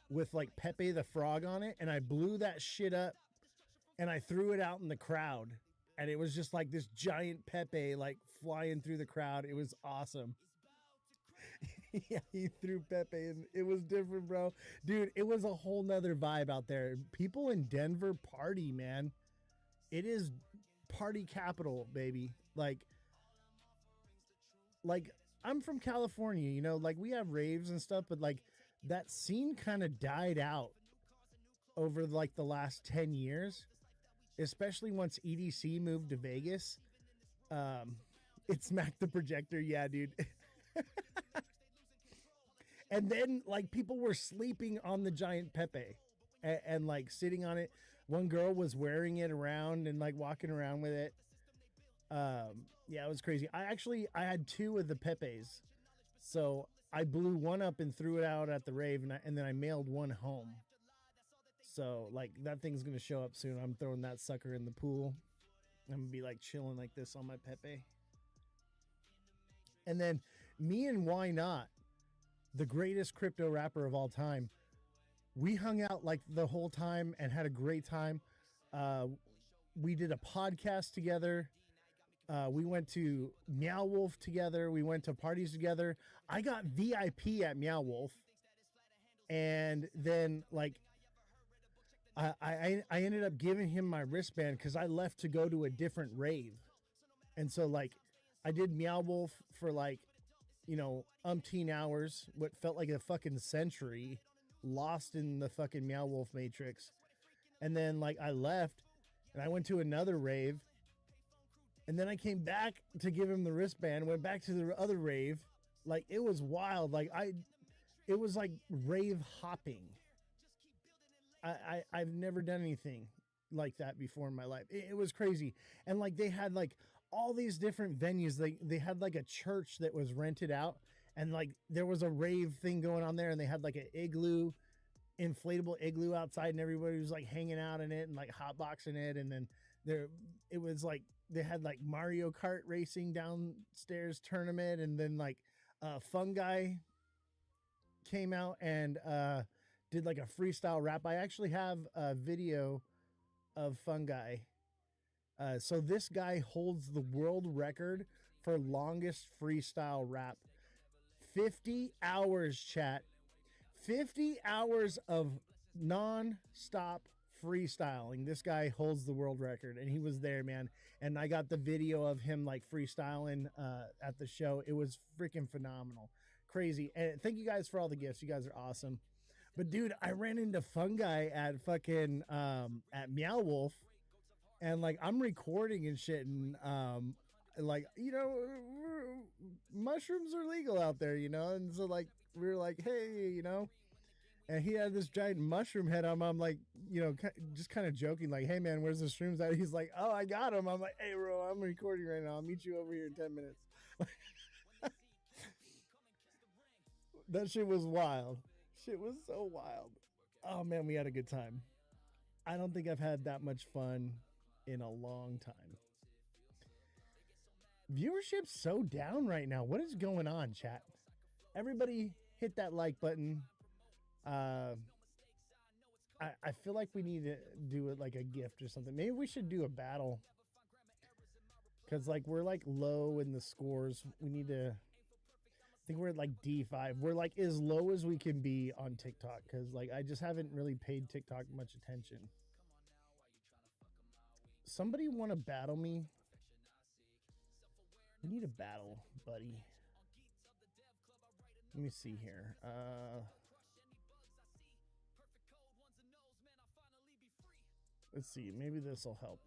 with like Pepe the Frog on it, and I blew that shit up and I threw it out in the crowd. And it was just like this giant Pepe like flying through the crowd. It was awesome. Yeah, he threw Pepe and it was different, bro. Dude, it was a whole nother vibe out there. People in Denver party, man. It is party capital, baby. Like I'm from California, you know, like we have raves and stuff, but like that scene kind of died out over like the last 10 years, especially once EDC moved to Vegas. It smacked the projector. Yeah, dude. And then like people were sleeping on the giant Pepe and like sitting on it. One girl was wearing it around and like walking around with it. Yeah, it was crazy. I had two of the Pepes. So I blew one up and threw it out at the rave, and then I mailed one home. So like that thing's gonna show up soon. I'm throwing that sucker in the pool. I'm gonna be like chilling like this on my Pepe. And then me and Why Not, the greatest crypto rapper of all time, we hung out like the whole time and had a great time. We did a podcast together. We went to Meow Wolf together. We went to parties together. I got VIP at Meow Wolf. And then like I ended up giving him my wristband because I left to go to a different rave. And so like I did Meow Wolf for like, you know, umpteen hours, what felt like a fucking century, lost in the fucking Meow Wolf matrix. And then like I left and I went to another rave. And then I came back to give him the wristband, went back to the other rave. Like it was wild. Like it was like rave hopping. I've never done anything like that before in my life. It was crazy. And like they had like all these different venues. They had like a church that was rented out, and like there was a rave thing going on there, and they had like an igloo, inflatable igloo outside, and everybody was like hanging out in it and like hotboxing it. And then it was like they had like Mario Kart racing downstairs tournament, and then like Fungi came out and did like a freestyle rap. I actually have a video of Fungi. So this guy holds the world record for longest freestyle rap. 50 hours, chat. 50 hours of non-stop freestyling. This guy holds the world record, and he was there, man. And I got the video of him like freestyling at the show. It was freaking phenomenal. Crazy. And thank you guys for all the gifts. You guys are awesome. But dude, I ran into Fungi at fucking at Meow Wolf, and like I'm recording and shit, and like, you know, mushrooms are legal out there, you know. And so like we were like, hey, you know, and he had this giant mushroom head on him. I'm like, you know, just kind of joking, like, hey man, where's the shrooms at? He's like, oh, I got him. I'm like, hey bro, I'm recording right now, I'll meet you over here in 10 minutes. That shit was wild. Shit was so wild. Oh man, we had a good time. I don't think I've had that much fun in a long time. Viewership's so down right now. What is going on, chat? Everybody hit that like button. I feel like we need to do it like a gift or something. Maybe we should do a battle. Because like we're like low in the scores. We need to... I think we're at like D5. We're like as low as we can be on TikTok, because like I just haven't really paid TikTok much attention. Somebody want to battle me? We need a battle, buddy. Let me see here. Let's see. Maybe this will help.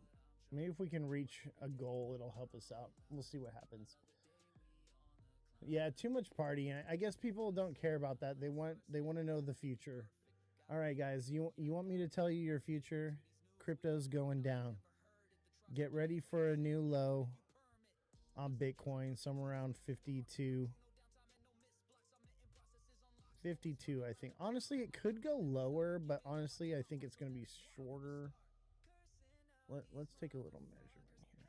Maybe if we can reach a goal, it'll help us out. We'll see what happens. Yeah, too much partying. I guess people don't care about that. They want to know the future. All right, guys, you want me to tell you your future? Crypto's going down. Get ready for a new low on Bitcoin, somewhere around 52. 52, I think. Honestly, it could go lower, but honestly, I think it's going to be shorter. Let's take a little measurement here.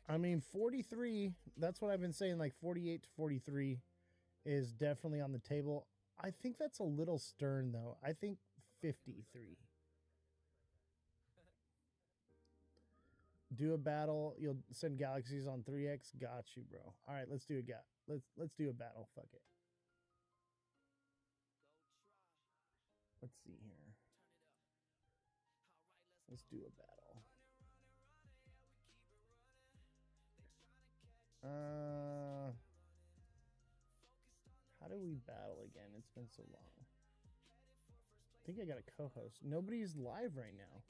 I mean, 43, that's what I've been saying, like 48 to 43 is definitely on the table. I think that's a little stern, though. I think 53. Do a battle. You'll send galaxies on 3x. Got you, bro. All right, let's do let's do a battle. Fuck it. Let's see here. Let's do a battle. How do we battle again? It's been so long. I think I got a co-host. Nobody's live right now.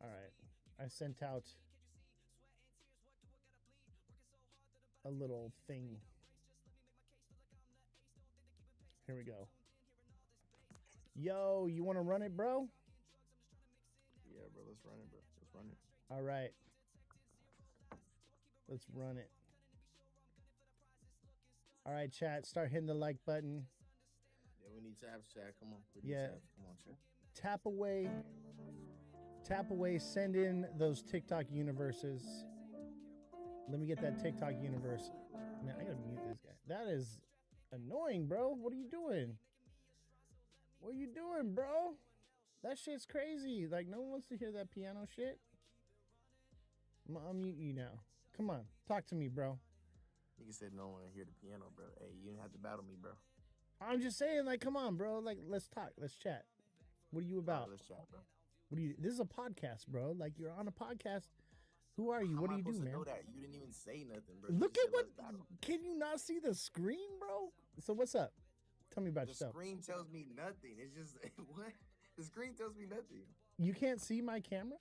All right. I sent out a little thing. Here we go. Yo, you want to run it, bro? Yeah, bro. Let's run it, bro. Let's run it. All right. Let's run it. All right, chat. Start hitting the like button. Yeah, we need tabs, chat. Come on. Yeah. Tabs. Come on, chat. Tap away. Tap away. Send in those TikTok universes. Let me get that TikTok universe. Man, I gotta mute this guy. That is annoying, bro. What are you doing? What are you doing, bro? That shit's crazy. Like, no one wants to hear that piano shit. I'll mute you now. Come on. Talk to me, bro. You said no one want to hear the piano, bro. Hey, you didn't have to battle me, bro. I'm just saying, like, come on, bro. Like, let's talk. Let's chat. What are you about? Let's chat, bro. What do you? This is a podcast, bro. Like, you're on a podcast. Who are you? What do you do, man? Know that? You didn't even say nothing, bro. Look at what. Can you not see the screen, bro? So what's up? Tell me about yourself. The screen tells me nothing. It's just what? The screen tells me nothing. You can't see my camera?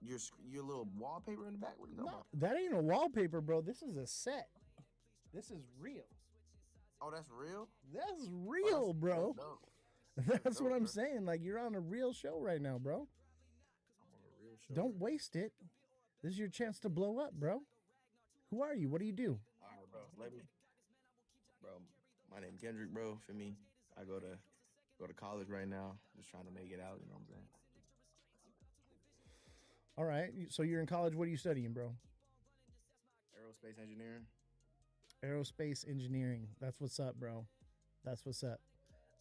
Your little wallpaper in the back? What are you talking about? That ain't a wallpaper, bro. This is a set. This is real. Oh, that's real? That's real, bro. That's what I'm saying. Like, you're on a real show right now, bro. I'm on a real show. Don't waste it. This is your chance to blow up, bro. Who are you? What do you do? All right, bro. Bro, my name Kendrick, bro. For me, I go to college right now. Just trying to make it out. You know what I'm saying? All right. So you're in college. What are you studying, bro? Aerospace engineering. Aerospace engineering. That's what's up, bro. That's what's up.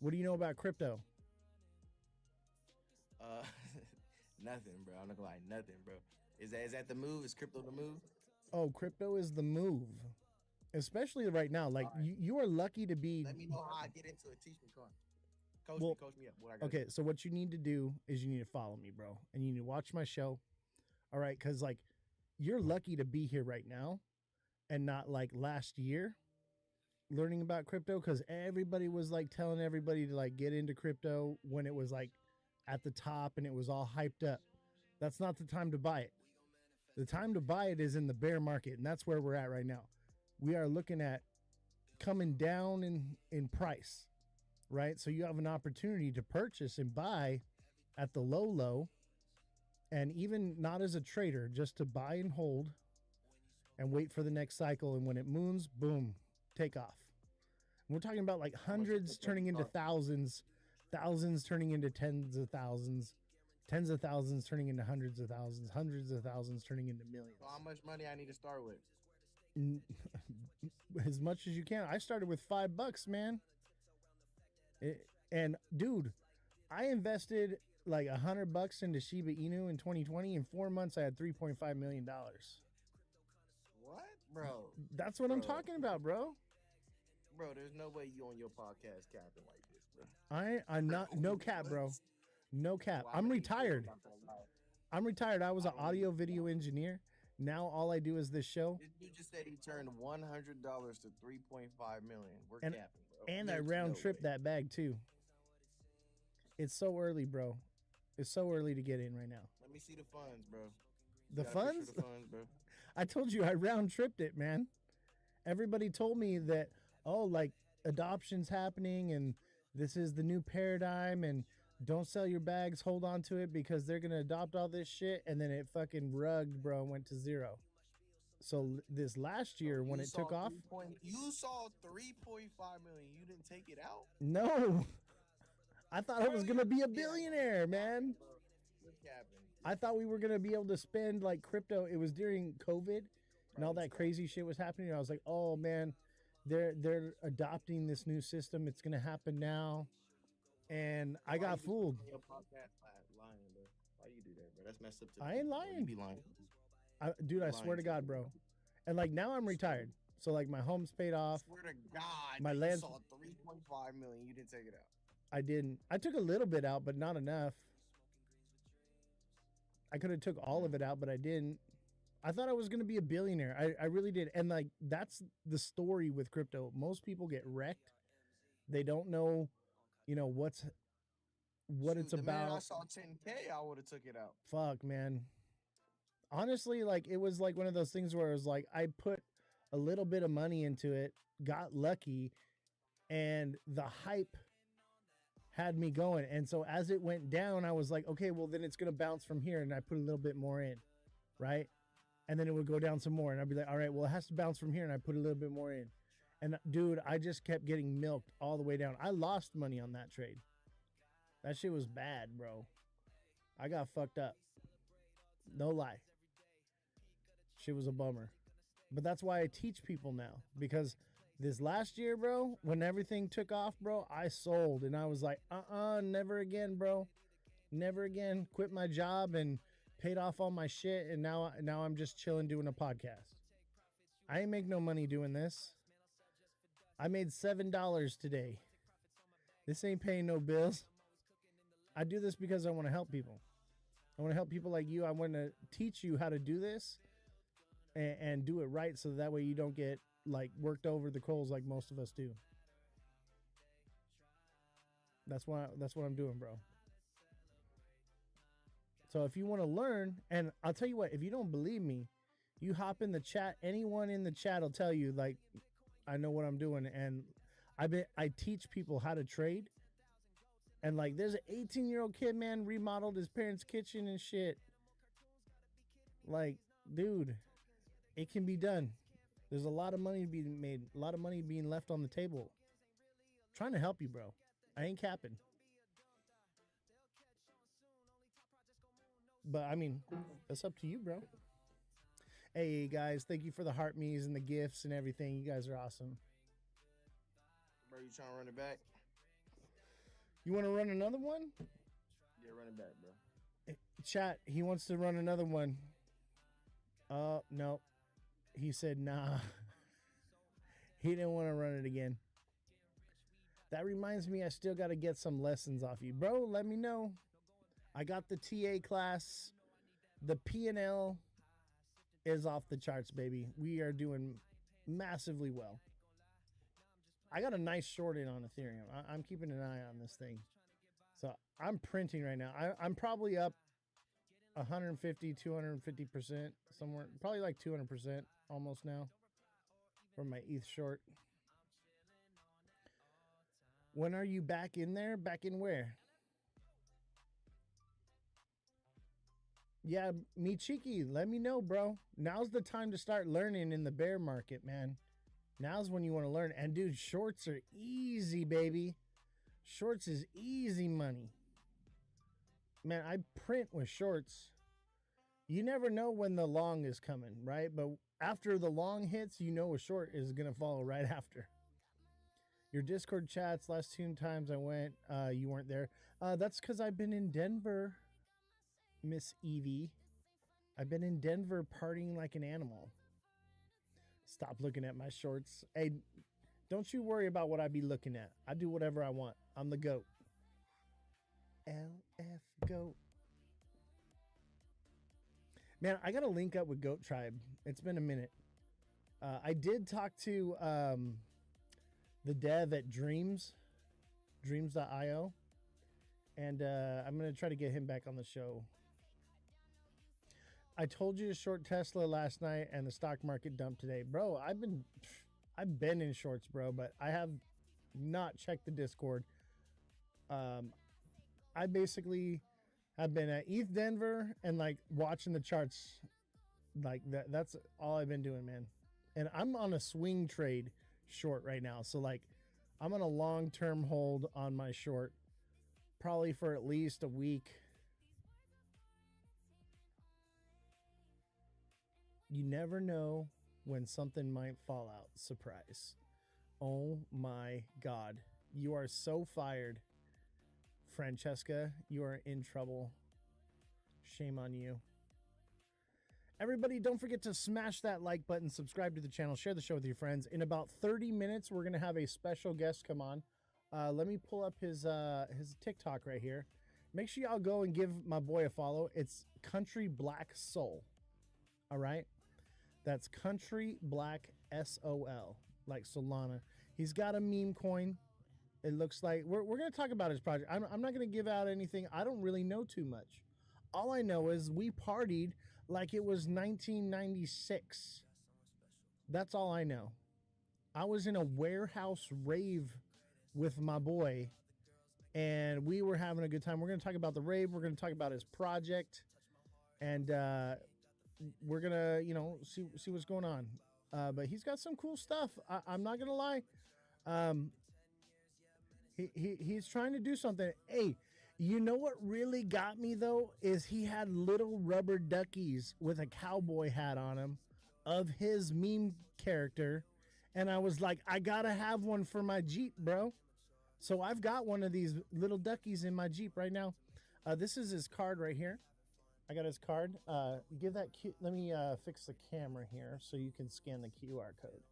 What do you know about crypto? Nothing, bro. I'm not gonna lie, nothing, bro. Is that the move? Is crypto the move? Oh, crypto is the move. Especially right now. Like, right. You are lucky to be. Let me know how I get into it. Teach me, come on. Coach me up. What I got okay, so what you need to do is you need to follow me, bro. And you need to watch my show. All right, because, like, you're lucky to be here right now and not, like, last year learning about crypto, because everybody was, like, telling everybody to, like, get into crypto when it was, like, at the top and it was all hyped up. That's not the time to buy it. The time to buy it is in the bear market, and that's where we're at right now. We are looking at coming down in price, right? So you have an opportunity to purchase and buy at the low, and even not as a trader, just to buy and hold and wait for the next cycle. And when it moons, boom, take off. And we're talking about like hundreds turning into thousands, thousands turning into tens of thousands turning into hundreds of thousands turning into millions. So how much money I need to start with? As much as you can. I started with $5, man. And dude, I invested like $100 into Shiba Inu in 2020. In 4 months, I had $3.5 million. What, bro? That's what I'm talking about, bro. Bro, there's no way you on your podcast capping like this, bro. I'm not. No cap, bro. No cap. Well, I'm retired. I'm retired. I was an audio video engineer. Now all I do is this show. You just said he turned $100 to $3.5 million. We're capping, bro. And I round trip that bag too. It's so early, bro. It's so early to get in right now. Let me see the funds, bro. The funds? The funds, bro. I told you I round tripped it, man. Everybody told me that, oh, like adoption's happening and this is the new paradigm and don't sell your bags, hold on to it because they're going to adopt all this shit. And then it fucking rugged, bro, and went to zero. So this last year when it took off. You saw 3.5 million. You didn't take it out? No. I thought I was going to be a billionaire, man. I thought we were gonna be able to spend like crypto. It was during COVID and all that crazy shit was happening. I was like, oh man, they're adopting this new system. It's gonna happen now, and I got fooled. Lying, bro. Why you do that, bro? That's messed up to the I ain't people, bro. You lying, be lying. dude. I Lying swear to to God, them, bro. And like now I'm retired, so like my home's paid off. Swear to God, My you land, saw 3.5 million. You didn't take it out. I didn't. I took a little bit out, but not enough. I could have took all of it out, but I didn't. I thought I was going to be a billionaire. I really did. And like that's the story with crypto. Most people get wrecked. They don't know, what Shoot, it's the minute I about. saw 10K, I would have took it out. Fuck, man. Honestly, like it was like one of those things where it was like I put a little bit of money into it, got lucky, and the hype had me going. And so as it went down, I was like, okay, well then it's going to bounce from here, and I put a little bit more in, right? And then it would go down some more, and I'd be like, all right, well it has to bounce from here, and I put a little bit more in. And dude, I just kept getting milked all the way down. I lost money on that trade. That shit was bad, bro. I got fucked up. No lie. Shit was a bummer. But that's why I teach people now. Because this last year, bro, when everything took off, bro, I sold. And I was like, never again, bro. Never again. Quit my job and paid off all my shit. And now I'm just chilling doing a podcast. I ain't make no money doing this. I made $7 today. This ain't paying no bills. I do this because I want to help people. I want to help people like you. I want to teach you how to do this and do it right, so that way you don't get like worked over the coals like most of us do. That's what I'm doing, bro. So if you want to learn, and I'll tell you what, if you don't believe me, you hop in the chat. Anyone in the chat will tell you, like, I know what I'm doing, and I teach people how to trade. And like, there's an 18-year-old kid, man, remodeled his parents' kitchen and shit. Like, dude, it can be done. There's a lot of money being made, a lot of money being left on the table. I'm trying to help you, bro. I ain't capping. But I mean, that's up to you, bro. Hey guys, thank you for the heart me's and the gifts and everything. You guys are awesome. Bro, you trying to run it back? You want to run another one? Yeah, run it back, bro. Chat, he wants to run another one. No. He said nah. He didn't want to run it again. That reminds me, I still got to get some lessons off you. Bro, let me know. I got the TA class. The P&L is off the charts, baby. We are doing massively well. I got a nice short in on Ethereum. I'm keeping an eye on this thing. So I'm printing right now. I'm probably up 150, 250%, somewhere, probably like 200% almost now for my ETH short. When are you back in there? Back in where? Yeah, me cheeky. Let me know, bro. Now's the time to start learning in the bear market, man. Now's when you want to learn. And dude, shorts are easy, baby. Shorts is easy money. Man, I print with shorts. You never know when the long is coming, right? But after the long hits, you know a short is going to follow right after. Your Discord chats, last 2 times I went, you weren't there. That's because I've been in Denver, Miss Evie. I've been in Denver partying like an animal. Stop looking at my shorts. Hey, don't you worry about what I be looking at. I do whatever I want. I'm the GOAT. LF GOAT. Man, I got to link up with Goat Tribe. It's been a minute. I did talk to the dev at dreams.io. And I'm going to try to get him back on the show. I told you to short Tesla last night and the stock market dumped today. Bro, I've been in shorts, bro, but I have not checked the Discord. I basically have been at ETH Denver and like watching the charts. Like that's all I've been doing, man. And I'm on a swing trade short right now. So like I'm on a long-term hold on my short, probably for at least a week. You never know when something might fall out. Surprise. Oh my God. You are so fired, Francesca. You are in trouble. Shame on you. Everybody, don't forget to smash that like button, subscribe to the channel, share the show with your friends. In about 30 minutes, we're going to have a special guest come on. Let me pull up his TikTok right here. Make sure y'all go and give my boy a follow. It's Country Black Soul. All right? That's Country Black SOL, like Solana. He's got a meme coin. It looks like we're going to talk about his project. I'm not going to give out anything. I don't really know too much. All I know is we partied like it was 1996. That's all I know. I was in a warehouse rave with my boy, and we were having a good time. We're going to talk about the rave. We're going to talk about his project, and we're going to, see what's going on. But he's got some cool stuff. I'm not going to lie. He's trying to do something. Hey, you know what really got me, though, is he had little rubber duckies with a cowboy hat on him of his meme character. And I was like, I got to have one for my Jeep, bro. So I've got one of these little duckies in my Jeep right now. This is his card right here. I got his card. Give that let me fix the camera here so you can scan the QR code.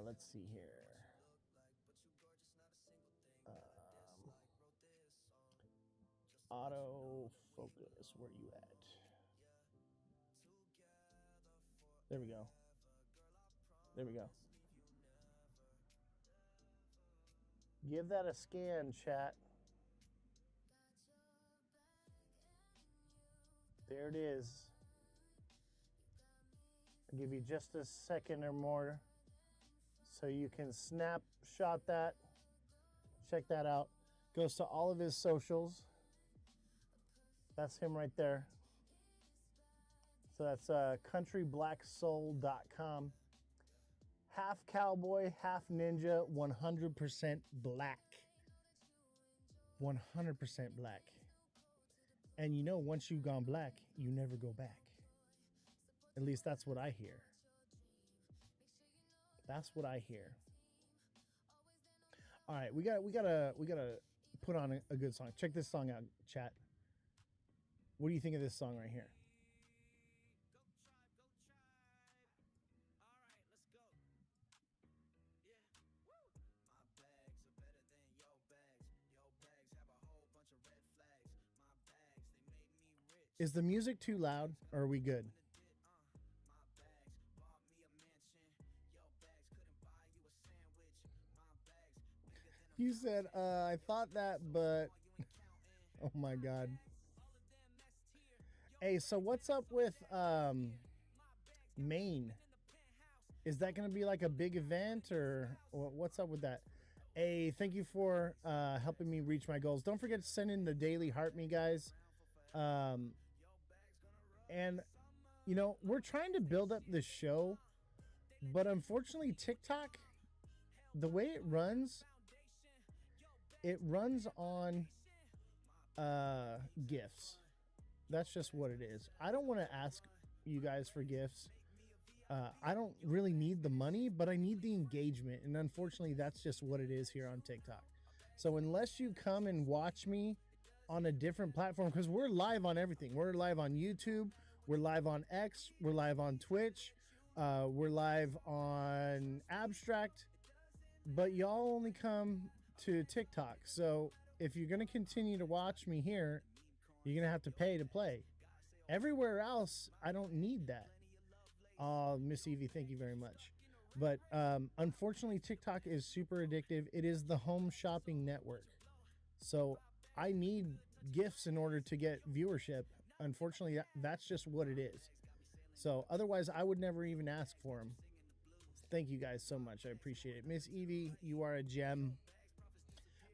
Let's see here. Auto focus, where you at? There we go. There we go. Give that a scan, chat. There it is. I'll give you just a second or more so you can snapshot that. Check that out. Goes to all of his socials. That's him right there. So that's countryblacksoul.com. Half cowboy, half ninja, 100% black. 100% black. And you know, once you've gone black, you never go back. At least that's what I hear. That's what I hear. All right, we gotta put on a good song. Check this song out, chat. What do you think of this song right here? Is the music too loud, or are we good? You said, I thought that, but oh my God. Hey, so what's up with Maine? Is that going to be like a big event, or what's up with that? Hey, thank you for helping me reach my goals. Don't forget to send in the daily heart me, guys. And, you know, we're trying to build up this show, but unfortunately, TikTok, the way it runs on gifts. That's just what it is. I don't want to ask you guys for gifts. I don't really need the money, but I need the engagement. And unfortunately, that's just what it is here on TikTok. So unless you come and watch me on a different platform, because we're live on everything. We're live on YouTube. We're live on X. We're live on Twitch. We're live on Abstract. But y'all only come to TikTok. So if you're going to continue to watch me here, you're going to have to pay to play. Everywhere else, I don't need that. Miss Evie, thank you very much. But unfortunately, TikTok is super addictive. It is the home shopping network. So I need gifts in order to get viewership. Unfortunately, that's just what it is. So otherwise, I would never even ask for them. Thank you guys so much. I appreciate it. Miss Evie, you are a gem.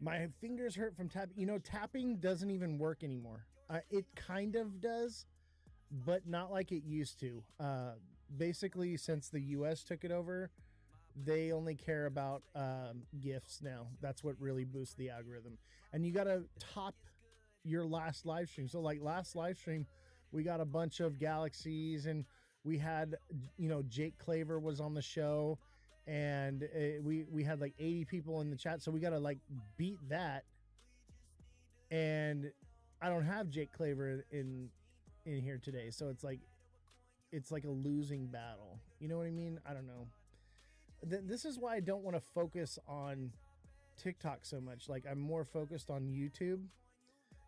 My fingers hurt from tapping. You know, tapping doesn't even work anymore. It kind of does, but not like it used to. Basically, since the US took it over, they only care about gifts now. That's what really boosts the algorithm. And you got to top your last live stream. So like last live stream, we got a bunch of galaxies and We had, Jake Claver was on the show, and we had like 80 people in the chat, so we got to like beat that. And I don't have Jake Claver in here today, so it's like a losing battle. You know what I mean? I don't know. This is why I don't want to focus on TikTok so much. Like, I'm more focused on YouTube.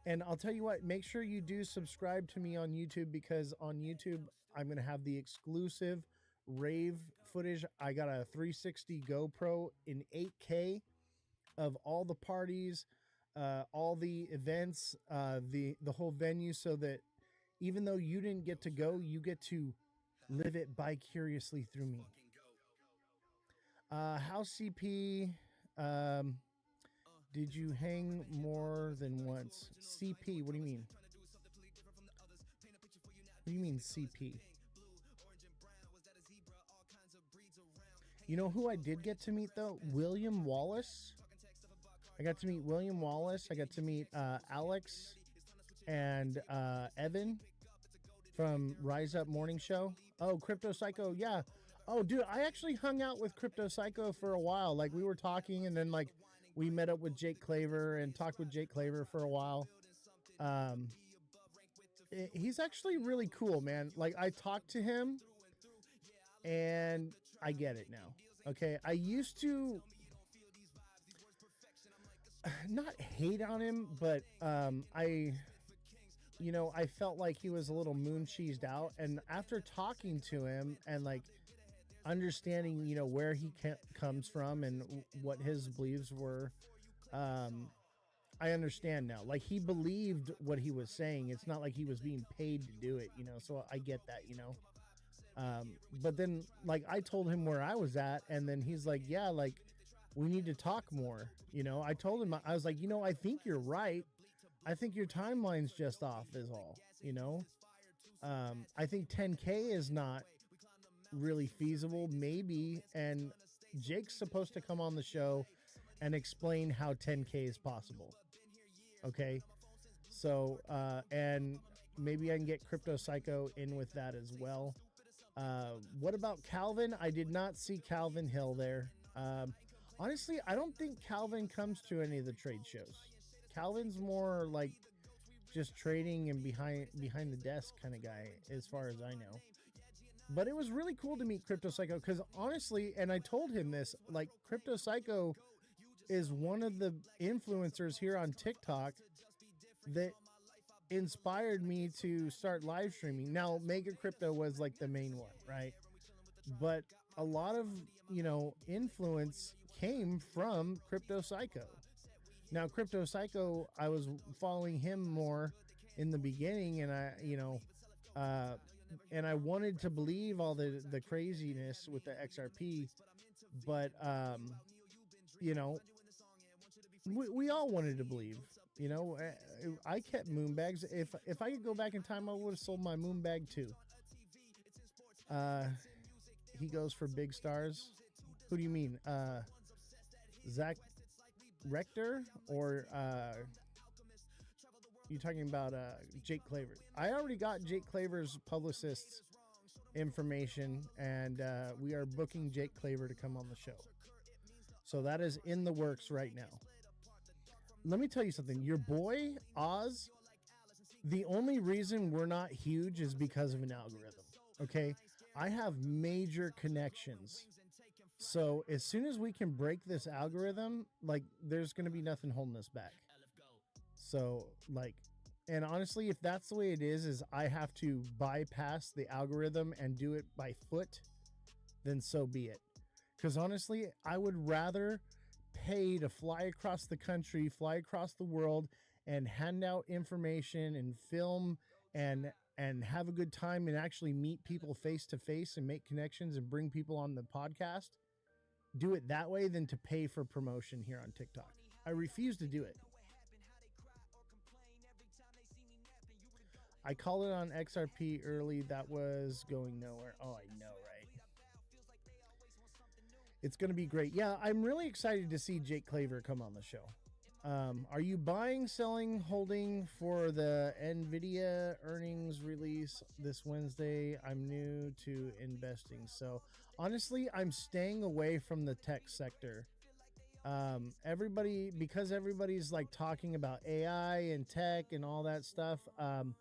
And I'll tell you what, make sure you do subscribe to me on YouTube, because on YouTube I'm going to have the exclusive rave footage. I got a 360 GoPro in 8K of all the parties, all the events, the whole venue, so that even though you didn't get to go, you get to live it vicariously through me. House CP, did you hang more than once? CP, what do you mean? What do you mean CP? You know who I did get to meet though? William Wallace. I got to meet William Wallace. I got to meet Alex and Evan from Rise Up Morning Show. Oh, Crypto Psycho, yeah. Oh, dude, I actually hung out with Crypto Psycho for a while. Like, we were talking, and then like we met up with Jake Claver and talked with Jake Claver for a while. He's actually really cool, man. Like, I talked to him, and I get it now. Okay, I used to not hate on him, but I felt like he was a little moon cheesed out. And after talking to him and like understanding, where he comes from and what his beliefs were, I understand now. Like, he believed what he was saying. It's not like he was being paid to do it, so I get that, but then like I told him where I was at, and then he's like, yeah, like, we need to talk more. I told him, I was like, I think you're right. I think your timeline's just off is all, I think 10K is not really feasible, maybe. And Jake's supposed to come on the show and explain how 10K is possible. Okay. So, and maybe I can get Crypto Psycho in with that as well. What about Calvin? I did not see Calvin Hill there. Honestly, I don't think Calvin comes to any of the trade shows. Calvin's more like just trading and behind the desk kind of guy, as far as I know. But it was really cool to meet Crypto Psycho, because honestly, and I told him this, like, Crypto Psycho is one of the influencers here on TikTok that inspired me to start live streaming. Now, Mega Crypto was like the main one, right? But a lot of, influence came from Crypto Psycho. Now, Crypto Psycho, I was following him more in the beginning, and and I wanted to believe all the craziness with the XRP, but we all wanted to believe. I kept moon bags. If I could go back in time, I would have sold my moon bag too. He goes for big stars. Who do you mean? Zach Rector, or you talking about Jake Claver? I already got Jake Claver's publicist's information, and we are booking Jake Claver to come on the show. So that is in the works right now. Let me tell you something. Your boy Oz, the only reason we're not huge is because of an algorithm. Okay, I have major connections. So as soon as we can break this algorithm, like, there's going to be nothing holding us back. So, like, and honestly, if that's the way it is I have to bypass the algorithm and do it by foot, then so be it. Because honestly, I would rather pay to fly across the country, fly across the world, and hand out information and film and have a good time and actually meet people face to face and make connections and bring people on the podcast. Do it that way than to pay for promotion here on TikTok. I refuse to do it. I called it on XRP early. That was going nowhere. Oh, I know, right? It's going to be great. Yeah, I'm really excited to see Jake Claver come on the show. Are you buying, selling, holding for the Nvidia earnings release this Wednesday? I'm new to investing, so honestly, I'm staying away from the tech sector. Because everybody's like talking about AI and tech and all that stuff. I'm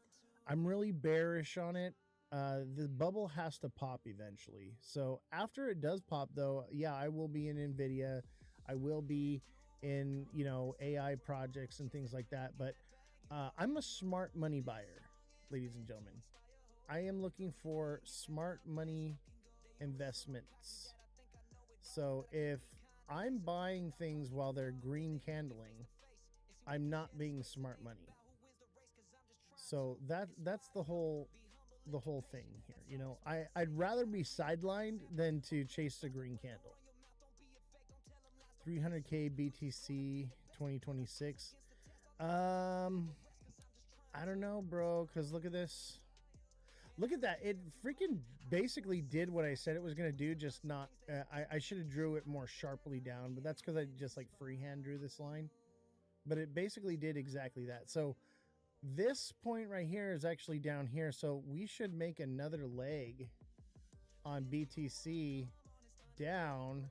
really bearish on it. The bubble has to pop eventually. So after it does pop, though, yeah, I will be in Nvidia. I will be in AI projects and things like that. But I'm a smart money buyer, ladies and gentlemen. I am looking for smart money investments. So if I'm buying things while they're green candling, I'm not being smart money. So that's the whole thing here. I'd rather be sidelined than to chase the green candle. 300k BTC 2026. I don't know, bro, cuz look at this. Look at that. It freaking basically did what I said it was going to do, just not. I should have drew it more sharply down, but that's because I just like freehand drew this line. But it basically did exactly that. So this point right here is actually down here. So we should make another leg on BTC down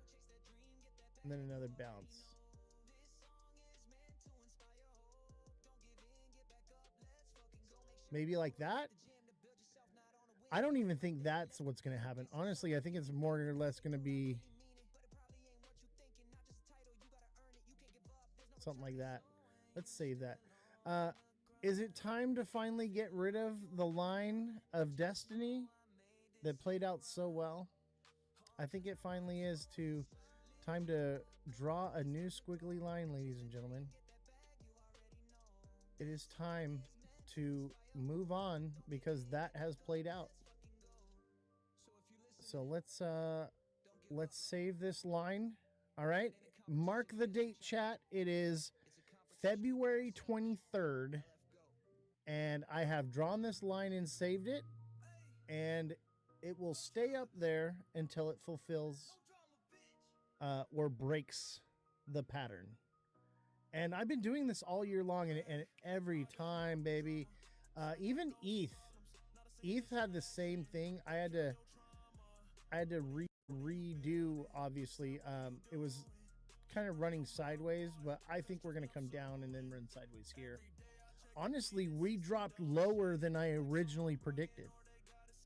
and then another bounce. Maybe like that. I don't even think that's what's going to happen. Honestly, I think it's more or less going to be something like that. Let's save that. Is it time to finally get rid of the line of destiny that played out so well? I think it finally is time to draw a new squiggly line, ladies and gentlemen. It is time to move on because that has played out. So let's save this line. All right. Mark the date, chat. It is February 23rd. And I have drawn this line and saved it. And it will stay up there until it fulfills or breaks the pattern. And I've been doing this all year long, and every time, baby. Even ETH had the same thing. I had to redo. Obviously, it was kind of running sideways, but I think we're going to come down and then run sideways here. Honestly, we dropped lower than I originally predicted,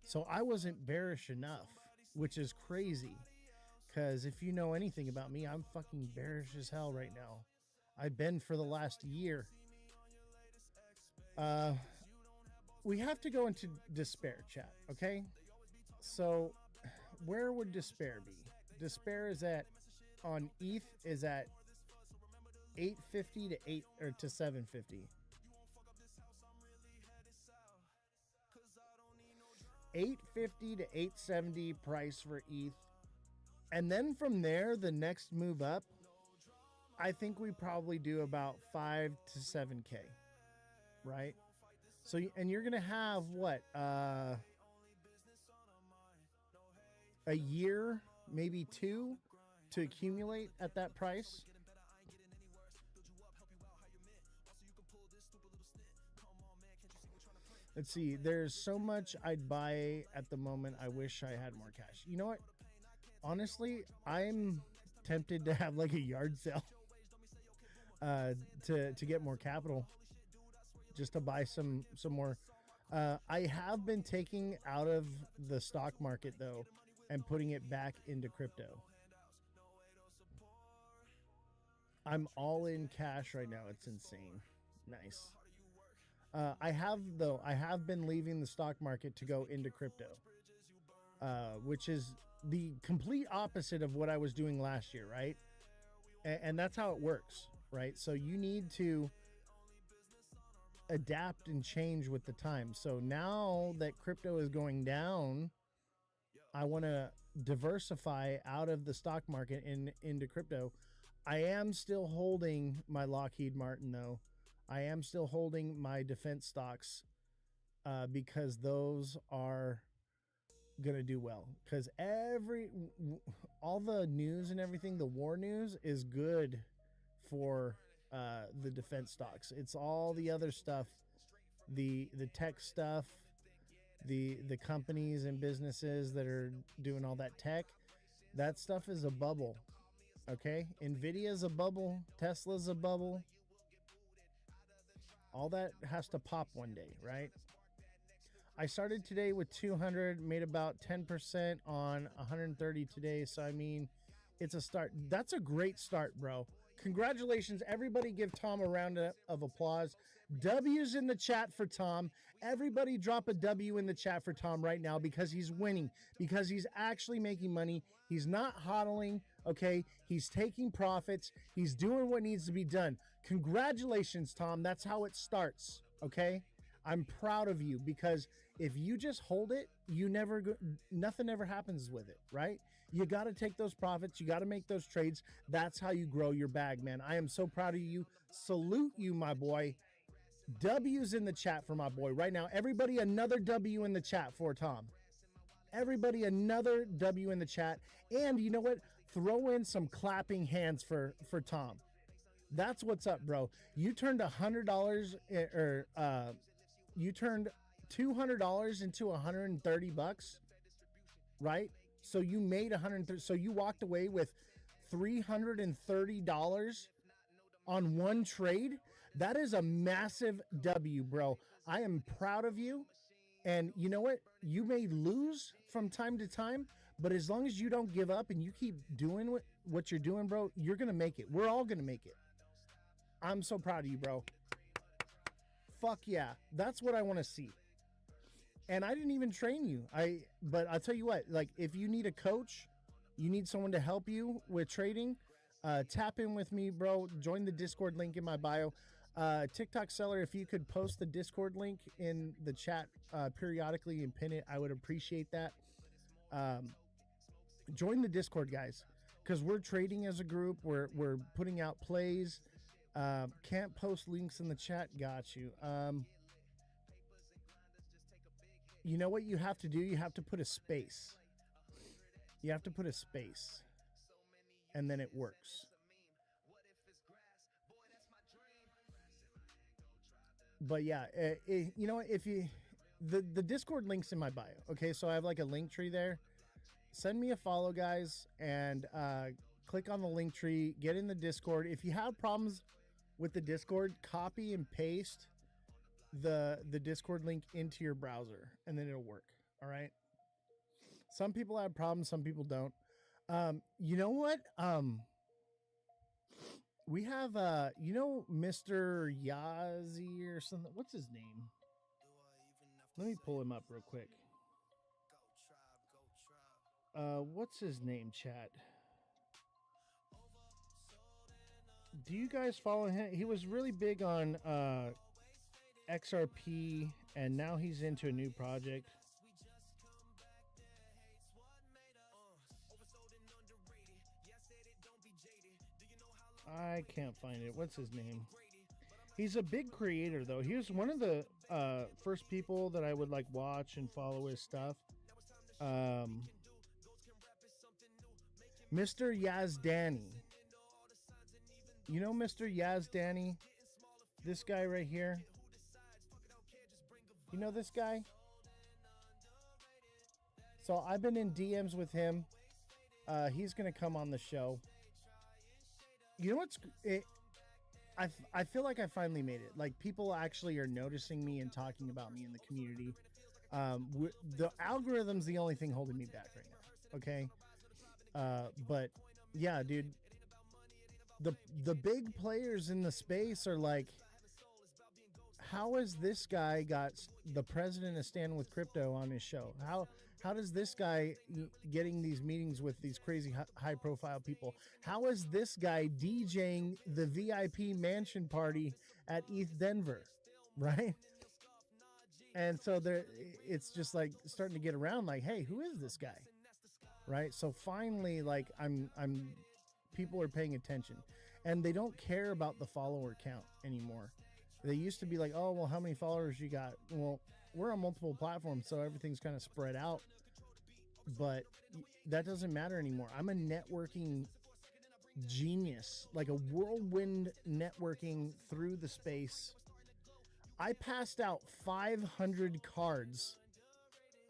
so I wasn't bearish enough, which is crazy. Because if you know anything about me, I'm fucking bearish as hell right now. I've been for the last year. We have to go into despair, chat, okay? So where would despair be? Despair is on ETH is at 850 to 750. 850 to 870 price for ETH. And then from there, the next move up, I think we probably do about 5 to 7K, right? So, and you're going to have what? A year, maybe 2 to accumulate at that price. Let's see. There's so much I'd buy at the moment. I wish I had more cash. You know what? Honestly, I'm tempted to have like a yard sale to get more capital, just to buy some more. I have been taking out of the stock market though and putting it back into crypto. I'm all in cash right now. It's insane. Nice. I have been leaving the stock market to go into crypto, which is the complete opposite of what I was doing last year, right? And that's how it works, right? So you need to adapt and change with the time. So now that crypto is going down, I want to diversify out of the stock market into crypto. I am still holding my Lockheed Martin though. I am still holding my defense stocks because those are gonna do well. Because all the news and everything, the war news is good for the defense stocks. It's all the other stuff, the tech stuff, the companies and businesses that are doing all that tech. That stuff is a bubble. Okay, Nvidia's a bubble, Tesla's a bubble. All that has to pop one day, right? I started today with 200, made about 10% on 130 today. So, I mean, it's a start. That's a great start, bro. Congratulations. Everybody give Tom a round of applause. W's in the chat for Tom. Everybody drop a W in the chat for Tom right now because he's winning, because he's actually making money. He's not hodling, okay? He's taking profits. He's doing what needs to be done. Congratulations, Tom. That's how it starts, okay? I'm proud of you because if you just hold it, you never go, nothing ever happens with it, right? You got to take those profits. You got to make those trades. That's how you grow your bag, man. I am so proud of you. Salute you, my boy. W's in the chat for my boy right now. Everybody, another W in the chat for Tom. Everybody, another W in the chat. And you know what? Throw in some clapping hands for Tom. That's what's up, bro. You turned $100 or you turned $200 into $130, right? So you made $130. So you walked away with $330 on one trade. That is a massive W, bro. I am proud of you. And you know what? You may lose from time to time, but as long as you don't give up and you keep doing what you're doing, bro, you're going to make it. We're all going to make it. I'm so proud of you, bro. Fuck yeah. That's what I want to see. And I didn't even train you. But I'll tell you what, like if you need a coach, you need someone to help you with trading, tap in with me, bro. Join the Discord link in my bio. TikTok seller, if you could post the Discord link in the chat periodically and pin it, I would appreciate that. Join the Discord, guys, because we're trading as a group. We're putting out plays. Can't post links in the chat. Got you. You know what you have to do? You have to put a space. You have to put a space. And then it works. But yeah, you know what? If you... The Discord link's in my bio. Okay, so I have like a link tree there. Send me a follow, guys. And click on the link tree. Get in the Discord. If you have problems with the Discord, copy and paste the Discord link into your browser and then it'll work. All right. Some people have problems, some people don't. You know what? We have you know, Mr. Yazi or something. What's his name? Let me pull him up real quick. What's his name, chat? Do you guys follow him? He was really big on XRP, and now he's into a new project. I can't find it. What's his name? He's a big creator, though. He was one of the first people that I would like watch and follow his stuff. Mr. Yazdani. You know Mr. Yazdani? This guy right here. You know this guy? So I've been in DMs with him. He's going to come on the show. You know what's... I feel like I finally made it. Like, people actually are noticing me and talking about me in the community. The algorithm's the only thing holding me back right now. Okay? But, yeah, dude. The big players in the space are like, how has this guy got the president of Stand With Crypto on his show? How does this guy getting these meetings with these crazy high profile people? How is this guy DJing the VIP mansion party at ETH Denver? Right? And so it's just like starting to get around like, hey, who is this guy? Right? So finally, like people are paying attention and they don't care about the follower count anymore. They used to be like, oh, well, how many followers you got? Well, we're on multiple platforms, so everything's kind of spread out. But that doesn't matter anymore. I'm a networking genius, like a whirlwind networking through the space. I passed out 500 cards.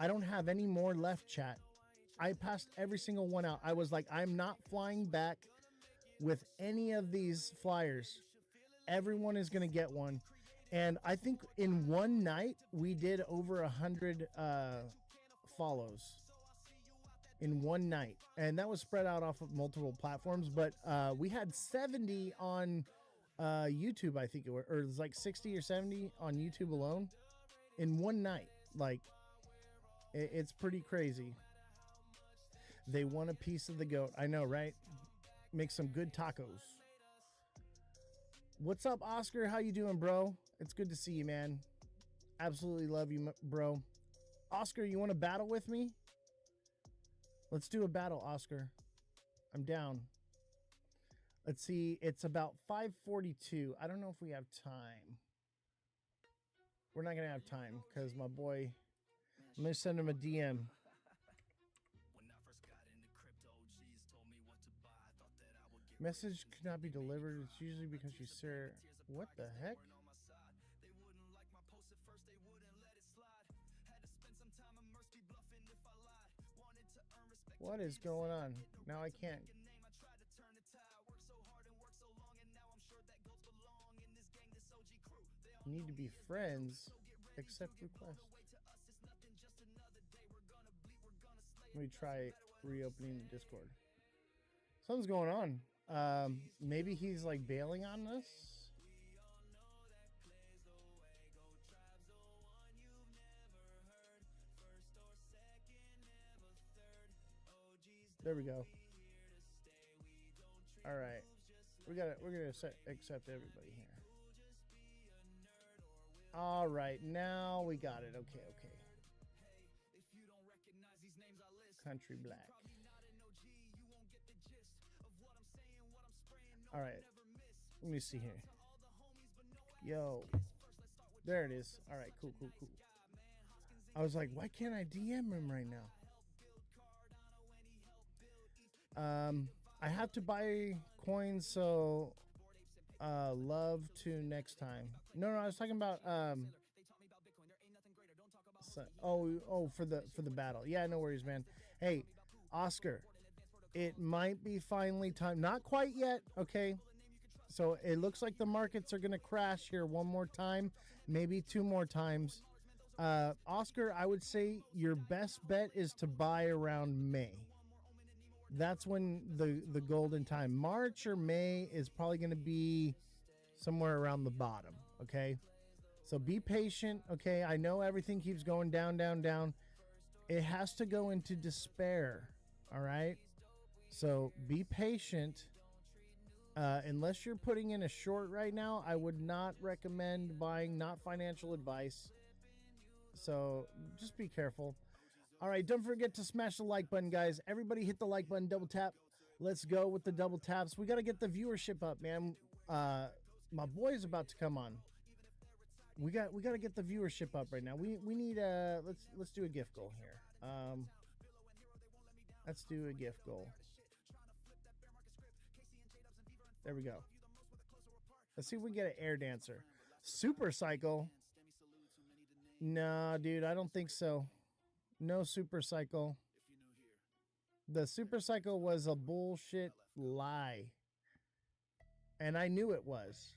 I don't have any more left, chat. I passed every single one out. I was like, I'm not flying back with any of these flyers. Everyone is going to get one. And I think in one night, we did over 100 follows in one night. And that was spread out off of multiple platforms. But we had 70 on YouTube, I think it was. Or it was like 60 or 70 on YouTube alone in one night. Like, it's pretty crazy. They want a piece of the goat. I know, right? Make some good tacos. What's up, Oscar? How you doing, bro? It's good to see you, man. Absolutely love you, bro. Oscar, you want to battle with me? Let's do a battle, Oscar. I'm down. Let's see. It's about 5:42. I don't know if we have time. We're not going to have time because my boy, I'm going to send him a DM. Message could not be delivered. It's usually because you sir. What the heck? What is going on? Now I can't. Need to be friends. Accept request. Let me try reopening the Discord. Something's going on. Maybe he's like bailing on us. There we go. All right, we're gonna accept everybody here. All right, now we got it. Okay. Country Black. All right, let me see here. Yo, there it is. All right, cool. I was like, why can't I DM him right now? I have to buy coins, so love to next time. No, I was talking about for the battle. Yeah, no worries, man. Hey, Oscar, it might be finally time. Not quite yet, okay? So it looks like the markets are going to crash here one more time, maybe two more times. Oscar, I would say your best bet is to buy around May. That's when the golden time. March or May is probably going to be somewhere around the bottom, okay? So be patient, okay? I know everything keeps going down. It has to go into despair, all right? So be patient. Unless you're putting in a short right now, I would not recommend buying, not financial advice. So just be careful. All right, don't forget to smash the like button, guys. Everybody hit the like button, double tap. Let's go with the double taps. We got to get the viewership up, man. My boy's about to come on. We got to get the viewership up right now. We need let's do a gift goal here. Let's do a gift goal. There we go. Let's see if we can get an air dancer. Super cycle. Nah, dude, I don't think so. No super cycle. The super cycle was a bullshit lie. And I knew it was.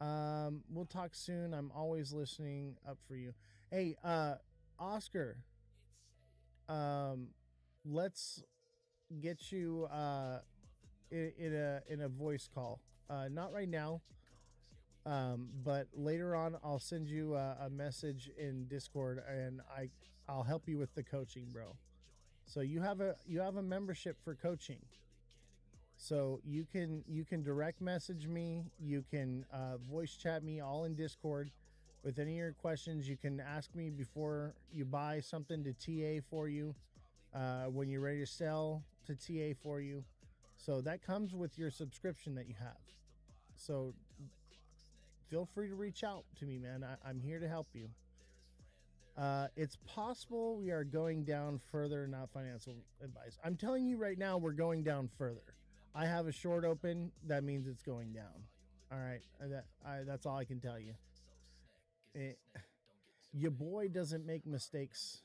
We'll talk soon. I'm always listening up for you. Hey, Oscar. Let's get you in a voice call. Not right now. But later on, I'll send you a message in Discord, and I'll help you with the coaching, bro. So you have a membership for coaching. So you can direct message me. You can voice chat me all in Discord with any of your questions. You can ask me before you buy something to TA for you. When you're ready to sell, to TA for you. So that comes with your subscription that you have. So feel free to reach out to me, man. I'm here to help you. It's possible we are going down further, not financial advice. I'm telling you right now, we're going down further. I have a short open. That means it's going down. All right. That's all I can tell you. Your boy doesn't make mistakes.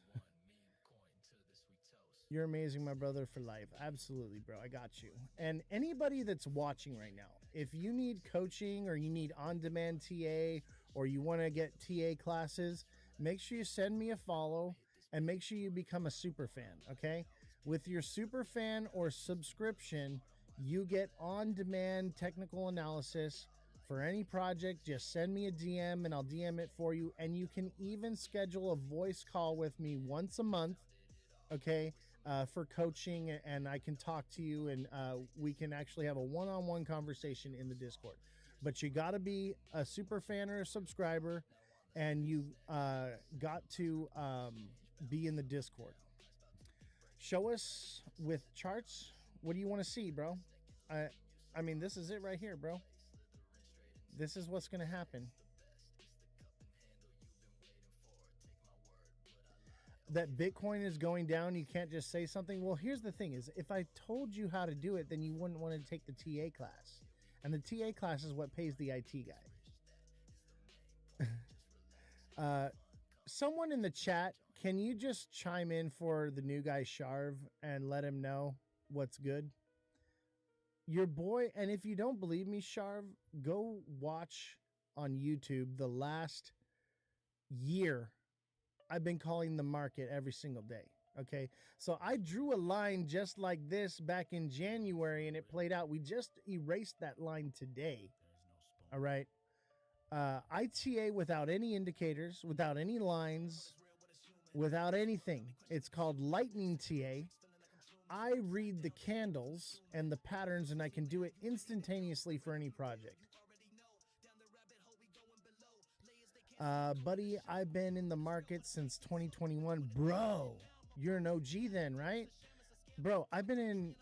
You're amazing, my brother, for life. Absolutely, bro. I got you. And anybody that's watching right now, if you need coaching or you need on-demand TA or you want to get TA classes, make sure you send me a follow and make sure you become a super fan, okay? With your super fan or subscription, you get on-demand technical analysis for any project. Just send me a DM and I'll DM it for you. And you can even schedule a voice call with me once a month, okay, for coaching, and I can talk to you, and we can actually have a one-on-one conversation in the Discord. But you got to be a super fan or a subscriber, and you got to be in the Discord. Show us with charts. What do you want to see, bro? I mean, this is it right here, bro. This is what's going to happen. That Bitcoin is going down, you can't just say something. Well, here's the thing is, if I told you how to do it, then you wouldn't want to take the TA class. And the TA class is what pays the IT guy. Someone in the chat, can you just chime in for the new guy, Sharv, and let him know what's good? Your boy, and if you don't believe me, Sharv, go watch on YouTube the last year. I've been calling the market every single day. Okay. So I drew a line just like this back in January and it played out. We just erased that line today. All right. ITA without any indicators, without any lines, without anything. It's called Lightning TA. I read the candles and the patterns and I can do it instantaneously for any project. Buddy, I've been in the market since 2021. Bro, you're an OG then, right? Bro, I've been in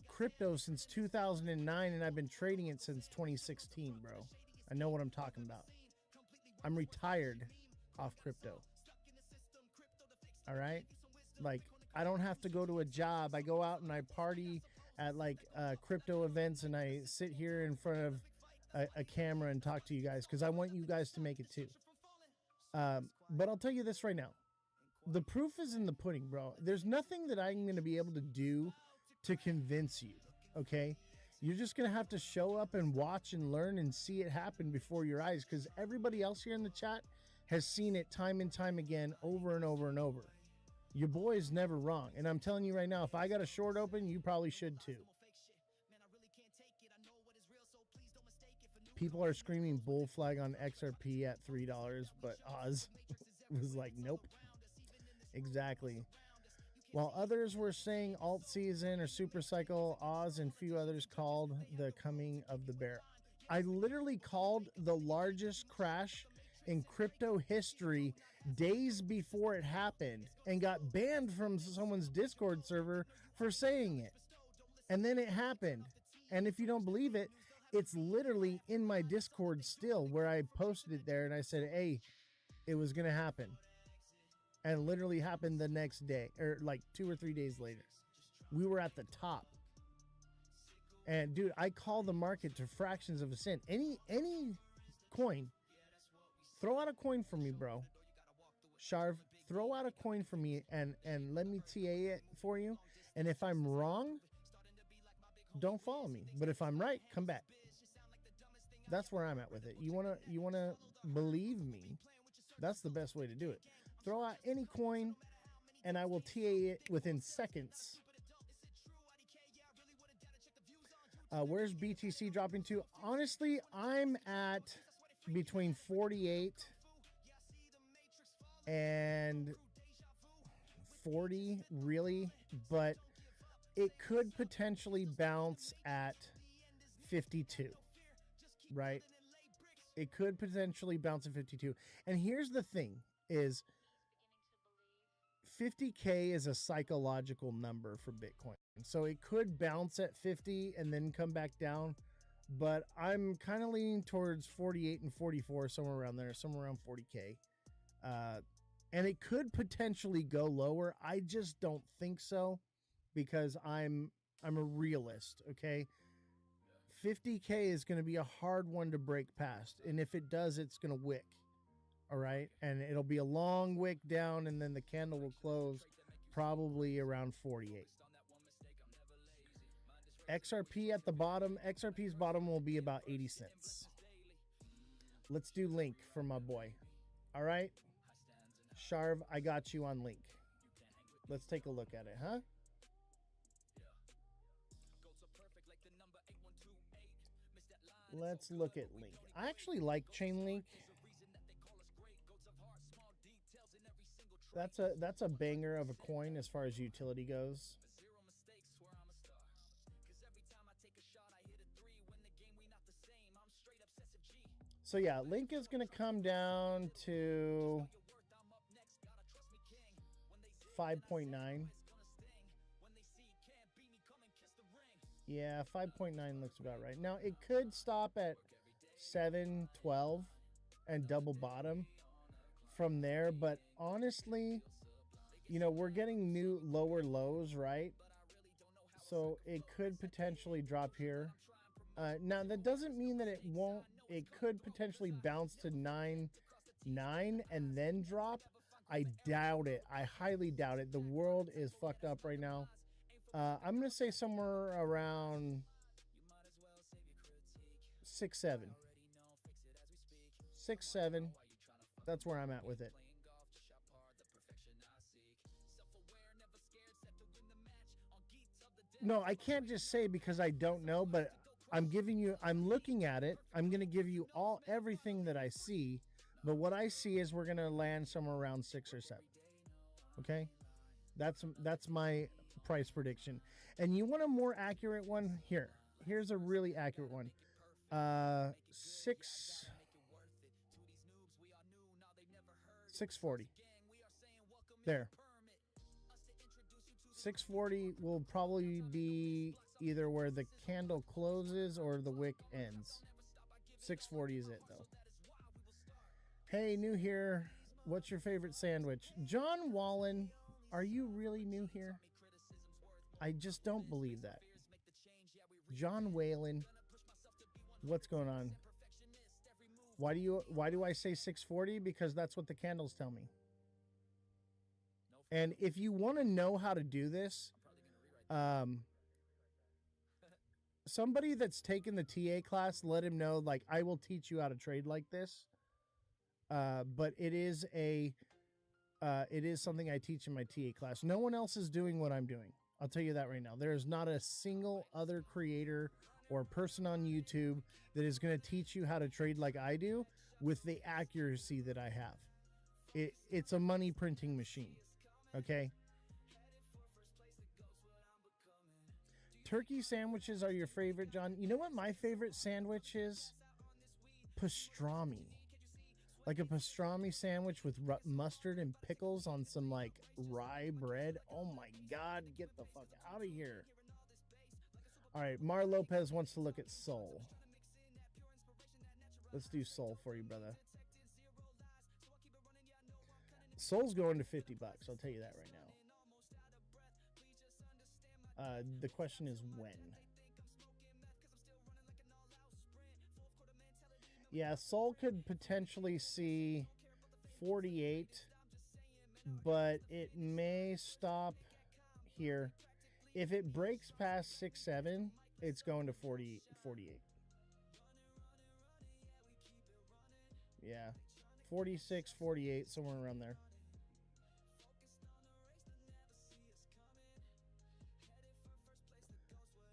crypto since 2009 and I've been trading it since 2016, bro. I know what I'm talking about. I'm retired off crypto. All right? Like, I don't have to go to a job. I go out and I party at like crypto events and I sit here in front of a camera and talk to you guys because I want you guys to make it too. But I'll tell you this right now. The proof is in the pudding, bro. There's nothing that I'm going to be able to do to convince you, okay? You're just going to have to show up and watch and learn and see it happen before your eyes because everybody else here in the chat has seen it time and time again over and over and over. Your boy is never wrong. And I'm telling you right now, if I got a short open, you probably should too. People are screaming bull flag on XRP at $3, but Oz was like, nope. Exactly. While others were saying alt season or super cycle, Oz and few others called the coming of the bear. I literally called the largest crash in crypto history days before it happened and got banned from someone's Discord server for saying it. And then it happened. And if you don't believe it, it's literally in my Discord still where I posted it there and I said, hey, it was going to happen. And it literally happened the next day or like 2 or 3 days later. We were at the top. And dude, I call the market to fractions of a cent. Any coin, throw out a coin for me, bro. Sharv, throw out a coin for me and let me TA it for you. And if I'm wrong, don't follow me. But if I'm right, come back. That's where I'm at with it. You wanna believe me? That's the best way to do it. Throw out any coin, and I will TA it within seconds. Where's BTC dropping to? Honestly, I'm at between 48 and 40, really, but it could potentially bounce at 52, right? It could potentially bounce at 52. And here's the thing is 50K is a psychological number for Bitcoin. So it could bounce at 50 and then come back down. But I'm kind of leaning towards 48 and 44, somewhere around there, somewhere around 40K. And it could potentially go lower. I just don't think so because I'm a realist, okay? 50K is going to be a hard one to break past, and if it does, it's going to wick. All right, and it'll be a long wick down, and then the candle will close probably around 48. XRP at the bottom. XRP's bottom will be about 80 cents. Let's do Link for my boy. All right, Sharv, I got you on Link. Let's take a look at it, huh? Let's look at Link. I actually like Chainlink. That's a banger of a coin as far as utility goes. So yeah, Link is going to come down to 5.9. Yeah, 5.9 looks about right. Now, it could stop at 7.12 and double bottom from there, but honestly, you know, we're getting new lower lows, right? So it could potentially drop here. Now, that doesn't mean that it won't. It could potentially bounce to 9.9 and then drop. I doubt it. I highly doubt it. The world is fucked up right now. I'm going to say somewhere around 6.7. 6.7. That's where I'm at with it. No, I can't just say because I don't know, but I'm looking at it. I'm going to give you everything that I see, but what I see is we're going to land somewhere around 6 or 7. Okay? That's my price prediction. And you want a more accurate one? Here's a really accurate one. 640. There. 640 will probably be either where the candle closes or the wick ends. 640 is it though. Hey, new here. What's your favorite sandwich? John Wallen, are you really new here? I just don't believe that. John Whalen, what's going on? Why do I say 640? Because that's what the candles tell me. And if you want to know how to do this, somebody that's taken the TA class, let him know, like, I will teach you how to trade like this. But it is something I teach in my TA class. No one else is doing what I'm doing. I'll tell you that right now. There is not a single other creator or person on YouTube that is going to teach you how to trade like I do with the accuracy that I have. It's a money printing machine. Okay. Turkey sandwiches are your favorite, John. You know what my favorite sandwich is? Pastrami. Like a pastrami sandwich with mustard and pickles on some like rye bread. Oh my God, get the fuck out of here. All right, Mar Lopez wants to look at Sol. Let's do Sol for you, brother. Sol's going to $50. I'll tell you that right now. The question is when. Yeah, Sol could potentially see 48, but it may stop here. If it breaks past 6.7, it's going to 48. Yeah, 46, 48, somewhere around there.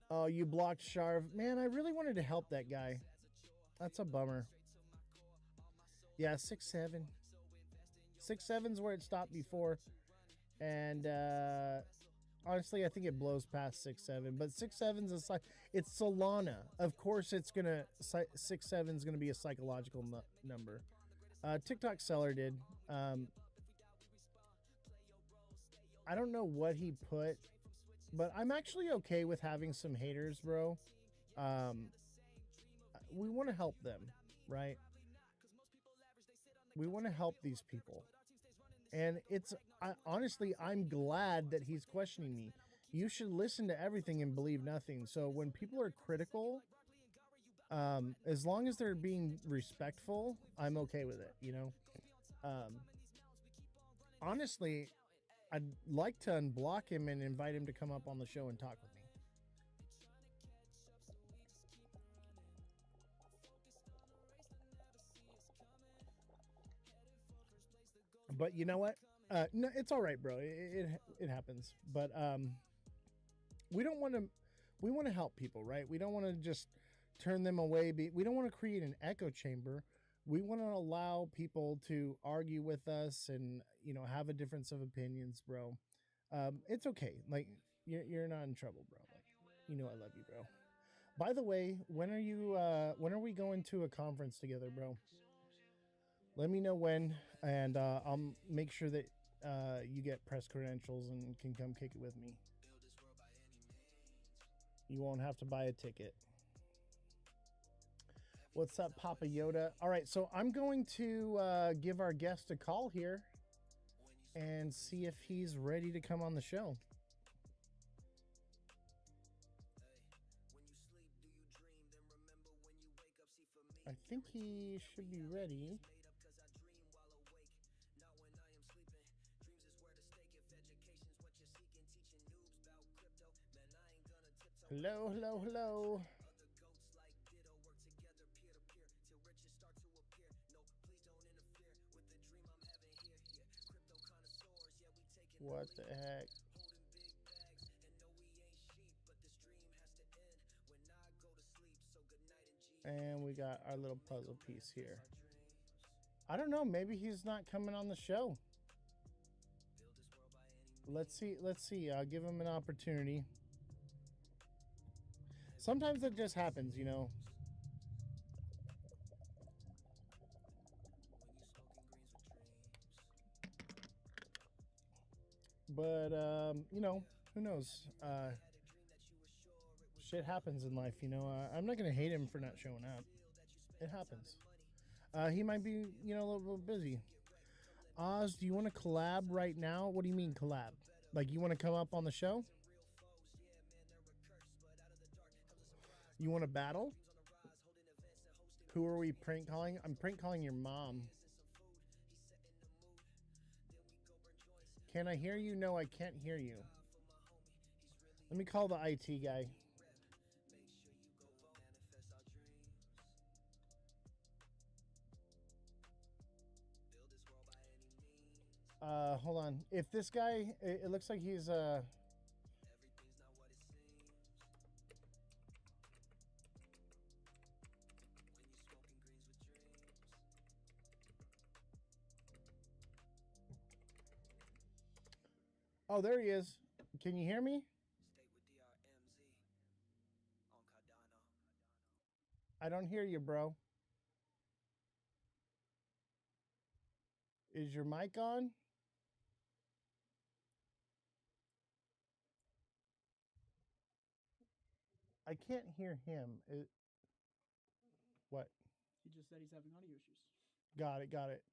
Oh, you blocked Sharv. Man, I really wanted to help that guy. That's a bummer. Yeah, 6.7. 6.7's where it stopped before. And honestly, I think it blows past 6.7. But 6.7's it's Solana. Of course, it's gonna 6.7's gonna be a psychological number. TikTok seller did. I don't know what he put, but I'm actually okay with having some haters, bro. We want to help them, right? We want to help these people. And honestly, I'm glad that he's questioning me. You should listen to everything and believe nothing. So when people are critical, as long as they're being respectful, I'm okay with it. Um, honestly, I'd like to unblock him and invite him to come up on the show and talk with me. But you know what? No, it's all right, bro. It happens. But we don't want to. We want to help people, right? We don't want to just turn them away. We don't want to create an echo chamber. We want to allow people to argue with us and have a difference of opinions, bro. It's okay. Like you're not in trouble, bro. Like I love you, bro. By the way, when are you? When are we going to a conference together, bro? Let me know when, and I'll make sure that you get press credentials and can come kick it with me. You won't have to buy a ticket. What's up, Papa Yoda? All right, so I'm going to give our guest a call here and see if he's ready to come on the show. I think he should be ready. Hello, hello, hello. What the heck? And we got our little puzzle piece here. I don't know. Maybe he's not coming on the show. Let's see. Let's see. I'll give him an opportunity. Sometimes it just happens, But who knows? Shit happens in life, I'm not gonna hate him for not showing up. It happens. He might be, a little bit busy. Oz, do you want to collab right now? What do you mean collab? Like you want to come up on the show? You want to battle? Who are we prank calling? I'm prank calling your mom. Can I hear you? No, I can't hear you. Let me call the IT guy. Hold on. If this guy, it looks like he's Oh, there he is. Can you hear me? I don't hear you, bro. Is your mic on? I can't hear him. What? He just said he's having audio issues. Got it. Got it.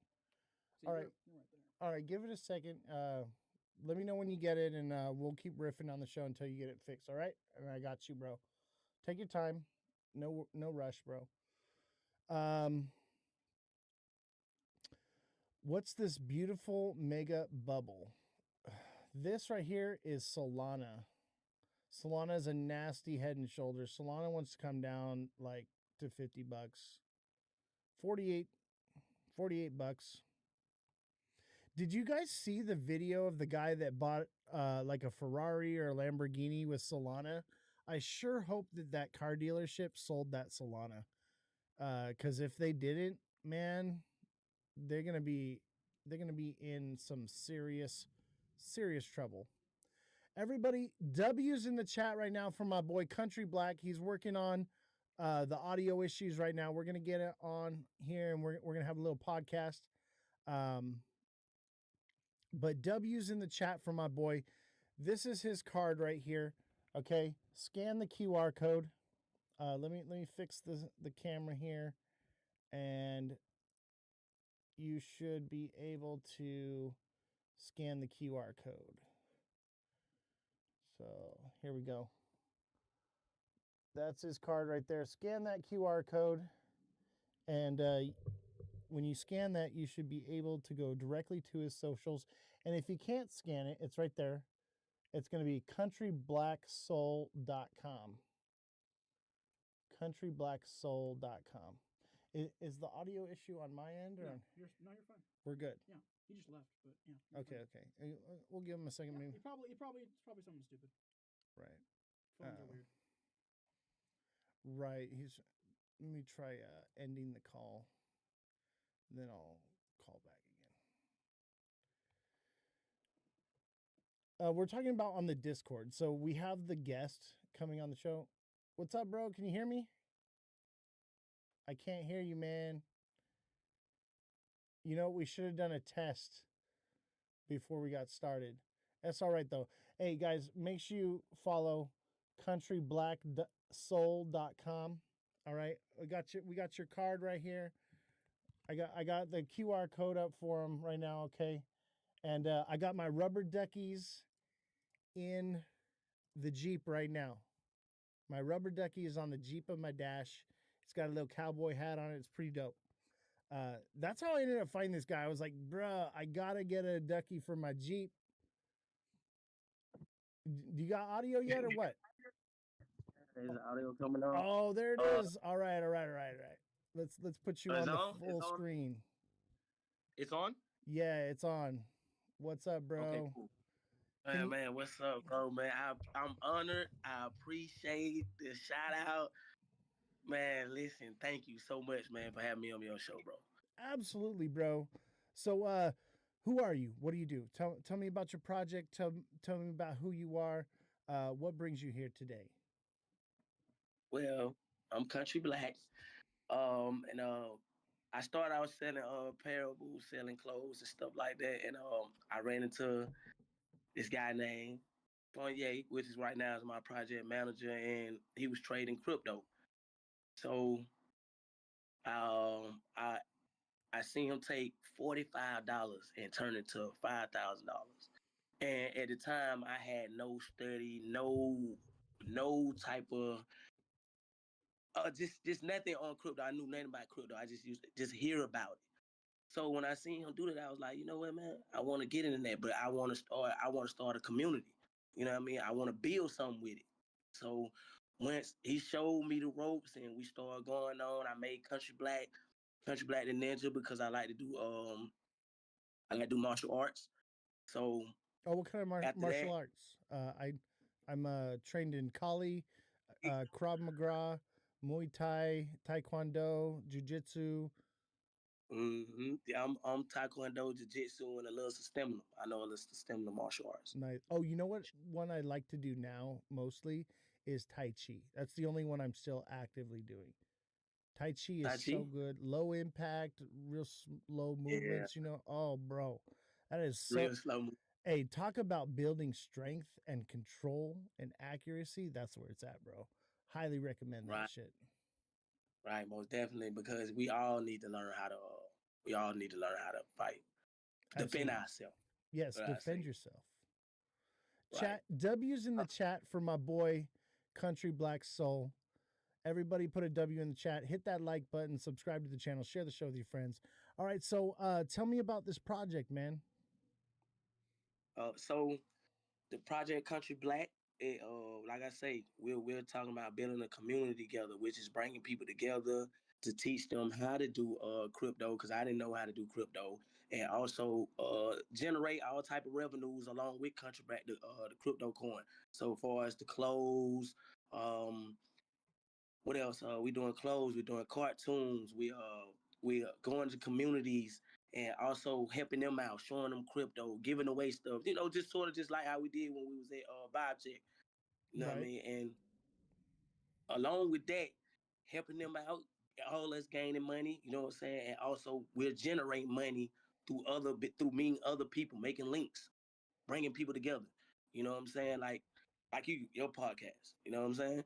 So All you're, right. you're right there. All right. Give it a second. Let me know when you get it, and we'll keep riffing on the show until you get it fixed. All right. And I got you, bro. Take your time. No rush, bro. What's this beautiful mega bubble? This right here is Solana. Solana is a nasty head and shoulders. Solana wants to come down like to $50. 48 $48. Did you guys see the video of the guy that bought like a Ferrari or a Lamborghini with Solana? I sure hope that car dealership sold that Solana. Cuz if they didn't, man, they're going to be in some serious trouble. Everybody, W's in the chat right now for my boy Country Black. He's working on the audio issues right now. We're going to get it on here and we're going to have a little podcast. But W's in the chat for my boy. This is his card right here. Okay, scan the QR code. Let me fix the camera here, and you should be able to scan the QR code. So here we go. That's his card right there. Scan that QR code. And when you scan that, you should be able to go directly to his socials. And if you can't scan it, it's right there. It's going to be countryblacksoul.com. Countryblacksoul.com. Is the audio issue on my end? Or? No, you're fine. We're good. Yeah, he just left, but yeah. Okay, okay. We'll give him a second. Yeah, Maybe. it's probably something stupid. Right. Phones are weird. Right. Let me try ending the call. Then I'll call back again. We're talking about on the Discord. So we have the guest coming on the show. What's up, bro? Can you hear me? I can't hear you, man. You know, we should have done a test before we got started. That's all right, though. Hey, guys, make sure you follow countryblacksoul.com. All right, we got your card right here. I got the QR code up for him right now. Okay, and I got my rubber duckies in the Jeep right now. My rubber ducky is on the Jeep of my dash. It's got a little cowboy hat on it. It's pretty dope. That's how I ended up finding this guy. I was like, bruh, I gotta get a ducky for my Jeep. Do you got audio yet or what? Is the audio coming on? Oh, there it is. All right. Let's put you on the full screen. It's on? Yeah, it's on. What's up, bro? Okay, cool. Man, what's up, bro? Man, I'm honored. I appreciate the shout out. Man, listen, thank you so much, man, for having me on your show, bro. Absolutely, bro. So, who are you? What do you do? Tell me about your project. Tell me about who you are. What brings you here today? Well, I'm Country Black. And I started out selling parables, selling clothes and stuff like that. And I ran into this guy named Kanye, which is right now is my project manager, and he was trading crypto. So I seen him take $45 and turn it to $5,000. And at the time, I had no study, no type of just nothing on crypto. I knew nothing about crypto. I just used to just hear about it. So when I seen him do that, I was like, you know what, man, I want to get into that, but I want to start a community. You know what I mean? I want to build something with it. So once he showed me the ropes and we started going on, I made Country Black the Ninja because I like to do martial arts. So what kind of martial arts? I'm trained in Kali, Krav Maga, Muay Thai, Taekwondo, Jiu Jitsu. Yeah, I'm Taekwondo, Jiu Jitsu, and a little stamina. I know a little stamina martial arts. Nice. Oh, you know what? One I like to do now mostly is Tai Chi. That's the only one I'm still actively doing. Tai Chi is so good. Low impact, real slow movements. Yeah. You know. Oh, bro, that is so real slow. Hey, talk about building strength and control and accuracy. That's where it's at, bro. Highly recommend that shit. Right, most definitely, because we all need to learn how to fight, defend ourselves. Yes, defend yourself. Chat W's in the chat for my boy, Country Black Soul. Everybody put a W in the chat. Hit that like button. Subscribe to the channel. Share the show with your friends. All right, so tell me about this project, man. So the project Country Black, like I say, we're talking about building a community together, which is bringing people together to teach them how to do crypto, because I didn't know how to do crypto, and also generate all type of revenues along with Country Black, the crypto coin. So far as the clothes, what else? We doing clothes, we're doing cartoons, we going to communities and also helping them out, showing them crypto, giving away stuff, just sort of just like how we did when we was at Vibe Check. You know what I mean? And along with that, helping them out, all us gaining money, you know what I'm saying? And also we're generating money through meeting other people, making links, bringing people together. You know what I'm saying? Like your podcast. You know what I'm saying?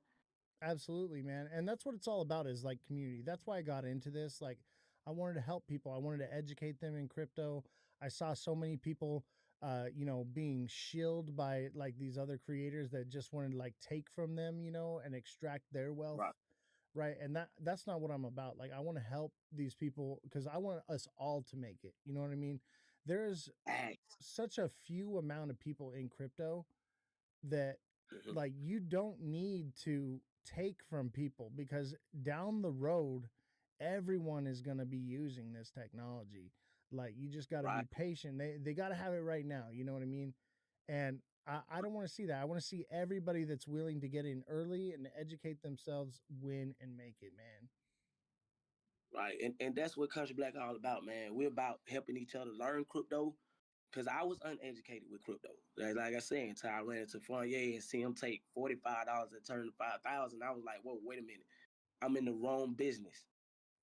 Absolutely, man. And that's what it's all about, is like community. That's why I got into this. Like, I wanted to help people. I wanted to educate them in crypto. I saw so many people being shielded by like these other creators that just wanted to like take from them, and extract their wealth, Right. right? And that's not what I'm about. Like I want to help these people because I want us all to make it. You know what I mean? There's Facts. such a few amount of people in crypto that Mhm. like you don't need to take from people because down the road everyone is going to be using this technology. Like you just got to be Right. patient. They got to have it right now, you know what I mean? And I don't want to see that. I want to see everybody that's willing to get in early and educate themselves win and make it, man. Right. And that's what Country Black all about, man. We're about helping each other learn crypto. Cause I was uneducated with crypto. Like I said, until I ran into Fournier and see him take $45 and turn to 5,000. I was like, whoa, wait a minute. I'm in the wrong business.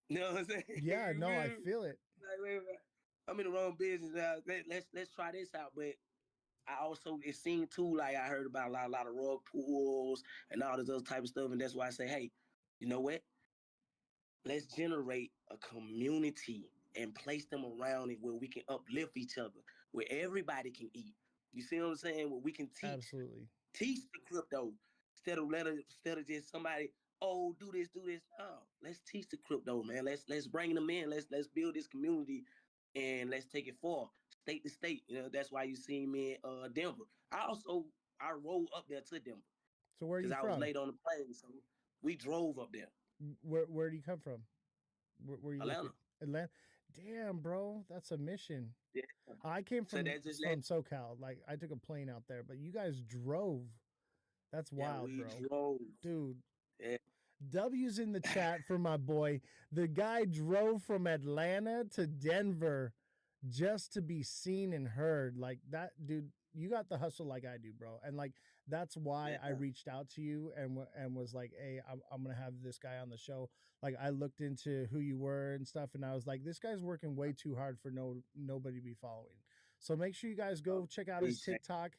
You know what I'm saying? Yeah, You no, I feel me? feel it. Like, wait a minute. I'm in the wrong business now. Let's try this out. But I also it seemed too like I heard about a lot of rug pools and all this other type of stuff. And that's why I say, hey, you know what? Let's generate a community and place them around it where we can uplift each other, where everybody can eat. You see what I'm saying? Where we can Absolutely. teach the crypto instead of just somebody, oh, do this, do this. No, let's teach the crypto, man. Let's bring them in. Let's build this community and let's take it forward, state to state. You know, that's why you see me in Denver. I rolled up there to Denver So where are because you I was from? late on the plane, so we drove up there. Where do you come from? Where you located? Atlanta. Atlanta. Damn, bro, that's a mission. Yeah. I came So that's just let from SoCal. Like I took a plane out there, but you guys drove. That's yeah, wild, we bro. drove. Dude, Yeah. W's in the chat for my boy. The guy drove from Atlanta to Denver just to be seen and heard. Like that, dude. You got the hustle like I do, bro. And like that's why I Yeah. reached out to you and was like, hey, I'm gonna have this guy on the show. Like I looked into who you were and stuff, and I was like, this guy's working way too hard for nobody to be following. So make sure you guys go check out his Appreciate TikTok,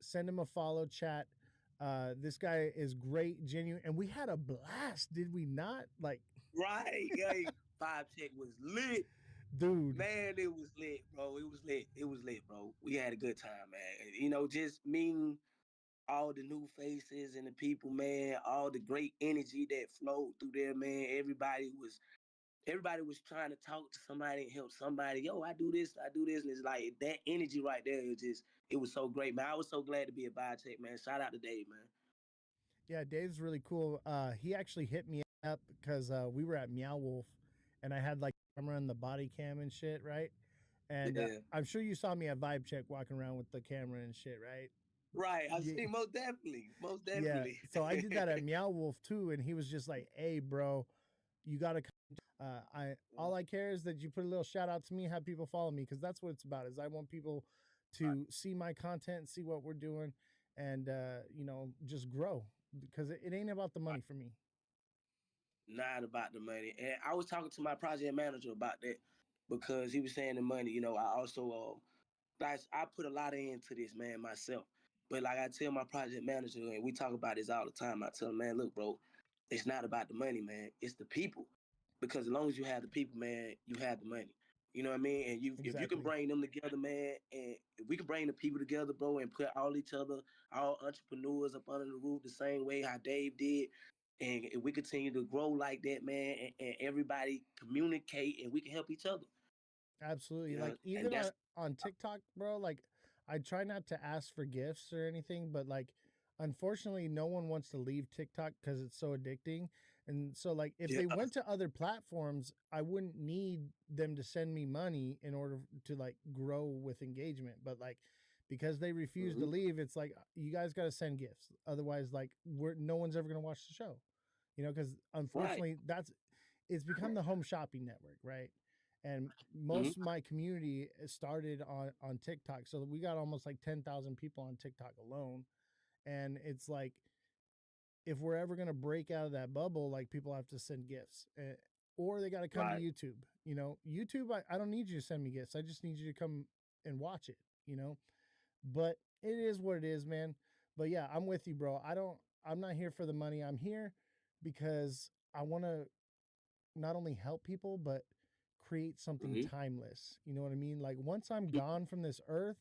send him a follow, chat. This guy is great, genuine, and we had a blast, did we not? Like, right. Yeah. Five check was lit. dude, Man, it was lit, bro. It was lit. It was lit, bro. We had a good time, man. You know, just meeting all the new faces and the people, man, all the great energy that flowed through there, man. Everybody was trying to talk to somebody and help somebody. Yo, I do this. And it's like that energy right there. It was so great, man. I was so glad to be a biotech, man. Shout out to Dave, man. yeah, Dave's really cool. He actually hit me up because we were at Meow Wolf, and I had like camera and the body cam and shit, right? And Yeah. I'm sure you saw me at Vibe Check walking around with the camera and shit, right? Right. I Yeah, see most definitely. Most yeah. definitely. So I did that at Meow Wolf too, and he was just like, "Hey, bro, you gotta." I all I care is that you put a little shout out to me, have people follow me, because that's what it's about. Is I want people to see my content, see what we're doing, and just grow because it ain't about the money for me. Not about the money. And I was talking to my project manager about that because he was saying the money. You know, I also guys, I put a lot into this, man, myself. But like I tell my project manager, and we talk about this all the time. I tell him, man, look, bro, it's not about the money, man. It's the people. Because as long as you have the people, man, you have the money. You know what I mean? And if you can Exactly. bring them together, man, and if we can bring the people together, bro, and put all entrepreneurs up under the roof the same way how Dave did, and if we continue to grow like that, man, and everybody communicate and we can help each other. Absolutely. You know, Like and even that's on TikTok, bro, like I try not to ask for gifts or anything, but like unfortunately no one wants to leave TikTok cuz it's so addicting. And so like if yeah, they went to other platforms, I wouldn't need them to send me money in order to like grow with engagement, but like because they refuse to mhm, leave, it's like you guys got to send gifts. Otherwise like we're no one's ever going to watch the show. Cuz right. unfortunately that's it's become the home shopping network, right? And Mhm. most of my community started on TikTok. So we got almost like 10,000 people on TikTok alone. And it's like if we're ever going to break out of that bubble, like people have to send gifts. Or they got to come to Right. YouTube. YouTube, I don't need you to send me gifts. I just need you to come and watch it. But it is what it is, man. But yeah, I'm with you, bro. I'm not here for the money. I'm here because I want to not only help people but create something Mhm. timeless. You know what I mean? Like once I'm gone from this earth,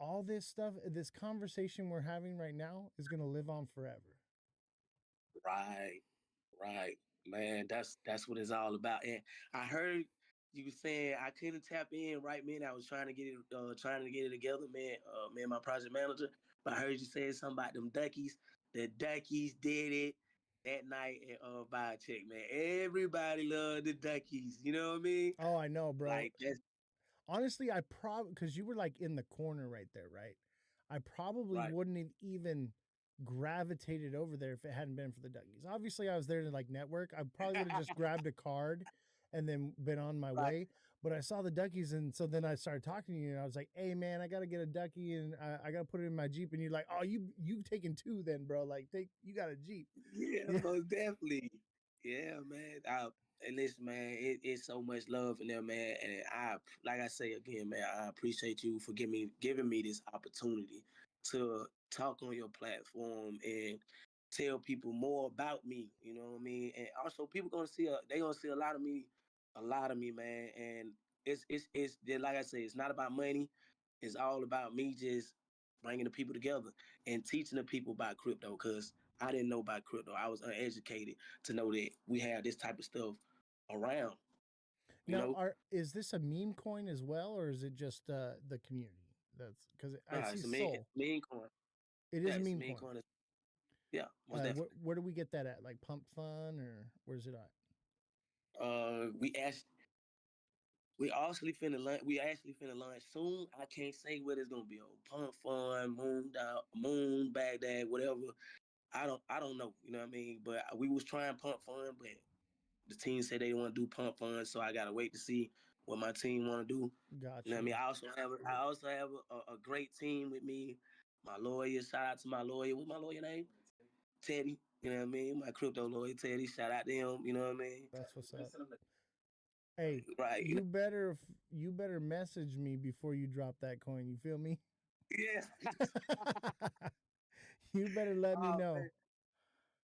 all this stuff, this conversation we're having right now is gonna live on forever. Right, right, man. That's what it's all about. And I heard you saying I couldn't tap in right, man. I was trying to get it together, man. Man, my project manager. But I heard you saying something about them duckies. The duckies did it that night at Vibe Check, man. Everybody loved the duckies. You know what I mean? Oh, I know, bro. Like that's Honestly, I probably, because you were like in the corner right there, right? I probably right. wouldn't have even gravitated over there if it hadn't been for the Dougies. Obviously, I was there to like network. I probably would have just grabbed a card and then been on my Right. way. But I saw the Duckies, and so then I started talking to you, and I was like, "Hey, man, I gotta get a Ducky, and I gotta put it in my Jeep." And you're like, "Oh, you taking two then, bro? Like, you got a Jeep." Yeah, Yeah, most definitely. Yeah, man. And listen, man, it's so much love in there, man. And like I say again, man, I appreciate you for giving me this opportunity to talk on your platform and tell people more about me. You know what I mean? And also, people they gonna see a lot of me, man. And it's like I say, it's not about money. It's all about me just bringing the people together and teaching the people about crypto, because I didn't know about crypto. I was uneducated to know that we have this type of stuff around. You now, know, is this a meme coin as well, or is it just the community? That's because I nah, see it's a Soul. meme coin. It Yeah, is a it's a meme meme coin. coin. Yeah, most definitely. Where do we get that at? Like Pump Fun, or where's it at? We asked. We actually finna launch soon. I can't say what it's gonna be on. Pump Fun, Moon Baghdad, whatever. I don't know. You know what I mean? But we was trying Pump Fun, but the team said they want to do Pump Fun, so I gotta wait to see what my team want to do. Got You know what I you. mean? I also have a great team with me. My lawyer, shout out to my lawyer. What's my lawyer name? Teddy. You know what I mean? My crypto lawyer, Teddy. Shout out to him. You know what I mean? That's what's up. Hey, Right. you better message me before you drop that coin. You feel me? Yeah. You better let me Oh, know.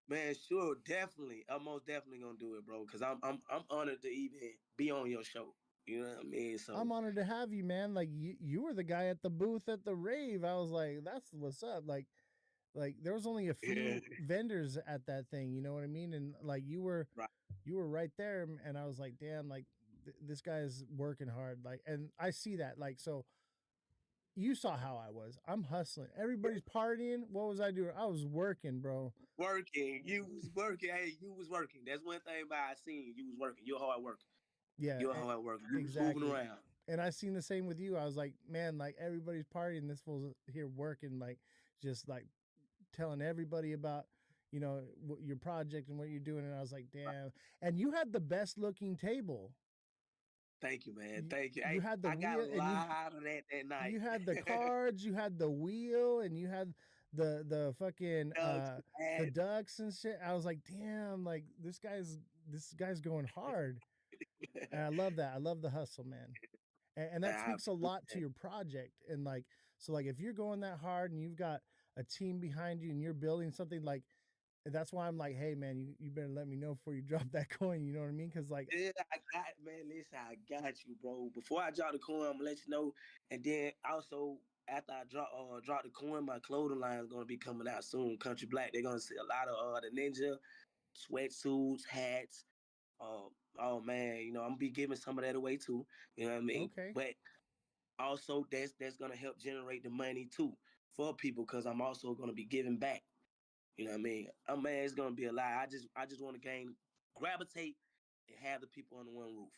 man, sure, definitely. I'm most definitely gonna do it, bro. Cause I'm honored to even be on your show. You know what I mean? So I'm honored to have you, man. Like you were the guy at the booth at the rave. I was like, that's what's up. Like there was only a yeah, few vendors at that thing. You know what I mean? And like right. you were right there, and I was like, damn, like this guy is working hard. Like, and I see that. Like, so you saw how I was. I'm hustling. Everybody's partying. What was I doing? I was working, bro. Working. You was working. Hey, you was working. That's one thing about I seen. You was working. You're a hard worker. Yeah, You're a hard worker. You was moving exactly. around. And I seen the same with you. I was like, man, like everybody's partying. This fool's here working, like just like telling everybody about, your project and what you're doing. And I was like, damn. And you had the best looking table. Thank you, man. You, Thank you. you Hey, had the I got wheel, a and lot of that night. you had the cards, you had the wheel, and you had the fucking Dogs, the man. ducks and shit. I was like, damn, like this guy's going hard. And I love that. I love the hustle, man. And that I speaks a lot to appreciate your project. And like, so like if you're going that hard and you've got a team behind you and you're building something, like that's why I'm like, hey man, you better let me know before you drop that coin. You know what I mean? Because like, it. Yeah, I got man. Listen, I got you, bro. Before I drop the coin, I'm gonna let you know. And then also after I drop the coin, my clothing line is gonna be coming out soon. Country Black. They're gonna see a lot of the ninja sweatsuits, hats. Oh man, I'm gonna be giving some of that away too. You know what I mean? okay, But also that's gonna help generate the money too for people, because I'm also gonna be giving back. You know what I mean? Man, it's gonna be a lot. I just want to gravitate and have the people under one roof.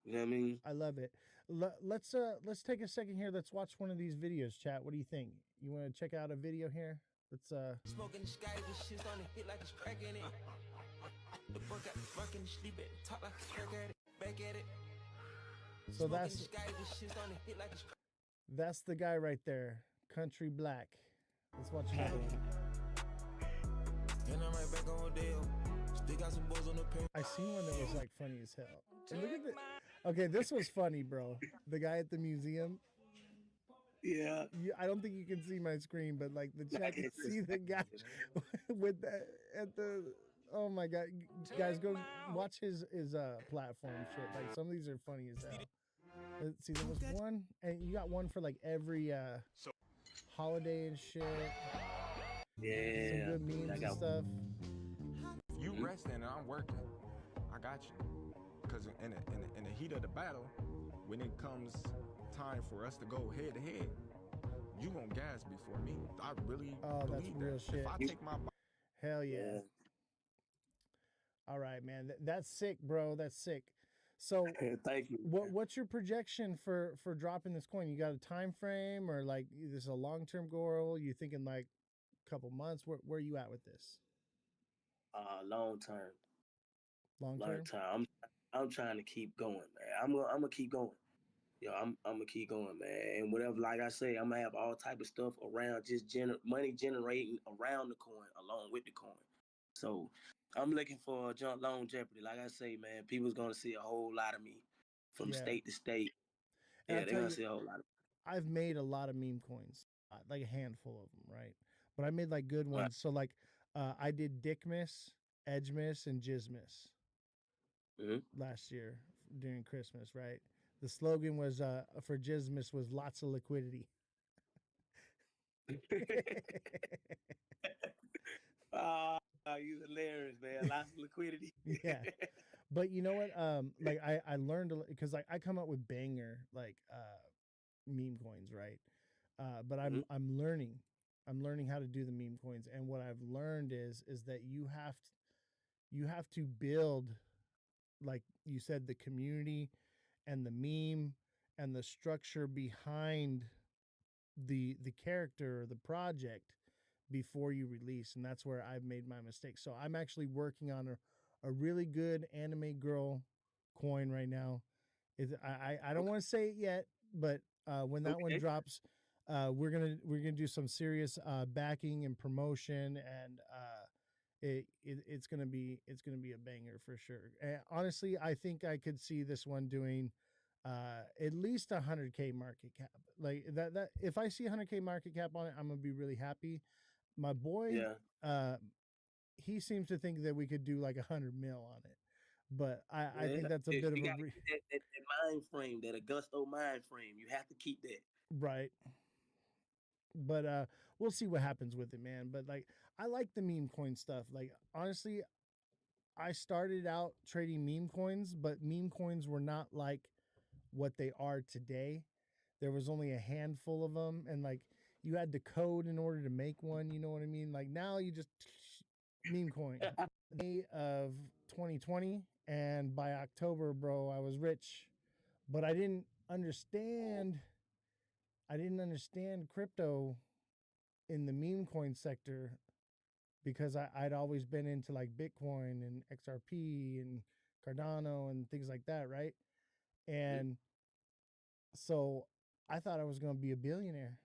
You know what I mean? I love it. Let's take a second here. Let's watch one of these videos, chat. What do you think? You want to check out a video here? Let's Smoking the sky, this shit's on the hit like it's crack in it. The book got the fucking sleep it, talk like a crack at it, back at it. so Smoking that's the sky, this shit's on the hit like it's that's the guy right there, Country Black. Let's watch another one. and I'm right back on deal. Still got some balls on the pen. I seen one that was like funny as hell. And look at the. Okay, this was funny, bro. The guy at the museum. Yeah. I don't think you can see my screen, but like the chat can see the guy with that at the. Oh my god, guys, go watch his platform shit. Like some of these are funny as hell. Let's see, there was one, and you got one for like every holiday and shit. Some Yeah, good memes I and got stuff. If you resting and I'm working, I got you. Because in the heat of the battle, when it comes time for us to go head to head, you gonna gas before me. I really Oh, that's believe real that. shit. If I take my Hell yeah. yeah. All right, man. That's sick, bro. That's sick. So Thank you. what's your projection for dropping this coin? You got a time frame, or like this is a long-term goal? You thinking like a couple months? Where you at with this? Long term, Long long term? term. I'm trying to keep going, man. I'm gonna keep going. I'm gonna keep going, man. And whatever, like I say, I'm gonna have all type of stuff around just money generating around the coin, along with the coin. So I'm looking for longevity. Like I say, man, people's gonna see a whole lot of me from Yeah. state to state. And Yeah, I'll they're tell gonna you, see a whole lot of I've made a lot of meme coins, like a handful of them, right? But I made like good right. ones. So like, I did Dick Miss, Edge Miss, and Jizz Miss Mm-hmm. last year during Christmas, right? The slogan was for Jizz Miss was lots of liquidity. Ah, you hilarious, man. Lots of liquidity. Yeah. But you know what? Like I learned because like I come up with banger like meme coins, right? But Mm-hmm. I'm learning how to do the meme coins, and what I've learned is that you have to build, like you said, the community and the meme and the structure behind the character or the project before you release, and that's where I've made my mistake. So I'm actually working on a really good anime girl coin right now. I don't Okay. want to say it yet, but when that one Okay. drops, we're gonna do some serious backing and promotion, and it's gonna be a banger for sure. And honestly, I think I could see this one doing at least 100K market cap. Like that if I see 100K market cap on it, I'm gonna be really happy. My boy, Yeah. uh, he seems to think that we could do like 100 mil on it, but I Yeah. think that's a You bit of a got to keep that mind frame, that Augusto mind frame. You have to keep that. right. But we'll see what happens with it, man. But like I like the meme coin stuff. Like honestly, I started out trading meme coins, but meme coins were not like what they are today. There was only a handful of them, and like you had to code in order to make one. You know what I mean? Like now you just meme coin. May of 2020, and by October, bro, I was rich. But I didn't understand crypto in the meme coin sector because I'd always been into like Bitcoin and XRP and Cardano and things like that, right? Mhm. And so I thought I was going to be a billionaire,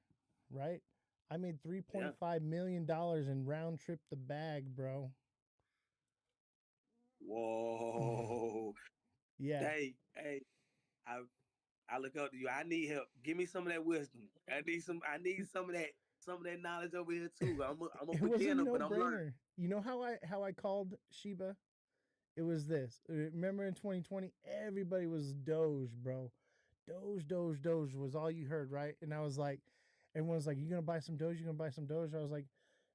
right? I made Yeah. $3.5 million and round trip the bag, bro. Whoa. Yeah. Hey, I I look up to you. I need help. Give me some of that wisdom. I need some of that knowledge over here too. I'm a It was a beginner, but I'm learning. no-brainer. You know how I called Shiba? It was this. Remember in 2020, everybody was Doge, bro. Doge was all you heard, right? And I was like, everyone was like, "You gonna buy some Doge? You gonna buy some Doge?" I was like,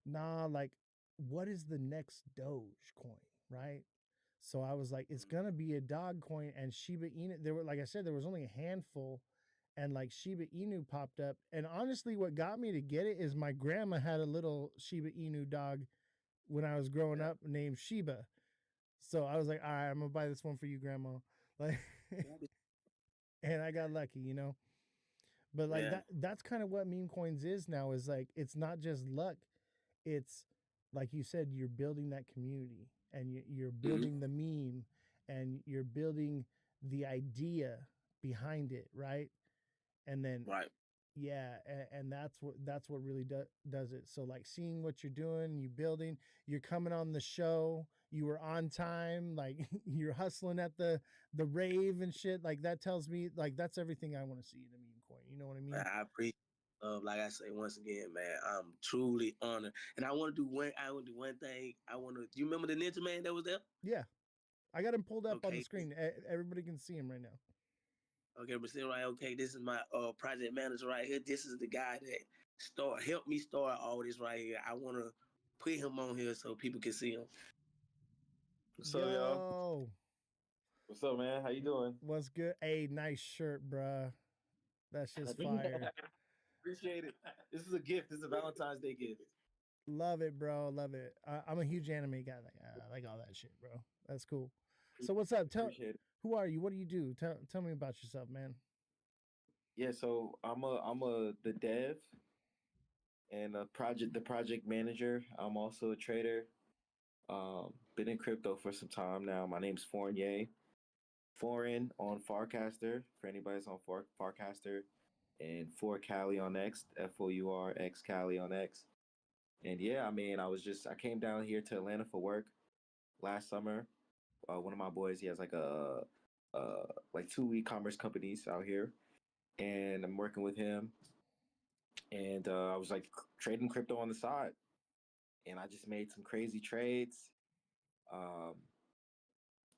"Nah, like, what is the next Doge coin, right?" So I was like, "It's gonna be a dog coin." And Shiba Inu. There were, like I said, there was only a handful, and like Shiba Inu popped up. And honestly, what got me to get it is my grandma had a little Shiba Inu dog when I was growing Yeah. up named Shiba. So I was like, all right, I'm gonna buy this one for you, grandma. Like, and I got lucky, you know. But like Yeah. that's kind of what meme coins is now. Is like it's not just luck. It's like you said, you're building that community, and you're Hmm. building the meme, and you're building the idea behind it, right? And then Right. yeah, and that's what really does it. So like seeing what you're doing, you building, you're coming on the show, you were on time, like you're hustling at the rave and shit. Like that tells me like that's everything I want to see in a meme coin. You know what I mean? I appreciate like I say once again, man, I'm truly honored. And I want to do one thing. Do you remember the Ninja Man that was there? Yeah, I got him pulled up on the Okay. screen. Everybody can see him right now. Okay, but still right, okay, this is my project manager right here. This is the guy that help me start all this right here. I want to put him on here so people can see him. What's up, y'all? Yo, What's up, man? How you doing? what's good? Hey, nice shirt, bruh. That's just fire. Appreciate it. This is a gift. This is a Valentine's Day gift. Love it, bro. Love it. I'm a huge anime guy. Like, I like all that shit, bro. That's cool. So what's up? Appreciate it. Who are you? What do you do? Tell me about yourself, man. Yeah, so I'm a the dev and the project manager. I'm also a trader. Been in crypto for some time now. My name's Fournier. Foreign on Farcaster for anybody that's on Farcaster, and for Cali on X, FOURX Cali on X. And yeah, I mean, I came down here to Atlanta for work last summer. One of my boys, he has like two e-commerce companies out here, and I'm working with him. And I was like trading crypto on the side, and I just made some crazy trades. Um,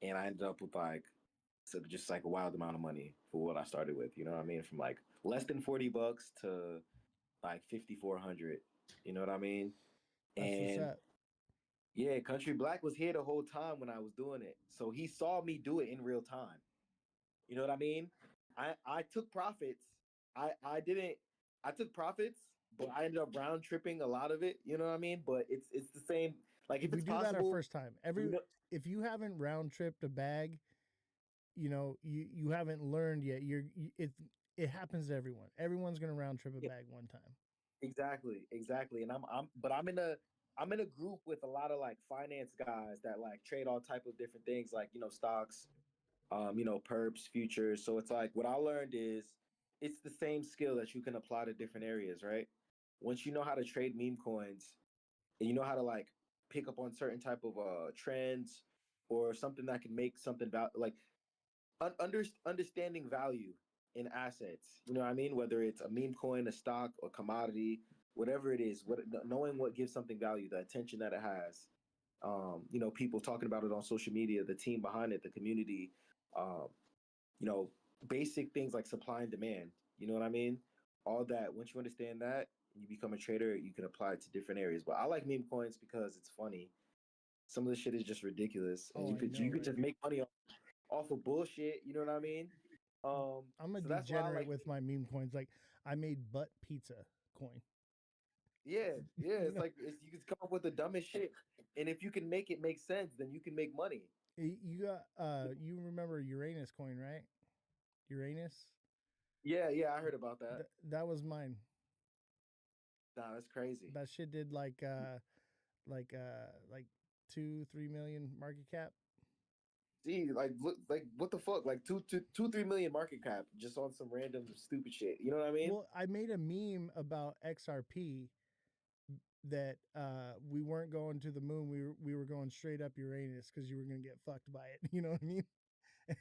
and I ended up with just like a wild amount of money for what I started with. You know what I mean? From like less than $40 to like 5,400. You know what I mean? That's what's And up. yeah, Country Black was here the whole time when I was doing it, so he saw me do it in real time. You know what I mean? I took profits. I didn't. I took profits, but I ended up round tripping a lot of it. You know what I mean? But it's the same. Like if We it's do that our possible, first time. you know, If you haven't round tripped a bag, you haven't learned yet. It happens to everyone. Everyone's gonna round trip a yeah, bag one time. exactly. And but I'm in a group with a lot of like finance guys that like trade all type of different things, like stocks, perps, futures. So it's like what I learned is it's the same skill that you can apply to different areas, right? Once you know how to trade meme coins and you know how to like pick up on certain type of trends or something that can make something about like understanding value in assets. You know what I mean? Whether it's a meme coin, a stock, or commodity, whatever it is, knowing what gives something value, the attention that it has. People talking about it on social media, the team behind it, the community. Um, you know, Basic things like supply and demand. You know what I mean? All that. Once you understand that, you become a trader. You can apply it to different areas. But I like meme coins because it's funny. Some of the shit is just ridiculous, and Oh, I know, you could right? just make money off of bullshit. You know what I mean? I'm a So that's why I degenerate like. with my meme coins. Like I made butt pizza coin. Yeah. you It's know, like you can come up with the dumbest shit, and if you can make it make sense, then you can make money. you got you remember Uranus coin, right? Uranus. Yeah, I heard about that. That was mine. Nah, that's crazy. That shit did like 2-3 million market cap. See, like, look, like, what the fuck? Like, 3 million market cap just on some random stupid shit. You know what I mean? Well, I made a meme about XRP that we weren't going to the moon. We were going straight up Uranus because you were gonna get fucked by it. You know what I mean?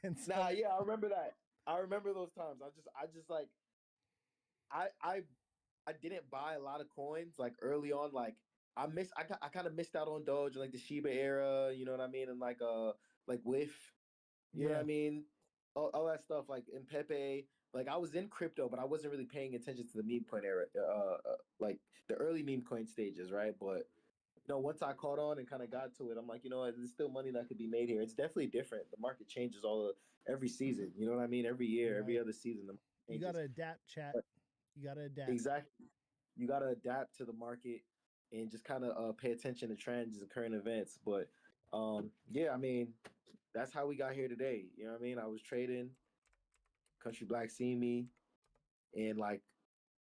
And Nah, so yeah, I remember that. I remember those times. I just like, I, I, I didn't buy a lot of coins like early on. Like, I kind of missed out on Doge, like the Shiba era. You know what I mean? And like Whiff. You know what yeah, I mean? All that stuff like in Pepe. Like I was in crypto, but I wasn't really paying attention to the meme coin era, like the early meme coin stages, right? But once I caught on and kind of got to it, I'm like, there's still money that could be made here. It's definitely different. The market changes every season. You know what I mean? Every year, every right. other season, the market You changes. gotta adapt, chat. But You gotta adapt. exactly, you got to adapt to the market and just kind of pay attention to trends and current events. But yeah, I mean, that's how we got here today. You know what I mean? I was trading. Country Black seen me, and like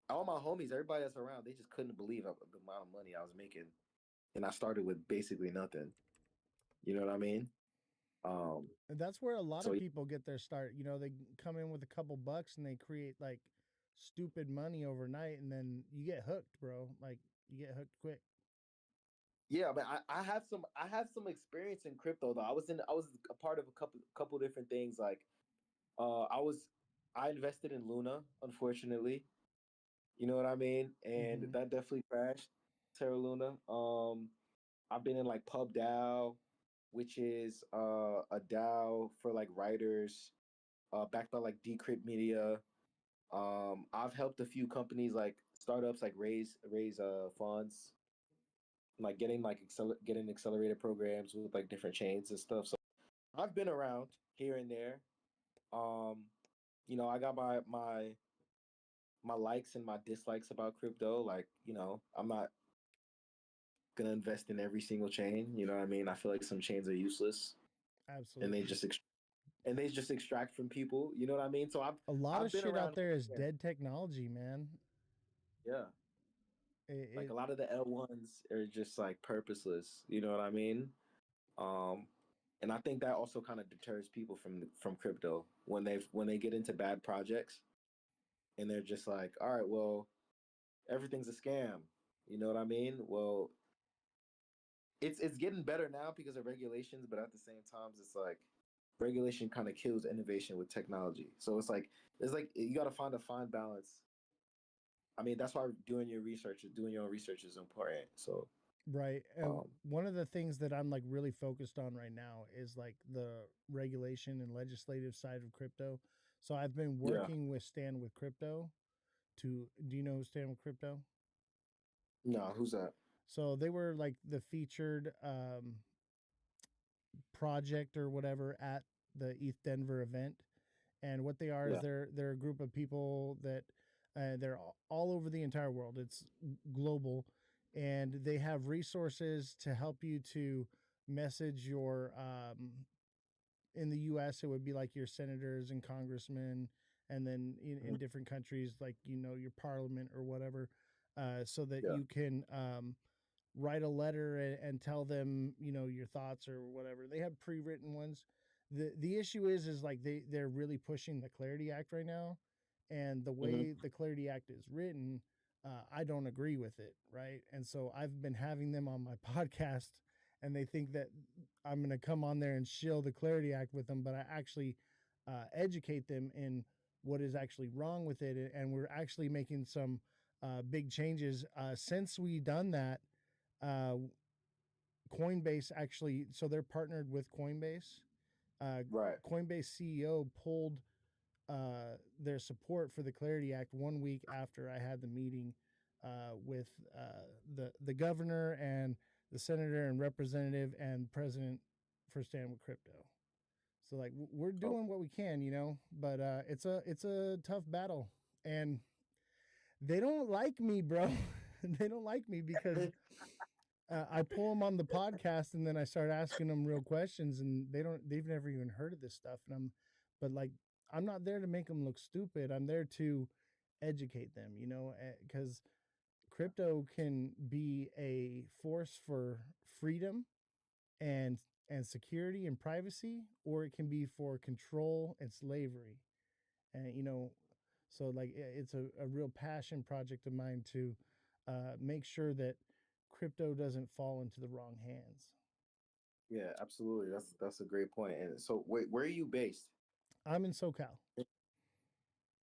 all my homies, everybody that's around, they just couldn't believe the amount of money I was making, and I started with basically nothing. You know what I mean? Um, And that's where a lot so of people get their start. They come in with a couple bucks and they create like stupid money overnight, and then you get hooked, bro. Like you get hooked quick. yeah, but I have some experience in crypto though. I was a part of a couple different things. Like uh, I was I invested in Luna, unfortunately. You know what I mean? And Hmm. that definitely crashed. Terra Luna. I've been in like Pub DAO, which is a DAO for like writers, backed by like Decrypt Media. I've helped a few companies like startups like raise funds, like getting accelerated programs with like different chains and stuff. So I've been around here and there. Um, I got my likes and my dislikes about crypto. Like, I'm not gonna invest in every single chain. You know what I mean? I feel like some chains are useless and Absolutely. they just extract from people. You know what I mean? So A lot of I've been shit out around. there is Yeah, dead technology, man. yeah. It, Like it a lot of the L1s are just like purposeless. You know what I mean? Um, and I think that also kind of deters people from crypto when they get into bad projects and they're just like, all right, well, everything's a scam. You know what I mean? Well, it's getting better now because of regulations, but at the same time, it's like regulation kind of kills innovation with technology. So it's like you got to find a fine balance. I mean, that's why doing your own research is important. So, right. um, One of the things that I'm like really focused on right now is like the regulation and legislative side of crypto. So I've been yeah, working with Stand with Crypto to do you know who Stand with Crypto? no, who's that? So they were like the featured project or whatever at the ETH Denver event. And what they are is Yeah, they're a group of people that they're all over the entire world. It's global, and they have resources to help you to message your in the U.S. it would be like your senators and congressmen, and then in mhm, different countries like your parliament or whatever, so that yeah, you can write a letter and tell them your thoughts or whatever. They have pre-written ones. The issue is like they're really pushing the Clarity Act right now, and the hmm, way the Clarity Act is written, I don't agree with it, right? And so I've been having them on my podcast, and they think that I'm going to come on there and shill the Clarity Act with them, but I actually educate them in what is actually wrong with it, and we're actually making some big changes since we done that. uh, Coinbase actually, so they're partnered with Coinbase. Uh, right. Coinbase CEO pulled their support for the Clarity Act 1 week after I had the meeting with the governor and the senator and representative and president for Stand with Crypto. So like we're Oh, doing what we can, but it's a tough battle, and they don't like me, bro. They don't like me because I pull them on the podcast and then I start asking them real questions and they've never even heard of this stuff. But like, I'm not there to make them look stupid. I'm there to educate them, because crypto can be a force for freedom and, and security and privacy, or it can be for control and slavery. And, so like it's a real passion project of mine to make sure that crypto doesn't fall into the wrong hands. yeah, absolutely. That's a great point. And so, wait, where are you based? I'm in SoCal.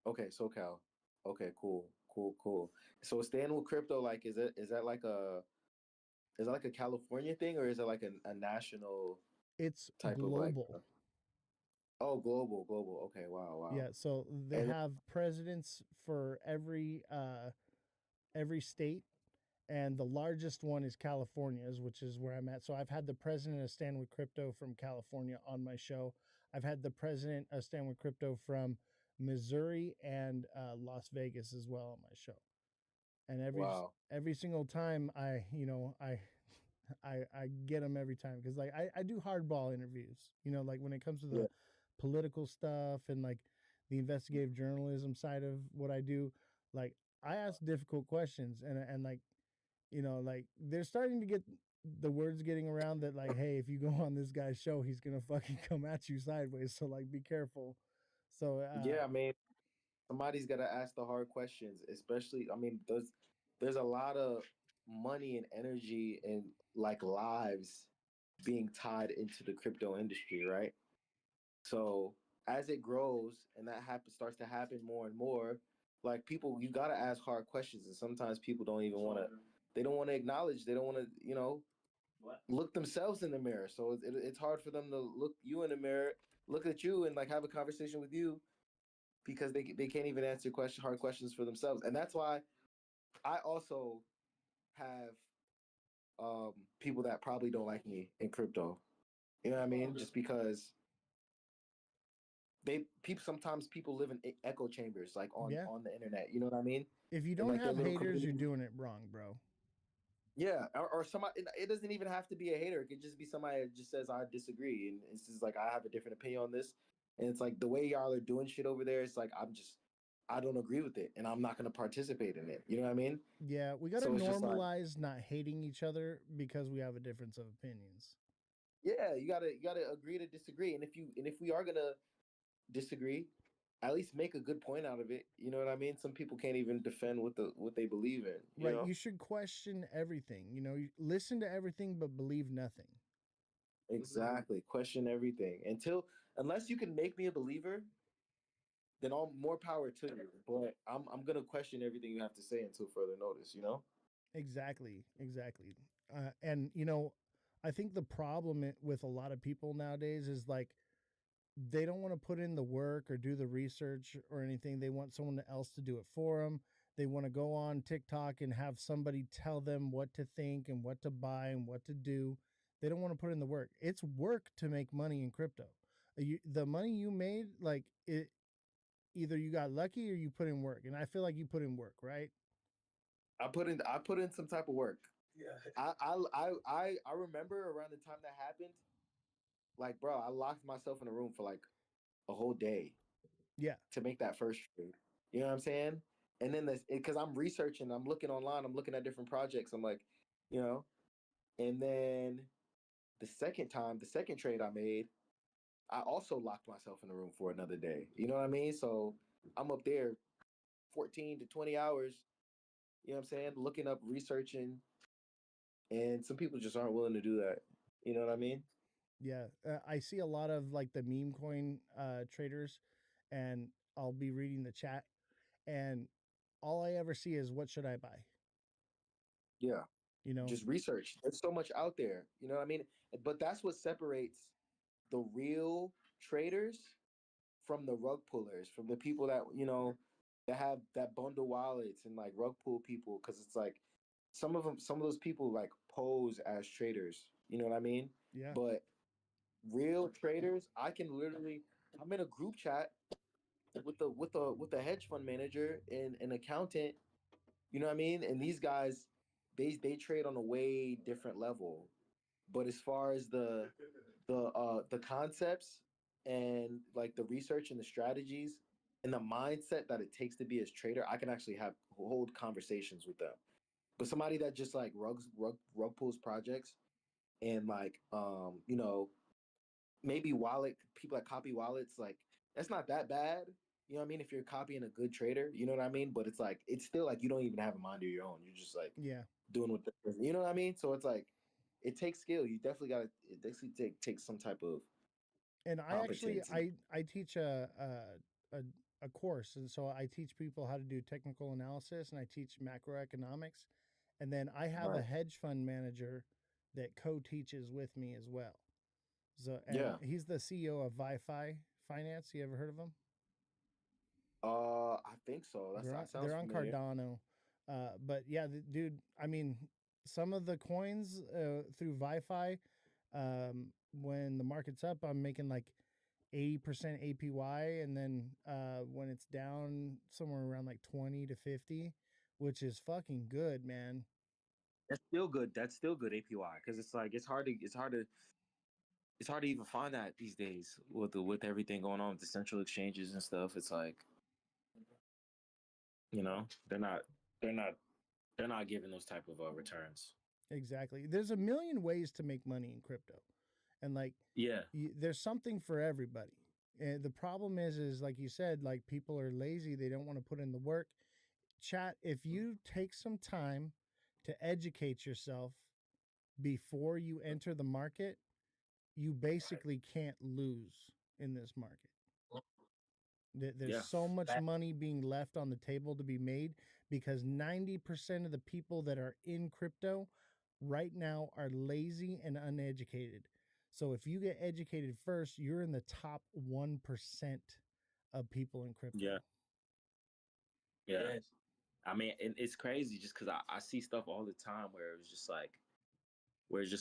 Okay, SoCal. Okay, cool, cool, cool. So staying with crypto, like, is that like a California thing or is it like a national It's type of like? global. Oh, global. Okay, wow, wow. Yeah, so they And have presidents for every state, and the largest one is California's, which is where I'm at. So I've had the president of Stand with Crypto from California on my show. I've had the president of Stand with Crypto from Missouri and Las Vegas as well on my show. And wow, every single time I get them every time because like I do hardball interviews, like when it comes to yeah, the political stuff and like the investigative journalism side of what I do. Like I ask difficult questions and like like they're starting to get the words getting around that like, hey, if you go on this guy's show, he's gonna fucking come at you sideways. So like, be careful. So yeah. I mean, somebody's got to ask the hard questions, especially. I mean, there's a lot of money and energy and like lives being tied into the crypto industry, right? So as it grows and that starts to happen more and more, like people, you got to ask hard questions, and sometimes people don't even want to. They don't want to acknowledge. They don't want to, look themselves in the mirror. So it's hard for them to look you in the mirror, look at you, and like have a conversation with you because they can't even answer hard questions for themselves, and that's why I also have people that probably don't like me in crypto. You know what I mean? Just because they people sometimes people live in echo chambers like Yeah. on the internet. You know what I mean? If you In don't like their have little haters, you're community. doing it wrong, bro. Yeah, or somebody. It doesn't even have to be a hater. It could just be somebody that just says I disagree, and it's just like I have a different opinion on this. And it's like the way y'all are doing shit over there. It's like I don't agree with it, and I'm not going to participate in it. You know what I mean? Yeah, we got to So it's just like, normalize not hating each other because we have a difference of opinions. yeah, you gotta agree to disagree. And if we are gonna disagree, at least make a good point out of it. You know what I mean? Some people can't even defend what they believe in. You Right, know? you should question everything. Listen to everything but believe nothing. Exactly. Question everything unless you can make me a believer, then all more power to you. But I'm gonna question everything you have to say until further notice. You know? Exactly, exactly. And I think the problem with a lot of people nowadays is like they don't want to put in the work or do the research or anything. They want someone else to do it for them. They want to go on TikTok and have somebody tell them what to think and what to buy and what to do. They don't want to put in the work. It's work to make money in crypto. The money you made, like it, either you got lucky or you put in work. And I feel like you put in work, right? I put in some type of work. Yeah. I remember around the time that happened, like bro, I locked myself in a room for like a whole day Yeah, to make that first trade. You know what I'm saying? And then this because I'm researching, I'm looking online, I'm looking at different projects. I'm like, you know, and then the second trade I made, I also locked myself in the room for another day. You know what I mean? So I'm up there 14 to 20 hours, you know what I'm saying? Looking up, researching, and some people just aren't willing to do that. You know what I mean? yeah. I see a lot of like the meme coin traders, and I'll be reading the chat, and all I ever see is what should I buy? Yeah. You know, Just research. There's so much out there. You know what I mean? But that's what separates the real traders from the rug pullers, from the people that, that have that bundle wallets and like rug pull people. Cause it's like some of those people like pose as traders. You know what I mean? yeah, But real traders, I can literally, I'm in a group chat with a hedge fund manager and an accountant, you know what I mean? And these guys, they trade on a way different level. But as far as the concepts and like the research and the strategies and the mindset that it takes to be a trader, I can actually have hold conversations with them. But somebody that just like rug pulls projects and like maybe wallet people that copy wallets, like that's not that bad. You know what I mean? If you're copying a good trader, you know what I mean? But it's like it's still like you don't even have a mind of your own. You're just like yeah. doing what you know what I mean? So it's like it takes skill. You definitely gotta it definitely take some type of And I actually competence. I teach a course, and so I teach people how to do technical analysis, and I teach macroeconomics, and then I have a Right. hedge fund manager that co-teaches with me as well. So, and Yeah. he's the CEO of Wi-Fi Finance. You ever heard of him? I think so. That sounds They're on familiar. Cardano, but yeah, dude. I mean, some of the coins through Wi-Fi, when the market's up, I'm making like 80% APY, and then when it's down, somewhere around like 20 to 50, which is fucking good, man. That's still good. That's still good APY because it's like it's hard to even find that these days with everything going on with the central exchanges and stuff. It's like they're not they're not they're not giving those type of returns. Exactly. There's a million ways to make money in crypto, and like Yeah. there's something for everybody. And the problem is like you said, like people are lazy. They don't want to put in the work. Chat, if you take some time to educate yourself before you enter the market, you basically can't lose in this market. There's Yeah. so much money being left on the table to be made because 90% of the people that are in crypto right now are lazy and uneducated. So if you get educated first, you're in the top 1% of people in crypto. Yeah. Yeah. Yes. I mean, and it's crazy just because I see stuff all the time where it's just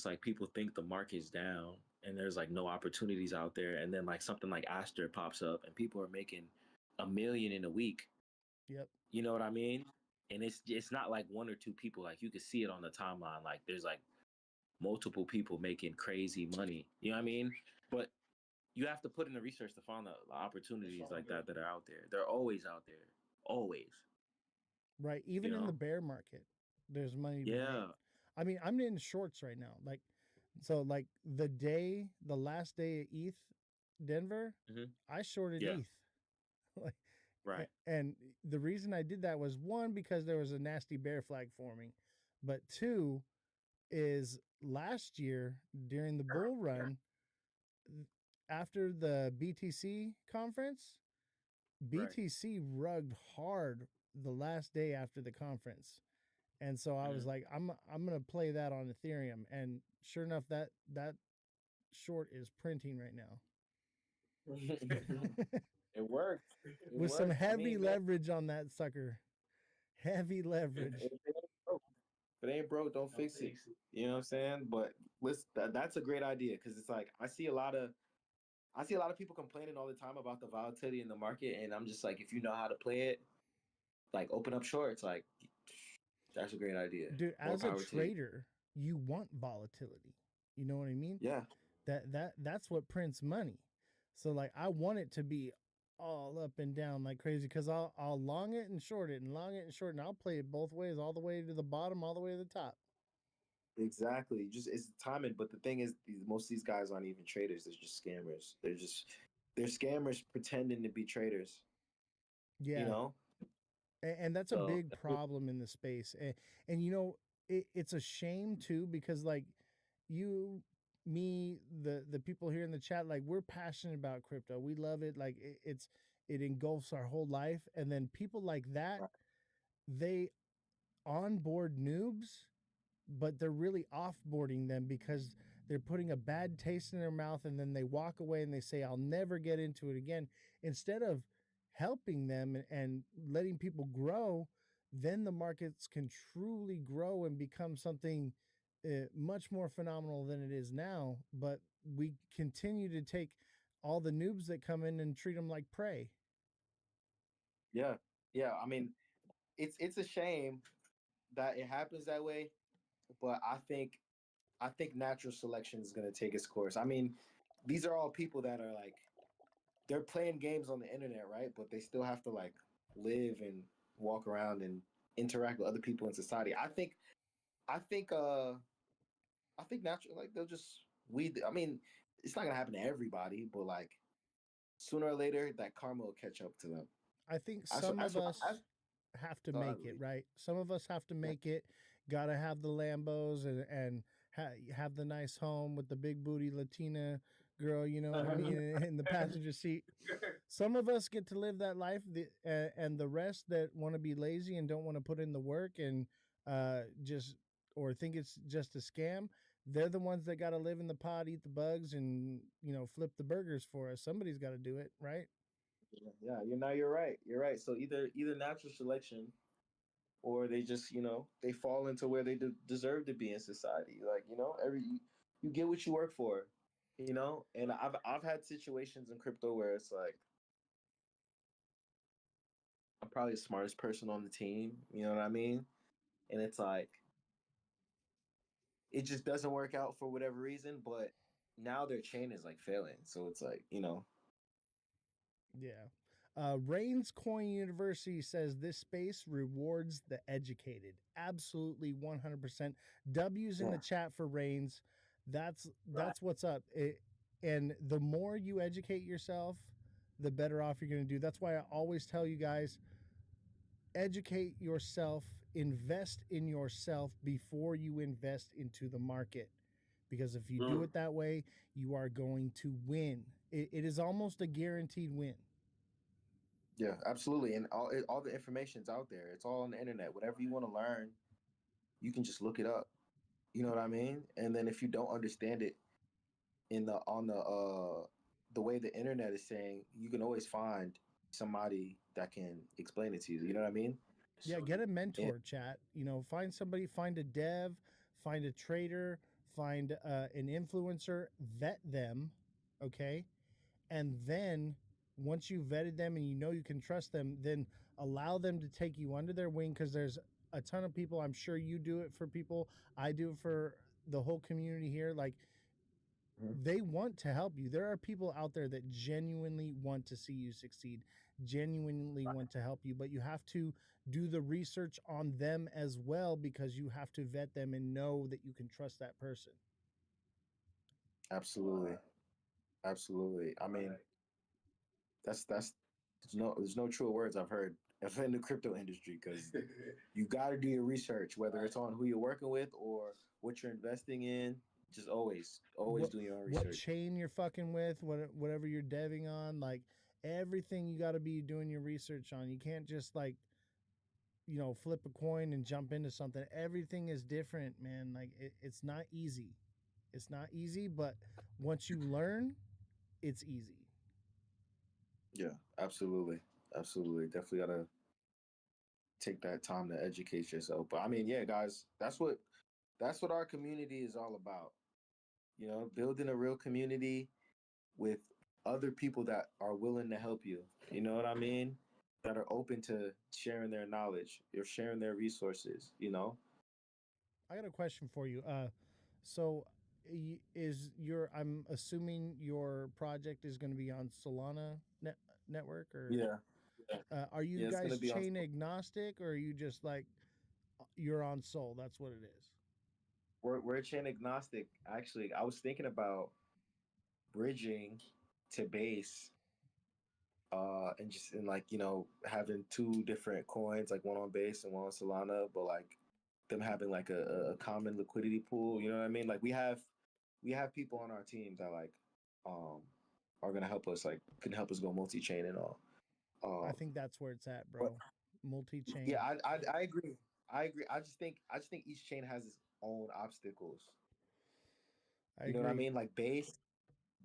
like people think the market's down and there's like no opportunities out there, and then like something like Aster pops up and people are making 1 million in a week. Yep. You know what I mean? And it's not like one or two people. Like you can see it on the timeline. Like there's like multiple people making crazy money. You know what I mean? But you have to put in the research to find the opportunities like that are out there. They're always out there. Always. Right. You Even in the know? bear market, there's money to be made. Yeah. I mean, I'm in shorts right now. Like, so like the last day of ETH Denver, Hmm. I shorted Yeah. ETH. Like, Right. and the reason I did that was one, because there was a nasty bear flag forming, but two is last year during the bull run, after the BTC conference, Right. BTC rugged hard the last day after the conference. And so I was Hmm. like, I'm gonna play that on Ethereum, and sure enough, that short is printing right now It worked. It with some worked. I heavy mean, man, leverage on that sucker. Heavy leverage. if it ain't broke, don't fix it. You know what I'm saying? But listen, that's a great idea because it's like I see a lot of people complaining all the time about the volatility in the market, and I'm just like, if you know how to play it, like open up shorts, like that's a great idea. Dude, More as a power to you. trader, you want volatility. You know what I mean? Yeah, That's what prints money. So like I want it to be all up and down like crazy, because I'll long it and short it and long it and short, and I'll play it both ways, all the way to the bottom, all the way to the top. exactly. Just it's timing. But the thing is, most of these guys aren't even traders. They're just scammers. They're scammers pretending to be traders. You Yeah, know. and that's a So big problem in the space. And you know, it's a shame too, because like you, me, the people here in the chat, like we're passionate about crypto. We love it. Like it engulfs our whole life. And then people like that, they onboard noobs, but they're really offboarding them because they're putting a bad taste in their mouth, and then they walk away and they say, I'll never get into it again. Instead of helping them and letting people grow, then the markets can truly grow and become something much more phenomenal than it is now. But we continue to take all the noobs that come in and treat them like prey. yeah, yeah. I mean, it's a shame that it happens that way, but I think natural selection is going to take its course. I mean, these are all people that are like they're playing games on the internet, right? But they still have to like live and walk around and interact with other people in society. I think I think natural like they'll just weed. I mean, it's not gonna happen to everybody, but like sooner or later that karma will catch up to them. I think That's some of us that's have to what I make it, believe. right? Some of us have to Yeah. make it. Got to have the Lambos and have the nice home with the big booty Latina girl, you know what I mean, in the passenger seat. Some of us get to live that life, and the rest that want to be lazy and don't want to put in the work and just or think it's just a scam, they're the ones that got to live in the pod, eat the bugs, and flip the burgers for us. Somebody's got to do it, right? Yeah, you're right. You're right. So either natural selection or they just they fall into where they deserve to be in society. Like you get what you work for, And I've had situations in crypto where it's like I'm probably the smartest person on the team. You know what I mean? And it's like it just doesn't work out for whatever reason. But now their chain is like failing. So it's like Yeah. Rains Coin University says this space rewards the educated. Absolutely 100%. W's in yeah, the chat for Rains. That's right. that's what's up. And the more you educate yourself, the better off you're going to do. That's why I always tell you guys, educate yourself, invest in yourself before you invest into the market. Because if you do Mm. it that way, you are going to win. It is almost a guaranteed win. Yeah, absolutely. And all the information's out there. It's all on the internet. Whatever you want to learn, you can just look it up. You know what I mean? And then if you don't understand it in the way the internet is saying, you can always find somebody that can explain it to you. You know what I mean? Yeah, get a mentor, chat. Find somebody, find a dev, find a trader, find an influencer, vet them, okay? And then once you vetted them and you can trust them, then allow them to take you under their wing, because there's a ton of people. I'm sure you do it for people. I do it for the whole community here. Like, Mhm. they want to help you. There are people out there that genuinely want to see you succeed, genuinely want to help you, but you have to do the research on them as well, because you have to vet them and know that you can trust that person. Absolutely, absolutely. I mean, that's there's no truer words I've heard in the crypto industry, because you got to do your research, whether it's on who you're working with or what you're investing in. Just always What do your own what research. chain you're fucking with, whatever you're deving on, like everything you got to be doing your research on. You can't just like flip a coin and jump into something. Everything is different, man. Like it's not easy. It's not easy, but once you learn, it's easy. Yeah, absolutely, absolutely. Definitely gotta take that time to educate yourself. But I mean, yeah, guys, that's what our community is all about. Building a real community with other people that are willing to help you. You know what I mean? That are open to sharing their knowledge, or sharing their resources. I got a question for you. So is your I'm assuming your project is going to be on Solana network, or Yeah. are you Yeah, it's gonna guys be on. chain agnostic, or are you just like you're on Sol? That's what it is. We're chain agnostic. Actually, I was thinking about bridging to base, and just in like having two different coins, like one on base and one on Solana, but like them having like a common liquidity pool. You know what I mean? Like we have people on our team that like um are gonna help us, like can help us go multi chain and all. I Um, think that's where it's at, but bro. Multi chain. yeah, I agree. I agree. I just think each chain has its own obstacles. I You know what I agree. mean? Like base,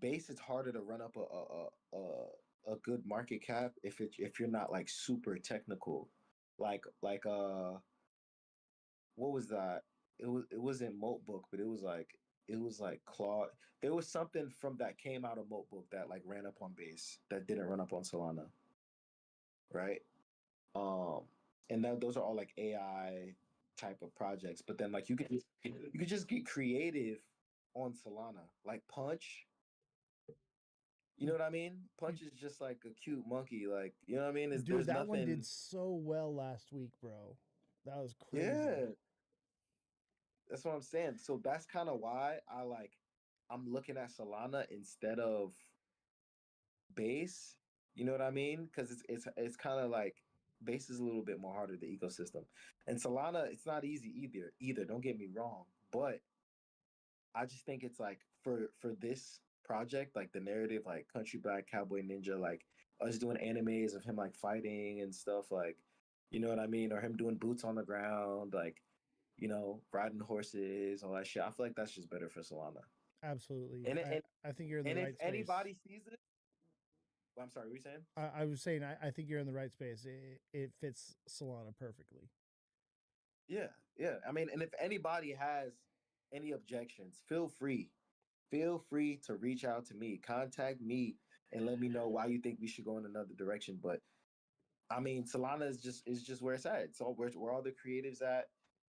it's harder to run up a good market cap if you're not like super technical. Like what was that? It wasn't Moltbook, but it was like Claude. There was something from that came out of Moltbook that like ran up on base that didn't run up on Solana, right? Um, and those are all like AI type of projects. But then like you could just get creative on Solana, like Punch. You know what I mean? Punch is just like a cute monkey. Like, you know what I mean? Dude, There's that one did nothing. so well last week, bro. That was crazy. Yeah, that's what I'm saying. So that's kind of why I'm looking at Solana instead of base. You know what I mean? Because it's kind of like base is a little bit more harder, the ecosystem, and Solana, it's not easy either. Don't get me wrong, but I just think it's like for this project, like the narrative, like Country Black Cowboy Ninja, like us doing animes of him like fighting and stuff, like you know what I mean, or him doing boots on the ground, like riding horses, all that shit. I feel like that's just better for Solana. Absolutely. And and I think you're in the and if right space. anybody sees it, well, I'm sorry, what were you saying? I was saying I think you're in the right space. It fits Solana perfectly. Yeah, yeah. I mean, and if anybody has any objections, feel free to reach out to me, contact me, and let me know why you think we should go in another direction. But I mean, Solana is just where it's at. It's all where all the creatives at.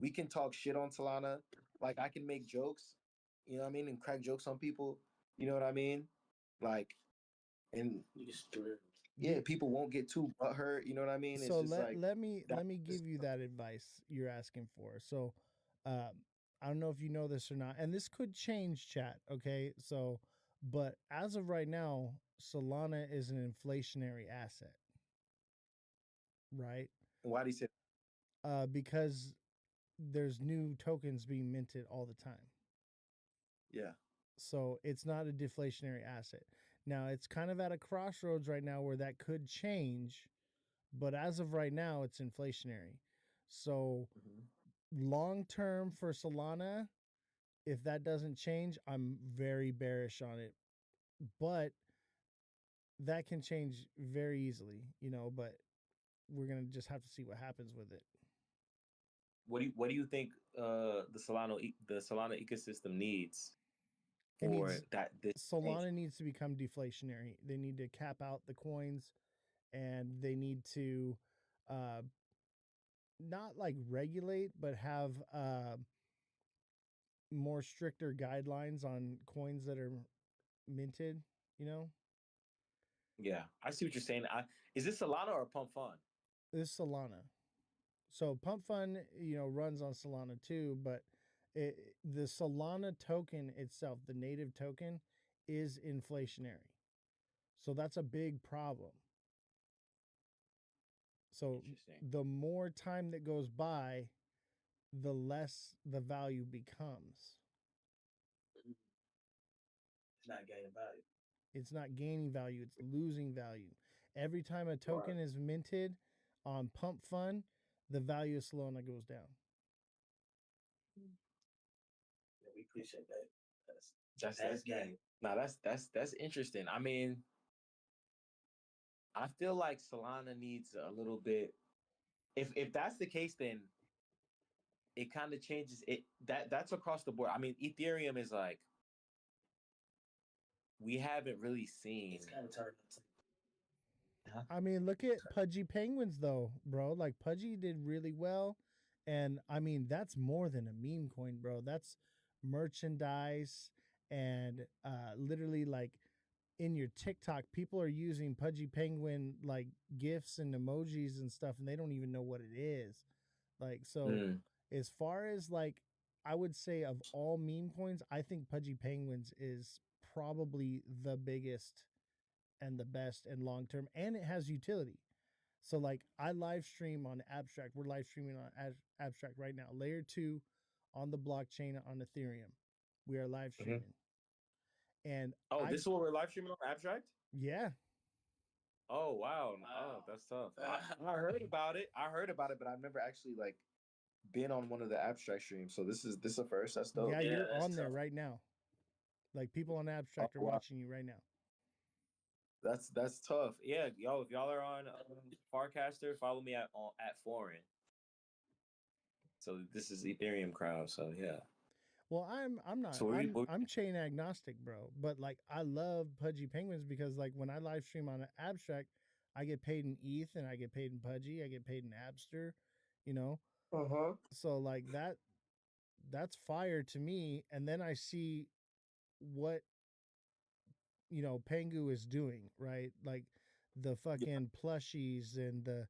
We can talk shit on Solana. Like I can make jokes, you know what I mean, and crack jokes on people. You know what I mean? Like, and yeah, Do, people won't get too butthurt. You know what I mean? It's so just like that. let me give you that advice you're asking for. So, um, I don't know if you know this or not, and this could change, chat. Okay, so but as of right now, Solana is an inflationary asset, right? Why do you say? Because there's new tokens being minted all the time. Yeah. So it's not a deflationary asset. Now it's kind of at a crossroads right now where that could change, but as of right now, it's inflationary. So Mhm. long term for Solana, if that doesn't change, I'm very bearish on it. But that can change very easily, but we're gonna just have to see what happens with it. What do you think the Solana ecosystem needs It for needs that this change? Solana needs to become deflationary. They need to cap out the coins, and they need to uh, not like regulate, but have more stricter guidelines on coins that are minted. You know, Yeah, I see what you're saying. Is this Solana or Pump Fund? this Solana. So Pump Fund, runs on Solana too, but the Solana token itself, the native token, is inflationary. So that's a big problem. So Interesting. the more time that goes by, the less the value becomes. It's not gaining value. It's not gaining value, it's losing value. Every time a token is minted on Pump Fund, the value of Solana goes down. Yeah, we appreciate that. That's game. Now that's interesting. I mean, I feel like Solana needs a little bit. If that's the case, then it kind of changes it. That's across the board. I mean, Ethereum is like we haven't really seen. It's kind of turned into. I mean, look at Pudgy Penguins though, bro. Like Pudgy did really well. And I mean, that's more than a meme coin, bro. That's merchandise and literally like in your TikTok, people are using Pudgy Penguin like gifs and emojis and stuff, and they don't even know what it is. Like, so as far as like, I would say of all meme coins, I think Pudgy Penguins is probably the biggest and the best and long term, and it has utility. So like, I live stream on Abstract. We're live streaming on Abstract right now. Layer 2 on the blockchain on Ethereum. We are live streaming. And this is what we're live streaming on Abstract? Yeah. Oh wow. Oh, that's tough. I heard about it. But I've never actually like been on one of the Abstract streams. So this is a first. That's dope. Yeah, you're on there right now. Like people on Abstract are watching you right now. That's tough. Yeah, yo, if y'all are on Farcaster, follow me at Foreign. So this is Ethereum crowd. So yeah. Well, I'm not. So I'm chain agnostic, bro. But like, I love Pudgy Penguins because like when I live stream on Abstract, I get paid in ETH and I get paid in Pudgy. I get paid in Abster. You know. So like that's fire to me. And then I see what Pengu is doing, right? Like the fucking plushies and the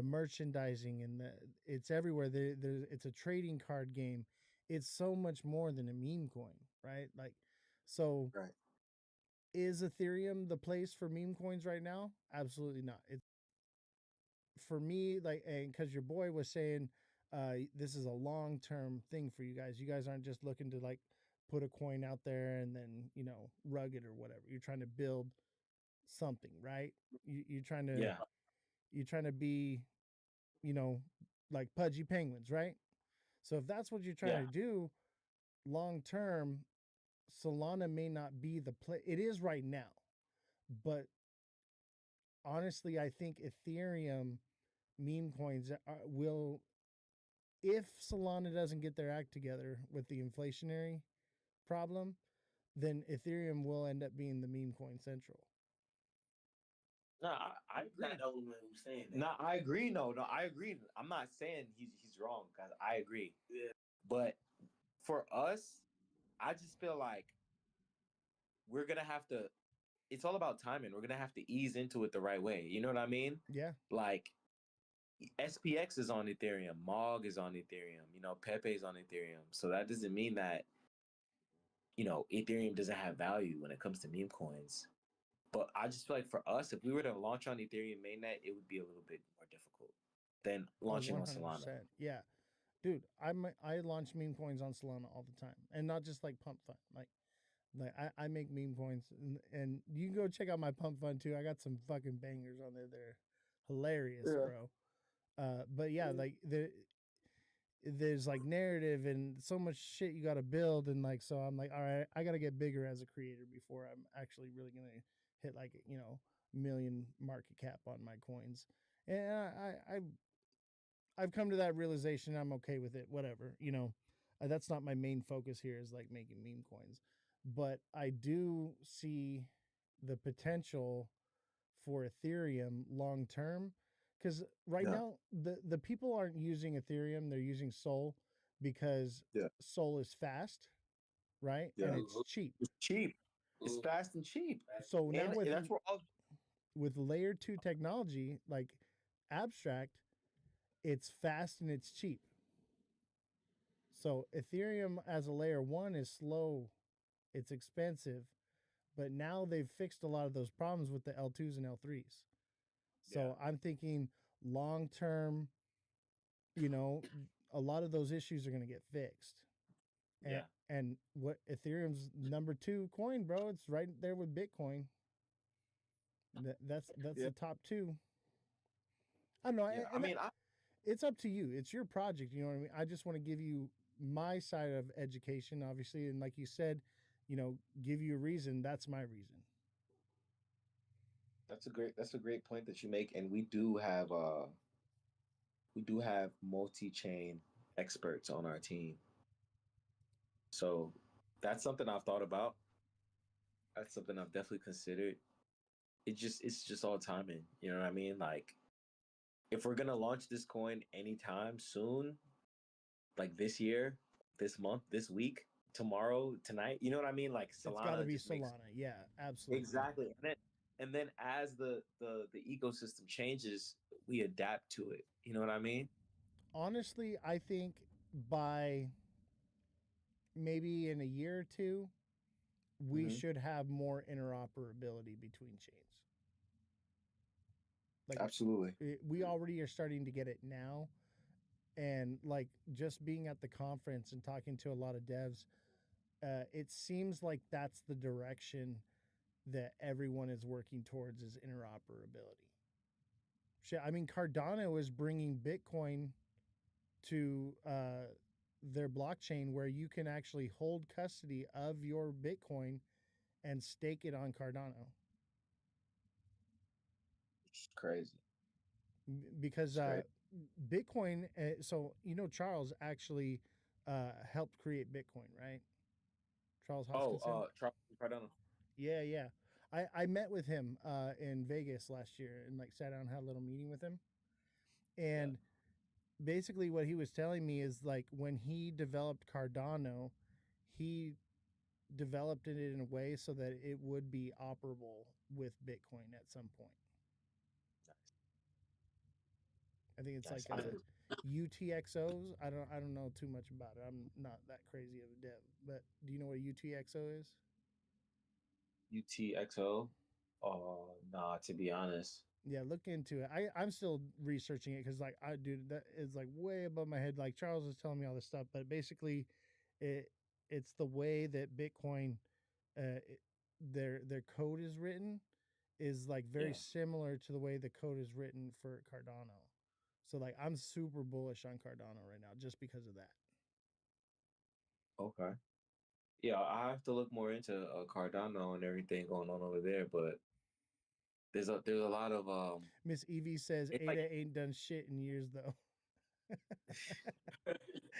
merchandising and it's everywhere. It's a trading card game. It's so much more than a meme coin, right? Like, so right. Is Ethereum the place for meme coins right now? Absolutely not. It's for me, like, and because your boy was saying, this is a long-term thing for you guys. You guys aren't just looking to like put a coin out there and then rug it or whatever. You're trying to build something, right? You're trying to you're trying to be, like Pudgy Penguins, right? So if that's what you're trying to do long term, Solana may not be the play. It is right now, but honestly, I think Ethereum meme coins will, if Solana doesn't get their act together with the inflationary problem, then Ethereum will end up being the meme coin central. No, I agree. Not the only one who's saying that. No, I agree. No, I agree. I'm not saying he's wrong, guys. I agree. Yeah. But for us, I just feel like we're gonna have to. It's all about timing. We're gonna have to ease into it the right way. You know what I mean? Yeah. Like SPX is on Ethereum, Mog is on Ethereum, Pepe is on Ethereum. So that doesn't mean that Ethereum doesn't have value when it comes to meme coins. But I just feel like for us, if we were to launch on Ethereum mainnet, it would be a little bit more difficult than launching on Solana. Yeah, dude, I launch meme coins on Solana all the time, and not just like Pump Fund. Like I make meme coins, and you can go check out my Pump Fund too. I got some fucking bangers on there. They're hilarious, bro. But yeah, like there's like narrative and so much shit you got to build, and like so I'm like, all right, I got to get bigger as a creator before I'm actually really gonna hit like million market cap on my coins. And I've come to that realization. I'm okay with it. Whatever, that's not my main focus here. Is like making meme coins, but I do see the potential for Ethereum long term, because right Yeah. now the people aren't using Ethereum; they're using Sol because Yeah. Sol is fast, right, Yeah. and it's cheap. It's cheap. It's fast and cheap. So now And that's where all with layer 2 technology like abstract, it's fast and it's cheap. So Ethereum as a layer 1 is slow, it's expensive, but now they've fixed a lot of those problems with the L2s and L3s. yeah. So I'm thinking long term, you know, a lot of those issues are going to get fixed. And Yeah. and what Ethereum's number 2 coin, bro, it's right there with Bitcoin. That's Yeah. the top 2. I don't know, Yeah. I and mean, I it's up to you. It's your project. You know what I mean? I just want to give you my side of education, obviously. And like you said, give you a reason. That's my reason. that's a great point that you make, and we do have multi-chain experts on our team. So that's something I've thought about. That's something I've definitely considered. It's just all timing. You know what I mean? Like if we're gonna launch this coin anytime soon, like this year, this month, this week, tomorrow, tonight, you know what I mean? Like It's got to Solana be just makes Solana. Yeah, absolutely. exactly. And then as the ecosystem changes, we adapt to it. You know what I mean? Honestly, I think by maybe in a year or two, we Hmm. should have more interoperability between chains. Like Absolutely. we already are starting to get it now. And like just being at the conference and talking to a lot of devs, it seems like that's the direction that everyone is working towards is interoperability. Shit, I mean, Cardano is bringing Bitcoin to their blockchain where you can actually hold custody of your Bitcoin and stake it on Cardano. It's crazy. Because It's great. Bitcoin, so Charles actually helped create Bitcoin, right? Charles Oh, Hoskinson. Charles Cardano. Yeah, yeah. I met with him in Vegas last year and like sat down and had a little meeting with him. Yeah. And basically what he was telling me is like when he developed Cardano, he developed it in a way so that it would be operable with Bitcoin at some point. I think it's Nice. like UTXOs. I don't know too much about it. I'm not that crazy of a dev, but do you know what a UTXO is? UTXO. Oh, nah, to be honest. Yeah, look into it. I'm still researching it because like I dude, that is like way above my head. Like Charles is telling me all this stuff, but basically, it it's the way that Bitcoin, it, their code is written, is like very Yeah. similar to the way the code is written for Cardano. So like I'm super bullish on Cardano right now just because of that. Okay. Yeah, I have to look more into Cardano and everything going on over there, but there's a lot of Miss Evie says it's like Ada ain't done shit in years though.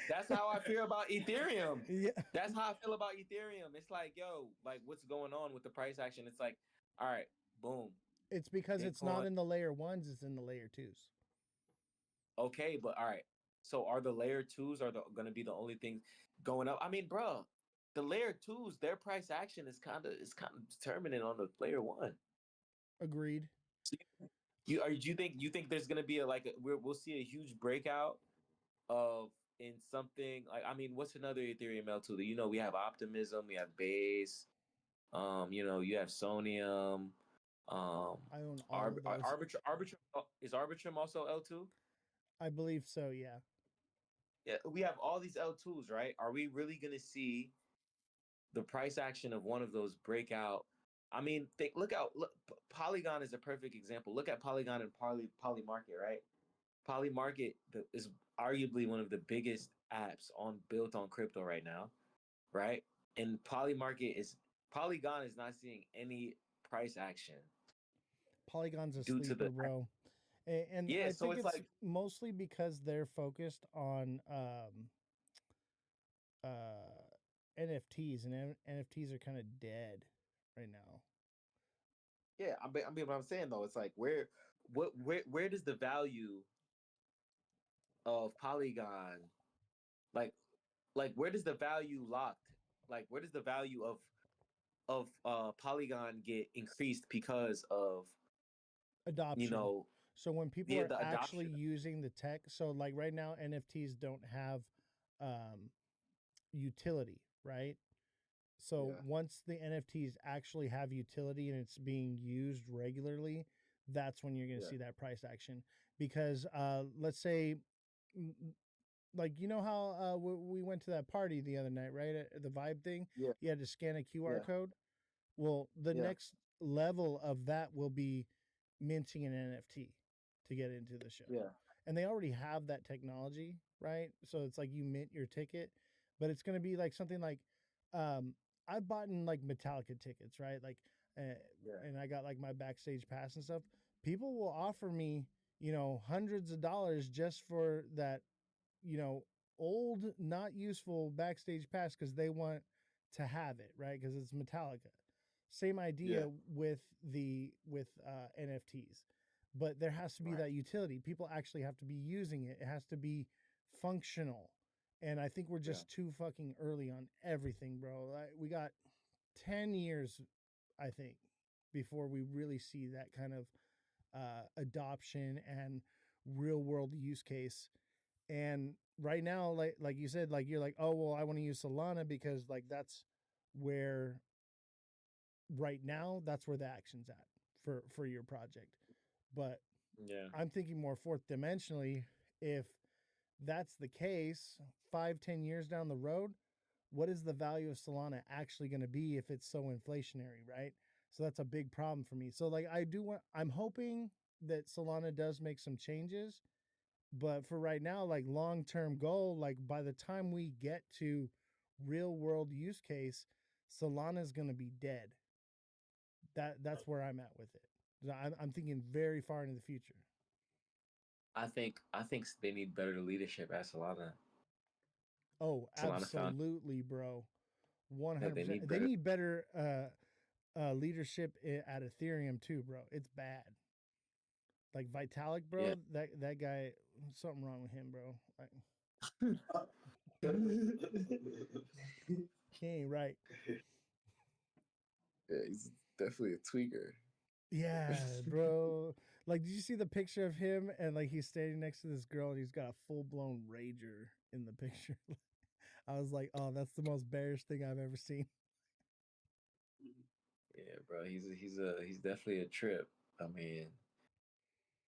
that's how I feel about Ethereum. Yeah. That's how I feel about Ethereum. It's like, yo, like what's going on with the price action? It's like, all right, boom, It's because it's not Bitcoin. in the layer ones, it's in the layer twos. Okay, but all right. So are the layer twos are going to be the only things going up? I mean, bro, the layer twos, their price action is kind of determinant on the layer one. Agreed. So do you think there's going to be we'll see a huge breakout of in something like, I mean, what's another Ethereum L2? We have Optimism, we have Base, you have Sonium, I own all of those. Arbitrum is Arbitrum also L2? I believe so, yeah. Yeah, we have all these L2s, right? Are we really going to see the price action of one of those breakout? I mean, look, Polygon is a perfect example. Look at Polygon and Poly Market, right? Poly Market is arguably one of the biggest apps built on crypto right now, right? And Polygon is not seeing any price action Polygon's a due to sleeper, bro. And Yeah, I so think it's it's like, mostly because they're focused on NFTs, and NFTs are kind of dead right now. yeah, I mean, what I'm saying though, it's like where does the value of Polygon, like where does the value locked? Like where does the value of Polygon get increased because of, you Adoption. know, So when people the are actually adoption? using the tech, so like right now NFTs don't have um, utility, right? So Yeah, once the NFTs actually have utility and it's being used regularly, that's when you're going to yeah, see that price action. Because let's say, mm, like you know how we went to that party the other night, right? At the Vibe thing, yeah, you had to scan a QR yeah, code. Well, the yeah, next level of that will be minting an NFT to get into the show. yeah, And they already have that technology, right? So it's like you mint your ticket, but it's going to be like something like um I've bought in like Metallica tickets, right? Like uh, yeah, and I got like my backstage pass and stuff. People will offer me, hundreds of dollars just for that, you know, old, not useful backstage pass because they want to have it, right? Because it's Metallica. Same yeah, idea with NFTs, but there has to be right, that utility. People actually have to be using it. It has to be functional, and I think we're yeah. just too fucking early on everything, bro. Like, we got 10 years, I think, before we really see that kind of adoption and real world use case. And right now, like you said, like you're like, oh well, I want to use Solana because like that's where right now that's where the action's at for your project. But Yeah. I'm thinking more fourth dimensionally. If that's the case, 5-10 years down the road, what is the value of Solana actually going to be if it's so inflationary, right? So that's a big problem for me. So like I'm hoping that Solana does make some changes, but for right now, like long term goal, like by the time we get to real world use case, Solana is going to be dead. That's where I'm at with it. So I'm thinking very far into the future. I think they need better leadership at Solana. Oh, Solana found absolutely, bro. that they 100%. need They better. need better leadership at Ethereum too, bro. It's bad. Like Vitalik, Yeah. bro. That guy, something wrong with him, bro. Like, he ain't right. Yeah, he's definitely a tweaker. Yeah, bro. Like, did you see the picture of him and like he's standing next to this girl and he's got a full blown rager in the picture? I was like, oh, that's the most bearish thing I've ever seen. Yeah, bro. He's definitely a trip. I mean,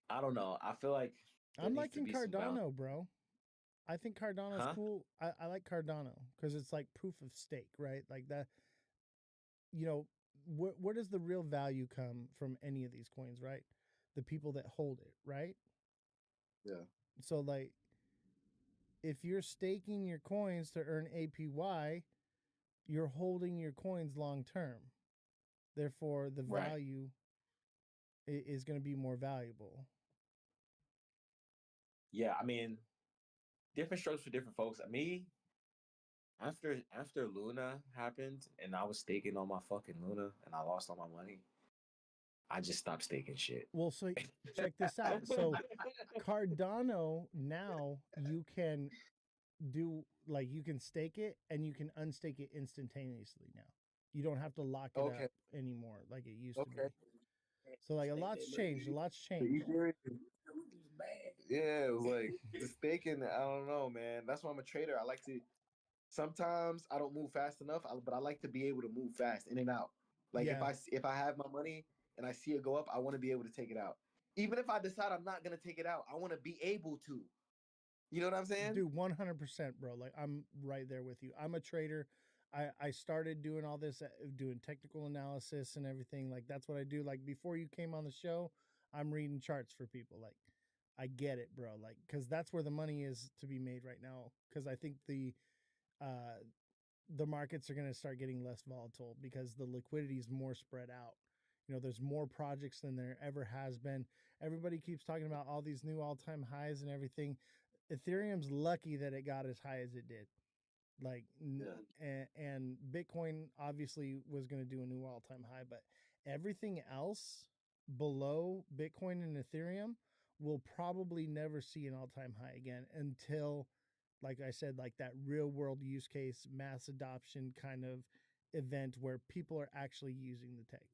I don't know. I feel like there I'm needs to liking be some balance. Cardano, bro. I think Cardano's Huh? cool. I like Cardano because it's like proof of stake, right? Like that, you know, where does the real value come from any of these coins, right? The people that hold it, right? Yeah. So, like, if you're staking your coins to earn APY, you're holding your coins long term. Therefore, the Right. value is going to be more valuable. Yeah. I mean, different strokes for different folks. Me, after Luna happened and I was staking on my fucking Luna and I lost all my money, I just stopped staking shit. Well, so check this out. So, Cardano now you can do like you can stake it and you can unstake it instantaneously now. You don't have to lock it Okay. up anymore like it used to Okay. be. So like a lot's changed. A lot's The changed. Ethereum. Yeah, it was like the staking. I don't know, man. That's why I'm a trader. I like to. Sometimes I don't move fast enough, but I like to be able to move fast in and out. Like Yeah, if I have my money and I see it go up, I want to be able to take it out. Even if I decide I'm not gonna take it out, I want to be able to. You know what I'm saying? dude, 100%, bro. Like I'm right there with you. I'm a trader. I started doing all this, doing technical analysis and everything. Like that's what I do. Like before you came on the show, I'm reading charts for people. Like I get it, bro. Like because that's where the money is to be made right now. Because I think uh, the markets are going to start getting less volatile because the liquidity is more spread out. There's more projects than there ever has been, everybody keeps talking about all these new all-time highs and everything. Ethereum's lucky that it got as high as it did. Like, and Bitcoin obviously was going to do a new all-time high, but everything else below Bitcoin and Ethereum will probably never see an all-time high again until, like I said, like that real world use case, mass adoption kind of event where people are actually using the tech.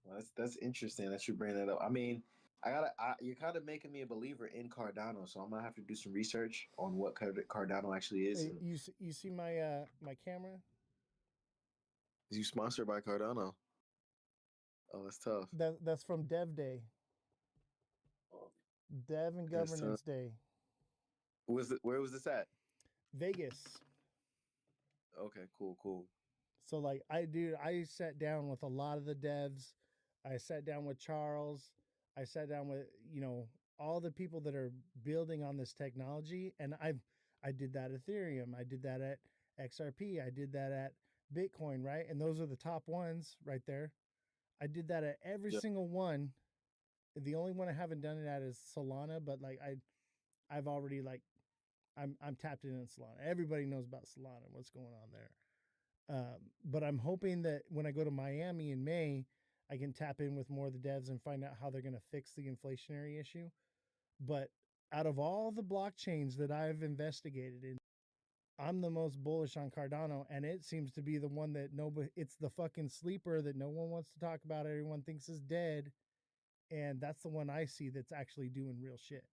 Well, that's interesting that you bring that up. I mean, you're kind of making me a believer in Cardano, so I'm gonna have to do some research on what Cardano actually is. Hey, you see my my camera? Is you sponsored by Cardano? Oh, that's tough. That's from Dev Day, Dev and That's tough. Governance Day, Where was this at? Vegas. Okay, cool. So like I sat down with a lot of the devs. I sat down with Charles. I sat down with, you know, all the people that are building on this technology, and I did that at Ethereum. I did that at XRP. I did that at Bitcoin, right? And those are the top ones right there. I did that at every single one. The only one I haven't done it at is Solana, but like I've already like I'm tapped in Solana. Everybody knows about Solana, what's going on there. But I'm hoping that when I go to Miami in May, I can tap in with more of the devs and find out how they're going to fix the inflationary issue. But out of all the blockchains that I've investigated in, I'm the most bullish on Cardano, and it seems to be the one that nobody, it's the fucking sleeper that no one wants to talk about. Everyone thinks is dead. And that's the one I see that's actually doing real shit.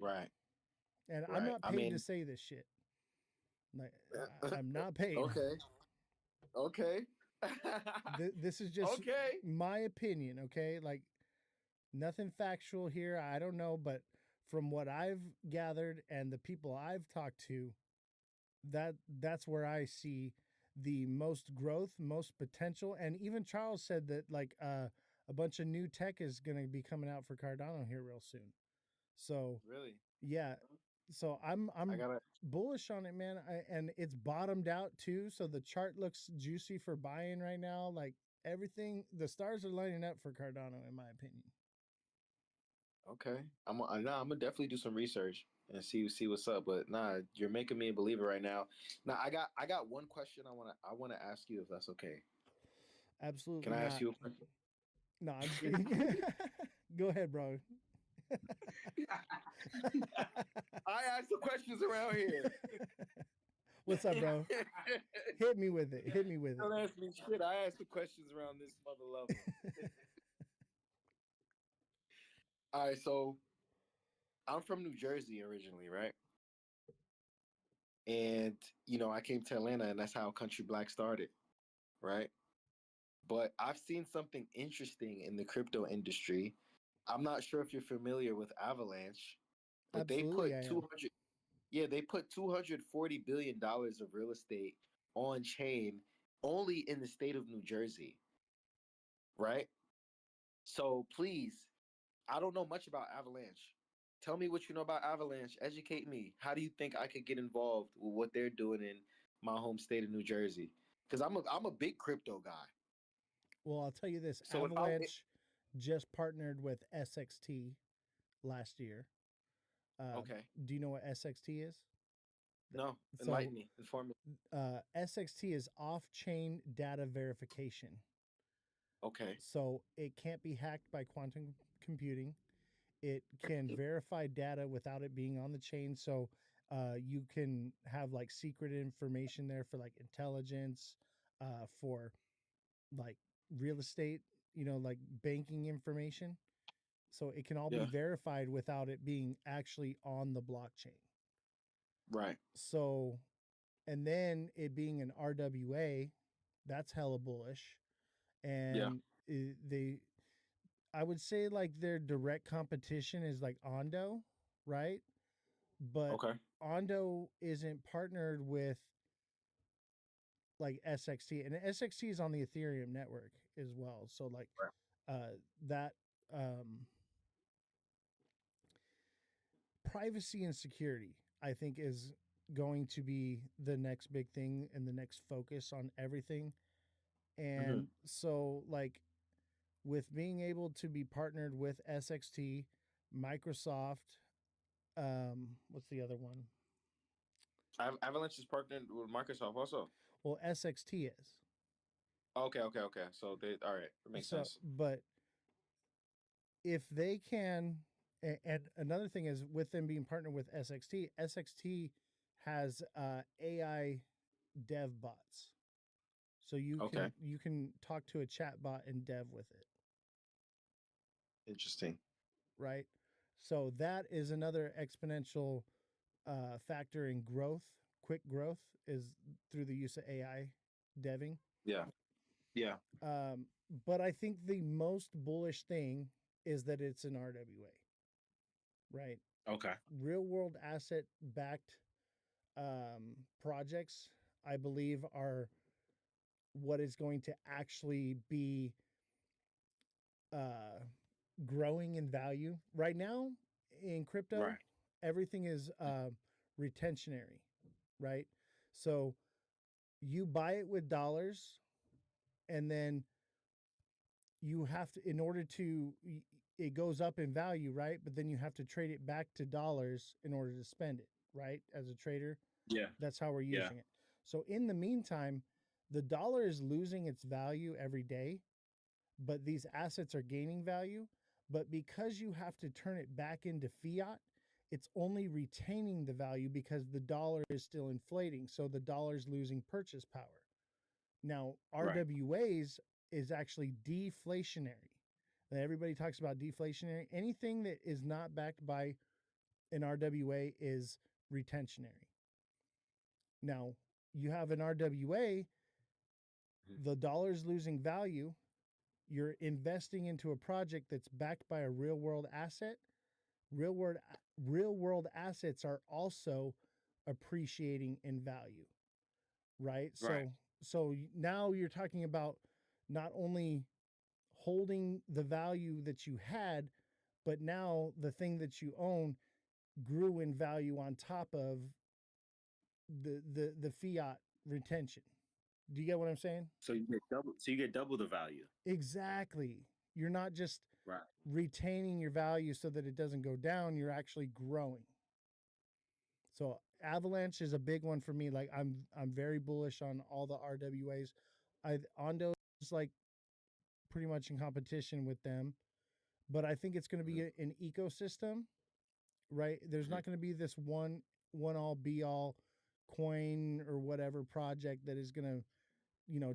Right. And I'm not paid to say this shit. Like, I'm not paid. Okay. This is just my opinion, okay? Like, nothing factual here. I don't know, but from what I've gathered and the people I've talked to, that's where I see the most growth, most potential. And even Charles said that like a bunch of new tech is going to be coming out for Cardano here real soon. So really, yeah. So I'm bullish on it, man. And it's bottomed out too. So the chart looks juicy for buying right now. Like everything, the stars are lining up for Cardano, in my opinion. Okay, I'm gonna definitely do some research and see what's up. But nah, you're making me a believer right now. Now I got one question I wanna ask you if that's okay. Absolutely. Can I ask you a question? No, I'm just kidding. Go ahead, bro. I ask the questions around here. What's up, bro? Hit me with it. Don't ask me shit. I ask the questions around this mother level. All right, so I'm from New Jersey originally, right? And I came to Atlanta, and that's how Country Black started, right? But I've seen something interesting in the crypto industry. I'm not sure if you're familiar with Avalanche, but Absolutely, they put $240 billion of real estate on chain only in the state of New Jersey, right? So please, I don't know much about Avalanche. Tell me what you know about Avalanche. Educate me. How do you think I could get involved with what they're doing in my home state of New Jersey? Because I'm a big crypto guy. Well, I'll tell you this. So Avalanche just partnered with SXT last year. Okay. Do you know what SXT is? No. Enlighten me. Inform me. SXT is off-chain data verification. Okay. So it can't be hacked by quantum computing. It can verify data without it being on the chain. So you can have like secret information there for like intelligence, for like real estate, like banking information. So it can all be verified without it being actually on the blockchain. Right. So, and then it being an RWA, that's hella bullish. And I would say like their direct competition is like Ondo, right? But Ondo isn't partnered with like SXT, and SXT is on the Ethereum network as well. So like that privacy and security, I think, is going to be the next big thing and the next focus on everything. And so like with being able to be partnered with SXT, Microsoft, what's the other one? Avalanche is partnered with Microsoft also. Well, SXT is. Okay. So they all right. It makes So, sense. but if they can, and another thing is with them being partnered with SXT, SXT has AI dev bots, so Okay. you can talk to a chat bot and dev with it, Interesting. right? So that is another exponential factor in growth. Quick growth is through the use of AI deving. Yeah. Yeah. Um, but I think the most bullish thing is that it's an RWA, right? Okay. Real world asset backed projects, I believe, are what is going to actually be uh, growing in value. Right now in crypto, Right. everything is retentionary, right? So you buy it with dollars and then you have to, in order to, it goes up in value, right? But then you have to trade it back to dollars in order to spend it, right? As a trader, Yeah. that's how we're Yeah. using it. So in the meantime, the dollar is losing its value every day, but these assets are gaining value. But because you have to turn it back into fiat, it's only retaining the value because the dollar is still inflating. So the dollar's losing purchase power. Now, Right. RWAs is actually deflationary. Everybody talks about deflationary. Anything that is not backed by an RWA is retentionary. Now, you have an RWA, the dollar's losing value. You're investing into a project that's backed by a real world asset. Real world real world assets are also appreciating in value, right? Right. So now you're talking about not only holding the value that you had, but now the thing that you own grew in value on top of the fiat retention. Do you get what I'm saying? So you get double. So you get double the value. Exactly. You're not just Right. retaining your value so that it doesn't go down, you're actually growing. So Avalanche is a big one for me. Like I'm very bullish on all the RWAs. Ondo is like pretty much in competition with them, but I think it's going to be an ecosystem, right? There's not going to be this one all be all coin or whatever project that is going to,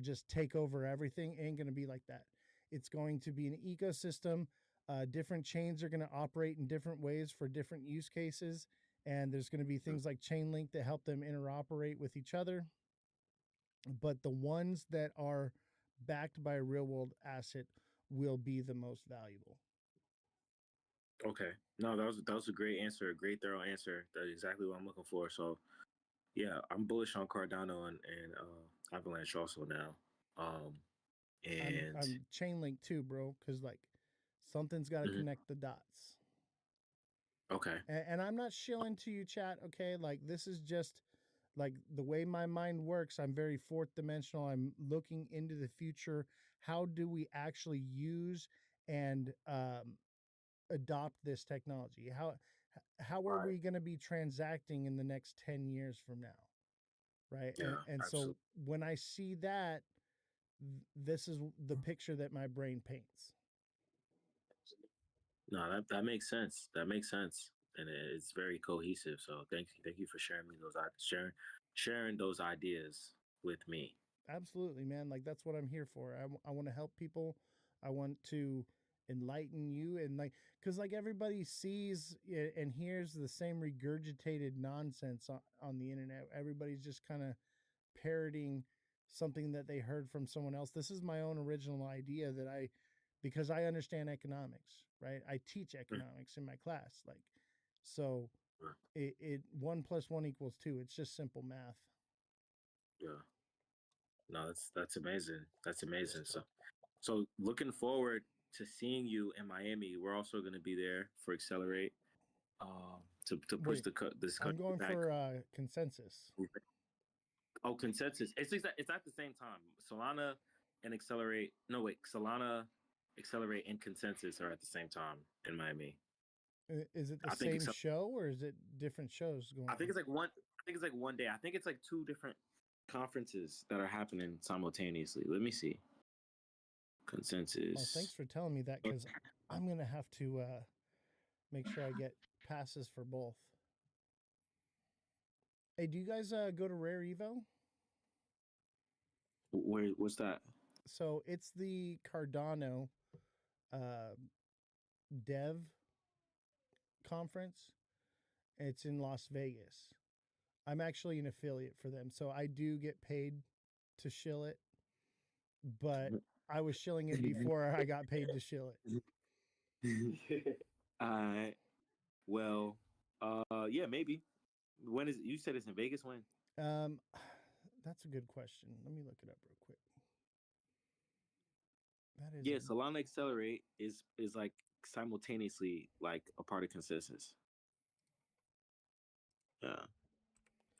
just take over everything. It ain't going to be like that. It's going to be an ecosystem. Different chains are going to operate in different ways for different use cases. And there's going to be things like Chainlink that help them interoperate with each other. But the ones that are backed by a real world asset will be the most valuable. Okay. No, that was a great answer, a great thorough answer. That's exactly what I'm looking for. So yeah, I'm bullish on Cardano and Avalanche also now. And I'm Chainlink too, bro, because like something's got to Mhm. connect the dots. Okay. And I'm not shilling to you, chat. Okay, like this is just like the way my mind works. I'm very fourth dimensional. I'm looking into the future. How do we actually use and adopt this technology? How are Right. we going to be transacting in the next 10 years from now? Right. Yeah. And so Absolutely. when I see that, this is the picture that my brain paints. No, that makes sense. That makes sense, and it's very cohesive. So thank you for sharing me those sharing those ideas with me. Absolutely, man. Like that's what I'm here for. I want to help people. I want to enlighten you and like because like everybody sees and hears the same regurgitated nonsense on the internet. Everybody's just kind of parroting something that they heard from someone else. This is my own original idea that because I understand economics, right? I teach economics in my class, like so. Right. It 1 + 1 = 2. It's just simple math. Yeah. No, that's amazing. That's amazing. So looking forward to seeing you in Miami. We're also going to be there for Accelerate. To push Wait, this I'm country going back. for consensus. Oh, consensus. It's at the same time. Solana and Accelerate. No, wait. Solana Accelerate and Consensus are at the same time in Miami. Is it the I think same show or is it different shows going I think on? it's like one. I think it's like one day. I think it's like two different conferences that are happening simultaneously. Let me see. Consensus. Oh, thanks for telling me that because I'm gonna have to make sure I get passes for both. Hey, do you guys go to Rare Evo? What's that? So it's the Cardano uh, Dev conference. It's in Las Vegas. I'm actually an affiliate for them, so I do get paid to shill it, but I was shilling it before I got paid to shill it. Well, yeah, maybe. When is it? You said it's in Vegas? When? Um, that's a good question. Let me look it up real quick. That is Yeah, Solana Accelerate is like simultaneously like a part of Consensus. Yeah,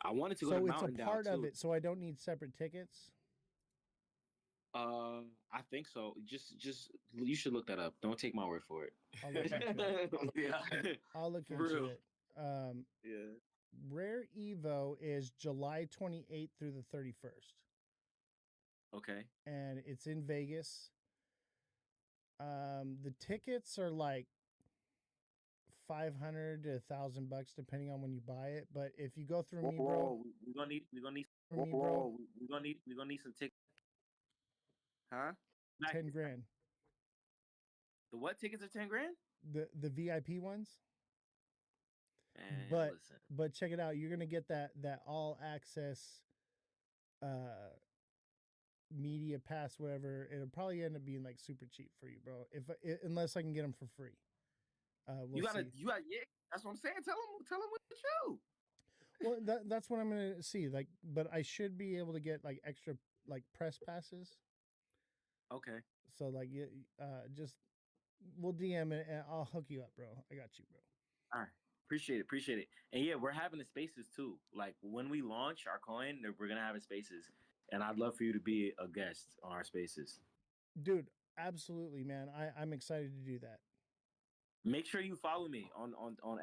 I wanted to go to so it's a Mountain part Dow of too. it. So I don't need separate tickets. I think so. Just you should look that up. Don't take my word for it. I'll look into it. Yeah, I'll look for into real. it. Yeah. Rare Evo is July 28th through the 31st, Okay. and it's in Vegas. The tickets are like 500 to $1,000 depending on when you buy it. But if you go through me, bro, We're gonna need through me, bro, we're gonna need some tickets. Huh? Back 10 grand. the what tickets are 10 grand? The VIP ones. And But listen, check it out. You're gonna get that all access uh media pass, whatever. It'll probably end up being like super cheap for you, bro. Unless I can get them for free. We'll see. yeah. That's what I'm saying. Tell them what you. Well, that's what I'm gonna see. Like, but I should be able to get like extra like press passes. Okay. So like, just we'll DM it and I'll hook you up, bro. I got you, bro. All right. Appreciate it. And yeah, we're having the spaces too. Like when we launch our coin, we're gonna have it spaces. And I'd love for you to be a guest on our spaces. Dude, absolutely, man. I'm excited to do that. Make sure you follow me on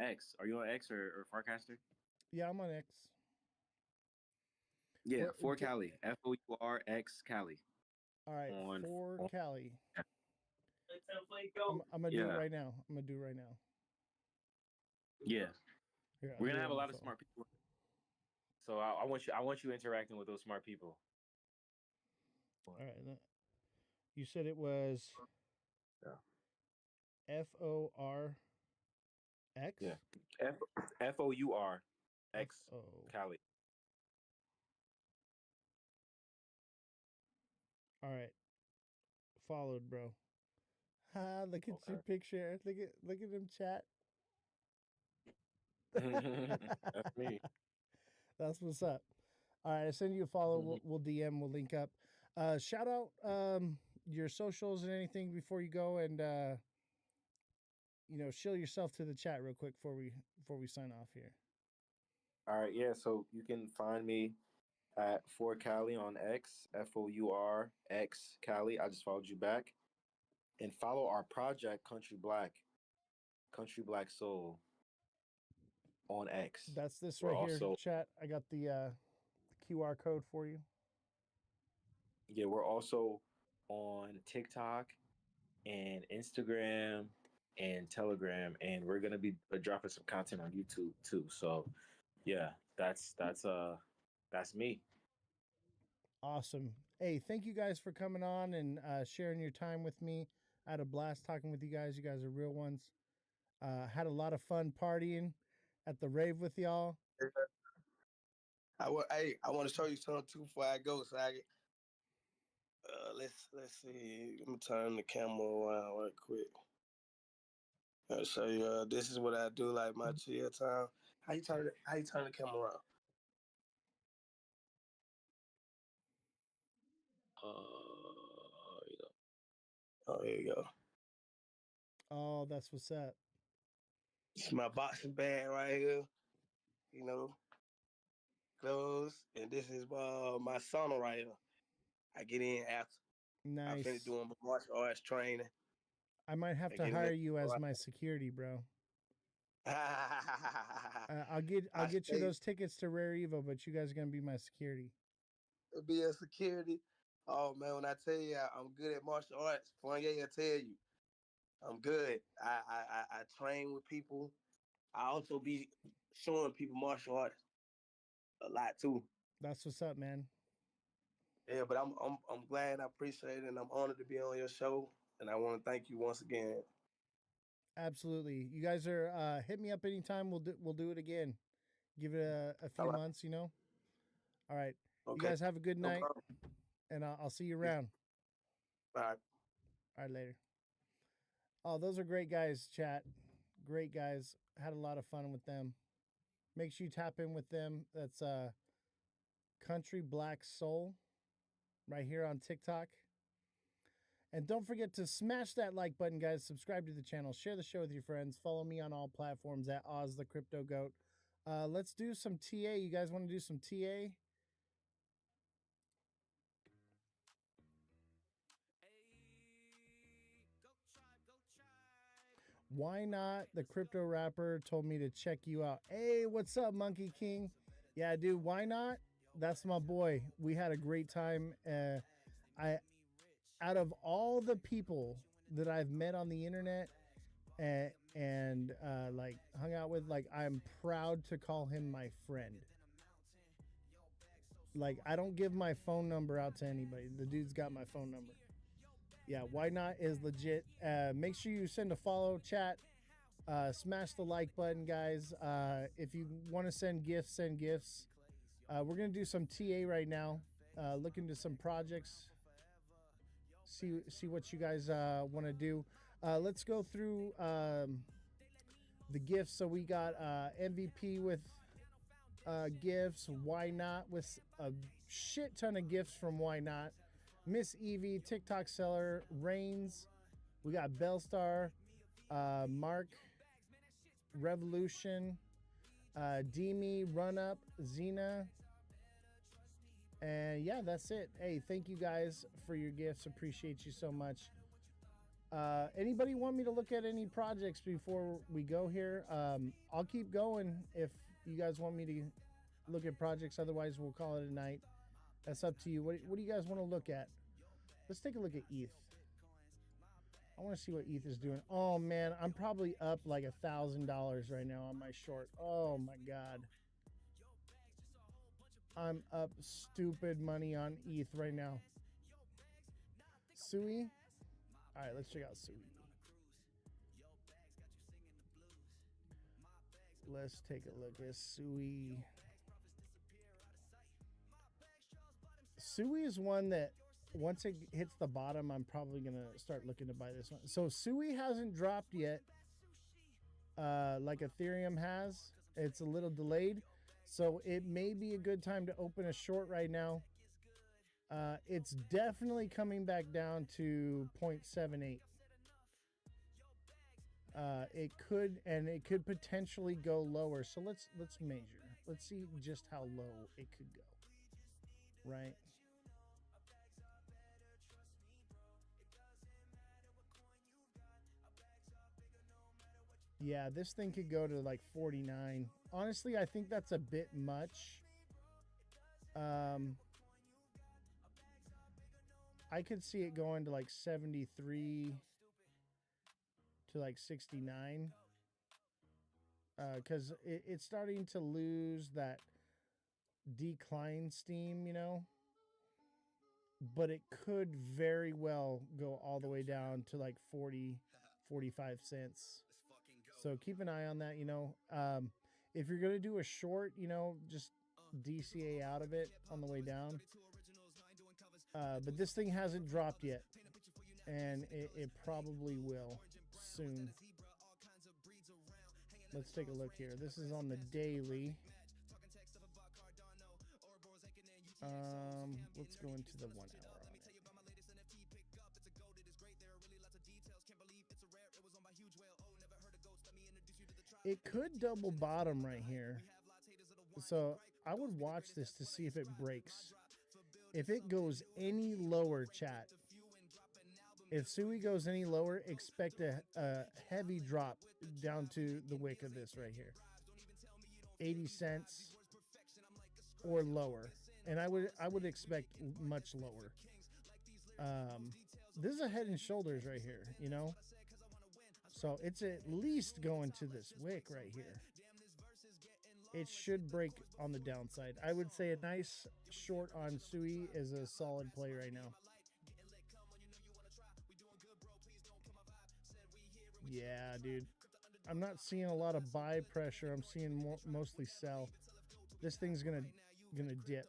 X. Are you on X or Farcaster? Yeah, I'm on X. Yeah, What, for Cali. FOURX Cali. all right, for Cali. I'm gonna do it Yeah. right now. I'm gonna do it right now. Yeah. Here, We're gonna have a lot of smart people. So I want you interacting with those smart people. All right. You said it was FORX? Yeah. FOURX Cali. All right. Followed, bro. Ha, look at your picture. Look at him chat. That's me. That's what's up. All right, I send you a follow. We'll DM. We'll link up. Shout out your socials and anything before you go, and shill yourself to the chat real quick before we sign off here. All right, yeah. So you can find me at For Cali on X, FOURX Cali. I just followed you back, and follow our project Country Black Soul on X. That's this We're right here, also, chat. I got the QR code for you. yeah, we're also on TikTok and Instagram and Telegram, and we're gonna be dropping some content on YouTube too. So yeah, that's me. Awesome. Hey, thank you guys for coming on and sharing your time with me. I had a blast talking with you guys. You guys are real ones. Had a lot of fun partying at the rave with y'all. I want to show you something too before I go. So let's see. Let me turn the camera around right quick. I'll show you. This is what I do, like my chill time. How you turn the camera around? You know. Oh, here you go. Oh, that's what's up. It's my boxing bag right here. You know, clothes, and this is my sauna right here. I get in after. I Nice. finished doing my martial arts training. I might have and to get in hire there. you as my security, bro. I'll I get you stay those tickets to Rare Evo, but you guys are gonna be my security. be a security. Oh man, when I tell you I'm good at martial arts, Fournier will tell you I'm good. I train with people. I also be showing people martial arts a lot too. That's what's up, man. Yeah, but I'm glad. I appreciate it, and I'm honored to be on your show. And I want to thank you once again. Absolutely. You guys are hit me up anytime. We'll do it again. Give it a All few right. months, you know. All right. You Okay. guys have a good No night, problem. and I'll see you around. All right. All right, later. Oh, those are great guys, chat. Great guys. Had a lot of fun with them. Make sure you tap in with them. That's Country Black Soul right here on TikTok. And don't forget to smash that like button, guys. Subscribe to the channel. Share the show with your friends. Follow me on all platforms at Ozthecryptogoat. Let's do some TA. You guys want to do some TA? Why not? The crypto rapper told me to check you out. Hey, what's up, Monkey King? Yeah, dude, why not? That's my boy. We had a great time. I out of all the people that I've met on the internet and like hung out with, like I'm proud to call him my friend. Like I don't give my phone number out to anybody. The dude's got my phone number. Yeah, why not is legit. Make sure you send a follow, chat. Smash the like button, guys. If you want to send gifts, send gifts. We're gonna do some TA right now. Look into some projects. See what you guys want to do. Let's go through the gifts. So we got MVP with gifts. Why not with a shit ton of gifts from Why Not. Miss Evie, TikTok seller, Reigns. We got Bellstar, Mark, Revolution, Demi, Run Up, Xena. And yeah, that's it. Hey, thank you guys for your gifts. Appreciate you so much. Anybody want me to look at any projects before we go here? I'll keep going if you guys want me to look at projects. Otherwise, we'll call it a night. That's up to you. What do you guys want to look at? Let's take a look at ETH. I want to see what ETH is doing. Oh man, I'm probably up like $1,000 right now on my short. Oh my god. I'm up stupid money on ETH right now. Sui? Alright, let's check out Sui. Let's take a look at Sui. Sui is one that once it hits the bottom, I'm probably going to start looking to buy this one. So Sui hasn't dropped yet like Ethereum has. It's a little delayed. So it may be a good time to open a short right now. It's definitely coming back down to 0.78. It could potentially go lower. So let's measure. Let's see just how low it could go. Right? Yeah, this thing could go to like 49. Honestly, I think that's a bit much. I could see it going to like 73 to like 69. Because it's starting to lose that decline steam, you know. But it could very well go all the way down to like 40, 45 cents. So keep an eye on that, you know. If you're going to do a short, you know, just DCA out of it on the way down. But this thing hasn't dropped yet. And it probably will soon. Let's take a look here. This is on the daily. Let's go into the 1 hour on it. It could double bottom right here. So I would watch this to see if it breaks. If it goes any lower, chat, If Sui goes any lower, expect a heavy drop down to the wick of this right here. 80 cents or lower. And I would expect much lower. This is a Head and Shoulders right here, you know? So it's at least going to this wick right here. It should break on the downside. I would say a nice short on Sui is a solid play right now. Yeah, dude. I'm not seeing a lot of buy pressure. I'm seeing mostly sell. This thing's gonna dip.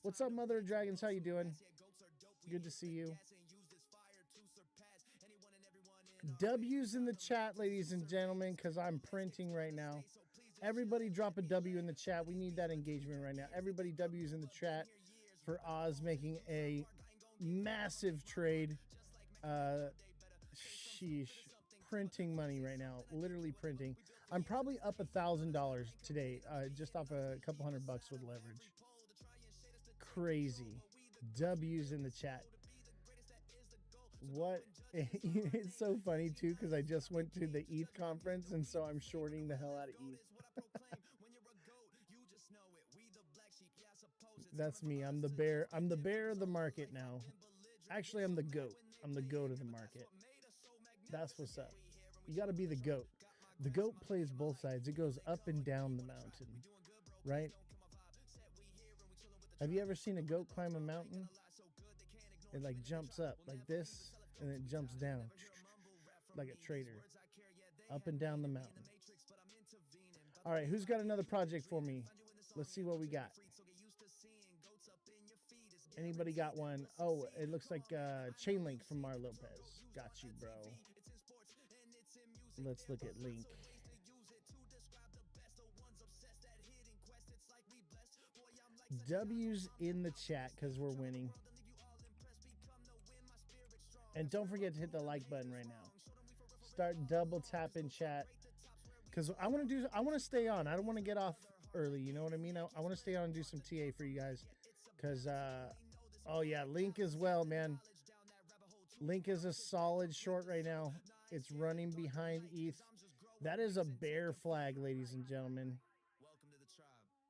What's up, Mother of Dragons? How you doing? Good to see you. W's in the chat, ladies and gentlemen, because I'm printing right now. Everybody drop a W in the chat. We need that engagement right now. Everybody W's in the chat for Oz making a massive trade. Sheesh. Printing money right now. Literally printing. I'm probably up $1,000 today, just off a couple $100 with leverage. Crazy. W's in the chat. What? It's so funny too, because I just went to the ETH conference, and so I'm shorting the hell out of ETH. That's me. I'm the bear. I'm the bear of the market now. Actually, I'm the goat. I'm the goat of the market. That's what's up. You got to be the goat. The goat plays both sides. It goes up and down the mountain, right? Have you ever seen a goat climb a mountain? It like jumps up like this, and it jumps down like a trader, up and down the mountain. All right, who's got another project for me? Let's see what we got. Anybody got one? Oh, it looks like Chain Link from Mar Lopez. Got you, bro. Let's look at Link. W's in the chat because we're winning. And don't forget to hit the like button right now. Start double tap in chat. Because I want to stay on. I don't want to get off early. You know what I mean? I want to stay on and do some TA for you guys. Because, oh yeah, Link as well, man. Link is a solid short right now. It's running behind ETH. That is a bear flag, ladies and gentlemen.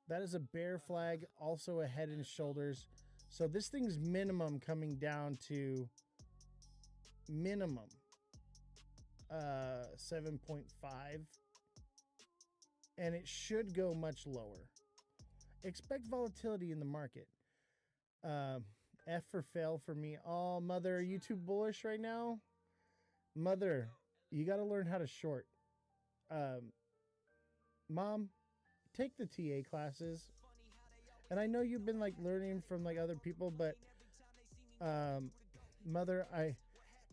That is a bear flag, also a Head and Shoulders. So this thing's minimum coming down to minimum 7.5. And it should go much lower. Expect volatility in the market. F for fail for me. Oh, Mother, are you too bullish right now? Mother, you got to learn how to short. Mom, take the TA classes. And I know you've been like learning from like other people, but Mother,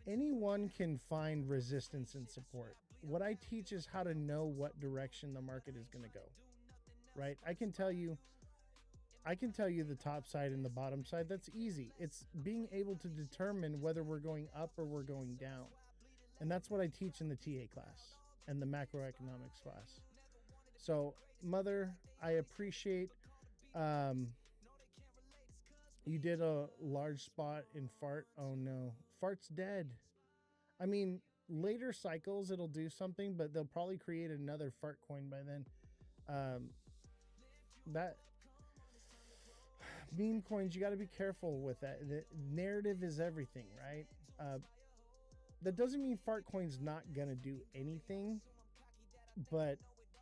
anyone can find resistance and support. What I teach is how to know what direction the market is going to go. Right? I can tell you the top side and the bottom side. That's easy. It's being able to determine whether we're going up or we're going down. And that's what I teach in the TA class and the macroeconomics class. So, Mother, I appreciate you did a large spot in Fart. Oh no, Fart's dead. I mean, later cycles it'll do something, but they'll probably create another Fart coin by then. That meme coins, you got to be careful with that. The narrative is everything, right? That doesn't mean Fart coin's not gonna do anything, but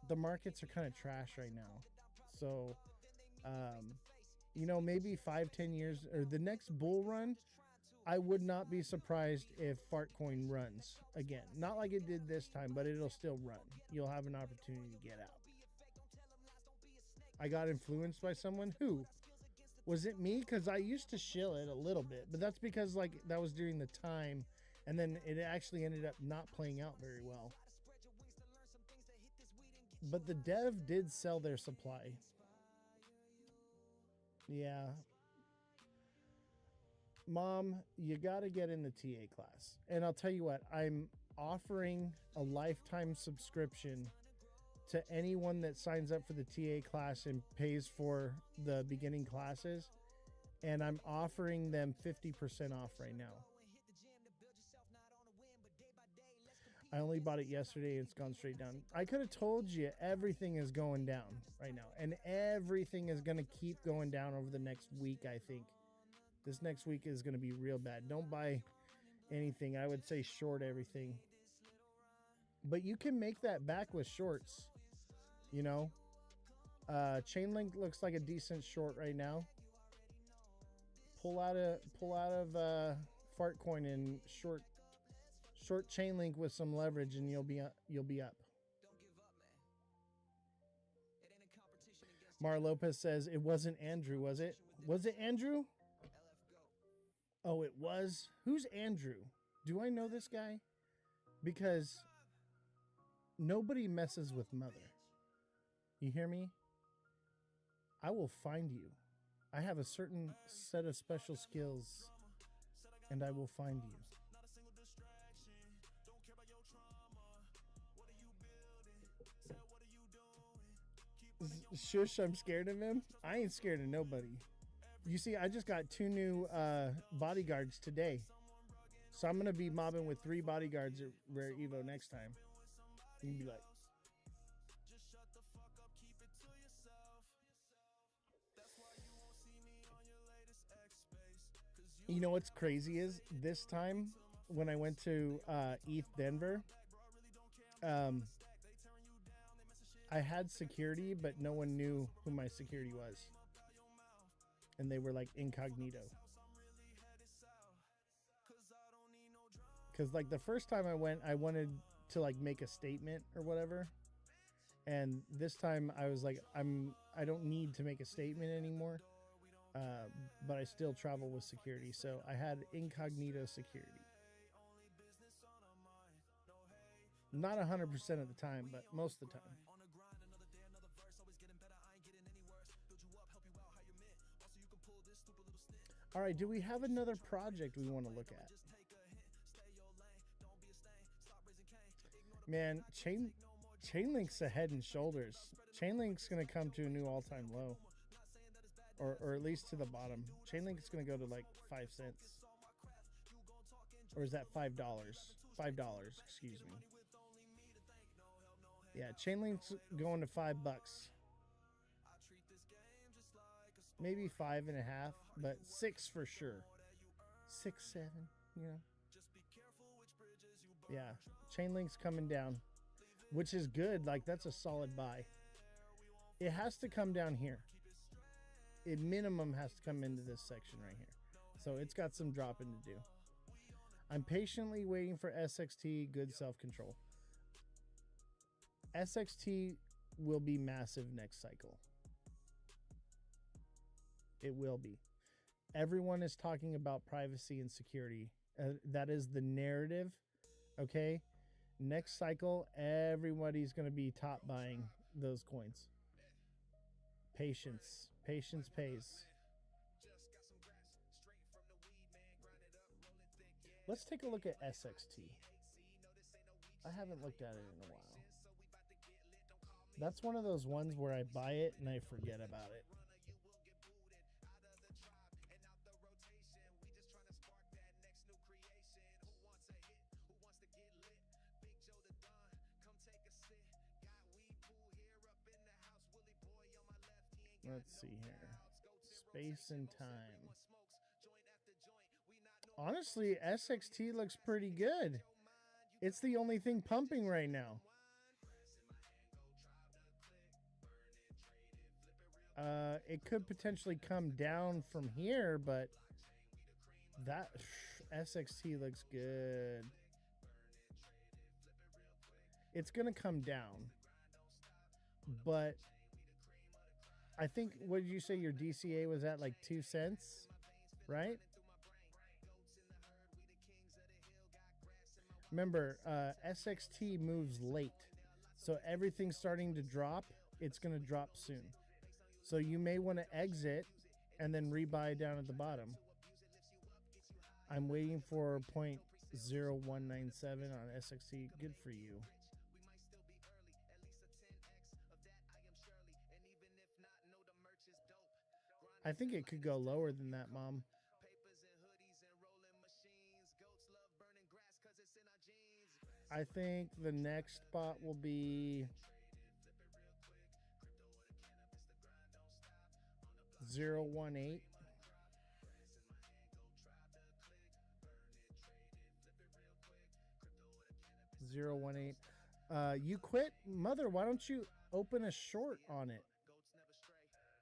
the markets are kind of trash right now. So, you know, maybe 5-10 years or the next bull run, I would not be surprised if Fartcoin runs again. Not like it did this time, but it'll still run. You'll have an opportunity to get out. I got influenced by someone. Who? Was it me? Because I used to shill it a little bit, but that's because like that was during the time, and then it actually ended up not playing out very well. But the dev did sell their supply. Yeah. Mom, you got to get in the TA class. And I'll tell you what, I'm offering a lifetime subscription to anyone that signs up for the TA class and pays for the beginning classes. And I'm offering them 50% off right now. I only bought it yesterday. It's gone straight down. I could have told you everything is going down right now, and everything is going to keep going down over the next week. I think this next week is going to be real bad. Don't buy anything. I would say short everything, but you can make that back with shorts. You know, chain link looks like a decent short right now. Pull out of fart coin and short chain link with some leverage, and you'll be up. Mara Lopez says it wasn't Andrew, was it? Was it Andrew? Oh, it was. Who's Andrew? Do I know this guy? Because nobody messes with mother. You hear me? I will find you. I have a certain set of special skills, and I will find you. Shush, I'm scared of him. I ain't scared of nobody. You see, I just got 2 new bodyguards today. So I'm going to be mobbing with 3 bodyguards at Rare Evo next time. You can be like, you know what's crazy is this time when I went to ETH Denver, I had security, but no one knew who my security was. And they were like incognito. Because like the first time I went, I wanted to like make a statement or whatever. And this time I was like, I don't need to make a statement anymore. But I still travel with security. So I had incognito security. Not 100% of the time, but most of the time. All right, do we have another project we want to look at? Man, Chainlink's a head and shoulders. Chainlink's going to come to a new all-time low. Or at least to the bottom. Chainlink's going to go to like 5 cents. Or is that $5? $5, excuse me. Yeah, Chainlink's going to $5. Maybe 5.5, but 6 for sure. 6, 7, you know. Yeah, Chainlink's coming down, which is good. Like, that's a solid buy. It has to come down here. It minimum has to come into this section right here. So it's got some dropping to do. I'm patiently waiting for SXT good self-control. SXT will be massive next cycle. It will be. Everyone is talking about privacy and security. That is the narrative. Okay. Next cycle, everybody's going to be top buying those coins. Patience. Patience pays. Let's take a look at SXT. I haven't looked at it in a while. That's one of those ones where I buy it and I forget about it. Let's see here. Space and time. Honestly, SXT looks pretty good. It's the only thing pumping right now. It could potentially come down from here, but that SXT looks good. It's going to come down. But I think, what did you say your DCA was at, like 2 cents, right? Remember, SXT moves late. So everything's starting to drop. It's going to drop soon. So you may want to exit and then rebuy down at the bottom. I'm waiting for 0.0197 on SXT. Good for you. I think it could go lower than that, Mom. I think the next spot will be 018. 018. You quit? Mother, why don't you open a short on it?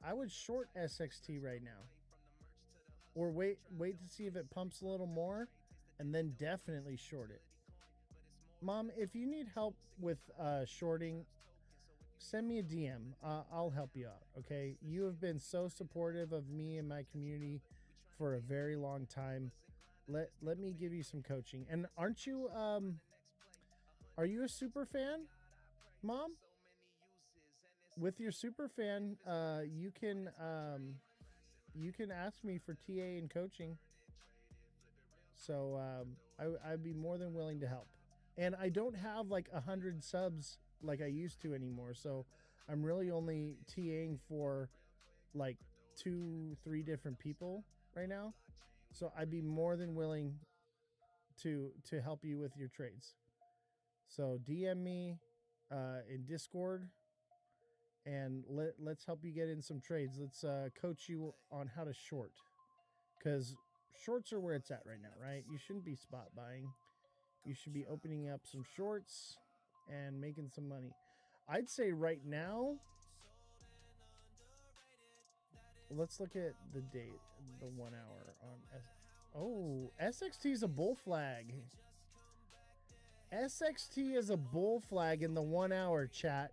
I would short SXT right now. Or wait to see if it pumps a little more and then definitely short it. Mom, if you need help with shorting, send me a DM. I'll help you out, okay? You have been so supportive of me and my community for a very long time. Let me give you some coaching. And aren't you are you a super fan, Mom? With your super fan, you can ask me for TA and coaching. So I'd be more than willing to help. And I don't have like 100 subs like I used to anymore. So I'm really only TAing for like 2-3 different people right now. So I'd be more than willing to help you with your trades. So DM me in Discord and let's help you get in some trades. Let's coach you on how to short, because shorts are where it's at right now, right? You shouldn't be spot buying. You should be opening up some shorts and making some money. I'd say right now, let's look at the date, the 1 hour on SXT is a bull flag. SXT is a bull flag in the 1 hour, chat.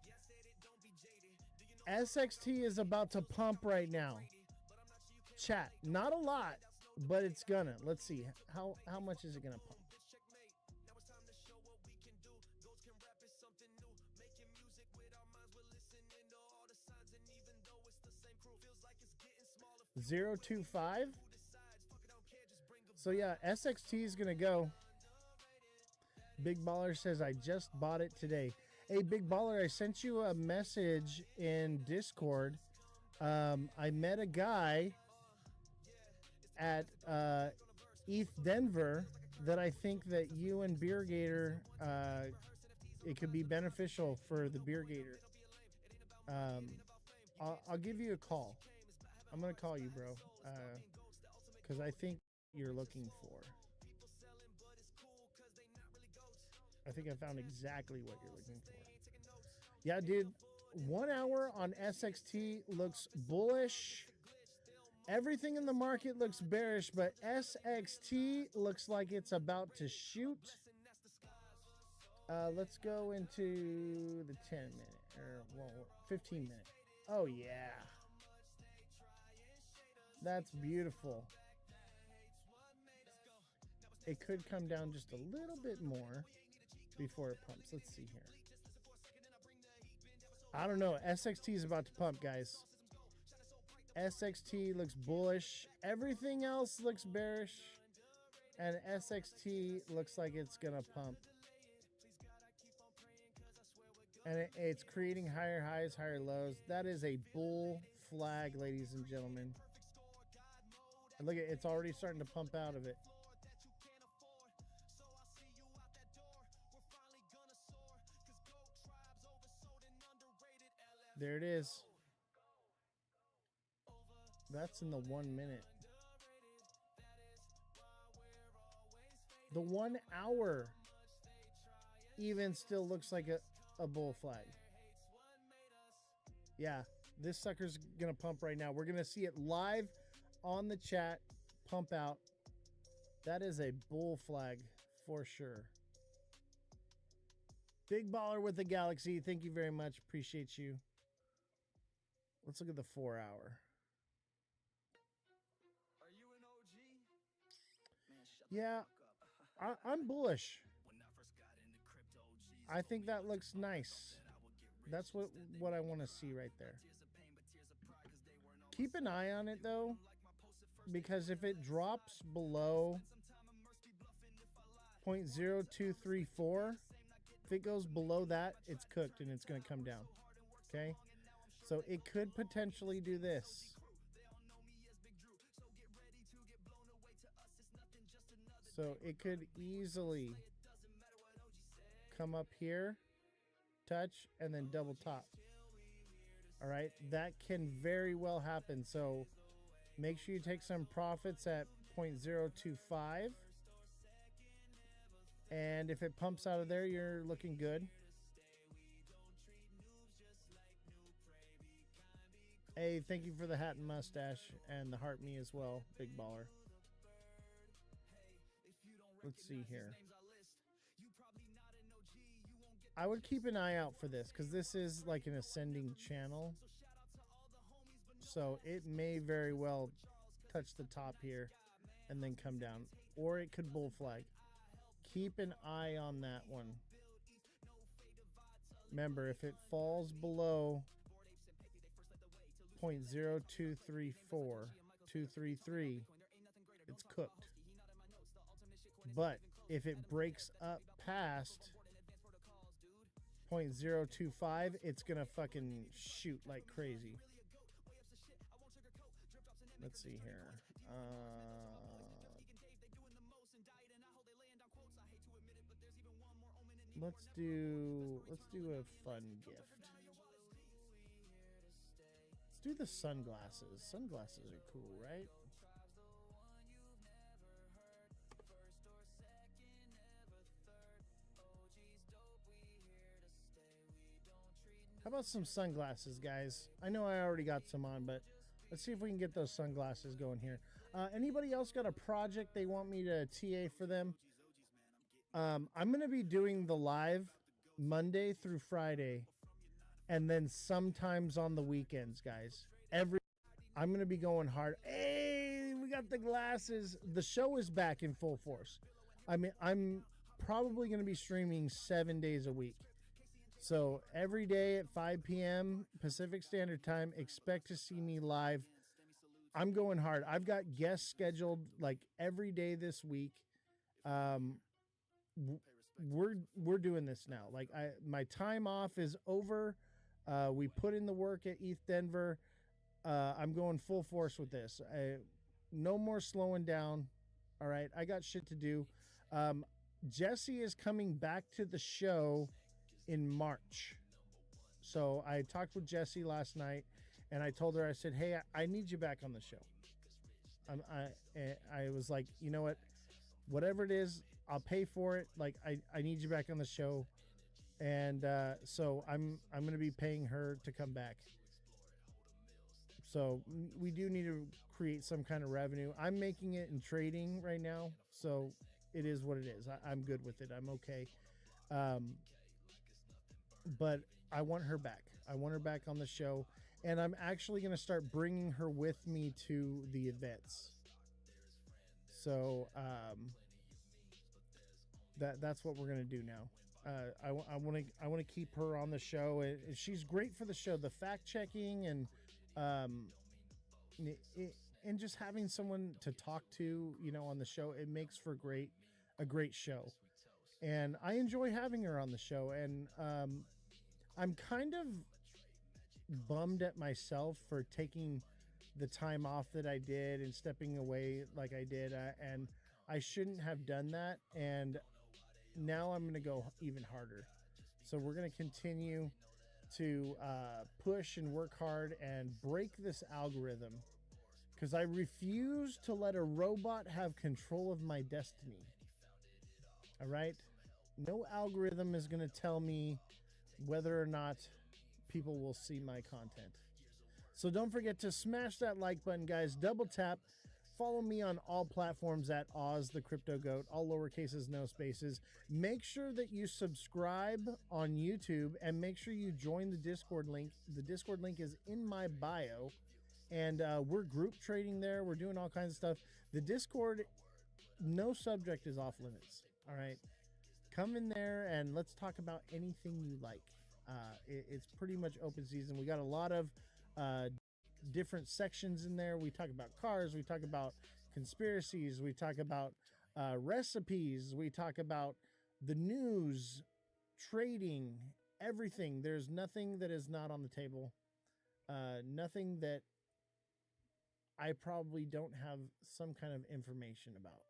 SXT is about to pump right now. Chat, not a lot, but it's gonna. Let's see. How much is it gonna pump? 0.25. So yeah, SXT is gonna go. Big Baller says, I just bought it today. Hey, Big Baller, I sent you a message in Discord. I met a guy at ETH Denver that I think that you and Beer Gator, it could be beneficial for the Beer Gator. I'll give you a call. I'm going to call you, bro, because I think you're looking for. I think I found exactly what you're looking for. Yeah, dude, 1 hour on SXT looks bullish. Everything in the market looks bearish, but SXT looks like it's about to shoot. Let's go into the 10-minute, or 15-minute. Oh, yeah. That's beautiful. It could come down just a little bit more before it pumps. Let's see here. I don't know. SXT is about to pump, guys. SXT looks bullish. Everything else looks bearish. And SXT looks like it's going to pump. And it's creating higher highs, higher lows. That is a bull flag, ladies and gentlemen. And look at it. It's already starting to pump out of it. There it is. That's in the 1 minute. The 1 hour even still looks like a bull flag. Yeah, this sucker's going to pump right now. We're going to see it live on the chat pump out. That is a bull flag for sure. Big Baller with the Galaxy. Thank you very much. Appreciate you. Let's look at the 4 hour. Yeah, I'm bullish. I think that looks nice. That's what I want to see right there. Keep an eye on it though, because if it drops below 0.0234, if it goes below that, it's cooked and it's going to come down. Okay? So it could potentially do this. So it could easily come up here, touch, and then double top. All right, that can very well happen. So make sure you take some profits at 0.025. And if it pumps out of there, you're looking good. Hey, thank you for the hat and mustache and the heart me as well, big baller. Let's see here. I would keep an eye out for this because this is like an ascending channel. So it may very well touch the top here and then come down. Or it could bull flag. Keep an eye on that one. Remember, if it falls below 0.0234233, it's cooked. But if it breaks up past 0.025, it's gonna fucking shoot like crazy. Let's see here. Let's do a fun gift. Let's do the sunglasses. Sunglasses are cool, right? How about some sunglasses, guys? I know I already got some on, but let's see if we can get those sunglasses going here. Anybody else got a project they want me to TA for them? I'm going to be doing the live Monday through Friday, and then sometimes on the weekends, guys. I'm going to be going hard. Hey, we got the glasses. The show is back in full force. I mean, I'm probably going to be streaming 7 days a week. So every day at 5 p.m. Pacific Standard Time, expect to see me live. I'm going hard. I've got guests scheduled like every day this week. We're doing this now. Like my time off is over. We put in the work at ETH Denver. I'm going full force with this. No more slowing down. All right, I got shit to do. Jesse is coming back to the show in March. So I talked with Jessie last night, and I told her, I said, hey, I need you back on the show. I was like, you know what, whatever it is, I'll pay for it. Like I need you back on the show. And so I'm going to be paying her to come back. So we do need to create some kind of revenue. I'm making it in trading right now. So it is what it is. I'm good with it. I'm okay. But I want her back. I want her back on the show. And I'm actually going to start bringing her with me to the events. So that's what we're going to do now. I want to keep her on the show. She's great for the show. The fact checking and just having someone to talk to, on the show, it makes for a great show. And I enjoy having her on the show. And I'm kind of bummed at myself for taking the time off that I did and stepping away like I did. And I shouldn't have done that. And now I'm going to go even harder. So we're going to continue to push and work hard and break this algorithm, because I refuse to let a robot have control of my destiny. All right? No algorithm is going to tell me whether or not people will see my content. So don't forget to smash that like button, guys. Double tap. Follow me on all platforms at Ozthecryptogoat, all lowercases, no spaces. Make sure that you subscribe on YouTube and make sure you join the Discord link. The Discord link is in my bio, and we're group trading there. We're doing all kinds of stuff. The Discord, no subject is off limits. All right. Come in there and let's talk about anything you like. It's pretty much open season. We got a lot of different sections in there. We talk about cars. We talk about conspiracies. We talk about recipes. We talk about the news, trading, everything. There's nothing that is not on the table. Nothing that I probably don't have some kind of information about.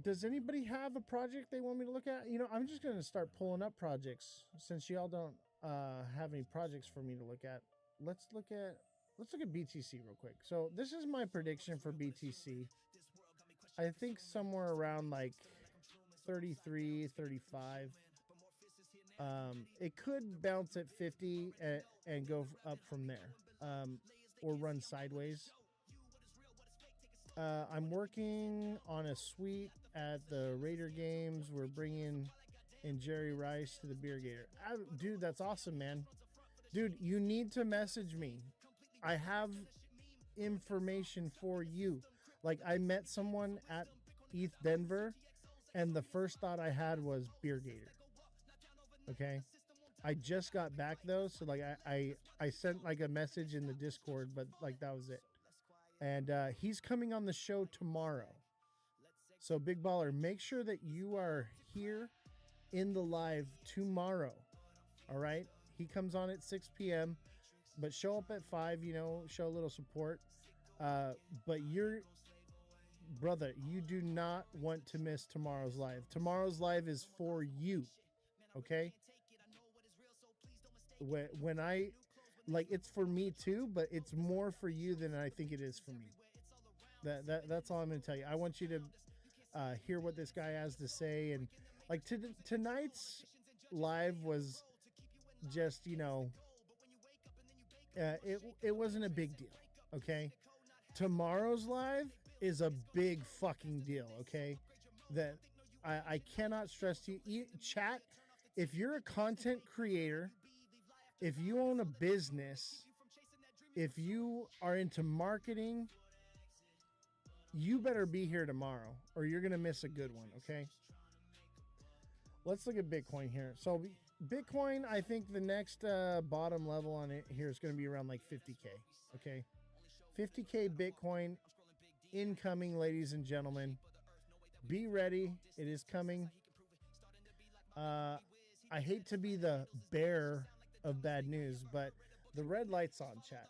Does anybody have a project they want me to look at? You know, I'm just gonna start pulling up projects since y'all don't have any projects for me to look at. Let's look at BTC real quick. So this is my prediction for BTC. I think somewhere around like 33, 35. It could bounce at 50 and go up from there, or run sideways. I'm working on a suite at the Raider games. We're bringing in Jerry Rice to the Beer Gator. Dude, that's awesome, man. Dude, you need to message me. I have information for you. Like, I met someone at ETH Denver, and the first thought I had was Beer Gator. Okay? I just got back, though, so, like, I sent, like, a message in the Discord, but, like, that was it. And he's coming on the show tomorrow. So, Big Baller, make sure that you are here in the live tomorrow. All right? He comes on at 6 p.m., but show up at 5, you know, show a little support. But brother, you do not want to miss tomorrow's live. Tomorrow's live is for you. Okay? When I, like, it's for me too, but it's more for you than I think it is for me. That's all I'm going to tell you. I want you to hear what this guy has to say. And like tonight's live was just, you know, it wasn't a big deal. Okay. Tomorrow's live is a big fucking deal. Okay. That I cannot stress to you. Chat, if you're a content creator, if you own a business, if you are into marketing, you better be here tomorrow or you're going to miss a good one, okay? Let's look at Bitcoin here. So Bitcoin, I think the next bottom level on it here is going to be around like 50K, okay? 50K Bitcoin incoming, ladies and gentlemen. Be ready. It is coming. I hate to be the bearer of bad news, but the red light's on, chat.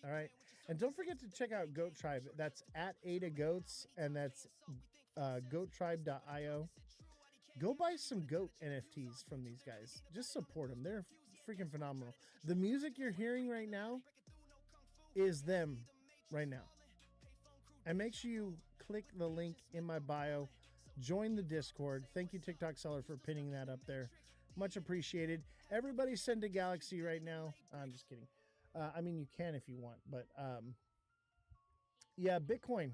All right. And don't forget to check out Goat Tribe. That's at Ada Goats, and that's goattribe.io. Go buy some goat NFTs from these guys. Just support them. They're freaking phenomenal. The music you're hearing right now is them right now. And make sure you click the link in my bio. Join the Discord. Thank you, TikTok Seller, for pinning that up there. Much appreciated. Everybody send to Galaxy right now. I'm just kidding. I mean, you can if you want, but yeah, Bitcoin.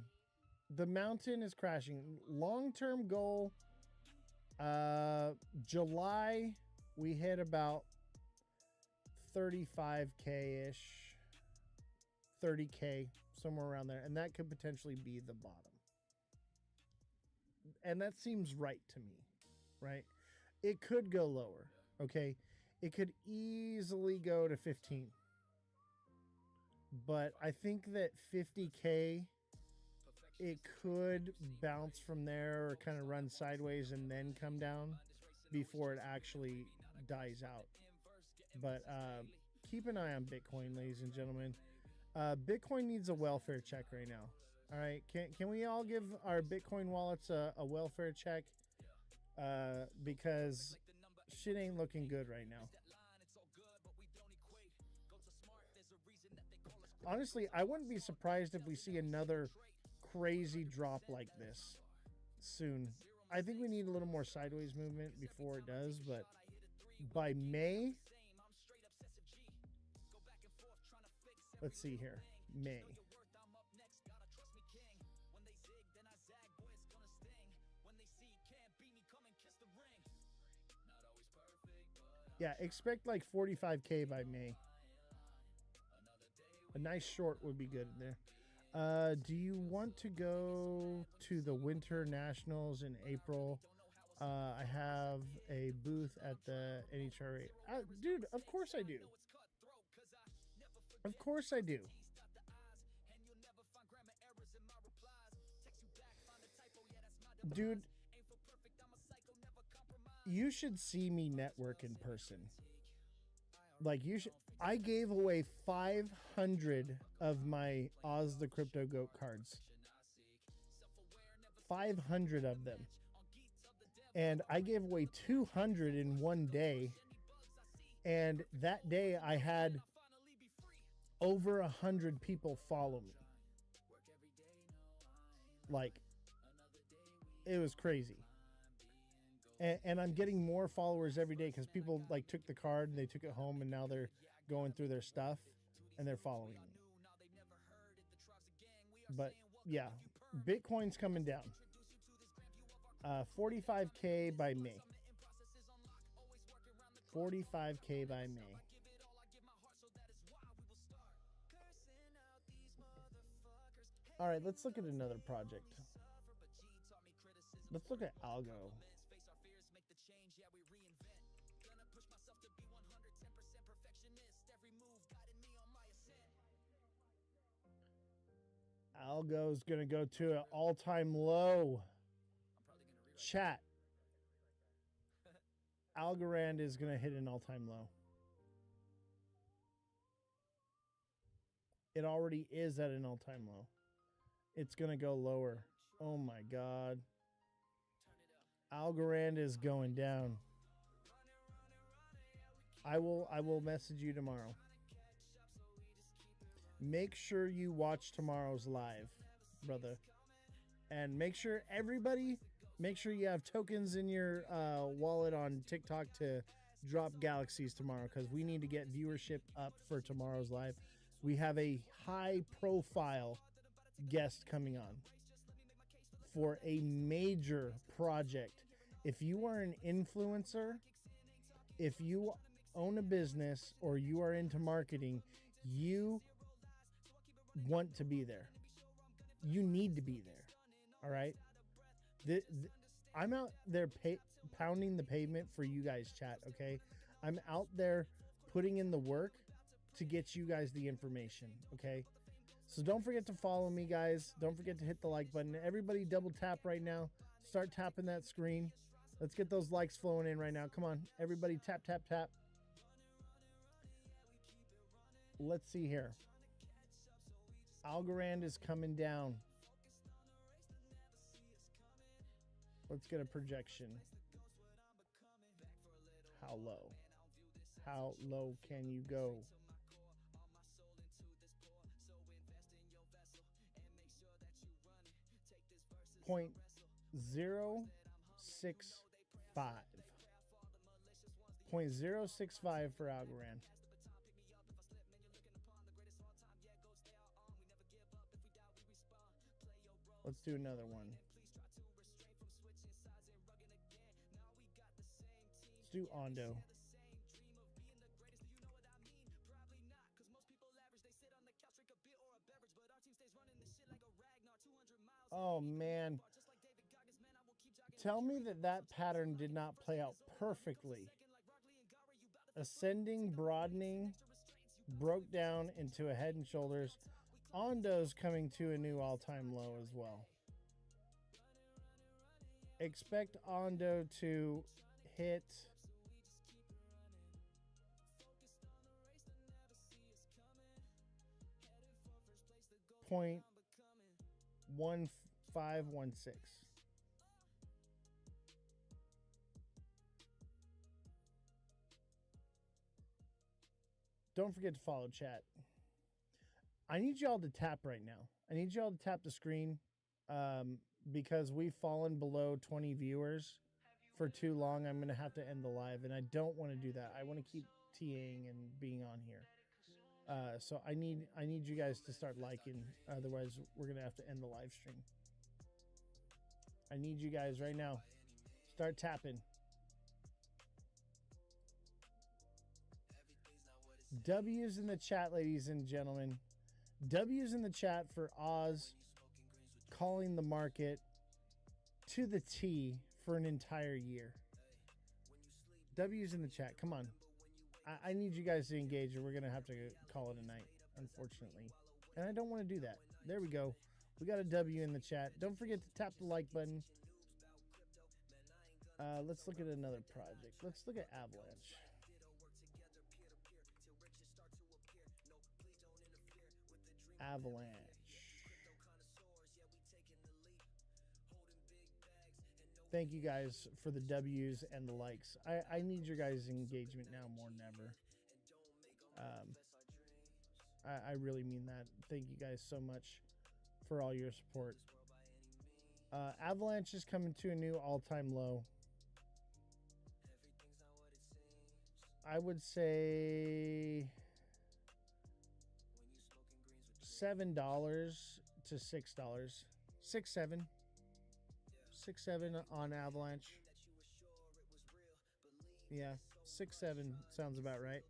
The mountain is crashing. Long-term goal, July, we hit about 35K-ish, 30K, somewhere around there, and that could potentially be the bottom. And that seems right to me, right? It could go lower, okay? It could easily go to 15. But I think that 50K, it could bounce from there or kind of run sideways and then come down before it actually dies out. But keep an eye on Bitcoin, ladies and gentlemen. Bitcoin needs a welfare check right now. All right, can we all give our Bitcoin wallets a welfare check? Because shit ain't looking good right now. Honestly, I wouldn't be surprised if we see another crazy drop like this soon. I think we need a little more sideways movement before it does, but by May, let's see here, May. Yeah, expect like 45K by May. A nice short would be good in there. Do you want to go to the Winter Nationals in April? I have a booth at the NHRA. Dude, of course I do. Of course I do. Dude, you should see me network in person. Like, you should. I gave away 500 of my Ozthecryptogoat cards. 500 of them. And I gave away 200 in one day. And that day I had over 100 people follow me. Like, it was crazy. And I'm getting more followers every day because people like took the card and they took it home and now they're going through their stuff and they're following me. But yeah, Bitcoin's coming down. 45K by May. 45K by May. All right, let's look at another project. Let's look at Algo. Algo's going to go to an all-time low. Chat. Algorand is going to hit an all-time low. It already is at an all-time low. It's going to go lower. Oh my God. Algorand is going down. I will message you tomorrow. Make sure you watch tomorrow's live, brother. And make sure you have tokens in your wallet on TikTok to drop galaxies tomorrow, because we need to get viewership up for tomorrow's live. We have a high profile guest coming on for a major project. If you are an influencer, if you own a business, or you are into marketing, you want to be there. You need to be there. All right. I'm out there pounding the pavement for you guys, chat. Okay. I'm out there putting in the work to get you guys the information. Okay. So don't forget to follow me, guys. Don't forget to hit the like button. Everybody double tap right now. Start tapping that screen. Let's get those likes flowing in right now. Come on. Everybody tap, tap, tap. Let's see here. Algorand is coming down. Let's get a projection. How low? How low can you go? .065. 0.065 for Algorand. Let's do another one. Let's do Ondo. Oh man. Tell me that pattern did not play out perfectly. Ascending, broadening, broke down into a head and shoulders. Ondo's coming to a new all-time low as well. Expect Ondo to hit .1516. Don't forget to follow chat. I need y'all to tap right now. I need y'all to tap the screen because we've fallen below 20 viewers for too long. I'm going to have to end the live, and I don't want to do that. I want to keep TAing and being on here. So I need you guys to start liking. Otherwise, we're going to have to end the live stream. I need you guys right now. Start tapping. W's in the chat, ladies and gentlemen. W's in the chat for Oz calling the market to the T for an entire year. W's in the chat. Come on. I need you guys to engage, or we're going to have to call it a night, unfortunately. And I don't want to do that. There we go. We got a W in the chat. Don't forget to tap the like button. Let's look at another project. Let's look at Avalanche. Avalanche. thank you guys for the W's and the likes. I need your guys' engagement now more than ever. I really mean that. Thank you guys so much for all your support. Avalanche is coming to a new all-time low. I would say $7 to $6. 6-7. 6-7 on Avalanche. Yeah, 6-7 sounds about right.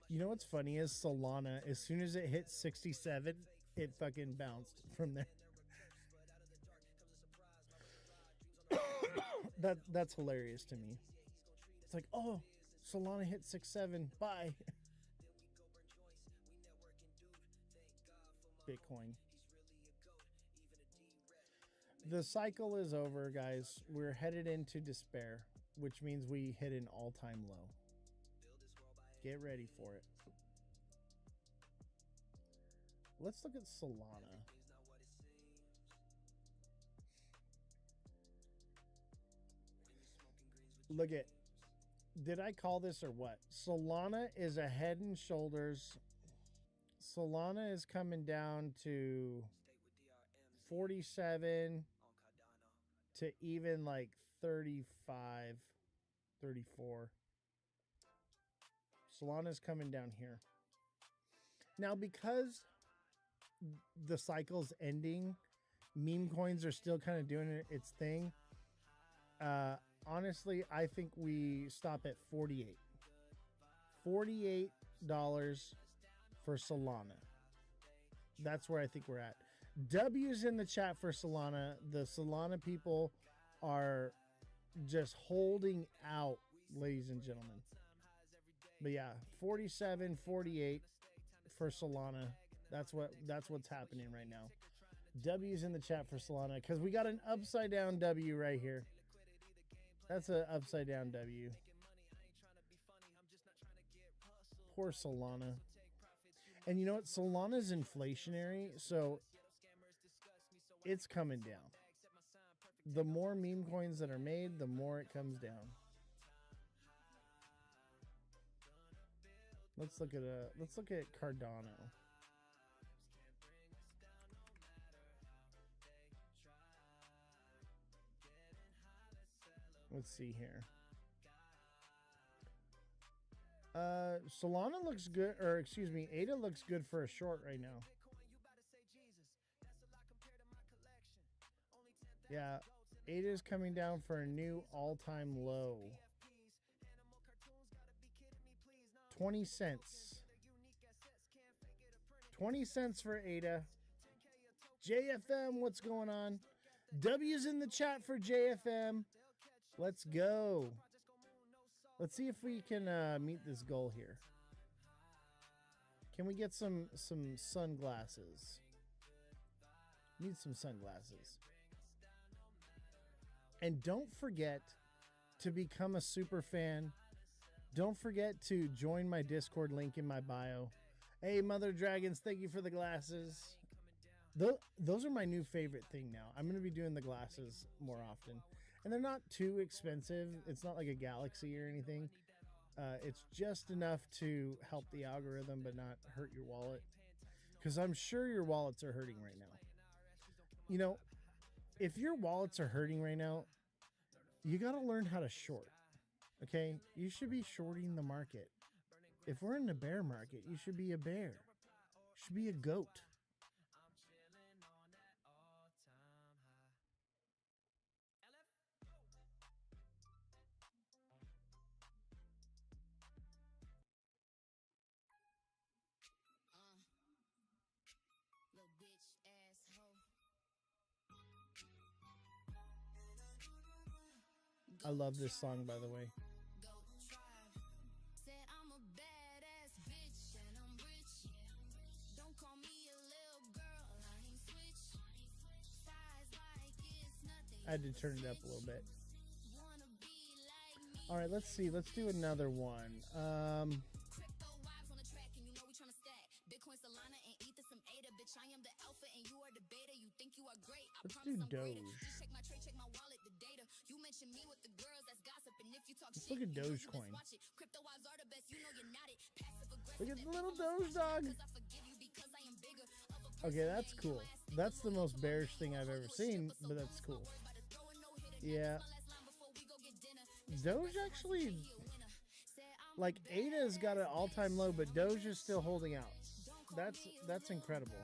You know what's funny is Solana, as soon as it hit 67, it fucking bounced from there. That's hilarious to me. It's like, oh, Solana hit 6-7. Bye. Bitcoin. The cycle is over, guys. We're headed into despair, which means we hit an all-time low. Get ready for it. Let's look at Solana. Look at, did I call this or what? Solana is a head and shoulders. Solana is coming down to 47 to even like 35, 34. Solana's coming down here. Now, because the cycle's ending, meme coins are still kind of doing its thing. Honestly, I think we stop at 48. $48 for Solana. That's where I think we're at. W's in the chat for Solana. The Solana people are just holding out, ladies and gentlemen. But yeah, 47, 48 for Solana. That's what's happening right now. W's in the chat for Solana because we got an upside down W right here. That's an upside down W. Poor Solana. And you know what? Solana's inflationary, so it's coming down. The more meme coins that are made, the more it comes down. Let's look at Cardano. Let's see here. Solana looks good, or excuse me, ADA looks good for a short right now. Yeah, ADA is coming down for a new all-time low. 20 cents. 20 cents for ADA. JFM, what's going on? W's in the chat for JFM. Let's go. Let's see if we can meet this goal here. Can we get some sunglasses? Need some sunglasses. And don't forget to become a super fan. Don't forget to join my Discord link in my bio. Hey, Mother Dragons, thank you for the glasses. Those are my new favorite thing now. I'm going to be doing the glasses more often. And they're not too expensive. It's not like a Galaxy or anything. It's just enough to help the algorithm but not hurt your wallet. Because I'm sure your wallets are hurting right now. You know, if your wallets are hurting right now, you got to learn how to short. Okay? You should be shorting the market. If we're in the bear market, you should be a bear. You should be a goat. I love this song, by the way. I had to turn it up a little bit. All right, let's see. Let's do another one. Let's do Doge. Let's look at Dogecoin. Look at the little Doge dog. Okay, that's cool. That's the most bearish thing I've ever seen, but that's cool. Yeah. Doge actually, like ADA's got an all-time low, but Doge is still holding out. That's incredible.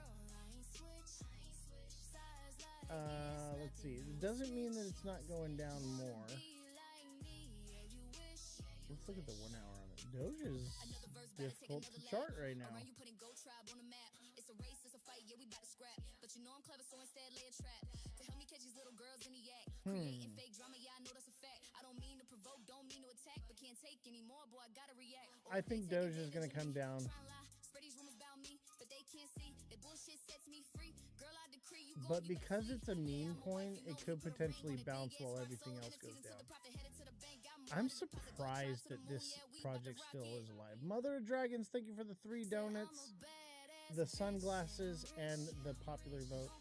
Let's see. It doesn't mean that it's not going down more. Let's look at the 1 hour on it. Doge is difficult to chart right now. I think Doge is going to come down. But because it's a meme coin, it could potentially bounce while everything else goes down. I'm surprised that this project still is alive. Mother of Dragons, thank you for the 3 donuts, the sunglasses, and the popular vote.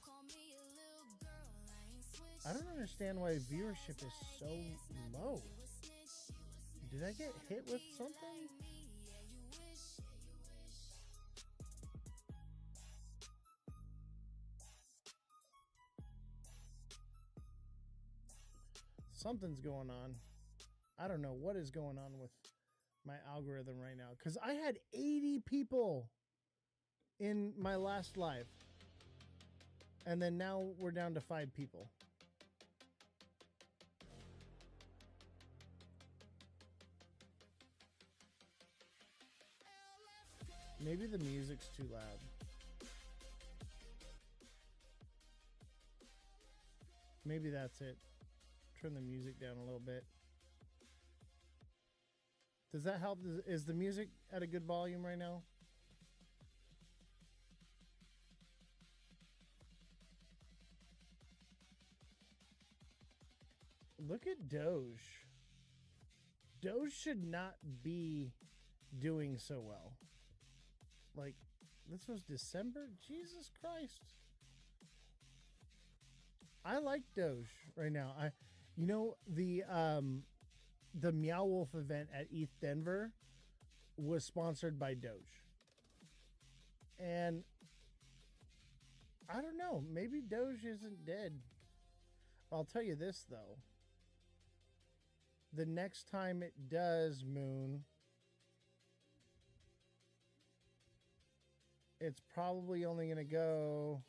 I don't understand why viewership is so low. Did I get hit with something? Something's going on. I don't know what is going on with my algorithm right now, because I had 80 people in my last live, and then now we're down to 5 people. Maybe the music's too loud. Maybe that's it. Turn the music down a little bit. Does that help? Is the music at a good volume right now? Look at Doge. Doge should not be doing so well. Like, this was December? Jesus Christ. I like Doge right now. You know, the Meow Wolf event at ETH Denver was sponsored by Doge. And I don't know, maybe Doge isn't dead. I'll tell you this though. The next time it does moon, it's probably only going to go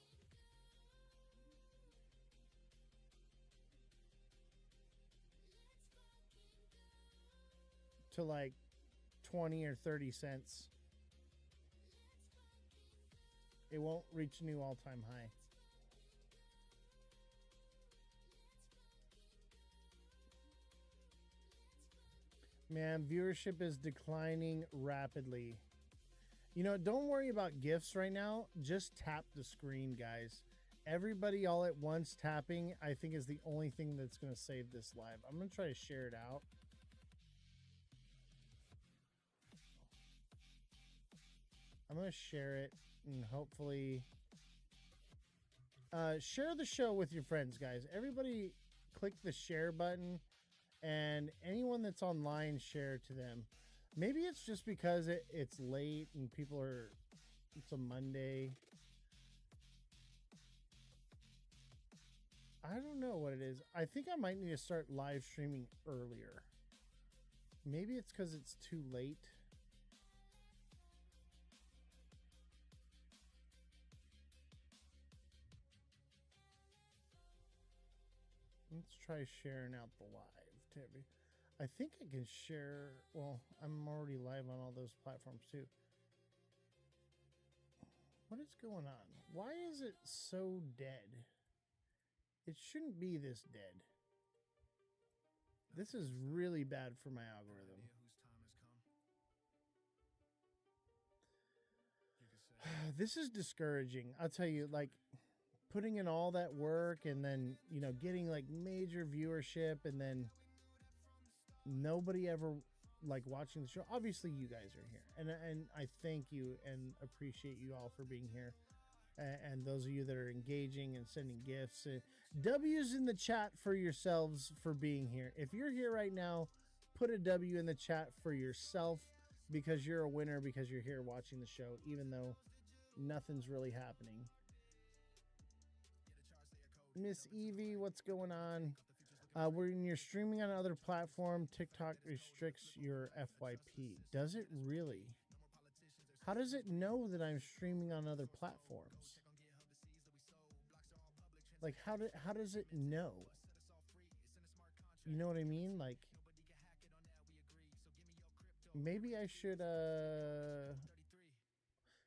to like 20 or 30 cents. It won't reach a new all-time high. Man, viewership is declining rapidly. You know, don't worry about gifts right now. Just tap the screen, guys. Everybody all at once tapping, I think, is the only thing that's going to save this live. I'm going to try to share it out. I'm going to share it and hopefully share the show with your friends, guys. Everybody click the share button, and anyone that's online, share to them. Maybe it's just because it's late and people are, it's a Monday. I don't know what it is. I think I might need to start live streaming earlier. Maybe it's because it's too late. Let's try sharing out the live to every. I think I can share. Well, I'm already live on all those platforms too. What is going on? Why is it so dead? It shouldn't be this dead. This is really bad for my algorithm. This is discouraging. I'll tell you, like, putting in all that work and then, you know, getting like major viewership and then nobody ever like watching the show. Obviously you guys are here and I thank you and appreciate you all for being here. And those of you that are engaging and sending gifts. W's in the chat for yourselves for being here. If you're here right now, put a W in the chat for yourself because you're a winner because you're here watching the show, even though nothing's really happening. Miss Evie, what's going on? When you're streaming on another platform, TikTok restricts your FYP. Does it really? How does it know that I'm streaming on other platforms? Like, how does it know? You know what I mean? Like, maybe I should,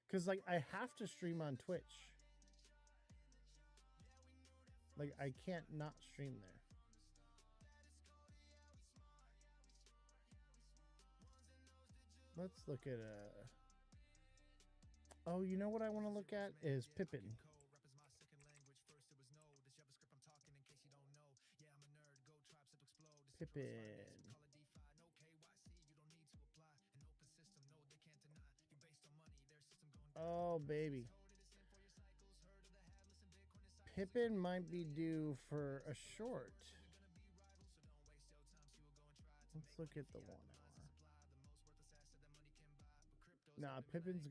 because, like, I have to stream on Twitch. Like, I can't not stream there. Let's look at oh, you know what I want to look at is Pippin. Pippin. Oh, baby. Pippin might be due for a short. Let's look at the 1 hour. Nah, Pippin's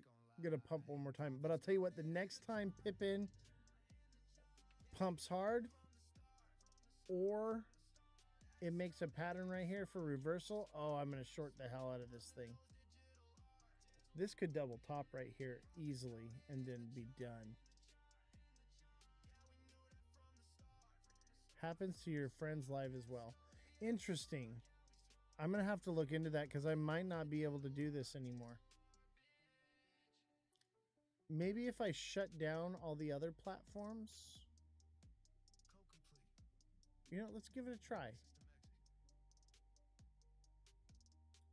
gonna pump one more time. But I'll tell you what, the next time Pippin pumps hard or it makes a pattern right here for reversal, oh, I'm gonna short the hell out of this thing. This could double top right here easily and then be done. Happens to your friends live as well. Interesting. I'm gonna have to look into that because I might not be able to do this anymore. Maybe if I shut down all the other platforms. You know, let's give it a try.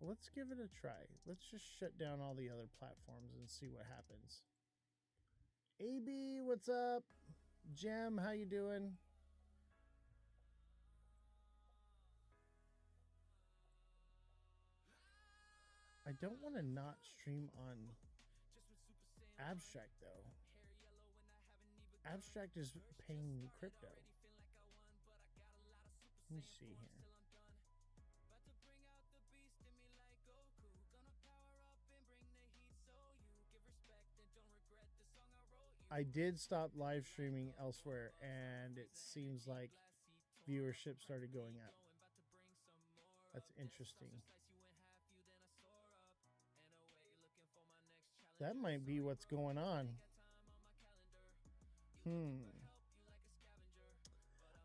Let's give it a try. Let's just shut down all the other platforms and see what happens. AB, what's up? Jem, how you doing? I don't want to not stream on Abstract though. Abstract is paying me crypto. Let me see here. I did stop live streaming elsewhere and it seems like viewership started going up. That's interesting. That might be what's going on.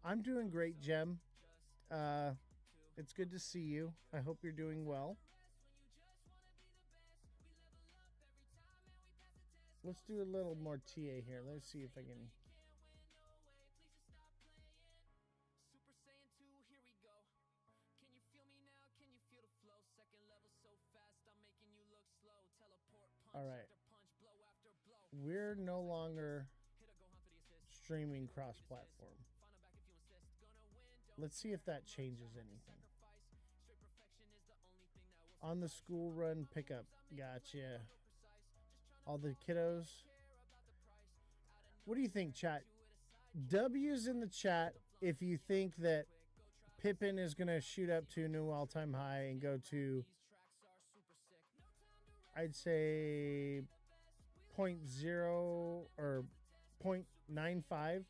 I'm doing great, Jem. It's good to see you. I hope you're doing well. Let's do a little more TA here. Let's see if I can. All right. We're no longer streaming cross-platform. Let's see if that changes anything. On the school run pickup. Gotcha. All the kiddos. What do you think, chat? W's in the chat if you think that Pippin is going to shoot up to a new all-time high and go to, I'd say 0.0 or 0.95.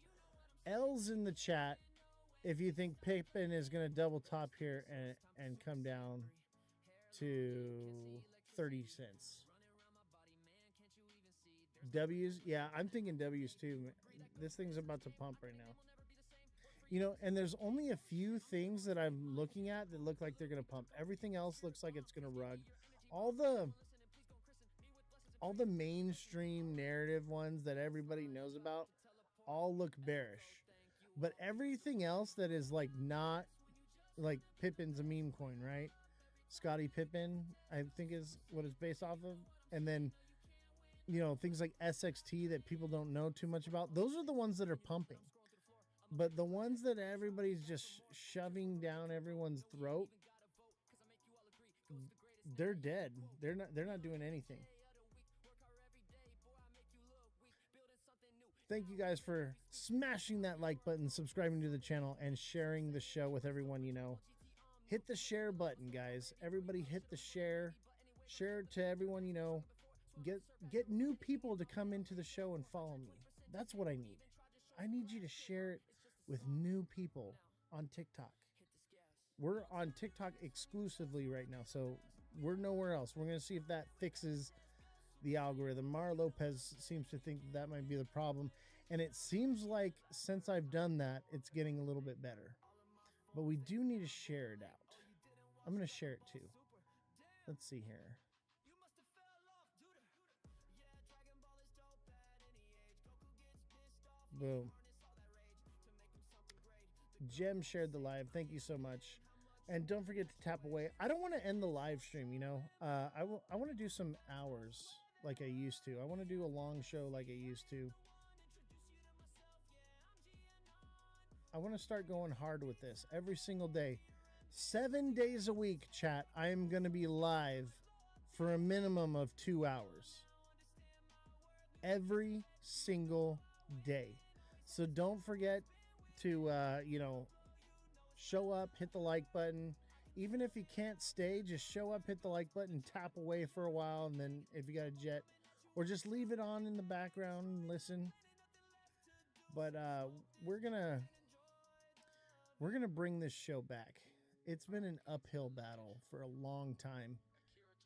L's in the chat if you think Pippin is going to double top here and come down to 30 cents. W's, yeah, I'm thinking W's too. This thing's about to pump right now. You know, and there's only a few things that I'm looking at that look like they're going to pump. Everything else looks like it's going to rug. All the mainstream narrative ones that everybody knows about all look bearish. But everything else that is like not like Pippin's a meme coin, right? Scottie Pippen, I think is what it's based off of. And then, you know, things like SXT that people don't know too much about. Those are the ones that are pumping. But the ones that everybody's just shoving down everyone's throat, they're dead. They're not doing anything. Thank you guys for smashing that like button, subscribing to the channel, and sharing the show with everyone you know. Hit the share button, guys. Everybody hit the share. Share it to everyone you know. Get new people to come into the show and follow me. That's what I need. I need you to share it with new people on TikTok. We're on TikTok exclusively right now, so we're nowhere else. We're going to see if that fixes the algorithm. Mara Lopez seems to think that might be the problem, and it seems like since I've done that, it's getting a little bit better. But we do need to share it out. I'm going to share it too. Let's see here. Boom. Jem shared the live. Thank you so much. And don't forget to tap away. I don't want to end the live stream, you know. I want to do some hours like I used to. I want to do a long show like I used to. I want to start going hard with this every single day. 7 days a week, chat. I am going to be live for a minimum of 2 hours. Every single day. So don't forget to, you know, show up, hit the like button. Even if you can't stay, just show up, hit the like button, tap away for a while, and then if you got a jet, or just leave it on in the background and listen. But we're gonna bring this show back. It's been an uphill battle for a long time,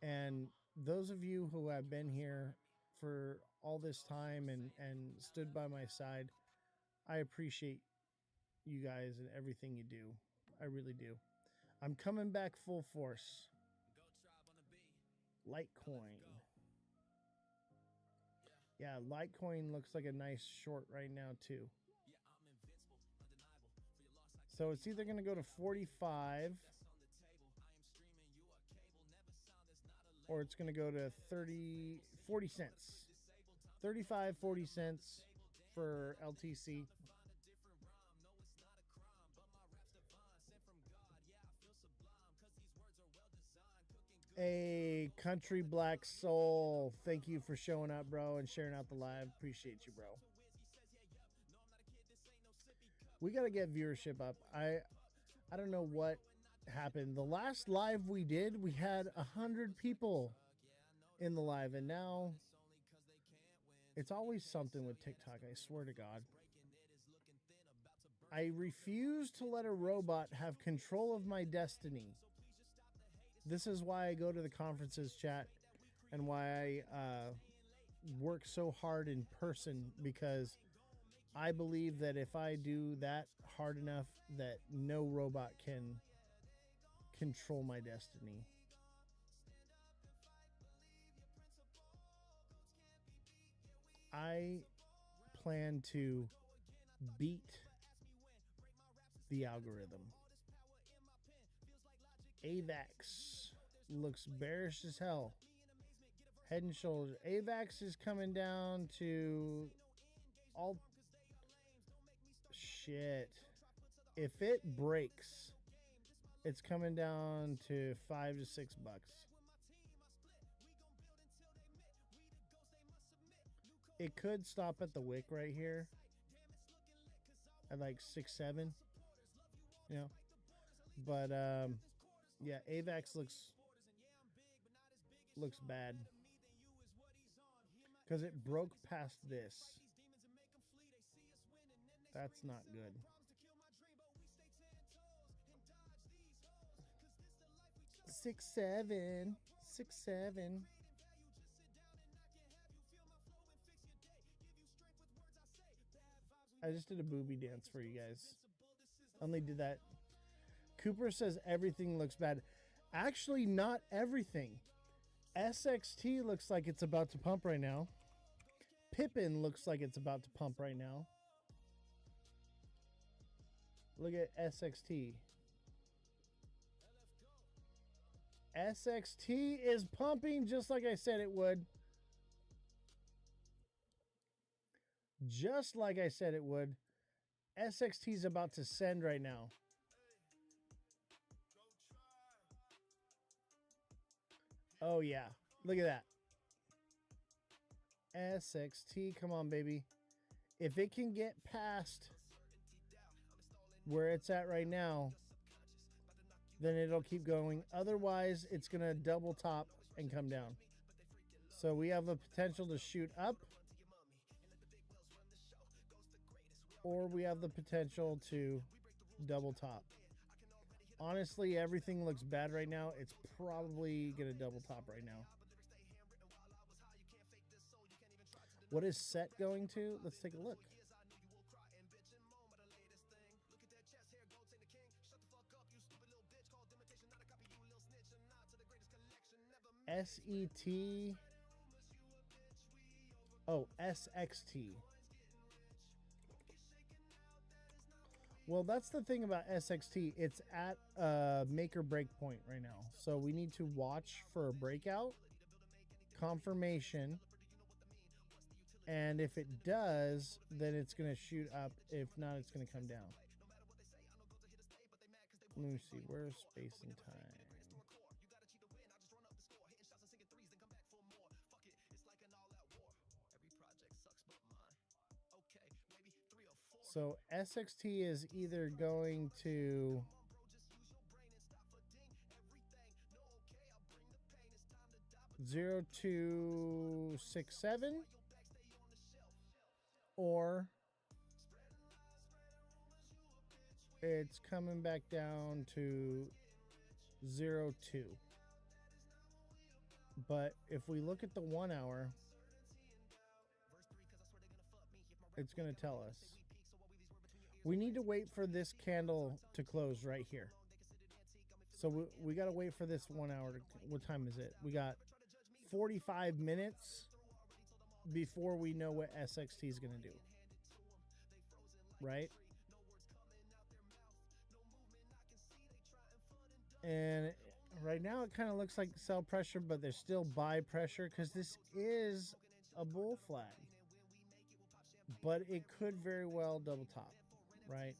and those of you who have been here for all this time and stood by my side, I appreciate you guys and everything you do. I really do. I'm coming back full force. Litecoin. Yeah, Litecoin looks like a nice short right now too. So it's either going to go to 45 or it's going to go to 40 cents. 35, 40 cents for LTC. Hey, Country Black Soul. Thank you for showing up, bro, and sharing out the live. Appreciate you, bro. We got to get viewership up. I don't know what happened. The last live we did, we had 100 people in the live, and now it's always something with TikTok, I swear to God. I refuse to let a robot have control of my destiny. This is why I go to the conferences, chat, and why I work so hard in person, because I believe that if I do that hard enough, that no robot can control my destiny. I plan to beat the algorithm. AVAX looks bearish as hell. Head and shoulders. AVAX is coming down to all shit. If it breaks, it's coming down to $5 to $6. It could stop at the wick right here at like 6-7. You know, but yeah, AVAX looks bad because it broke past this. That's not good. Six, seven. I just did a booby dance for you guys. Only did that. Cooper says everything looks bad. Actually, not everything. SXT looks like it's about to pump right now. Pippin looks like it's about to pump right now. Look at SXT. SXT is pumping just like I said it would. Just like I said it would. SXT is about to send right now. Oh, yeah. Look at that. SXT. Come on, baby. If it can get past where it's at right now, then it'll keep going. Otherwise, it's going to double top and come down. So we have a potential to shoot up, or we have the potential to double top. Honestly, everything looks bad right now. It's probably going to double top right now. What is set going to? Let's take a look. SET. Oh, SXT. Well, that's the thing about SXT. It's at a make or break point right now. So we need to watch for a breakout, confirmation, and if it does, then it's going to shoot up. If not, it's going to come down. Let me see. Where's space and time? So SXT is either going to zero to 6.7 or it's coming back down to 0.2. But if we look at the 1 hour, it's going to tell us. We need to wait for this candle to close right here. So we got to wait for this 1 hour. What time is it? We got 45 minutes before we know what SXT is going to do. Right? And right now it kind of looks like sell pressure, but there's still buy pressure because this is a bull flag. But it could very well double top, right?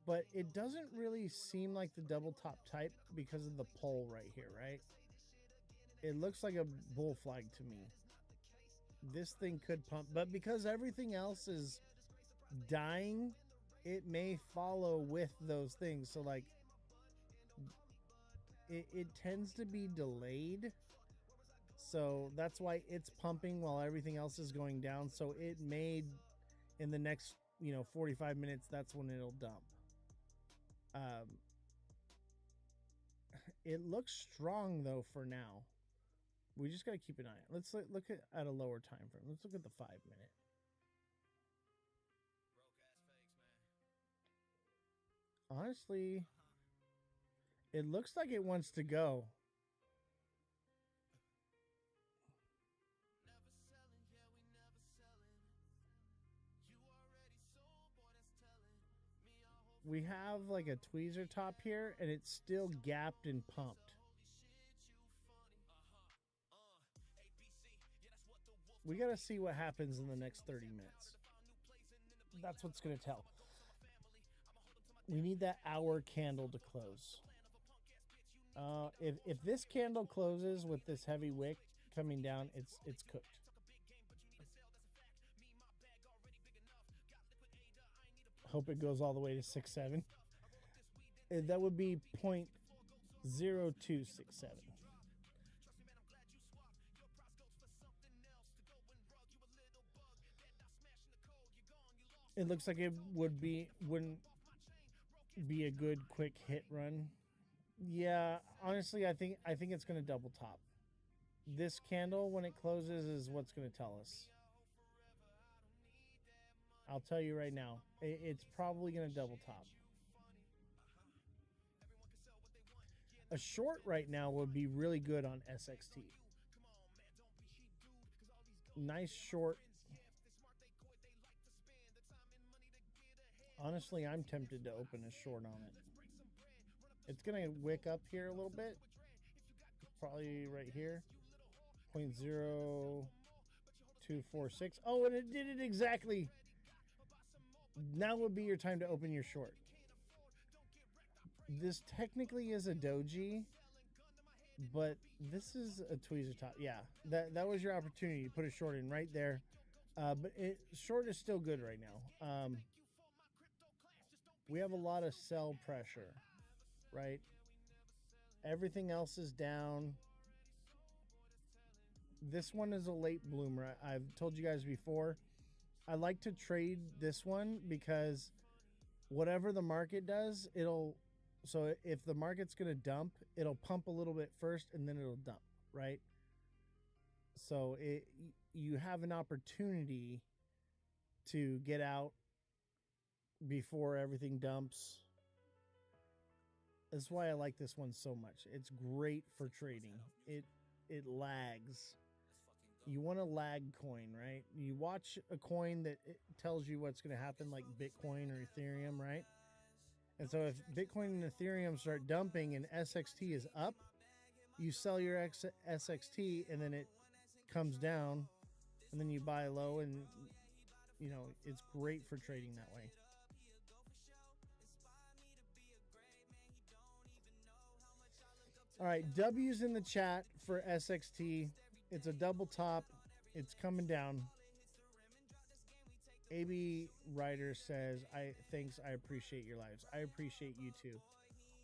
But it doesn't really seem like the double top type because of the pole right here, right? It looks like a bull flag to me. This thing could pump, but because everything else is dying, it may follow with those things. So like it tends to be delayed. So that's why it's pumping while everything else is going down. So it may, in the next, 45 minutes, that's when it'll dump. It looks strong though for now. We just got to keep an eye. Let's look at a lower time frame. Let's look at the 5 minute. Honestly, it looks like it wants to go. We have like a tweezer top here and it's still gapped and pumped. We got to see what happens in the next 30 minutes. That's what's going to tell. We need that hour candle to close. If this candle closes with this heavy wick coming down, it's cooked. Hope it goes all the way to 6.7. That would be 0.0267. It looks like it wouldn't be a good quick hit run. Yeah, honestly, I think it's going to double top. This candle, when it closes, is what's going to tell us. I'll tell you right now, it's probably going to double top. A short right now would be really good on SXT. Nice short. Honestly, I'm tempted to open a short on it. It's going to wick up here a little bit. Probably right here. 0.0246. Oh, and it did it exactly. Now would be your time to open your short. This technically is a doji, but this is a tweezer top. Yeah, that was your opportunity to put a short in right there. But short is still good right now. We have a lot of sell pressure, right? Everything else is down. This one is a late bloomer. I've told you guys before. I like to trade this one because whatever the market does, it'll. So if the market's going to dump, it'll pump a little bit first and then it'll dump, right? So you have an opportunity to get out before everything dumps. That's why I like this one so much. It's great for trading. It lags. You want a lag coin, right? You watch a coin that it tells you what's going to happen, like Bitcoin or Ethereum, right? And so if Bitcoin and Ethereum start dumping and SXT is up, you sell your SXT and then it comes down and then you buy low, and you know, it's great for trading that way. All right, W's in the chat for SXT. It's a double top. It's coming down. AB Ryder says, thanks, I appreciate your lives. I appreciate you too.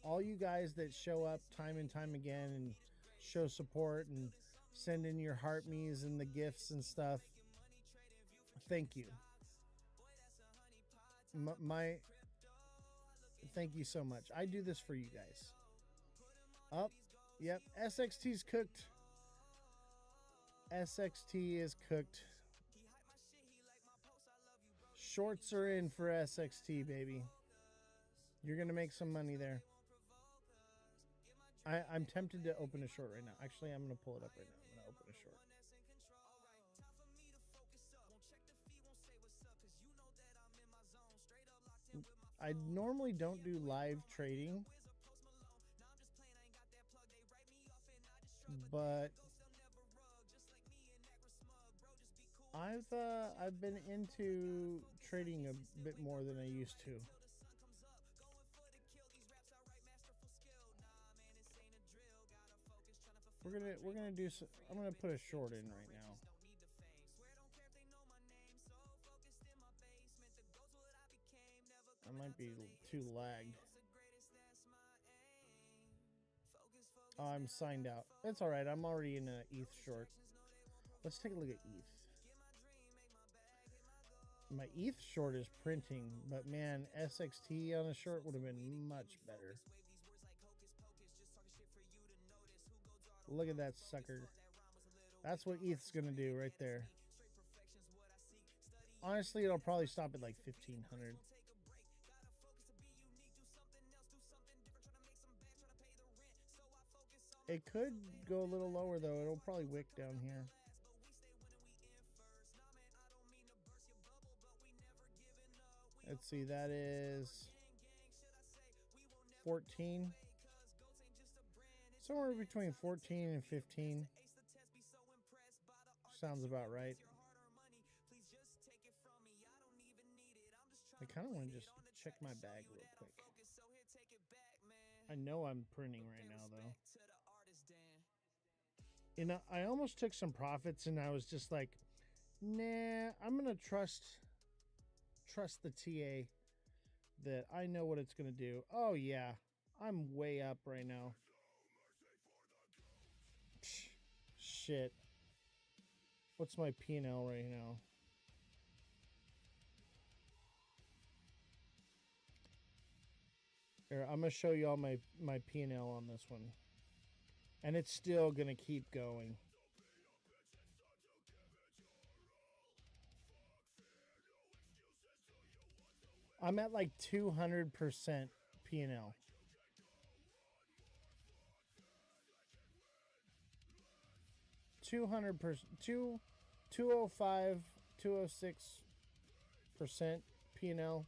All you guys that show up time and time again and show support and send in your heart me's and the gifts and stuff. Thank you. Thank you so much. I do this for you guys. Up. Yep. SXT's cooked. SXT is cooked. Shorts are in for SXT, baby. You're going to make some money there. I'm tempted to open a short right now. Actually, I'm going to pull it up right now. I'm going to open a short. I normally don't do live trading, but I've been into trading a bit more than I used to. We're gonna do some, I'm gonna put a short in right now. I might be too lagged. Oh, I'm signed out. That's all right. I'm already in a ETH short. Let's take a look at ETH. My ETH short is printing, but man, SXT on a short would have been much better. Look at that sucker. That's what ETH's gonna do right there. Honestly, it'll probably stop at like 1,500. It could go a little lower though. It'll probably wick down here. Let's see, that is 14. Somewhere between 14 and 15. Sounds about right. I kind of want to just check my bag real quick. I know I'm printing right now though. You know, I almost took some profits and I was just like, nah, I'm going to trust the TA that I know what it's going to do. Oh yeah, I'm way up right now. Shit. What's my P&L right now? Here, I'm going to show you all my P&L on this one. And it's still going to keep going. I'm at like 200% P&L. 200%, 205, 206% P&L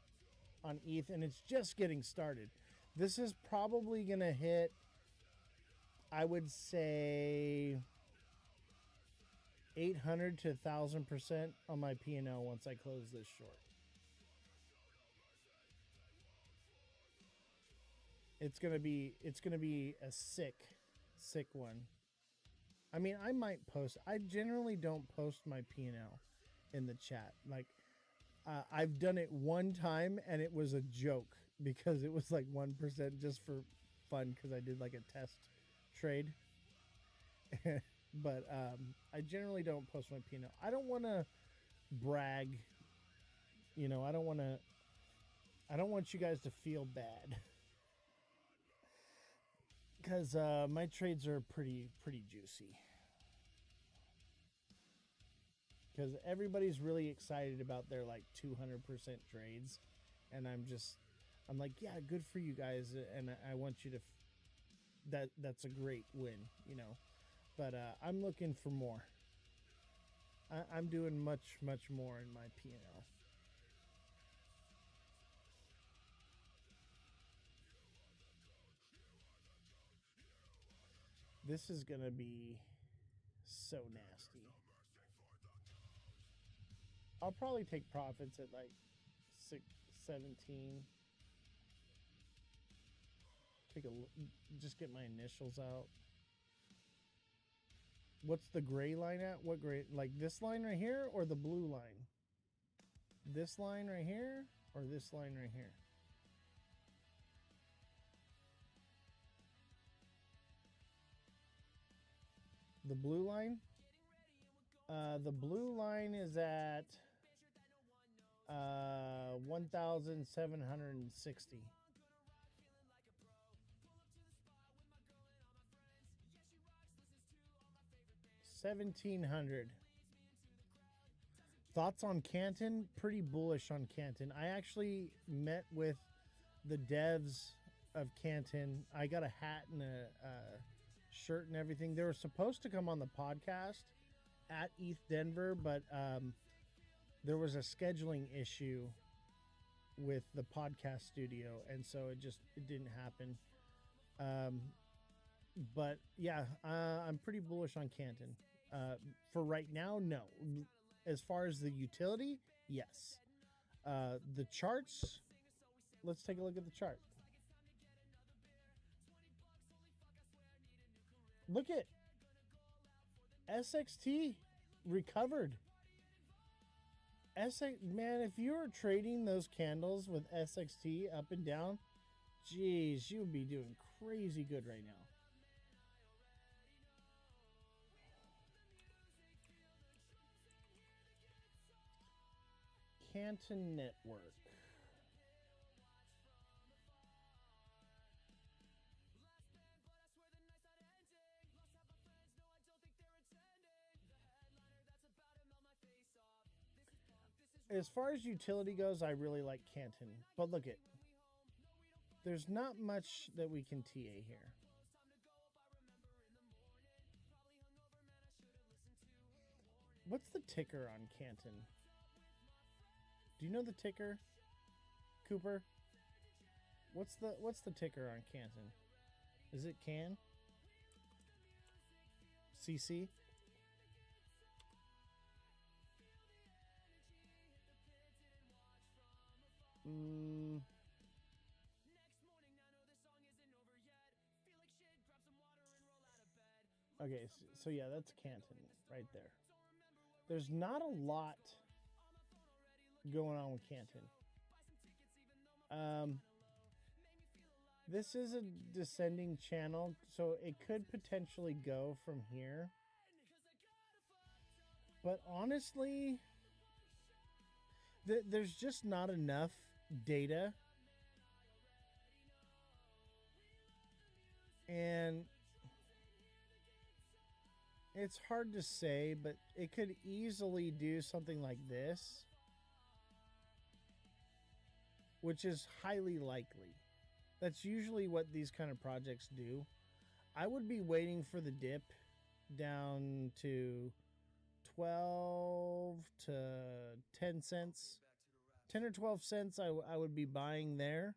on ETH, and it's just getting started. This is probably going to hit, I would say, 800 to 1,000% on my P&L once I close this short. It's gonna be a sick one. I mean, I might post. I generally don't post my P&L. in the chat. Like, I've done it one time and it was a joke because it was like 1% just for fun because I did like a test trade. But I generally don't post my P&L. I don't want to brag. You know, I don't want you guys to feel bad. Because my trades are pretty juicy. Because everybody's really excited about their like 200% trades. And I'm like, yeah, good for you guys. And I want you to, that's a great win, you know. But I'm looking for more. I'm doing much more in my P&L. This is going to be so nasty. I'll probably take profits at like 617. Take a look, just get my initials out. What's the gray line at? What gray? Like this line right here or the blue line? This line right here or this line right here? The blue line? The blue line is at 1,760. 1,700. Thoughts on Canton? Pretty bullish on Canton. I actually met with the devs of Canton. I got a hat and a shirt and everything. They were supposed to come on the podcast at ETH Denver, but there was a scheduling issue with the podcast studio, and so it didn't happen. But yeah, I'm pretty bullish on Canton. For right now, no. As far as the utility, yes. The charts, let's take a look at the chart. Look at SXT recovered. Man, if you were trading those candles with SXT up and down, geez, you would be doing crazy good right now. Canton Network. As far as utility goes, I really like Canton. But look it. There's not much that we can TA here. What's the ticker on Canton? Do you know the ticker, Cooper? What's the ticker on Canton? Is it CAN? CC? Okay, so yeah, that's Canton right there. There's not a lot going on with Canton. This is a descending channel, so it could potentially go from here. But honestly, there's just not enough data. And it's hard to say, but it could easily do something like this, which is highly likely. That's usually what these kind of projects do. I would be waiting for the dip down to 12 to 10 cents. 10 or 12 cents I would be buying there.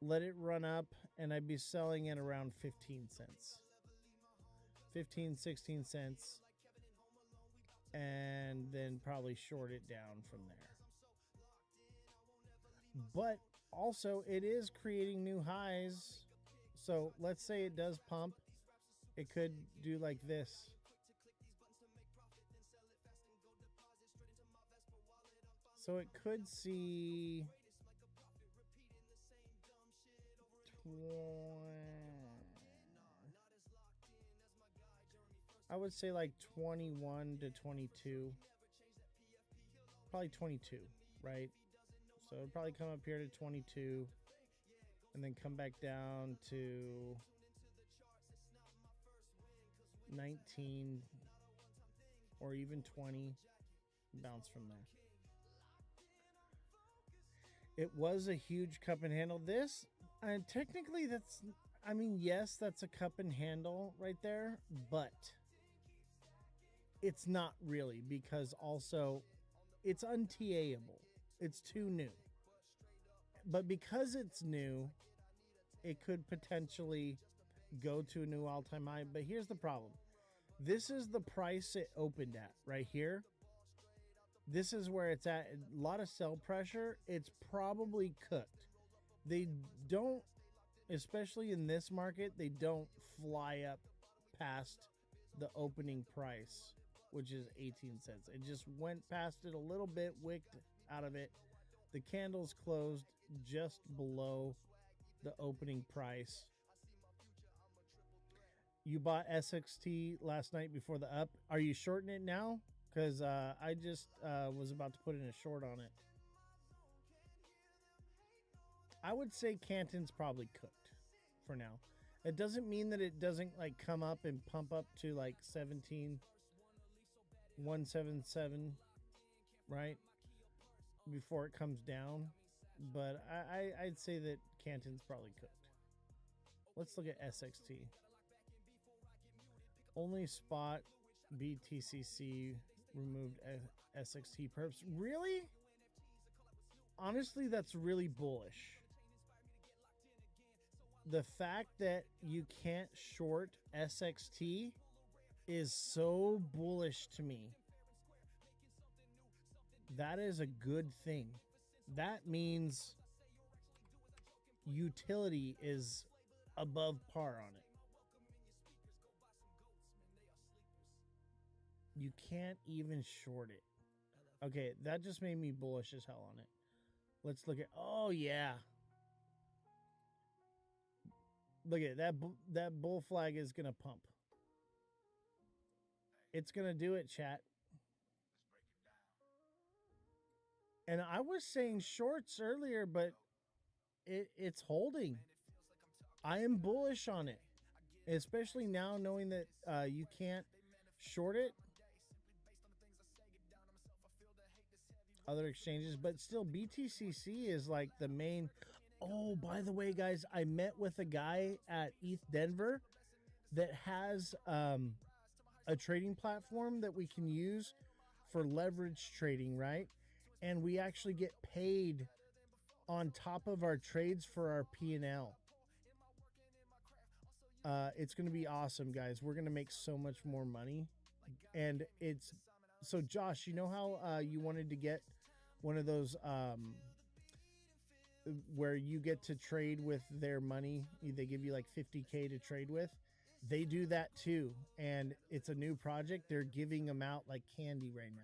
Let it run up, and I'd be selling it around 15 cents. 15, 16 cents. And then probably short it down from there. But also, it is creating new highs. So let's say it does pump. It could do like this. So it could see 20, I would say like 21 to 22. Probably 22, right? So it'd probably come up here to 22 and then come back down to 19 or even 20, bounce from there. It was a huge cup and handle. This, technically, that's, I mean, yes, that's a cup and handle right there, but it's not really, because also it's unTAable. It's too new. But because it's new, it could potentially go to a new all-time high. But here's the problem. This is the price it opened at right here. This is where it's at. A lot of sell pressure. It's probably cooked. They don't, especially in this market, they don't fly up past the opening price, which is 18 cents. It just went past it a little bit, wicked out of it. The candle's closed just below the opening price. You bought SXT last night before the up. Are you shorting it now? Because I just was about to put in a short on it. I would say Canton's probably cooked for now. It doesn't mean that it doesn't like come up and pump up to like 17,177, right? Before it comes down. But I'd say that Canton's probably cooked. Let's look at SXT. Only spot BTCC removed SXT perps. Really? Honestly, that's really bullish. The fact that you can't short SXT is so bullish to me. That is a good thing. That means utility is above par on it. You can't even short it. Okay, that just made me bullish as hell on it. Let's look at, oh yeah. Look at that. That bull flag is going to pump. It's going to do it, chat. And I was saying shorts earlier, but it's holding. I am bullish on it, especially now knowing that you can't short it. Other exchanges, but still BTCC is like the main. Oh, by the way, guys, I met with a guy at ETH Denver that has a trading platform that we can use for leverage trading, right? And we actually get paid on top of our trades for our P&L. It's going to be awesome, guys. We're going to make so much more money. And it's so, Josh, you know how you wanted to get one of those where you get to trade with their money? They give you like 50K to trade with. They do that too. And it's a new project. They're giving them out like candy right now.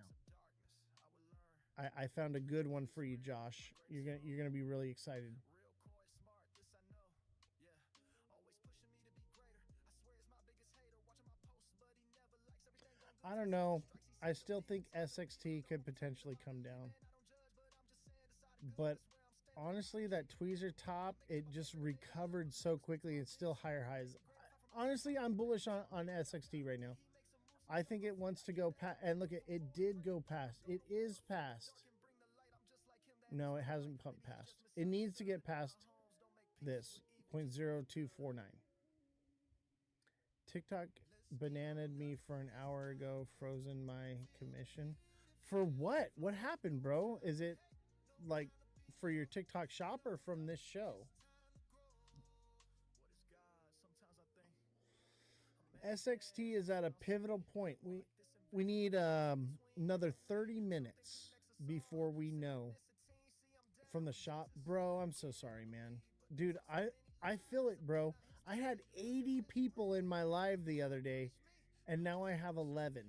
I found a good one for you, Josh. You're gonna be really excited. I don't know. I still think SXT could potentially come down. But honestly, that tweezer top, it just recovered so quickly. It's still higher highs. Honestly, I'm bullish on SXT right now. I think it wants to go past. And look, it did go past. It is past. No, it hasn't pumped past. It needs to get past this 0.0249. TikTok bananaed me for an hour ago, frozen my commission. For what? What happened, bro? Is it like for your TikTok shop or from this show? SXT is at a pivotal point. We need another 30 minutes before we know from the shop. Bro, I'm so sorry, man. Dude, I feel it, bro. I had 80 people in my live the other day, and now I have 11.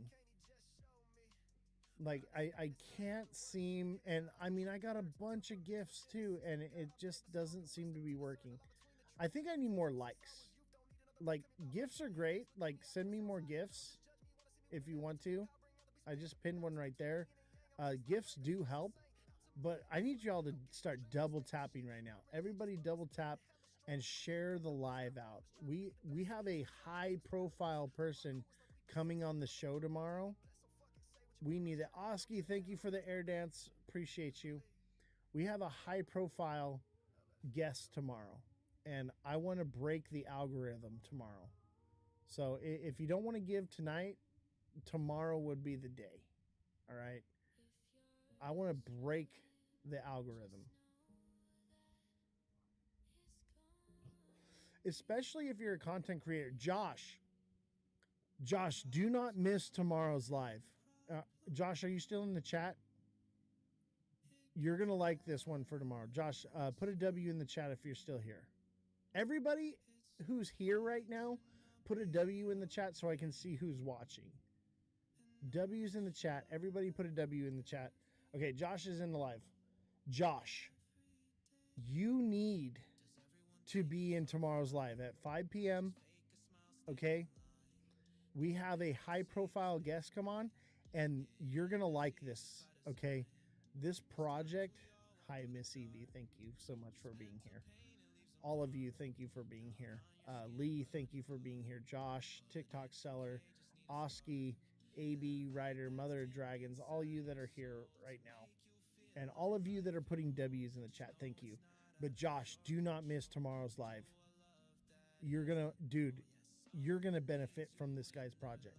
Like I can't seem, and I mean I got a bunch of gifts too, and it just doesn't seem to be working. I think I need more likes. Like gifts are great. Like send me more gifts if you want to. I just pinned one right there. Gifts do help, but I need y'all to start double tapping right now. Everybody double tap and share the live out. We have a high profile person coming on the show tomorrow. We need it. Oski, thank you for the air dance. Appreciate you. We have a high profile guest tomorrow, and I want to break the algorithm tomorrow. So if you don't want to give tonight, tomorrow would be the day. All right. I want to break the algorithm. Especially if you're a content creator. Josh, do not miss tomorrow's live. Josh, are you still in the chat? You're going to like this one for tomorrow. Josh, put a W in the chat if you're still here. Everybody who's here right now, put a W in the chat so I can see who's watching. W's in the chat. Everybody put a W in the chat. Okay, Josh is in the live. Josh, you need to be in tomorrow's live at 5 p.m. Okay? We have a high-profile guest come on, and you're going to like this, okay? This project... Hi, Miss Evie. Thank you so much for being here. All of you, thank you for being here. Lee, thank you for being here. Josh, TikTok seller, Oski, AB Rider, Mother of Dragons, all you that are here right now. And all of you that are putting W's in the chat, thank you. But Josh, do not miss tomorrow's live. You're going to benefit from this guy's project.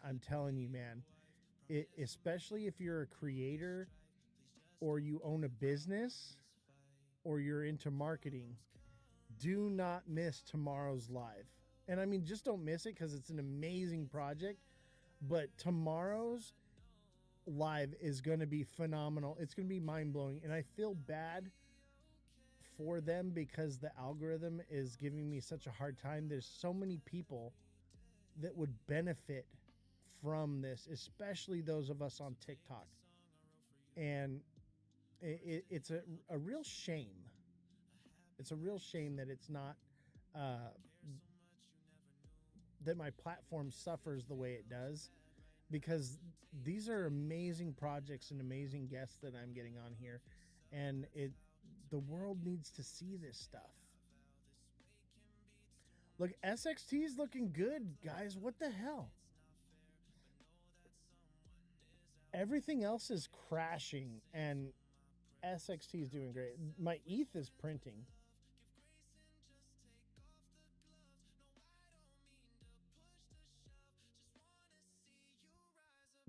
I'm telling you, man. Especially if you're a creator or you own a business or you're into marketing, do not miss tomorrow's live. And I mean, just don't miss it because it's an amazing project. But tomorrow's live is going to be phenomenal. It's going to be mind-blowing. And I feel bad for them because the algorithm is giving me such a hard time. There's so many people that would benefit from this, especially those of us on TikTok. And it's a real shame. It's a real shame that it's not, that my platform suffers the way it does, because these are amazing projects and amazing guests that I'm getting on here. And the world needs to see this stuff. Look, SXT is looking good, guys. What the hell? Everything else is crashing, and SXT is doing great. My ETH is printing.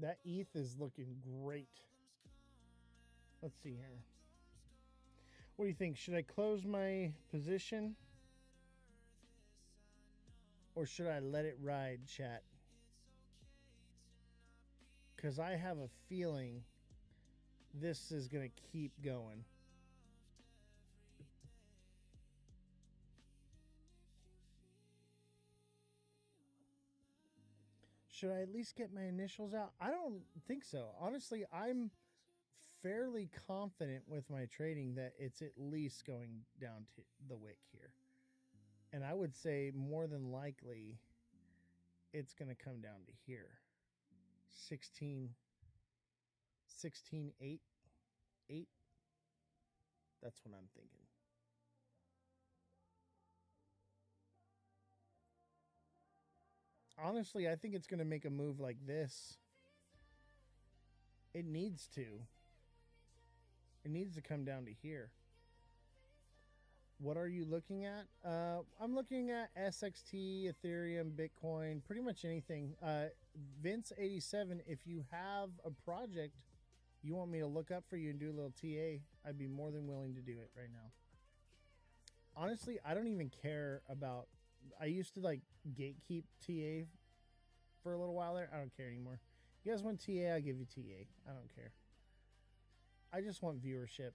That ETH is looking great. Let's see here. What do you think? Should I close my position? Or should I let it ride, chat? Because I have a feeling this is going to keep going. Should I at least get my initials out? I don't think so. Honestly, I'm fairly confident with my trading that it's at least going down to the wick here. And I would say more than likely it's going to come down to here. 16, 8. That's what I'm thinking. Honestly, I think it's going to make a move like this. It needs to. It needs to come down to here. What are you looking at? I'm looking at SXT, Ethereum, Bitcoin, pretty much anything. Vince87, if you have a project you want me to look up for you and do a little TA, I'd be more than willing to do it right now. Honestly, I don't even care about... I used to like gatekeep TA for a little while there. I don't care anymore. You guys want TA, I'll give you TA. I don't care. I just want viewership.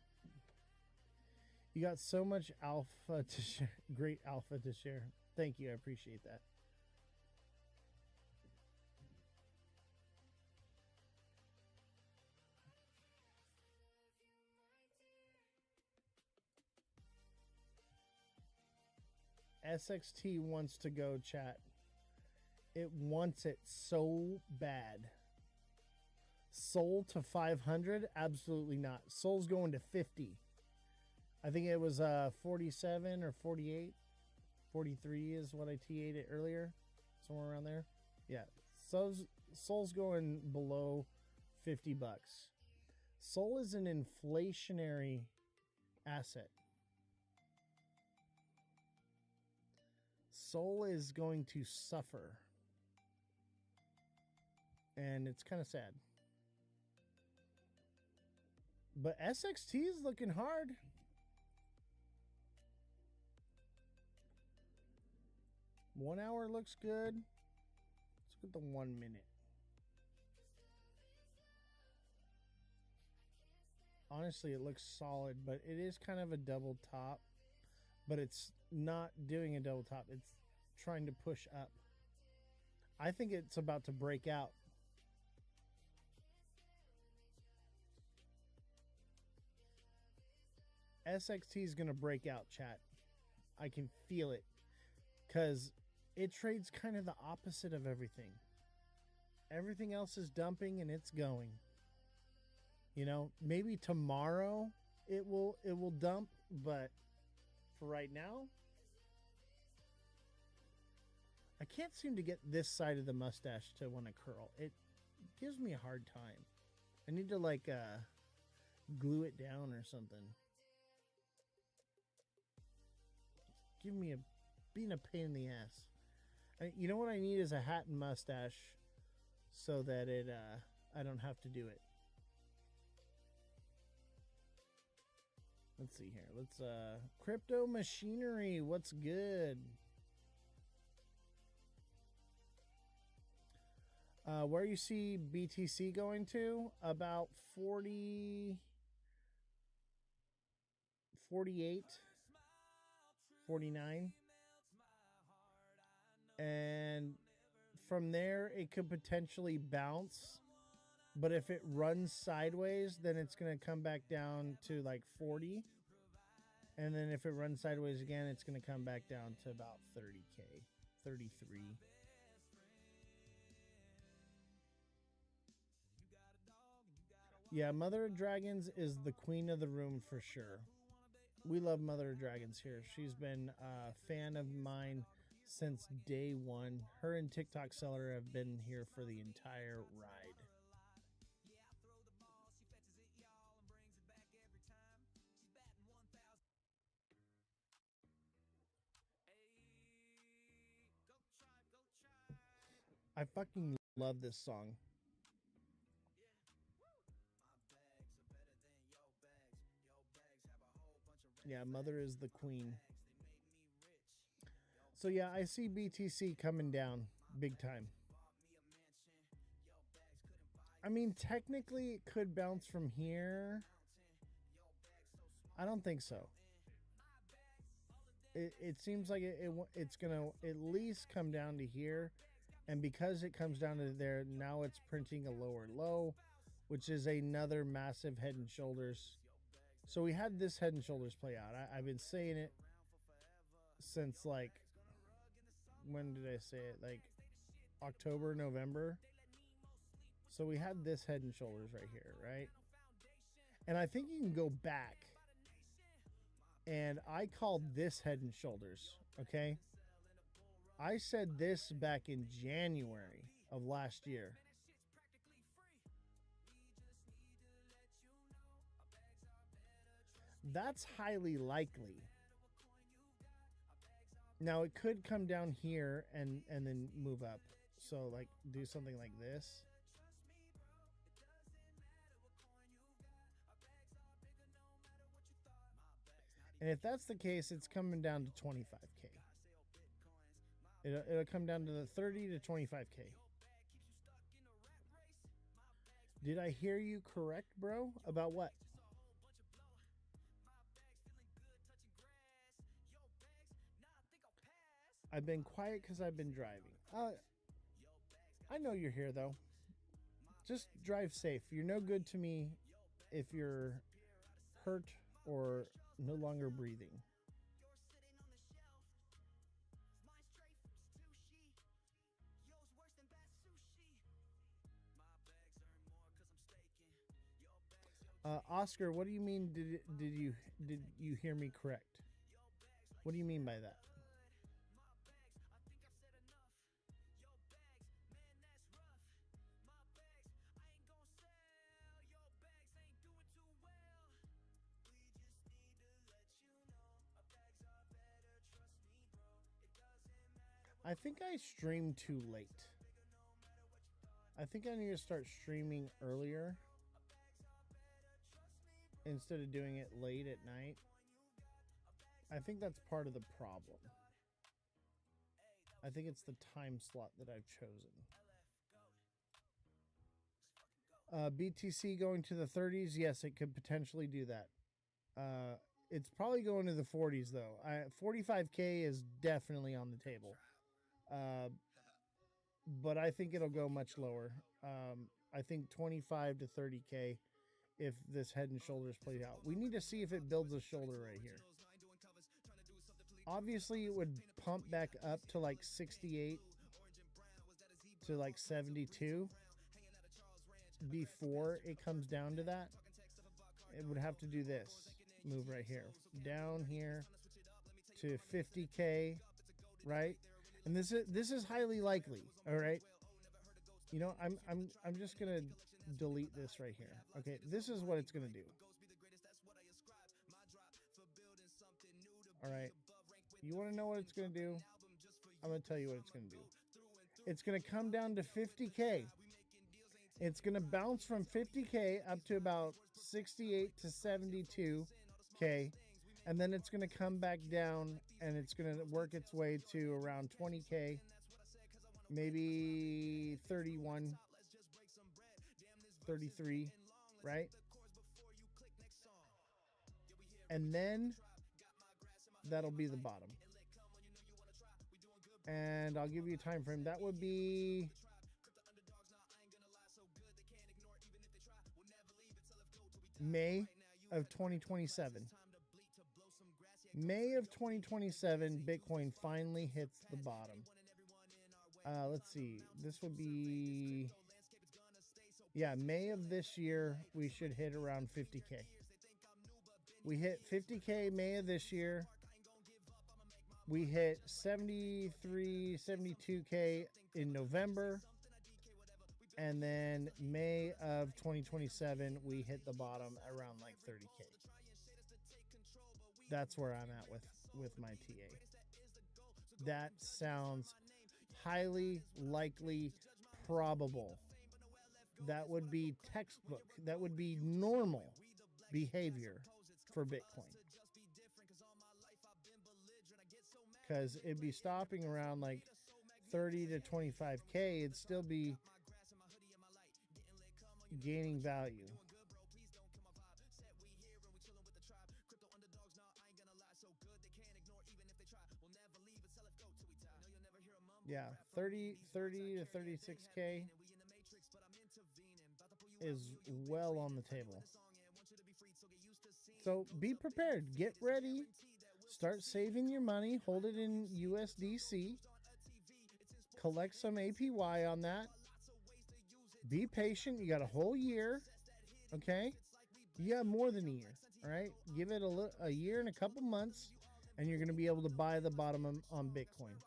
You got so much alpha to share. Great alpha to share. Thank you. I appreciate that. SXT wants to go, chat. It wants it so bad. Soul to 500? Absolutely not. Soul's going to 50. I think it was 47 or 48. 43 is what I TA'd it earlier. Somewhere around there. Yeah. Soul's going below 50 bucks. Soul is an inflationary asset. Soul is going to suffer. And it's kind of sad. But SXT is looking hard. One hour looks good. Let's look at the 1 minute. Honestly, it looks solid, but it is kind of a double top. But it's not doing a double top. It's trying to push up. I think it's about to break out. SXT is going to break out, chat. I can feel it. Because it trades kind of the opposite of everything. Everything else is dumping and it's going. You know, maybe tomorrow it will dump, but for right now, I can't seem to get this side of the mustache to want to curl. It gives me a hard time. I need to like glue it down or something. Being a pain in the ass. You know what I need is a hat and mustache so that I don't have to do it. Let's see here. Let's crypto machinery. What's good? Where you see BTC going to? About 40, 48, 49. And from there, it could potentially bounce. But if it runs sideways, then it's going to come back down to like 40. And then if it runs sideways again, it's going to come back down to about 30K, 33. Yeah, Mother of Dragons is the queen of the room for sure. We love Mother of Dragons here. She's been a fan of mine since day one. Her and TikTok Seller have been here for the entire ride. I fucking love this song. Yeah, Mother is the queen. So yeah, I see BTC coming down big time. I mean, technically it could bounce from here. I don't think so. It seems like it's going to at least come down to here. And because it comes down to there, now it's printing a lower low, which is another massive head and shoulders. So we had this head and shoulders play out. I've been saying it since like, when did I say it? Like October, November. So we had this head and shoulders right here, right? And I think you can go back. And I called this head and shoulders, okay? I said this back in January of last year. That's highly likely. Now it could come down here and then move up. So like do something like this. And if that's the case, it's coming down to 25K. It'll come down to the 30 to 25K. Did I hear you correct, bro? About what? I've been quiet because I've been driving. I know you're here, though. Just drive safe. You're no good to me if you're hurt or no longer breathing. Oscar, what do you mean? Did you hear me correct? What do you mean by that? I think I streamed too late. I think I need to start streaming earlier instead of doing it late at night. I think that's part of the problem. I think it's the time slot that I've chosen. BTC going to the 30s. Yes, it could potentially do that. It's probably going to the 40s though. 45K is definitely on the table. But I think it'll go much lower. I think 25 to 30K if this head and shoulders played out. We need to see if it builds a shoulder right here. Obviously, it would pump back up to like 68 to like 72 before it comes down to that. It would have to do this move right here, down here to 50K, right? And this is highly likely. All right. You know, I'm just gonna delete this right here. Okay, this is what it's gonna do. All right. You want to know what it's going to do? I'm going to tell you what it's going to do. It's going to come down to 50K. It's going to bounce from 50K up to about 68 to 72K. And then it's going to come back down and it's going to work its way to around 20K. Maybe 31, 33, right? And then that'll be the bottom. And I'll give you a time frame. That would be May of 2027. May of 2027, Bitcoin finally hits the bottom. Let's see. This would be, yeah, May of this year, we should hit around 50K. We hit 50K May of this year. We hit 73, 72K in November. And then May of 2027, we hit the bottom around like 30K. That's where I'm at with my TA. That sounds highly likely probable. That would be textbook. That would be normal behavior for Bitcoin. Because it'd be stopping around like 30 to 25K. It'd still be gaining value. Yeah, 30 to 36K is well on the table. So be prepared. Get ready. Start saving your money. Hold it in USDC. Collect some APY on that. Be patient. You got a whole year. Okay? You got more than a year. All right? Give it a year and a couple months, and you're going to be able to buy the bottom on Bitcoin.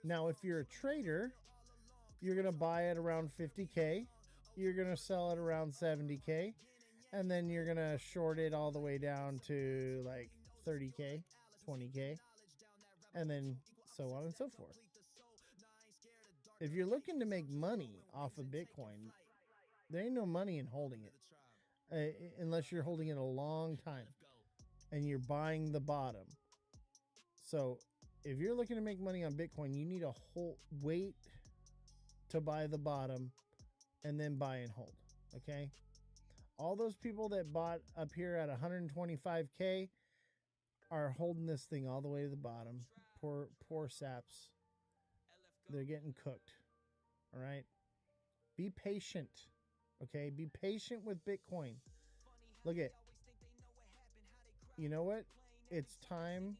Now, if you're a trader, you're going to buy it around 50K. You're going to sell it around 70K. And then you're going to short it all the way down to like 30K, 20K. And then so on and so forth. If you're looking to make money off of Bitcoin, there ain't no money in holding it. Unless you're holding it a long time and you're buying the bottom. So if you're looking to make money on Bitcoin, you need to wait to buy the bottom and then buy and hold. Okay. All those people that bought up here at 125K are holding this thing all the way to the bottom. Poor saps. They're getting cooked. All right. Be patient. Okay. Be patient with Bitcoin. Look at, you know what? It's time.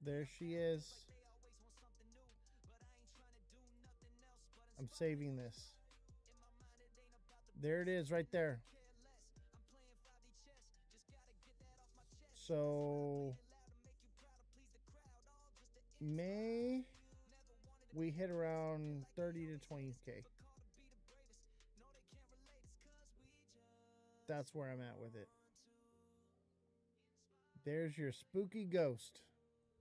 There she is. I'm I'm saving this. There it is right there. So May we hit around 30 to 20K. That's where I'm at with it. There's your spooky ghost.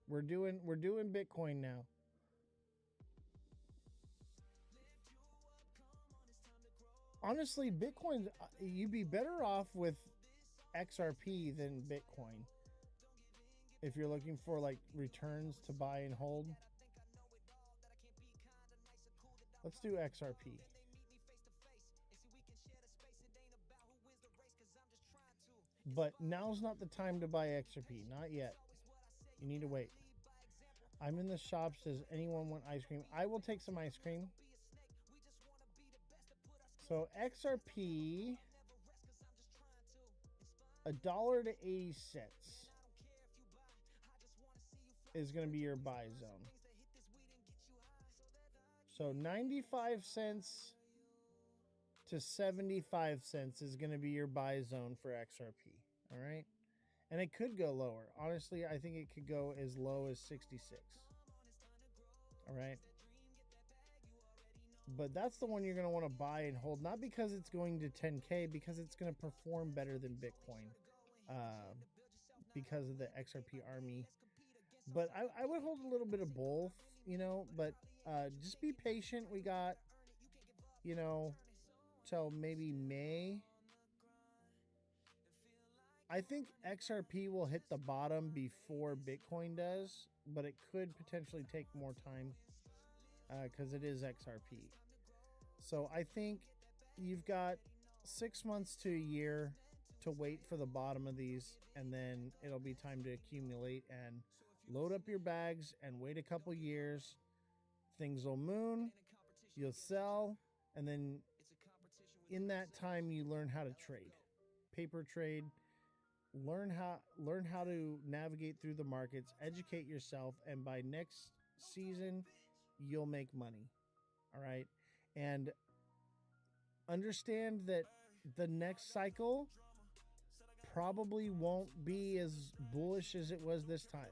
We're doing Bitcoin now. Honestly, Bitcoin, you'd be better off with XRP than Bitcoin. If you're looking for like returns to buy and hold. Let's do XRP. But now's not the time to buy XRP. Not yet. You need to wait. I'm in the shops. Does anyone want ice cream? I will take some ice cream. So XRP, $1 to 80 cents is going to be your buy zone. So 95 cents to 75 cents is going to be your buy zone for XRP. All right. And it could go lower. Honestly, I think it could go as low as 66. All right. But that's the one you're going to want to buy and hold. Not because it's going to 10K, because it's going to perform better than Bitcoin. Because of the XRP army. But I would hold a little bit of both, you know, but just be patient. We got, you know, till maybe May. I think XRP will hit the bottom before Bitcoin does, but it could potentially take more time because it is XRP. So I think you've got 6 months to a year to wait for the bottom of these, and then it'll be time to accumulate and load up your bags and wait a couple years. Things will moon, you'll sell, and then in that time you learn how to trade. Paper trade, learn how to navigate through the markets, educate yourself, and by next season you'll make money. All right? And understand that the next cycle probably won't be as bullish as it was this time.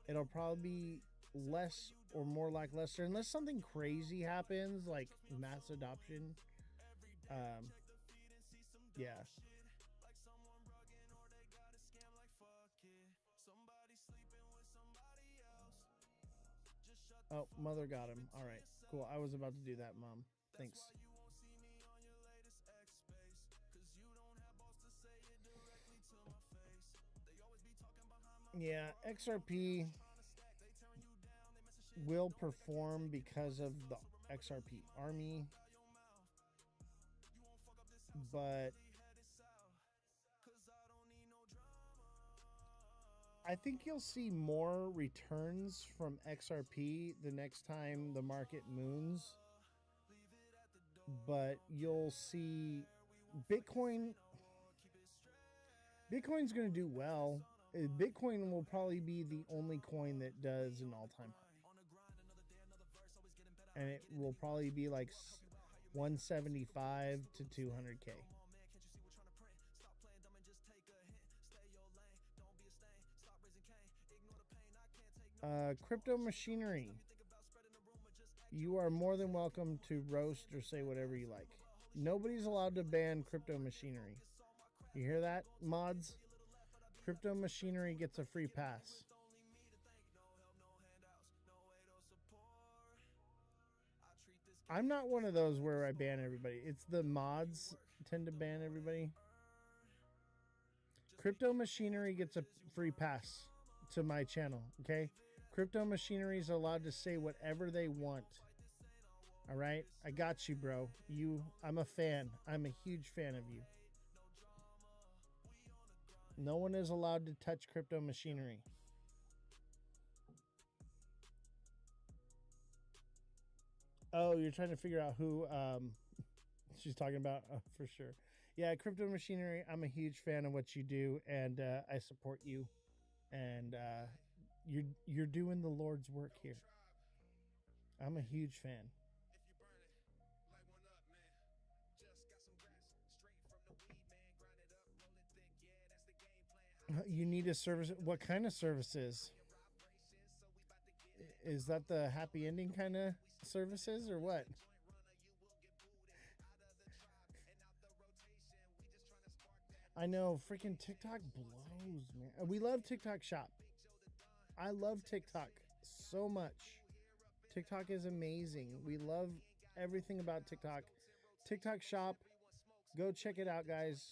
It'll probably be less or more lackluster unless something crazy happens like mass adoption. Yeah. Oh, mother got him. All right, cool. I was about to do that, Mom. Thanks. Yeah, XRP will perform because of the XRP army, but I think you'll see more returns from XRP the next time the market moons, but you'll see Bitcoin's going to do well. Bitcoin will probably be the only coin that does an all-time high. And it will probably be like 175 to 200K. Crypto machinery. You are more than welcome to roast or say whatever you like. Nobody's allowed to ban crypto machinery. You hear that, mods? Crypto machinery gets a free pass. I'm not one of those where I ban everybody. It's the mods tend to ban everybody. Crypto machinery gets a free pass to my channel, okay? Crypto machinery is allowed to say whatever they want. All right? I got you, bro. I'm a fan. I'm a huge fan of you. No one is allowed to touch crypto machinery. Oh, you're trying to figure out who she's talking about, for sure. Yeah, crypto machinery, I'm a huge fan of what you do, and I support you. And you're doing the Lord's work here. I'm a huge fan. You need a service. What kind of services? Is that the happy ending kind of services or what? I know freaking TikTok blows, man. We love TikTok Shop. I love TikTok so much. TikTok is amazing. We love everything about TikTok. TikTok Shop, go check it out, guys.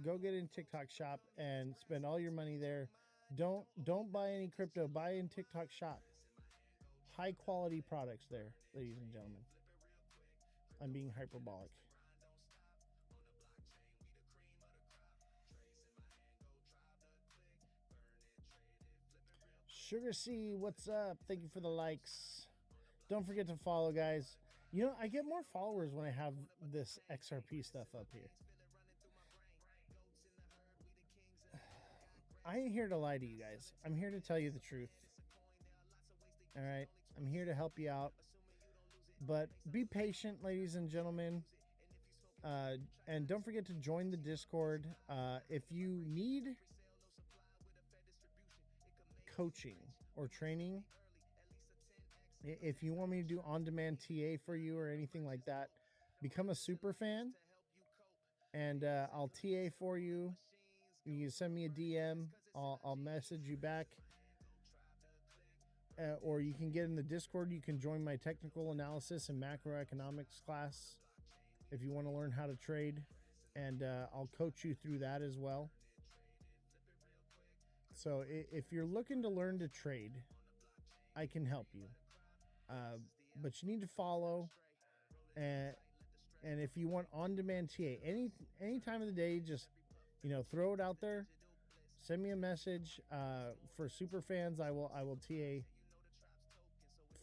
Go get in TikTok Shop and spend all your money there. Don't buy any crypto. Buy in TikTok Shop. High quality products there, ladies and gentlemen. I'm being hyperbolic. Sugar C, what's up? Thank you for the likes. Don't forget to follow, guys. You know, I get more followers when I have this XRP stuff up here. I ain't here to lie to you guys. I'm here to tell you the truth. All right. I'm here to help you out. But be patient, ladies and gentlemen. And don't forget to join the Discord. If you need coaching or training, if you want me to do on-demand TA for you or anything like that, become a super fan and I'll TA for you. You can send me a DM. I'll message you back. Or you can get in the Discord. You can join my technical analysis and macroeconomics class if you want to learn how to trade. And I'll coach you through that as well. So if you're looking to learn to trade, I can help you. But you need to follow. And if you want on-demand TA, any time of the day, just, throw it out there. Send me a message. For super fans, I will TA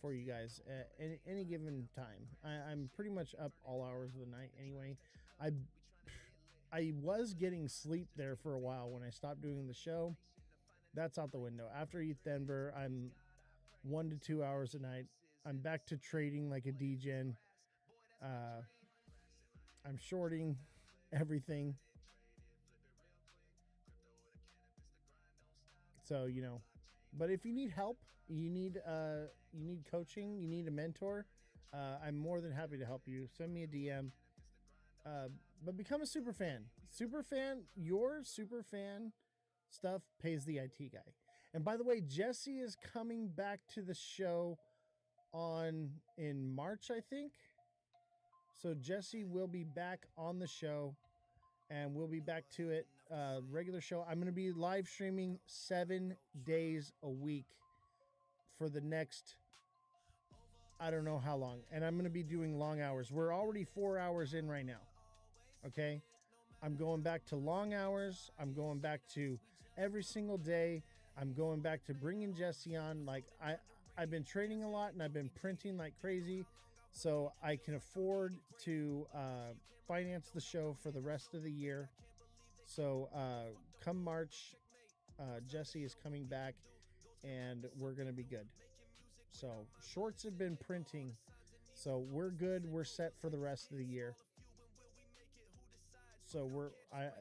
for you guys at any given time. I'm pretty much up all hours of the night anyway. I was getting sleep there for a while when I stopped doing the show. That's out the window. After ETH Denver, I'm 1 to 2 hours a night. I'm back to trading like a degen. I'm shorting everything. So, but if you need help, you need coaching, you need a mentor, I'm more than happy to help you. Send me a DM. But become a super fan. Your super fan stuff pays the IT guy. And by the way, Jesse is coming back to the show in March, I think. So Jesse will be back on the show, and we'll be back to it. Regular show. I'm going to be live streaming 7 days a week for the next, I don't know how long. And I'm going to be doing long hours. We're already 4 hours in right now. Okay. I'm going back to long hours. I'm going back to every single day. I'm going back to bringing Jesse on. Like I've been trading a lot and I've been printing like crazy. So I can afford to finance the show for the rest of the year. So come March, Jesse is coming back and we're going to be good. So shorts have been printing. So we're good. We're set for the rest of the year. So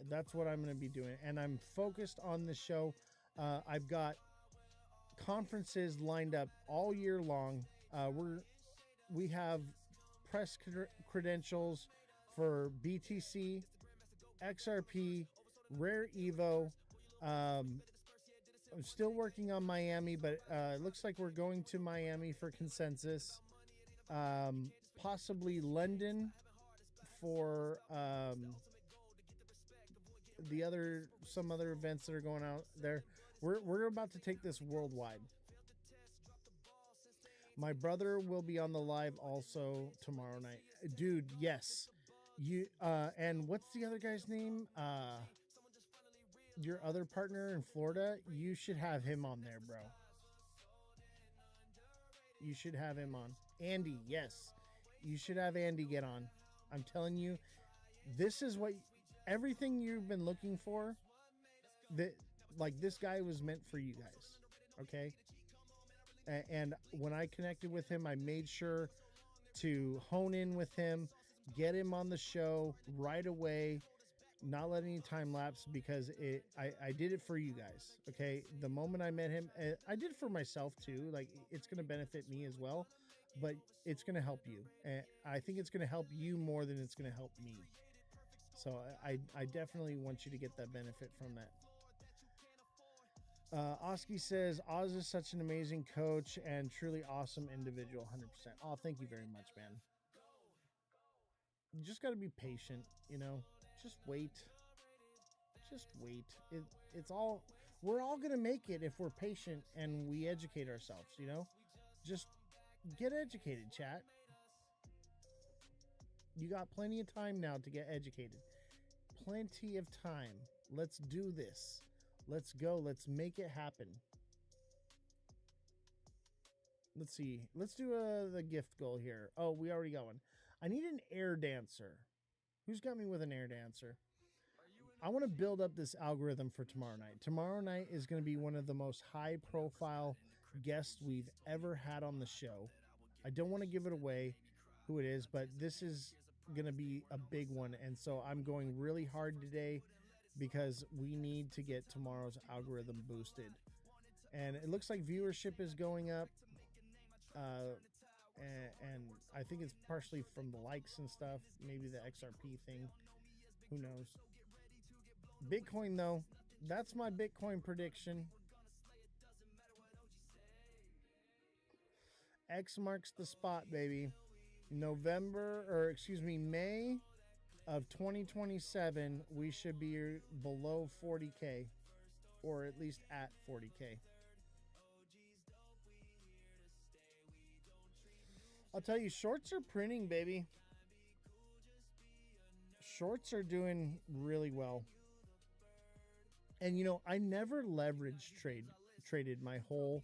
that's what I'm going to be doing. And I'm focused on the show. I've got conferences lined up all year long. We have press credentials for BTC, XRP, Rare Evo. I'm still working on Miami, but it looks like we're going to Miami for consensus. Possibly London for some other events that are going out there. We're about to take this worldwide. My brother will be on the live also tomorrow night. Dude, yes. You and what's the other guy's name? Your other partner in Florida, you should have him on there, bro. You should have him on. Andy, yes. You should have Andy get on. I'm telling you, this is what everything you've been looking for. That, like, this guy was meant for you guys. Okay? And when I connected with him, I made sure to hone in with him, get him on the show right away. not let any time lapse because I did it for you guys. Okay. The moment I met him, I did it for myself too. Like it's going to benefit me as well, but it's going to help you. And I think it's going to help you more than it's going to help me. So I definitely want you to get that benefit from that. Oski says, Oz is such an amazing coach and truly awesome individual. 100%. Oh, thank you very much, man. You just got to be patient, you know, just wait. Just wait. It's all, we're all going to make it if we're patient and we educate ourselves, you know, just get educated, chat. You got plenty of time now to get educated. Plenty of time. Let's do this. Let's go. Let's make it happen. Let's see. Let's do the gift goal here. Oh, we already got one. I need an air dancer. Who's got me with an air dancer? I want to build up this algorithm for tomorrow night. Tomorrow night is going to be one of the most high profile guests we've ever had on the show. I don't want to give it away who it is, but this is going to be a big one. And so I'm going really hard today because we need to get tomorrow's algorithm boosted. And it looks like viewership is going up. And I think it's partially from the likes and stuff, maybe the XRP thing. Who knows? Bitcoin, though, that's my Bitcoin prediction. X marks the spot, baby. May of 2027, we should be below 40K, or at least at 40K. I'll tell you, shorts are printing, baby. Shorts are doing really well. And you know, I never traded my whole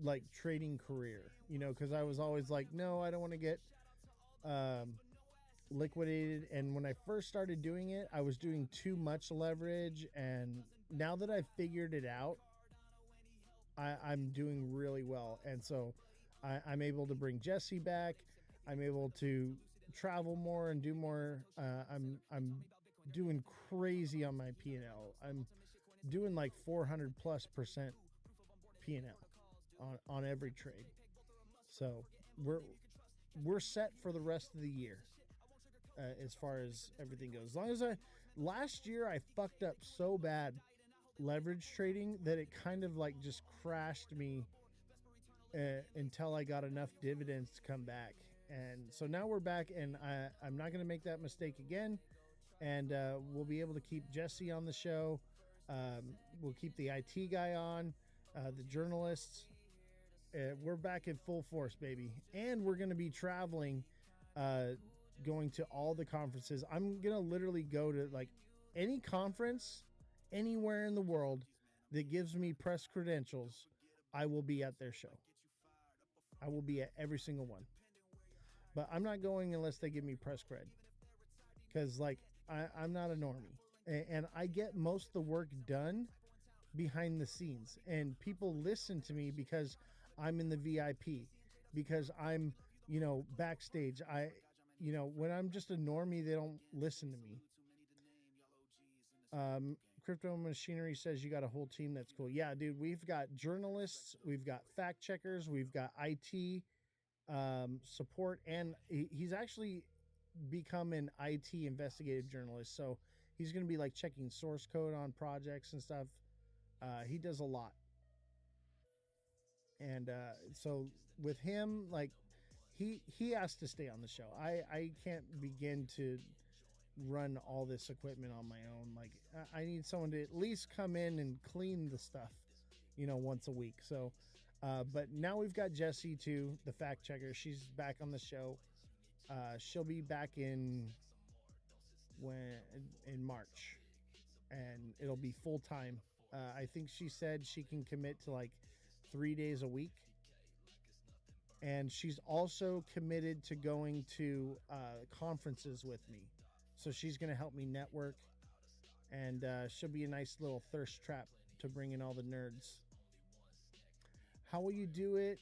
like trading career, you know, because I was always like, no, I don't want to get liquidated. And when I first started doing it, I was doing too much leverage. And now that I've figured it out, I'm doing really well. And so I'm able to bring Jesse back. I'm able to travel more and do more. I'm doing crazy on my P&L. I'm doing like 400+% P&L on every trade. So we're set for the rest of the year as far as everything goes. As long as last year I fucked up so bad leverage trading that it kind of like just crashed me until I got enough dividends to come back. And so now we're back, and I'm not going to make that mistake again. And we'll be able to keep Jesse on the show. We'll keep the IT guy on, the journalists. We're back in full force, baby. And we're going to be traveling, going to all the conferences. I'm going to literally go to like any conference anywhere in the world that gives me press credentials. I will be at their show. I will be at every single one. But I'm not going unless they give me press cred. Because, like, I'm not a normie. And I get most of the work done behind the scenes. And people listen to me because I'm in the VIP. Because I'm, you know, backstage. When I'm just a normie, they don't listen to me. Crypto Machinery says you got a whole team. That's cool. Yeah, dude, we've got journalists. We've got fact checkers. We've got IT support, and he's actually become an IT investigative journalist, so he's going to be like checking source code on projects and stuff. He does a lot, and so with him, like he has to stay on the show. I can't begin to run all this equipment on my own. Like I need someone to at least come in and clean the stuff, you know, once a week. So but now we've got Jessie too, the fact checker. She's back on the show. She'll be back in March, and it'll be full time. I think she said she can commit to like 3 days a week, and she's also committed to going to conferences with me. So she's going to help me network, and she'll be a nice little thirst trap to bring in all the nerds. How will you do it?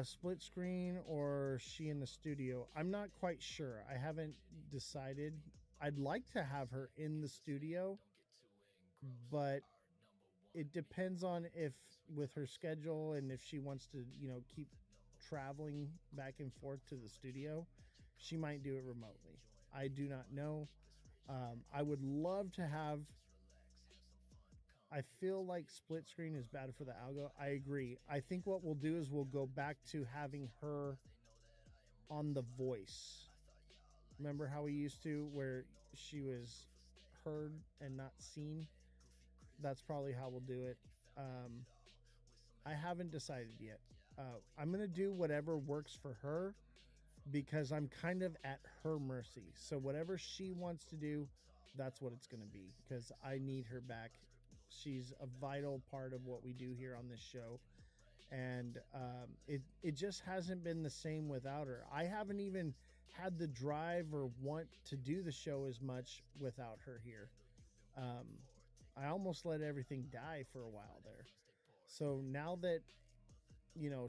Split screen or she in the studio? I'm not quite sure. I haven't decided I'd like to have her in the studio, but it depends on if with her schedule and if she wants to, keep traveling back and forth to the studio, she might do it remotely. I do not know. I would love to have. I feel like split screen is bad for the algo. I agree. I think what we'll do is we'll go back to having her on the voice. Remember how we used to, where she was heard and not seen? That's probably how we'll do it. I haven't decided yet. I'm going to do whatever works for her because I'm kind of at her mercy. So whatever she wants to do, that's what it's going to be because I need her back. She's a vital part of what we do here on this show. And it just hasn't been the same without her. I haven't even had the drive or want to do the show as much without her here. I almost let everything die for a while there. So now that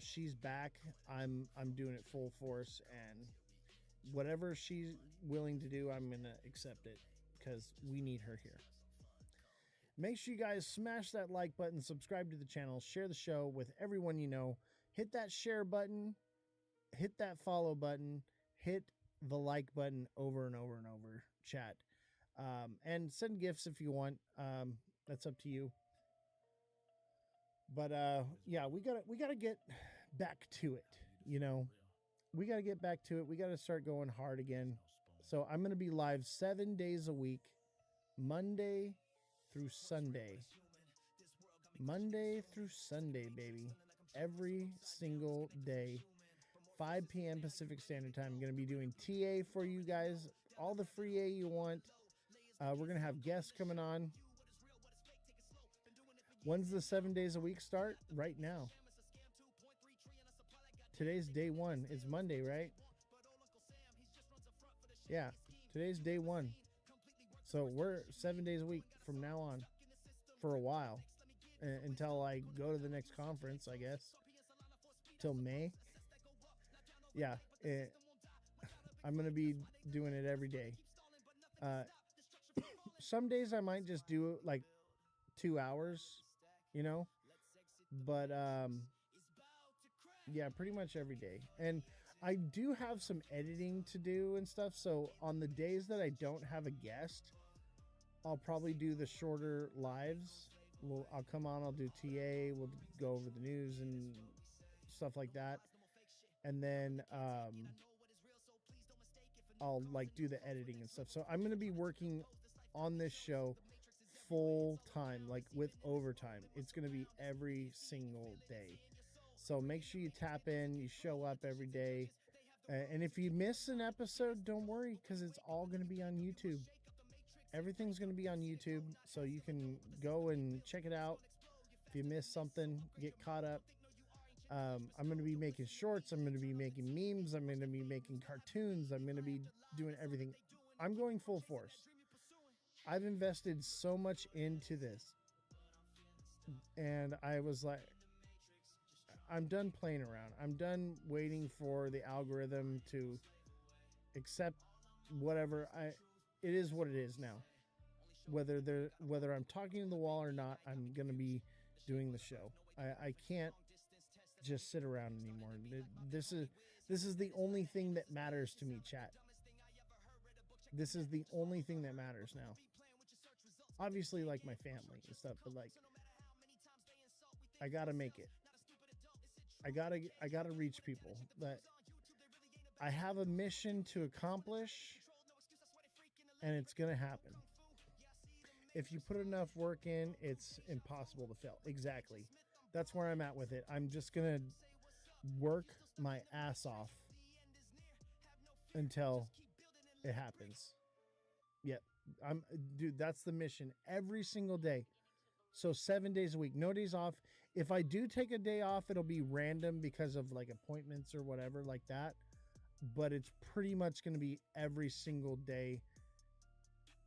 she's back, I'm doing it full force, and whatever she's willing to do, I'm gonna accept it because we need her here. Make sure you guys smash that like button, subscribe to the channel, share the show with everyone you know. Hit that share button, hit that follow button, hit the like button over and over and over, chat. And send gifts if you want. That's up to you. But yeah, we gotta get back to it. We gotta get back to it. We gotta start going hard again. So I'm gonna be live 7 days a week, Monday through Sunday. Monday through Sunday, baby. Every single day. 5 p.m. Pacific Standard Time. I'm going to be doing TA for you guys. All the free A you want. We're going to have guests coming on. When's the 7 days a week start? Right now. Today's day 1. It's Monday, right? Yeah. Today's day 1. So we're 7 days a week from now on for a while until I go to the next conference, I guess, till May. Yeah, I'm going to be doing it every day. Some days I might just do like 2 hours, but yeah, pretty much every day. And I do have some editing to do and stuff. So on the days that I don't have a guest, I'll probably do the shorter lives. I'll come on, I'll do TA, we'll go over the news and stuff like that. And then I'll like do the editing and stuff. So I'm going to be working on this show full time, like with overtime. It's going to be every single day. So make sure you tap in, you show up every day. And if you miss an episode, don't worry, because it's all going to be on YouTube. Everything's going to be on YouTube, so you can go and check it out. If you miss something, get caught up. I'm going to be making shorts. I'm going to be making memes. I'm going to be making cartoons. I'm going to be doing everything. I'm going full force. I've invested so much into this. And I was like, I'm done playing around. I'm done waiting for the algorithm to accept whatever. It is what it is now. Whether I'm talking to the wall or not, I'm going to be doing the show. I can't just sit around anymore. This is the only thing that matters to me, chat. This is the only thing that matters now. Obviously, like my family and stuff, but like, I gotta make it. I gotta reach people. That I have a mission to accomplish, and it's gonna happen. If you put enough work in, it's impossible to fail. Exactly. That's where I'm at with it. I'm just gonna work my ass off until it happens. Yep. Dude, that's the mission every single day. So 7 days a week, no days off. If I do take a day off, it'll be random because of like appointments or whatever like that. But it's pretty much going to be every single day,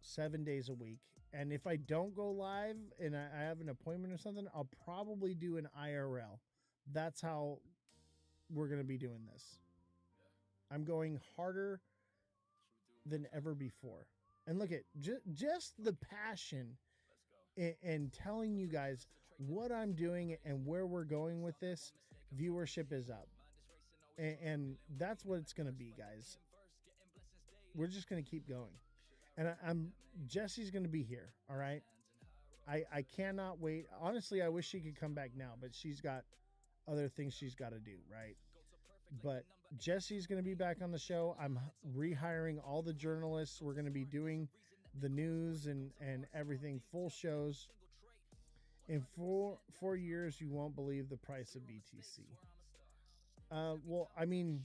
7 days a week. And if I don't go live and I have an appointment or something, I'll probably do an IRL. That's how we're going to be doing this. I'm going harder than ever before. And look at just the passion and telling you guys what I'm doing and where we're going with this. Viewership is up. And that's what it's going to be, guys. We're just going to keep going. And Jesse's going to be here. All right. I cannot wait. Honestly, I wish she could come back now, but she's got other things she's got to do. Right. But Jesse's going to be back on the show. I'm rehiring all the journalists. We're going to be doing the news and everything, full shows. In 4 years, you won't believe the price of BTC. Well, I mean,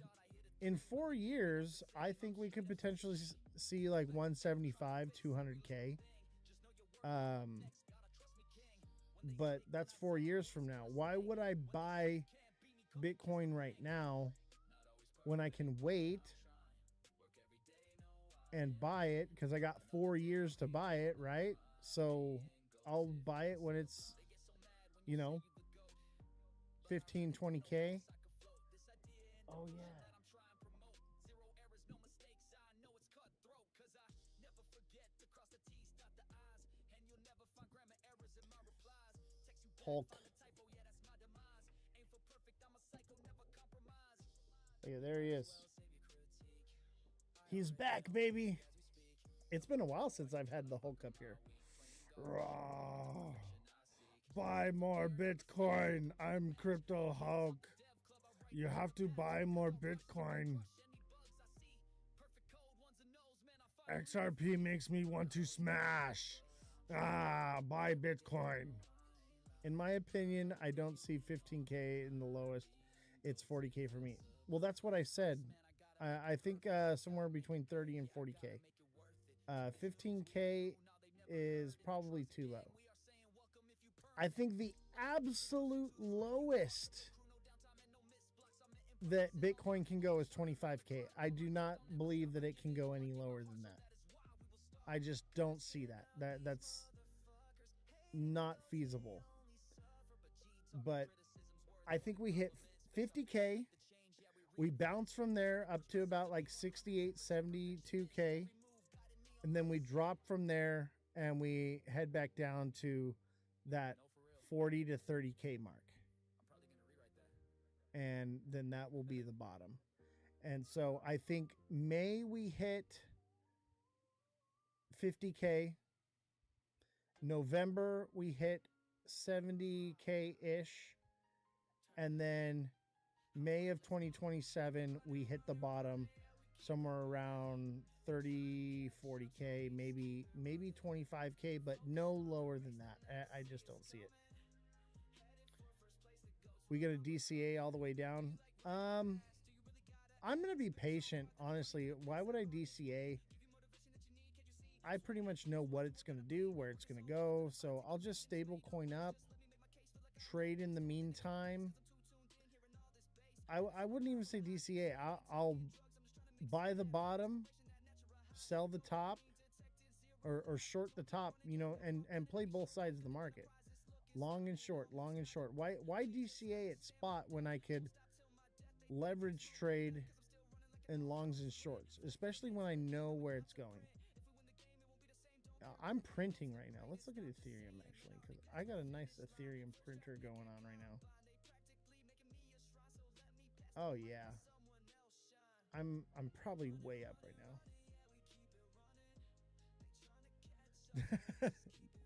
in 4 years, I think we could potentially see like 175, 200K. But that's 4 years from now. Why would I buy Bitcoin right now when I can wait and buy it? Because I got 4 years to buy it, right? So I'll buy it when it's, 15, 20K. Oh, yeah. Hulk. Yeah, there he is. He's back, baby. It's been a while since I've had the Hulk up here. Rawr. Buy more Bitcoin. I'm Crypto Hulk. You have to buy more Bitcoin. XRP makes me want to smash. Buy Bitcoin. In my opinion, I don't see 15K in the lowest. It's 40K for me. Well, that's what I said. I think somewhere between 30 and 40K. 15K is probably too low. I think the absolute lowest that Bitcoin can go is 25K. I do not believe that it can go any lower than that. I just don't see that. That's not feasible. But I think we hit 50K. We bounce from there up to about like 68, 72K. And then we drop from there and we head back down to that 40 to 30K mark. And then that will be the bottom. And so I think May we hit 50K. November we hit 70K-ish. And then May of 2027 we hit the bottom somewhere around 30, 40K, maybe 25K, but no lower than that. I just don't see it. We get a DCA all the way down. I'm going to be patient, honestly. Why would I DCA? I pretty much know what it's going to do, where it's going to go. So I'll just stable coin up, trade in the meantime. I wouldn't even say DCA. I'll buy the bottom, sell the top, or short the top, and play both sides of the market. Long and short, long and short. Why DCA at spot when I could leverage trade in longs and shorts, especially when I know where it's going? I'm printing right now. Let's look at Ethereum actually, because I got a nice Ethereum printer going on right now. Oh yeah. I'm probably way up right now.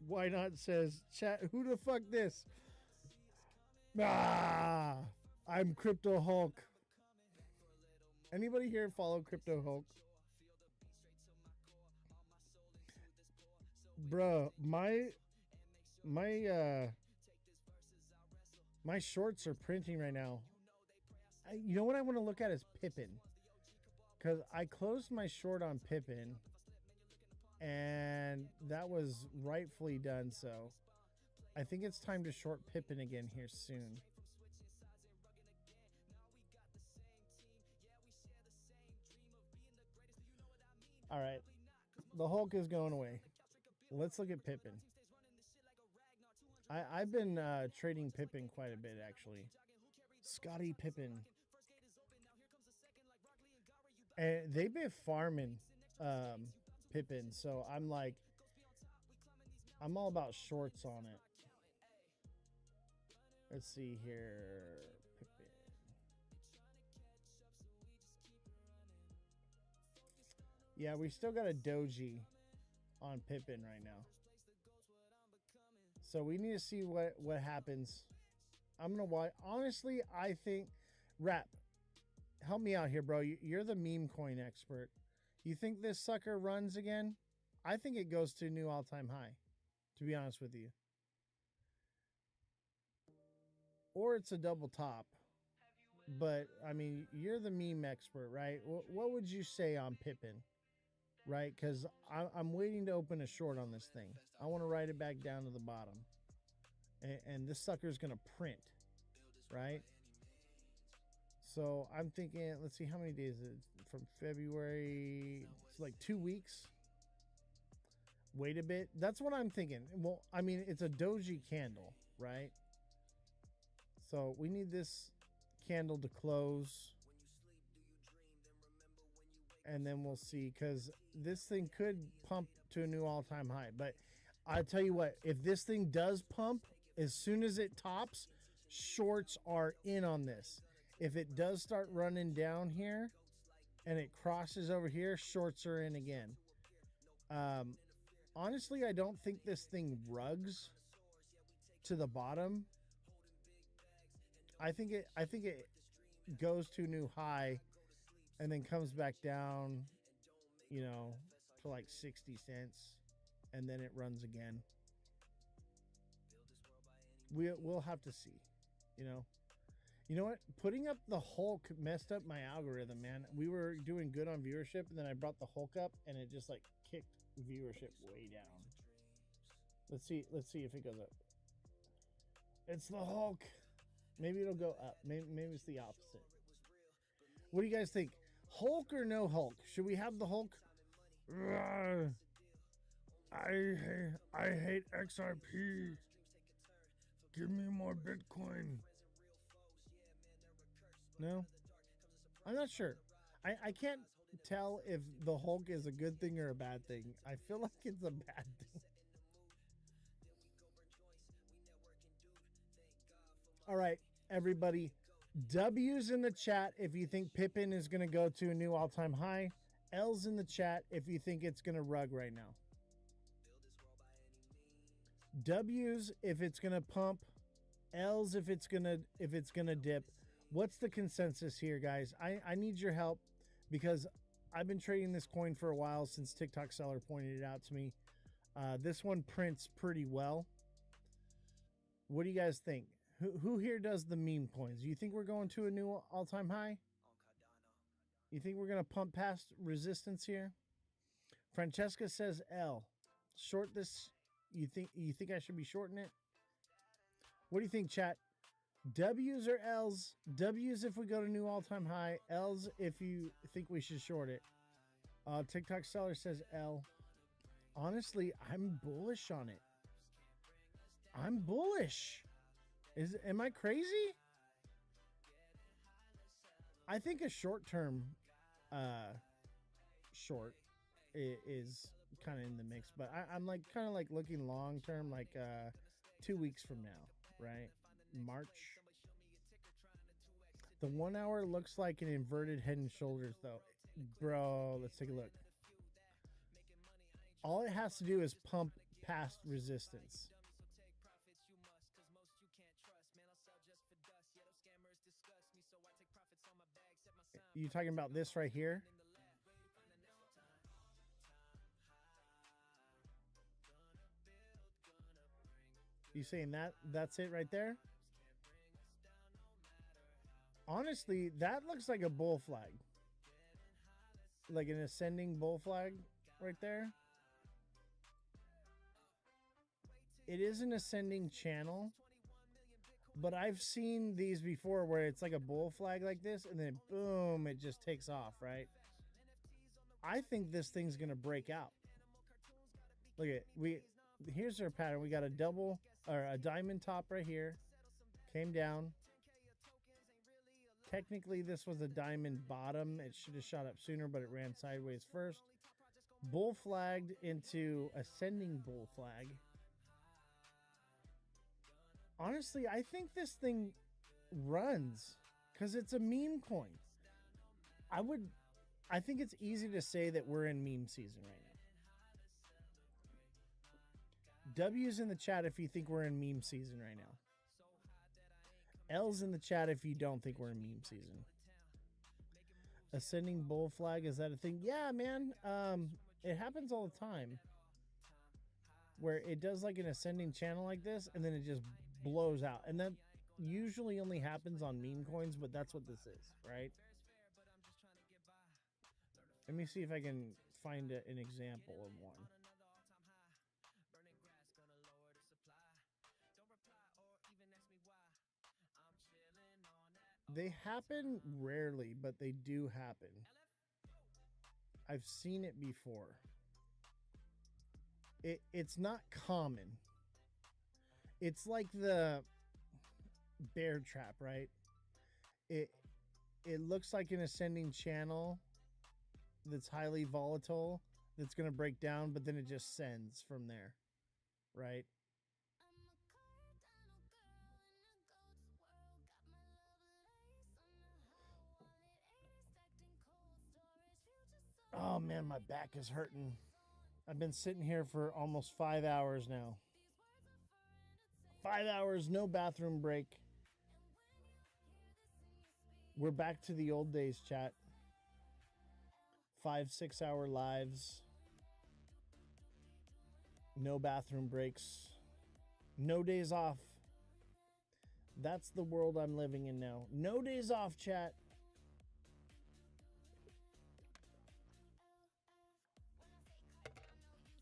Why not says chat, who the fuck this? I'm Crypto Hulk. Anybody here follow Crypto Hulk? Bruh, my shorts are printing right now. You know what I want to look at is Pippin. Because I closed my short on Pippin. And that was rightfully done so. I think it's time to short Pippin again here soon. All right. The Hulk is going away. Let's look at Pippin. I've been trading Pippin quite a bit, actually. Scotty Pippin. And they've been farming Pippin, so I'm like, I'm all about shorts on it. Let's see here. Pippin. Yeah, we still got a doji on Pippin right now. So we need to see what happens. I'm gonna watch. Honestly, I think Rap, help me out here, bro. You're the meme coin expert. You think this sucker runs again? I think it goes to a new all-time high, to be honest with you. Or it's a double top. But I mean, you're the meme expert, right? What would you say on Pippin? Right? Because I'm waiting to open a short on this thing. I want to write it back down to the bottom. And this sucker's going to print, right? So I'm thinking, let's see, how many days is it? From February, it's like 2 weeks. Wait a bit. That's what I'm thinking. Well, I mean, it's a doji candle, right? So we need this candle to close. And then we'll see, because this thing could pump to a new all-time high. But I tell you what, if this thing does pump, as soon as it tops, shorts are in on this. If it does start running down here and it crosses over here, shorts are in again. Honestly, I don't think this thing rugs to the bottom. I think it goes to a new high and then comes back down, you know, to like 60 cents, and then it runs again. We'll have to see, you know. You know what? Putting up the Hulk messed up my algorithm, man. We were doing good on viewership, and then I brought the Hulk up, and it just like kicked viewership way down. Let's see if it goes up. It's the Hulk. Maybe it'll go up. Maybe it's the opposite. What do you guys think? Hulk or no Hulk? Should we have the Hulk? I hate XRP. Give me more Bitcoin. No? I'm not sure. I can't tell if the Hulk is a good thing or a bad thing. I feel like it's a bad thing. All right, everybody. W's in the chat if you think Pippin is going to go to a new all-time high. L's in the chat if you think it's going to rug right now. W's if it's going to pump. L's if it's going to dip. What's the consensus here, guys? I need your help because I've been trading this coin for a while since TikTok seller pointed it out to me. This one prints pretty well. What do you guys think? Who here does the meme coins? You think we're going to a new all-time high? You think we're going to pump past resistance here? Francesca says L. Short this. You think I should be shorting it? What do you think, chat? W's or L's? W's if we go to new all-time high. L's if you think we should short it. TikTok seller says L. Honestly, I'm bullish on it. I'm bullish. Am I crazy? I think a short-term short is kind of in the mix, but I'm like kind of like looking long-term, like 2 weeks from now, right? March. The 1 hour looks like an inverted head and shoulders, though. Bro, let's take a look. All it has to do is pump past resistance. You talking about this right here? You saying that's it right there? Honestly, that looks like a bull flag. Like an ascending bull flag right there. It is an ascending channel. But I've seen these before where it's like a bull flag like this, and then boom, it just takes off, right? I think this thing's gonna break out. Look at here's our pattern. We got a double or a diamond top right here, came down. Technically, this was a diamond bottom. It should have shot up sooner, but it ran sideways first. bull flagged into ascending bull flag. Honestly, I think this thing runs because it's a meme coin. I think it's easy to say that we're in meme season right now. W's in the chat if you think we're in meme season right now. L's in the chat if you don't think we're in meme season. Ascending bull flag, is that a thing? Yeah, man. It happens all the time. Where it does like an ascending channel like this, and then it just blows out. And that usually only happens on meme coins, but that's what this is, right? Let me see if I can find an example of one. They happen rarely, but they do happen. I've seen it before. It's not common. It's like the bear trap, right? It looks like an ascending channel that's highly volatile, that's going to break down, but then it just sends from there, right? Oh man, my back is hurting. I've been sitting here for almost 5 hours now. 5 hours, no bathroom break. We're back to the old days, chat. 5-6 hour lives. No bathroom breaks. No days off. That's the world I'm living in now. No days off, chat.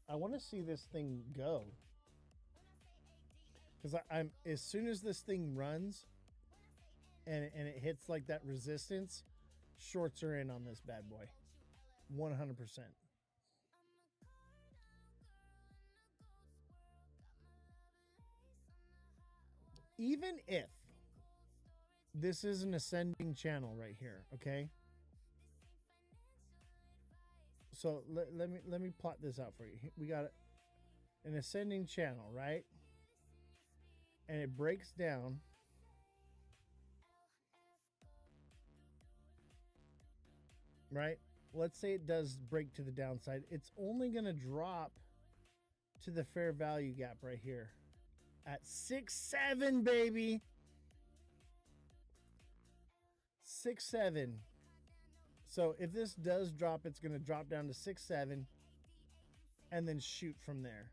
I want to see this thing go. Because I'm as soon as this thing runs and it hits like that resistance, shorts are in on this bad boy. 100%. Even if this is an ascending channel right here, okay? So let me plot this out for you. We got an ascending channel, right? And it breaks down. Right? Let's say it does break to the downside. It's only going to drop to the fair value gap right here at 6.7, baby. 6.7. So if this does drop, it's going to drop down to 6.7 and then shoot from there.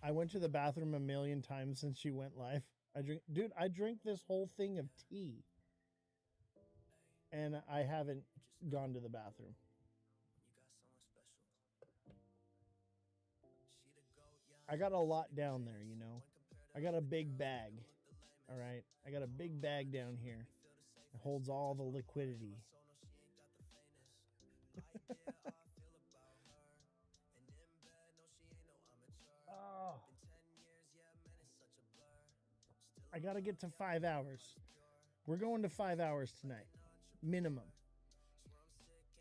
I went to the bathroom a million times since she went live. I drink this whole thing of tea. And I haven't gone to the bathroom. I got a lot down there, you know. I got a big bag. All right. I got a big bag down here. It holds all the liquidity. Oh. I got to get to 5 hours. We're going to 5 hours tonight. Minimum.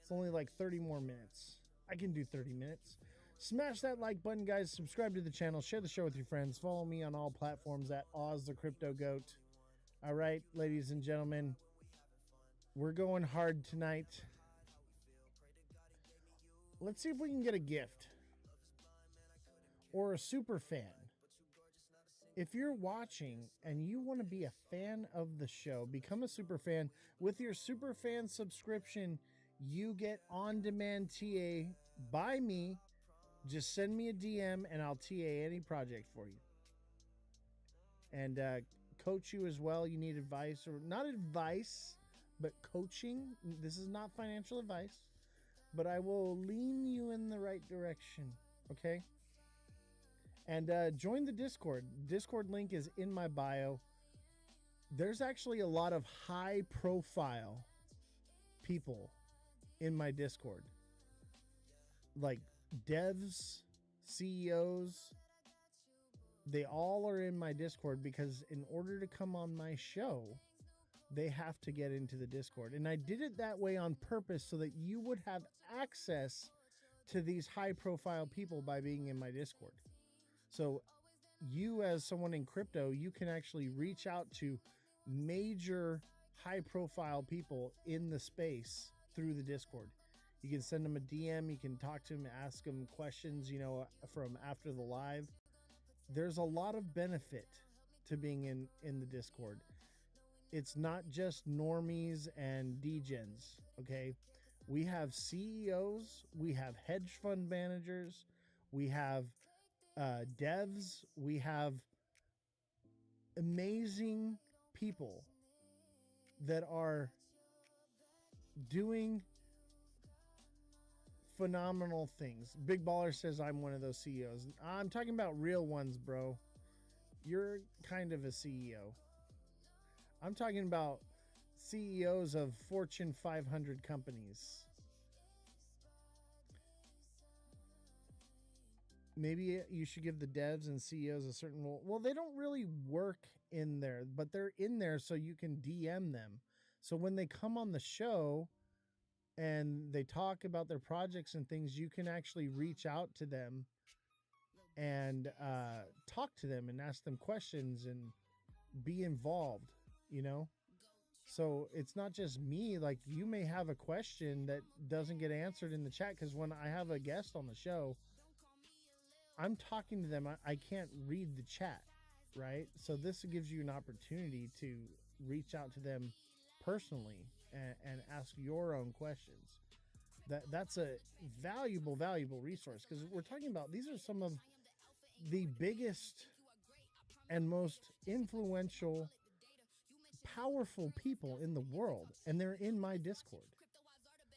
It's only like 30 more minutes. I can do 30 minutes. Smash that like button, guys. Subscribe to the channel. Share the show with your friends. Follow me on all platforms at Ozthecryptogoat. All right, ladies and gentlemen. We're going hard tonight. Let's see if we can get a gift. Or a super fan. If you're watching and you want to be a fan of the show, become a super fan. With your super fan subscription, you get on-demand TA by me. Just send me a DM and I'll TA any project for you. And coach you as well. You need advice, or not advice, but coaching. This is not financial advice, but I will lean you in the right direction. Okay? And join the Discord. Discord link is in my bio. There's actually a lot of high profile people in my Discord. Like devs, CEOs. They all are in my Discord because in order to come on my show, they have to get into the Discord. And I did it that way on purpose so that you would have access to these high profile people by being in my Discord. So you, as someone in crypto, you can actually reach out to major high profile people in the space through the Discord. You can send them a DM, you can talk to them, ask them questions, you know, from after the live. There's a lot of benefit to being in the Discord. It's not just normies and degens, okay? We have CEOs, we have hedge fund managers, we have devs, we have amazing people that are doing phenomenal things. Big Baller says I'm one of those CEOs. I'm talking about real ones, bro. You're kind of a CEO. I'm talking about CEOs of Fortune 500 companies. Maybe you should give the devs and CEOs a certain role. Well, they don't really work in there, but they're in there so you can DM them. So when they come on the show and they talk about their projects and things, you can actually reach out to them and talk to them and ask them questions and be involved, you know? So it's not just me. Like, you may have a question that doesn't get answered in the chat, because when I have a guest on the show, I'm talking to them. I can't read the chat, right? So this gives you an opportunity to reach out to them personally and ask your own questions. That's a valuable resource, because we're talking about, these are some of the biggest and most influential, powerful people in the world, and they're in my Discord.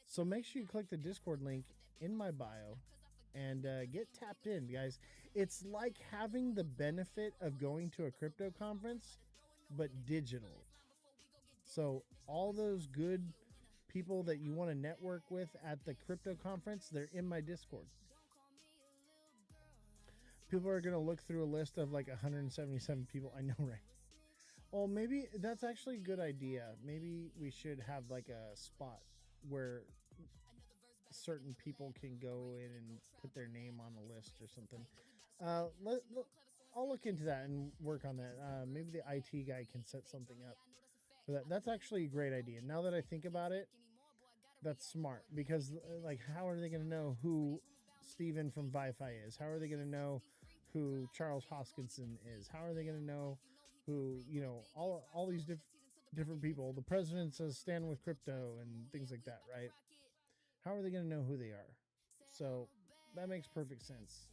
So make sure you click the Discord link in my bio and get tapped in, guys. It's like having the benefit of going to a crypto conference, but digital. So all those good people that you want to network with at the crypto conference, they're in my Discord. People are going to look through a list of like 177 people. I know, right? Oh, maybe that's actually a good idea. Maybe we should have like a spot where certain people can go in and put their name on a list or something. I'll look into that and work on that. Maybe the IT guy can set something up for that. That's actually a great idea. Now that I think about it, that's smart, because like, how are they going to know who Steven from Wi-Fi is? How are they going to know who Charles Hoskinson is? How are they going to know who, you know, all these different people? The president says stand with crypto and things like that, right? How are they going to know who they are? So that makes perfect sense.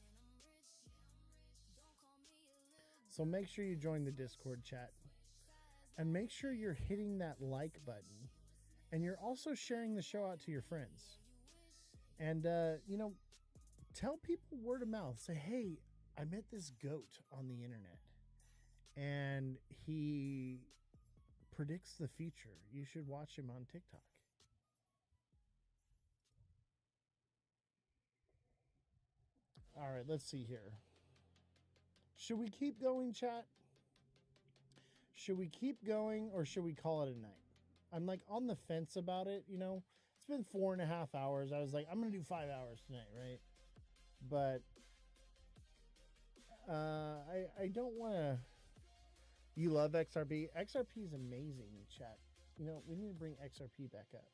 So make sure you join the Discord chat, and make sure you're hitting that like button, and you're also sharing the show out to your friends. And, you know, tell people word of mouth. Say, hey, I met this goat on the internet, and he predicts the future. You should watch him on TikTok. All right, let's see here. Should we keep going, chat? Should we keep going, or should we call it a night? I'm like on the fence about it, you know. It's been 4.5 hours. I was like, I'm going to do 5 hours tonight, right? But I don't want to. You love XRP? XRP is amazing, chat. You know, we need to bring XRP back up.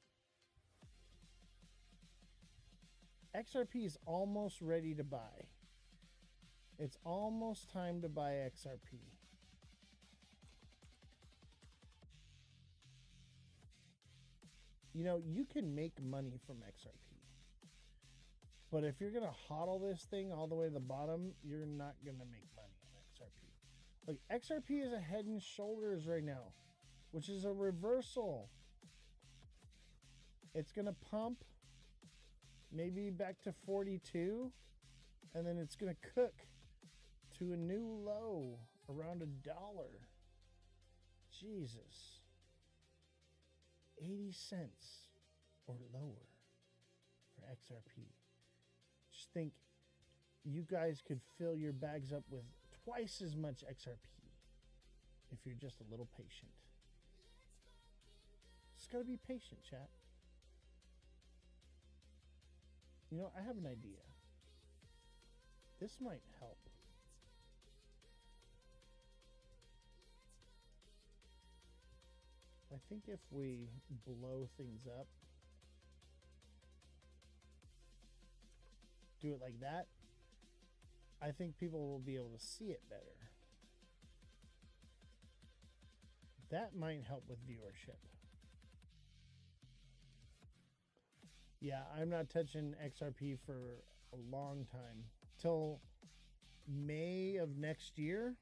XRP is almost ready to buy. It's almost time to buy XRP. You know, you can make money from XRP. But if you're going to hodl this thing all the way to the bottom, you're not going to make money on XRP. Like, XRP is a head and shoulders right now, which is a reversal. It's going to pump maybe back to 42, and then it's going to cook to a new low around $1. Jesus. 80 cents or lower for XRP. Just think, you guys could fill your bags up with twice as much XRP if you're just a little patient. Just gotta be patient, chat. You know, I have an idea. This might help. I think if we blow things up, do it like that, I think people will be able to see it better. That might help with viewership. Yeah, I'm not touching XRP for a long time. Till May of next year,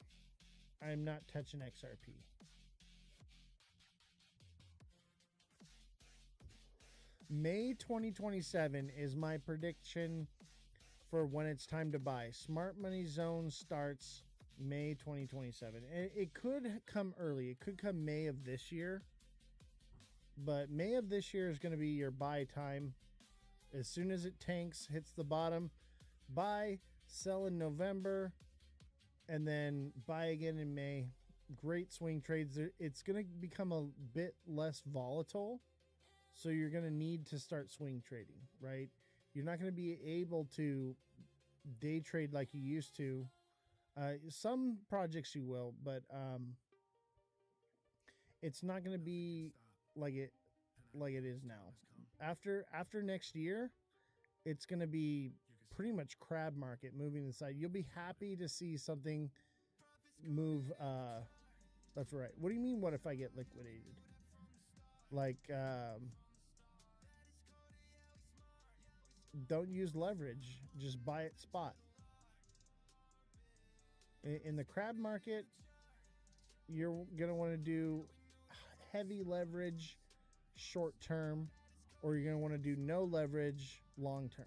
I'm not touching XRP. May 2027 is my prediction for when it's time to buy. Smart Money Zone starts May 2027. It could come early. It could come May of this year. But May of this year is going to be your buy time. As soon as it tanks, hits the bottom, buy, sell in November, and then buy again in May. Great swing trades. It's going to become a bit less volatile. So you're going to need to start swing trading, right? You're not going to be able to day trade like you used to. Some projects you will, but it's not going to be like it is now. After next year, it's going to be pretty much crab market moving inside. You'll be happy to see something move left or right. What do you mean? What if I get liquidated? Like, don't use leverage. Just buy it spot. In the crab market, you're going to want to do heavy leverage short term, or you're going to want to do no leverage long term.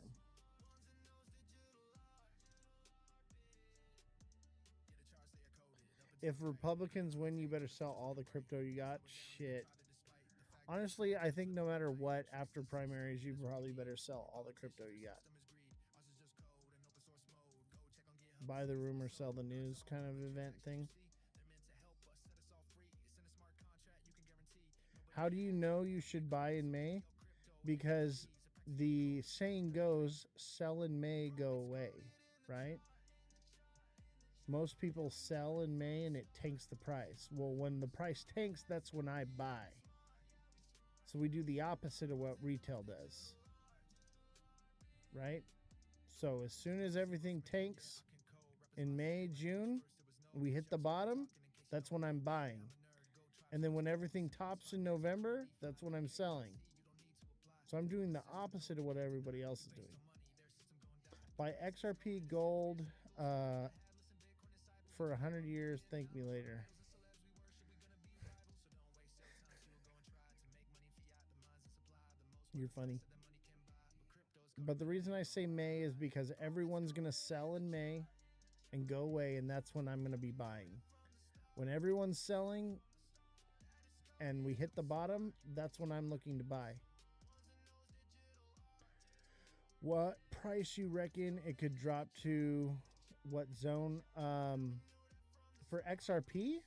If Republicans win, you better sell all the crypto you got. Shit. Honestly, I think no matter what, after primaries, you probably better sell all the crypto you got. Buy the rumor, sell the news kind of event thing. How do you know you should buy in May? Because the saying goes, sell in May, go away, right? Most people sell in May and it tanks the price. Well, when the price tanks, that's when I buy. So we do the opposite of what retail does, right? So as soon as everything tanks in May, June, we hit the bottom, that's when I'm buying. And then when everything tops in November, that's when I'm selling. So I'm doing the opposite of what everybody else is doing. Buy XRP gold for 100 years. Thank me later. You're funny. But the reason I say May is because everyone's going to sell in May and go away, and that's when I'm going to be buying. When everyone's selling and we hit the bottom, that's when I'm looking to buy. What price you reckon it could drop to? What zone? For XRP,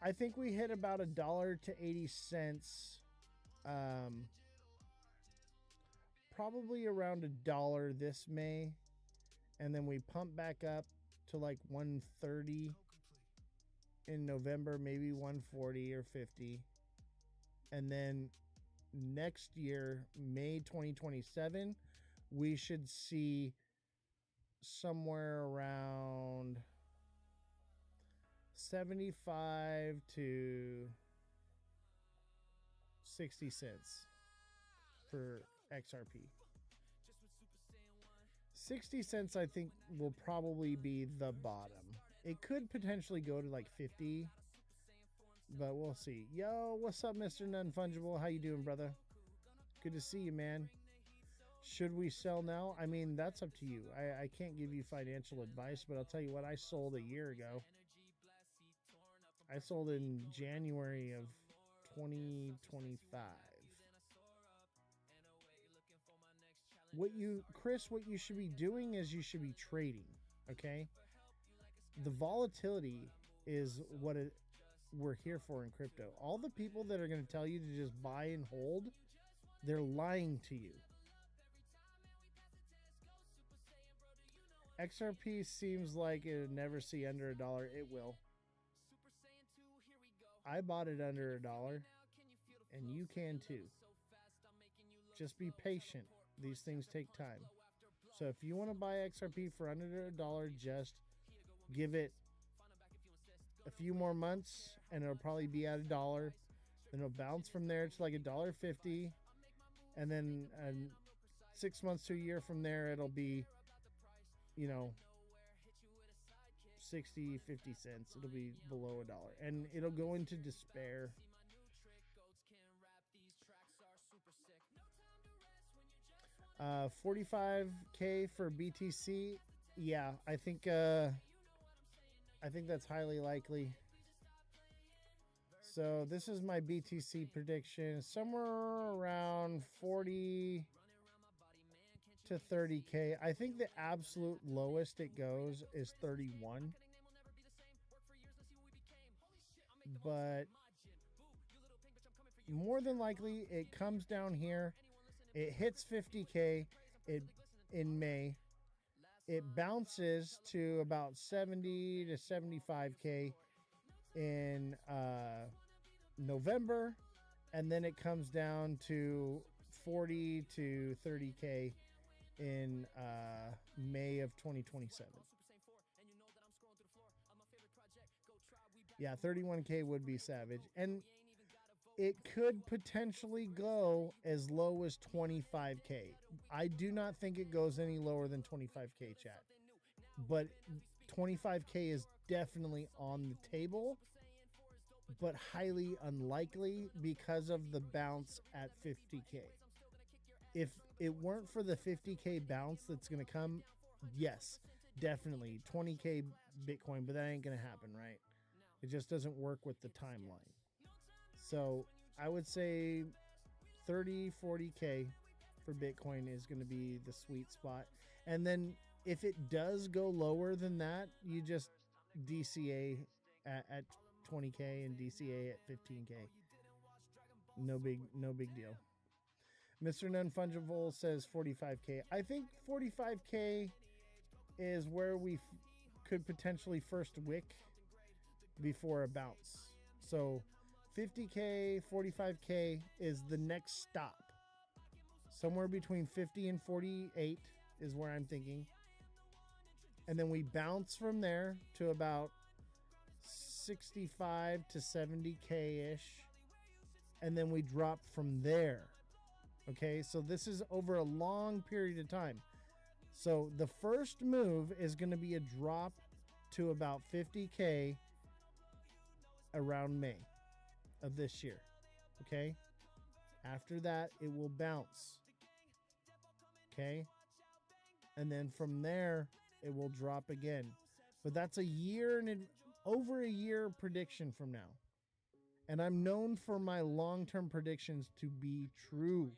I think we hit about $1 to 80 cents. Probably around $1 this May, and then we pump back up to like 130 in November, maybe 140 or 50, and then next year, May 2027, we should see somewhere around 75 to 60 cents for XRP. 60 cents, I think, will probably be the bottom. It could potentially go to like 50, but we'll see. Yo, what's up, Mr. Non-Fungible? How you doing, brother? Good to see you, man. Should we sell now? I mean, that's up to you. I can't give you financial advice, but I'll tell you what, I sold a year ago. I sold in January of 2025. Chris, what you should be doing is you should be trading, okay? The volatility is we're here for in crypto. All the people that are going to tell you to just buy and hold, they're lying to you. XRP seems like it'll never see under $1. It will. I bought it under $1, and you can too. Just be patient. These things take time. So if you want to buy XRP for under $1, just give it a few more months, and it'll probably be at $1. Then it'll bounce from there to like $1.50, and then 6 months to a year from there, it'll be, 60, 50 cents. It'll be below $1, and it'll go into despair. 45K for BTC. Yeah, I think that's highly likely. So this is my BTC prediction, somewhere around 40 to 30K. I think the absolute lowest it goes is 31. But more than likely it comes down here. It hits 50K in May. It bounces to about 70 to 75K in November, and then it comes down to 40 to 30K in May of 2027. Yeah, 31K would be savage. And it could potentially go as low as 25K. I do not think it goes any lower than 25K, chat. But 25K is definitely on the table, but highly unlikely because of the bounce at 50K. If it weren't for the 50K bounce that's going to come, yes, definitely 20K Bitcoin, but that ain't going to happen, right? It just doesn't work with the timeline. So I would say 30, 40K for Bitcoin is going to be the sweet spot. And then if it does go lower than that, you just DCA at 20K and DCA at 15K. No big deal. Mr. Non-Fungible says 45K. I think 45K is where we could potentially first wick before a bounce. So 50K, 45K is the next stop. Somewhere between 50 and 48 is where I'm thinking. And then we bounce from there to about 65 to 70K-ish. And then we drop from there. Okay, so this is over a long period of time. So the first move is going to be a drop to about 50K around May of this year. Okay, after that it will bounce. Okay, and then from there it will drop again. But that's a year and over a year prediction from now. And I'm known for my long-term predictions to be true.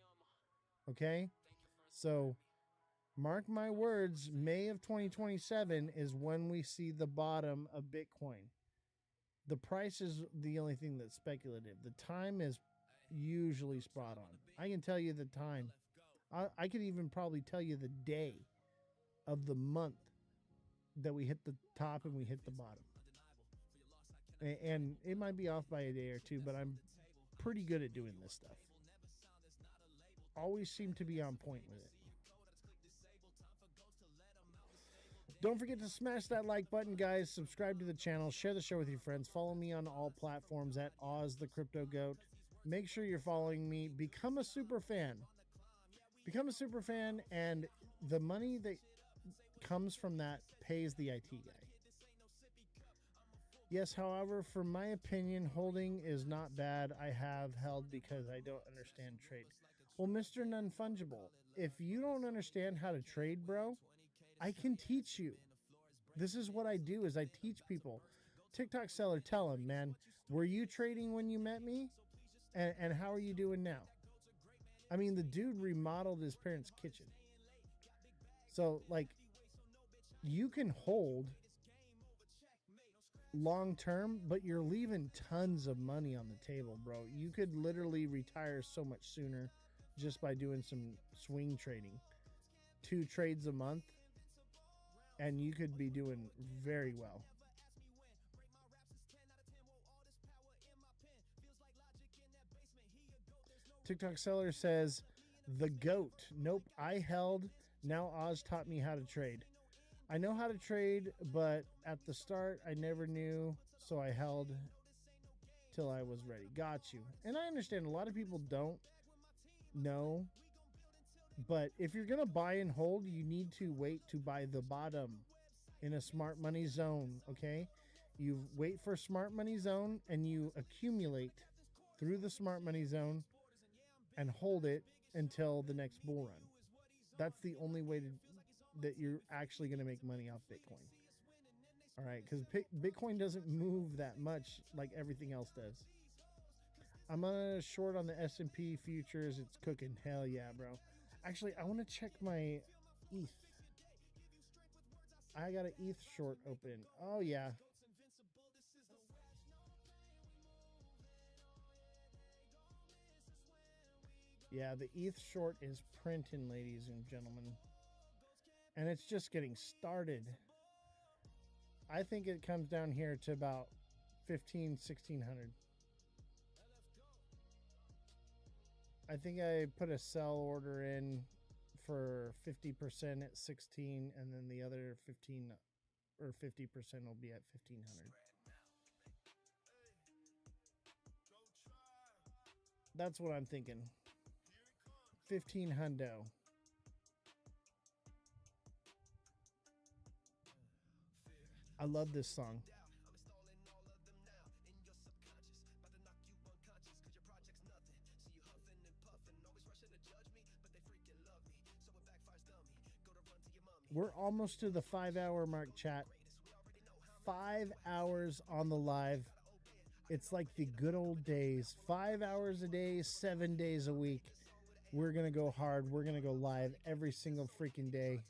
Okay, so mark my words, May of 2027 is when we see the bottom of Bitcoin. The price is the only thing that's speculative. The time is usually spot on. I can tell you the time. I could even probably tell you the day of the month that we hit the top and we hit the bottom. And it might be off by a day or two, but I'm pretty good at doing this stuff. Always seem to be on point with it. Don't forget to smash that like button, guys. Subscribe to the channel. Share the show with your friends. Follow me on all platforms at Ozthecryptogoat. Make sure you're following me. Become a super fan. Become a super fan, and the money that comes from that pays the IT guy. Yes, however, for my opinion, holding is not bad. I have held because I don't understand trade. Well, Mr. Non-Fungible, if you don't understand how to trade, bro, I can teach you. This is what I do, is I teach people. TikTok seller, tell him, man, were you trading when you met me? And how are you doing now? I mean, the dude remodeled his parents' kitchen. So, like, you can hold long term, but you're leaving tons of money on the table, bro. You could literally retire so much sooner just by doing some swing trading. 2 trades a month, and you could be doing very well. TikTok seller says, the goat. Nope, I held. Now Oz taught me how to trade. I know how to trade, but at the start, I never knew, so I held till I was ready. Got you. And I understand a lot of people don't know, but if you're going to buy and hold, you need to wait to buy the bottom in a smart money zone, okay? You wait for smart money zone and you accumulate through the smart money zone and hold it until the next bull run. That's the only way that you're actually going to make money off Bitcoin. All right, because Bitcoin doesn't move that much like everything else does. I'm gonna short on the S&P futures. It's cooking. Hell yeah, bro. Actually, I want to check my ETH. I got an ETH short open. Oh yeah. Yeah, the ETH short is printing, ladies and gentlemen. And it's just getting started. I think it comes down here to about 1600. I think I put a sell order in for 50% at 16, and then the other 15 or 50% will be at 1500. That's what I'm thinking. 15 hundo. I love this song. We're almost to the 5-hour mark, chat. 5 hours on the live. It's like the good old days. 5 hours a day, 7 days a week. We're going to go hard. We're going to go live every single freaking day.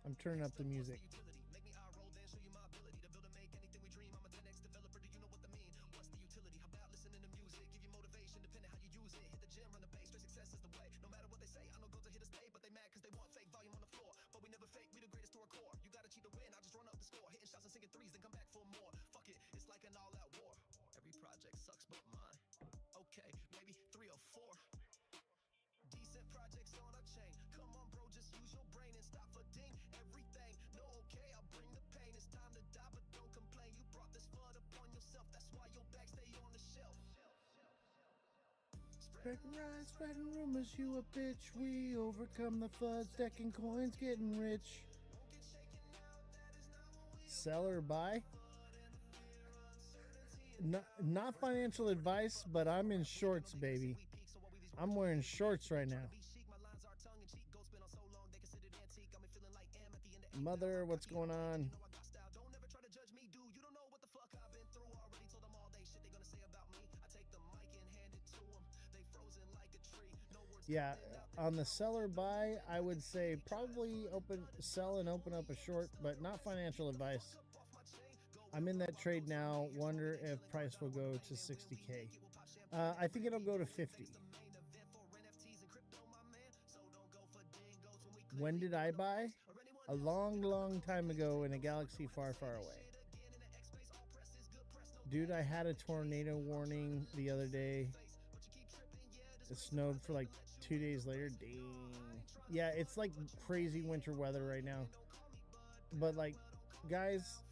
I'm turning up the music. Spreading rumors, you a bitch. We overcome the FUD, stacking coins, getting rich. Sell or buy? Not financial advice, but I'm in shorts, baby. I'm wearing shorts right now. Mother, what's going on? Yeah, on the sell or buy, I would say probably sell and open up a short, but not financial advice. I'm in that trade now. Wonder if price will go to 60K. I think it'll go to 50. When did I buy? A long, long time ago in a galaxy far, far away. Dude, I had a tornado warning the other day. It snowed for like 2 days later. Dang. Yeah, it's like crazy winter weather right now. But like, guys,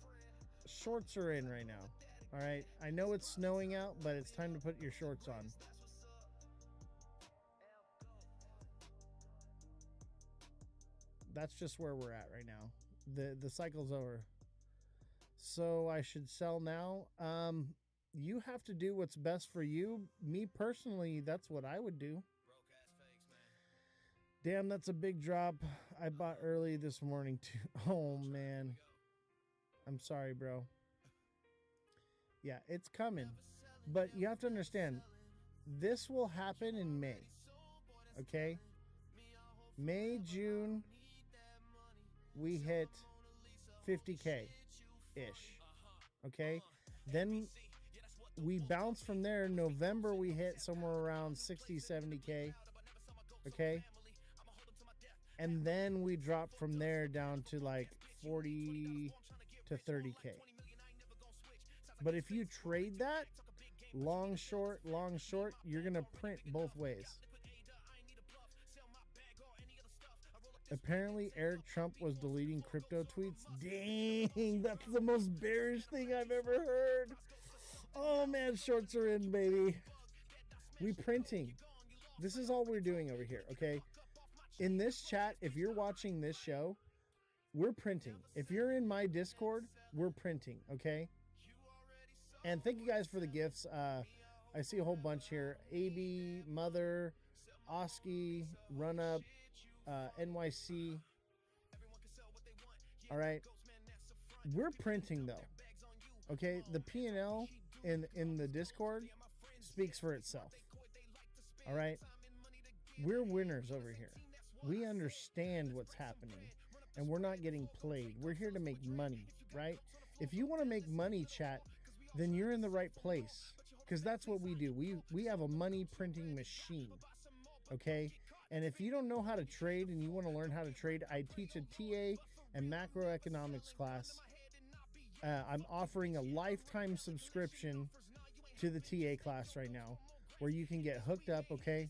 shorts are in right now. All right. I know it's snowing out, but it's time to put your shorts on. That's just where we're at right now. The cycle's over. So I should sell now. You have to do what's best for you. Me personally, that's what I would do. Damn, that's a big drop. I bought early this morning too. Oh man. I'm sorry, bro. Yeah, it's coming. But you have to understand, this will happen in May. Okay? May, June, we hit 50K ish. Okay? Then we bounce from there. November, we hit somewhere around 60, 70K. Okay? And then we drop from there down to like 40 to 30K. But if you trade that, long, short, you're going to print both ways. Apparently, Eric Trump was deleting crypto tweets. Dang, that's the most bearish thing I've ever heard. Oh man, shorts are in, baby. We printing. This is all we're doing over here, okay? In this chat, if you're watching this show, we're printing. If you're in my Discord, we're printing, okay? And thank you guys for the gifts. I see a whole bunch here. AB, Mother, Oski, Run Up, NYC. All right. We're printing though. Okay, the P&L in the Discord speaks for itself. All right. We're winners over here. We understand what's happening and we're not getting played. We're here to make money, right? If you want to make money, chat, then you're in the right place, because that's what we do. We have a money printing machine. Okay? And if you don't know how to trade and you want to learn how to trade, I teach a TA and macroeconomics class. I'm offering a lifetime subscription to the TA class right now, where you can get hooked up, okay?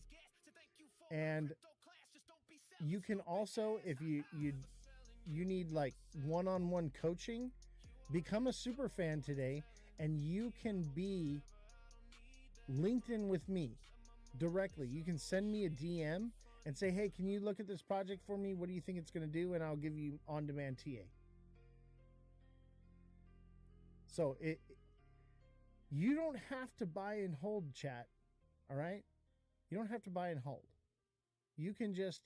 And you can also, if you need like one-on-one coaching, become a super fan today, and you can be linked in with me directly. You can send me a DM and say, hey, can you look at this project for me? What do you think it's going to do? And I'll give you on-demand TA. So you don't have to buy and hold, chat. All right? You don't have to buy and hold. You can just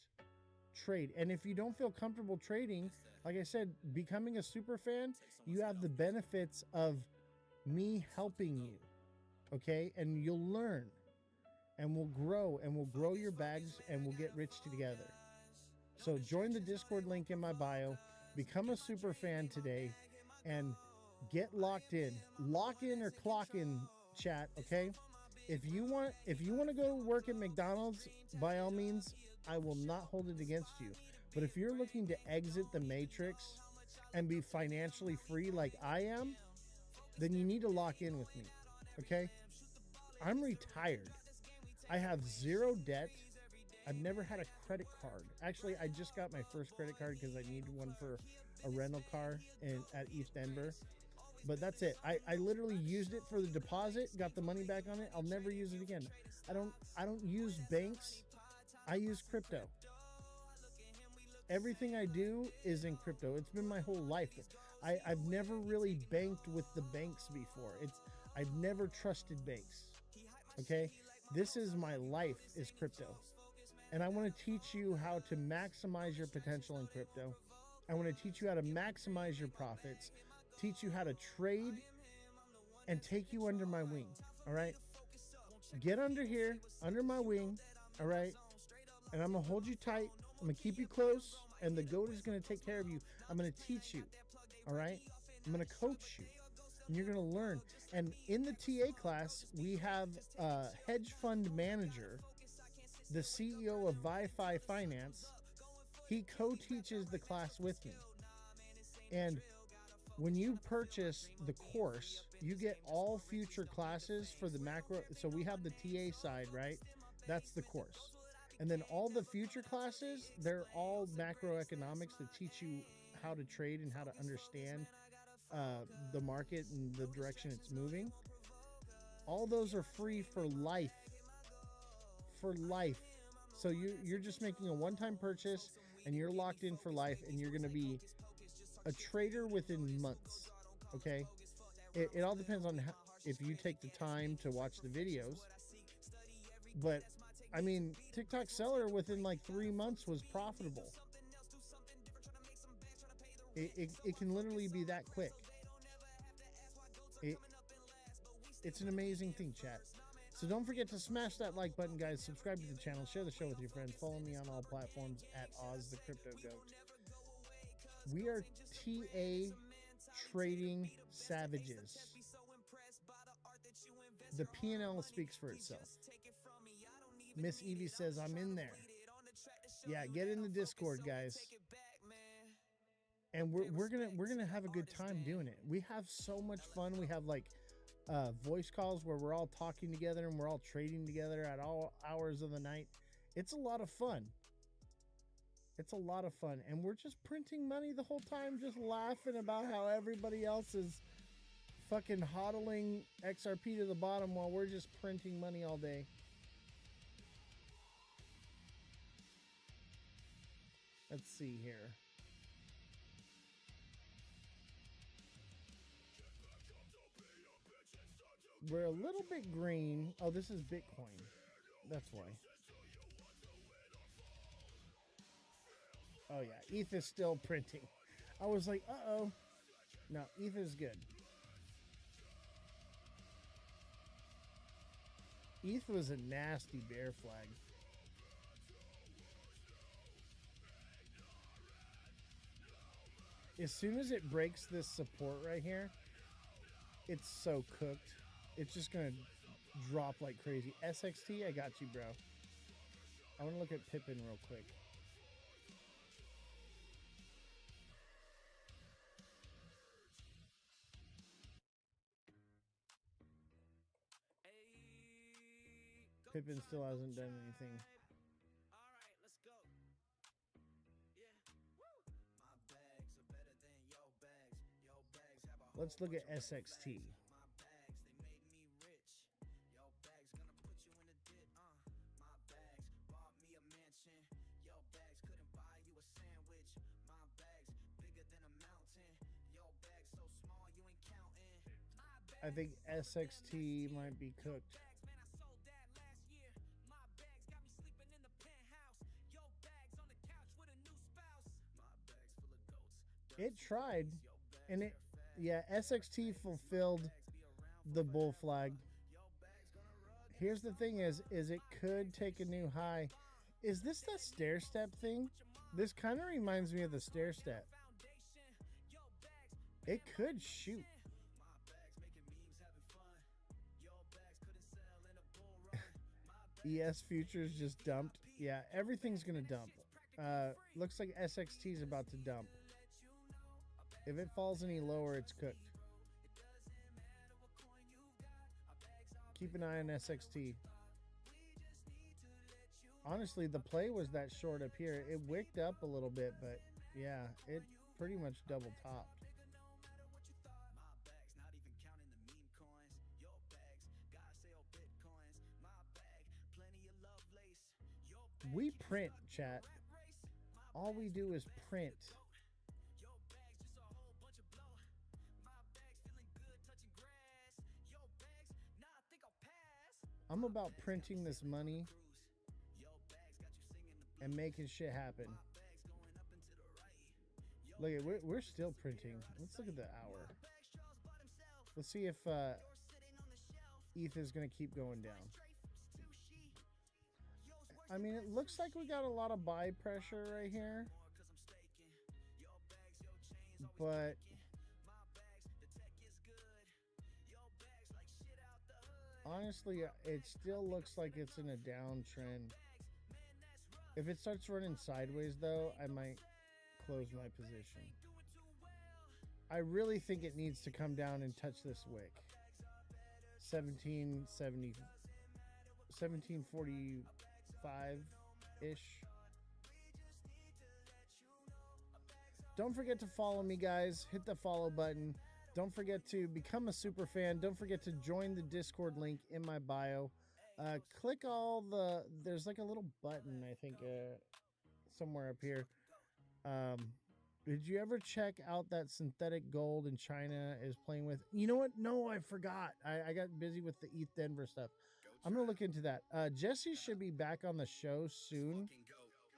trade. And if you don't feel comfortable trading, like I said, becoming a super fan, you have the benefits of me helping you. Okay? And you'll learn. And we'll grow your bags, and we'll get rich together. So join the Discord link in my bio, become a super fan today, and get locked in. Lock in or clock in, chat, okay? If you want to go work at McDonald's, by all means, I will not hold it against you. But if you're looking to exit the matrix and be financially free like I am, then you need to lock in with me, okay? I'm retired. I have zero debt. I've never had a credit card. Actually, I just got my first credit card because I needed one for a rental car at East Denver. But that's it. I literally used it for the deposit, got the money back on it. I'll never use it again. I don't use banks. I use crypto. Everything I do is in crypto. It's been my whole life. I've never really banked with the banks before. I've never trusted banks. Okay? This is my life, is crypto. And I want to teach you how to maximize your potential in crypto. I want to teach you how to maximize your profits, teach you how to trade, and take you under my wing. All right? Get under here, under my wing. All right? And I'm going to hold you tight. I'm going to keep you close. And the goat is going to take care of you. I'm going to teach you. All right? I'm going to coach you. And you're going to learn. And in the TA class, we have a hedge fund manager, the CEO of Wi-Fi Finance. He co-teaches the class with me. And when you purchase the course, you get all future classes for the macro. So we have the TA side, right? That's the course. And then all the future classes, they're all macroeconomics that teach you how to trade and how to understand the market and the direction it's moving. All those are free for life. For life. So you're just making a one-time purchase, and you're locked in for life, and you're going to be a trader within months. Okay? It all depends on if you take the time to watch the videos. But I mean, TikTok seller within like 3 months was profitable. It can literally be that quick. It's an amazing thing, chat. So don't forget to smash that like button, guys. Subscribe to the channel. Share the show with your friends. Follow me on all platforms at Ozthecryptogoat. We are TA trading savages. The P&L speaks for itself. Miss Evie says, I'm in there. Yeah, get in the Discord, guys. And we're gonna have a good time doing it. We have so much fun. We have like voice calls where we're all talking together and we're all trading together at all hours of the night. It's a lot of fun. It's a lot of fun. And we're just printing money the whole time, just laughing about how everybody else is fucking hodling XRP to the bottom while we're just printing money all day. Let's see here. We're a little bit green. Oh, this is Bitcoin. That's why. Oh, yeah. ETH is still printing. I was like, uh-oh. No, ETH is good. ETH was a nasty bear flag. As soon as it breaks this support right here, it's so cooked. It's just going to drop like crazy. SXT, I got you, bro. I want to look at Pippin real quick. Pippin still hasn't done anything. Let's look at SXT. I think SXT might be cooked. It tried, and it, yeah, SXT fulfilled the bull flag. Here's the thing is it could take a new high. Is this the stair step thing? This kind of reminds me of the stair step. It could shoot. ES futures just dumped. Yeah, everything's gonna dump. Looks like SXT is about to dump. If it falls any lower, it's cooked. Keep an eye on SXT. Honestly, the play was that short up here. It wicked up a little bit, but yeah, it pretty much double topped. We print, chat. All we do is print. I'm about printing this money and making shit happen. Look at, we're still printing. Let's look at the hour. Let's see if ETH is going to keep going down. I mean, it looks like we got a lot of buy pressure right here. But honestly, it still looks like it's in a downtrend. If it starts running sideways, though, I might close my position. I really think it needs to come down and touch this wick. 1770, 1745-ish. Don't forget to follow me, guys. Hit the follow button. Don't forget to become a super fan. Don't forget to join the Discord link in my bio. Click all the, there's like a little button, I think, somewhere up here. Did you ever check out that synthetic gold in China is playing with? You know what? No, I forgot. I got busy with the ETH Denver stuff. I'm gonna look into that. Jesse should be back on the show soon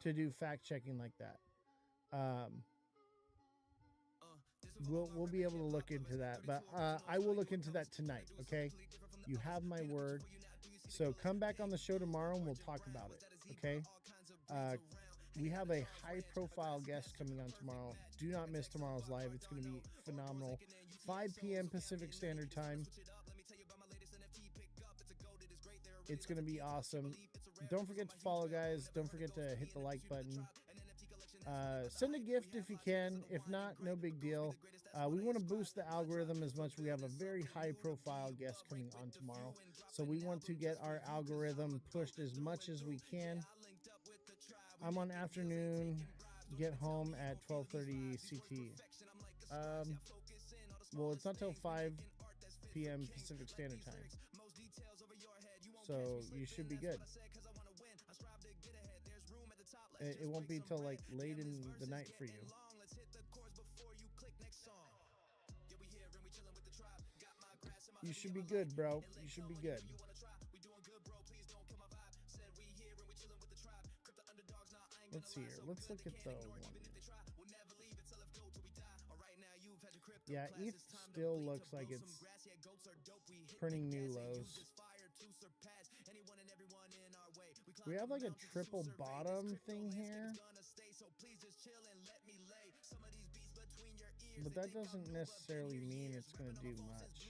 to do fact checking like that. We'll be able to look into that, but I will look into that tonight. Okay, you have my word. So come back on the show tomorrow and we'll talk about it. Okay. We have a high profile guest coming on tomorrow. Do not miss tomorrow's live. It's going to be phenomenal. 5 p.m. Pacific Standard Time. It's going to be awesome. Don't forget to follow, guys. Don't forget to hit the like button. Send a gift if you can. If not, no big deal. We want to boost the algorithm as much. We have a very high profile guest coming on tomorrow. So we want to get our algorithm pushed as much as we can. I'm on afternoon. Get home at 12:30 CT. Well, it's not till 5 p.m. Pacific Standard Time. So you should be good. It won't be till like late in the night for you. You should be good, bro. You should be good. Let's see here. Let's look at the one. Yeah, ETH still looks like it's printing new lows. We have like a triple bottom thing here. But that doesn't necessarily mean it's going to do much.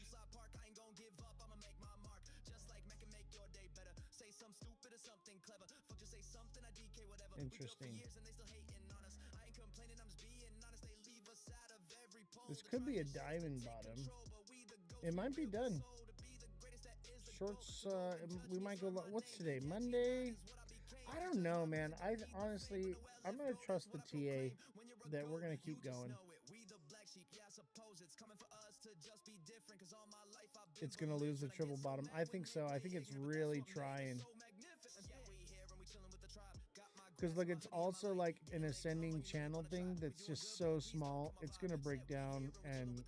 Interesting. This could be a diamond bottom. It might be done. Shorts, we might go, what's today? Monday? I don't know, man. I'm going to trust the TA that we're going to keep going. It's going to lose the triple bottom. I think so. I think it's really trying. Because look, it's also like an ascending channel thing that's just so small. It's going to break down and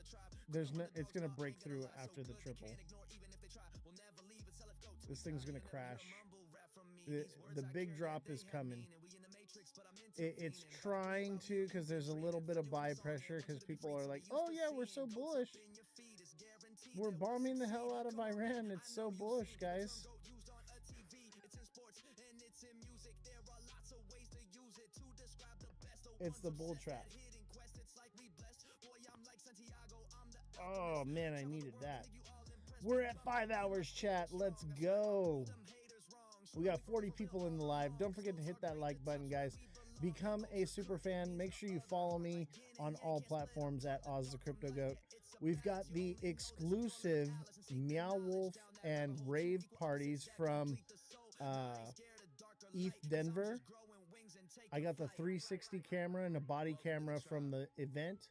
it's going to break through after the triple. This thing's going to crash. The big drop is coming. It's trying to, because there's a little bit of buy pressure because people are like, oh yeah, we're so bullish. We're bombing the hell out of Iran. It's so bullish, guys. It's the bull trap. Oh man, I needed that. We're at 5 hours, chat. Let's go. We got 40 people in the live. Don't forget to hit that like button, guys. Become a super fan. Make sure you follow me on all platforms at Ozthecryptogoat. We've got the exclusive Meow Wolf and Rave parties from ETH Denver. I got the 360 camera and a body camera from the event.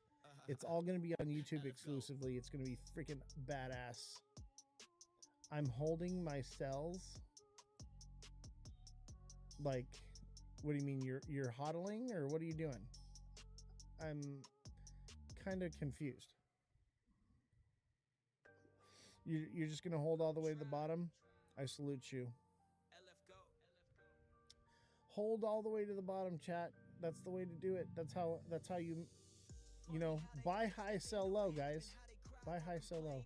It's all going to be on YouTube exclusively. It's going to be freaking badass. I'm holding my cells. Like, what do you mean? You're hodling, or what are you doing? I'm kind of confused. You're just going to hold all the way to the bottom? I salute you. Hold all the way to the bottom, chat. That's the way to do it. That's how you know, buy high, sell low, guys. Buy high, sell low.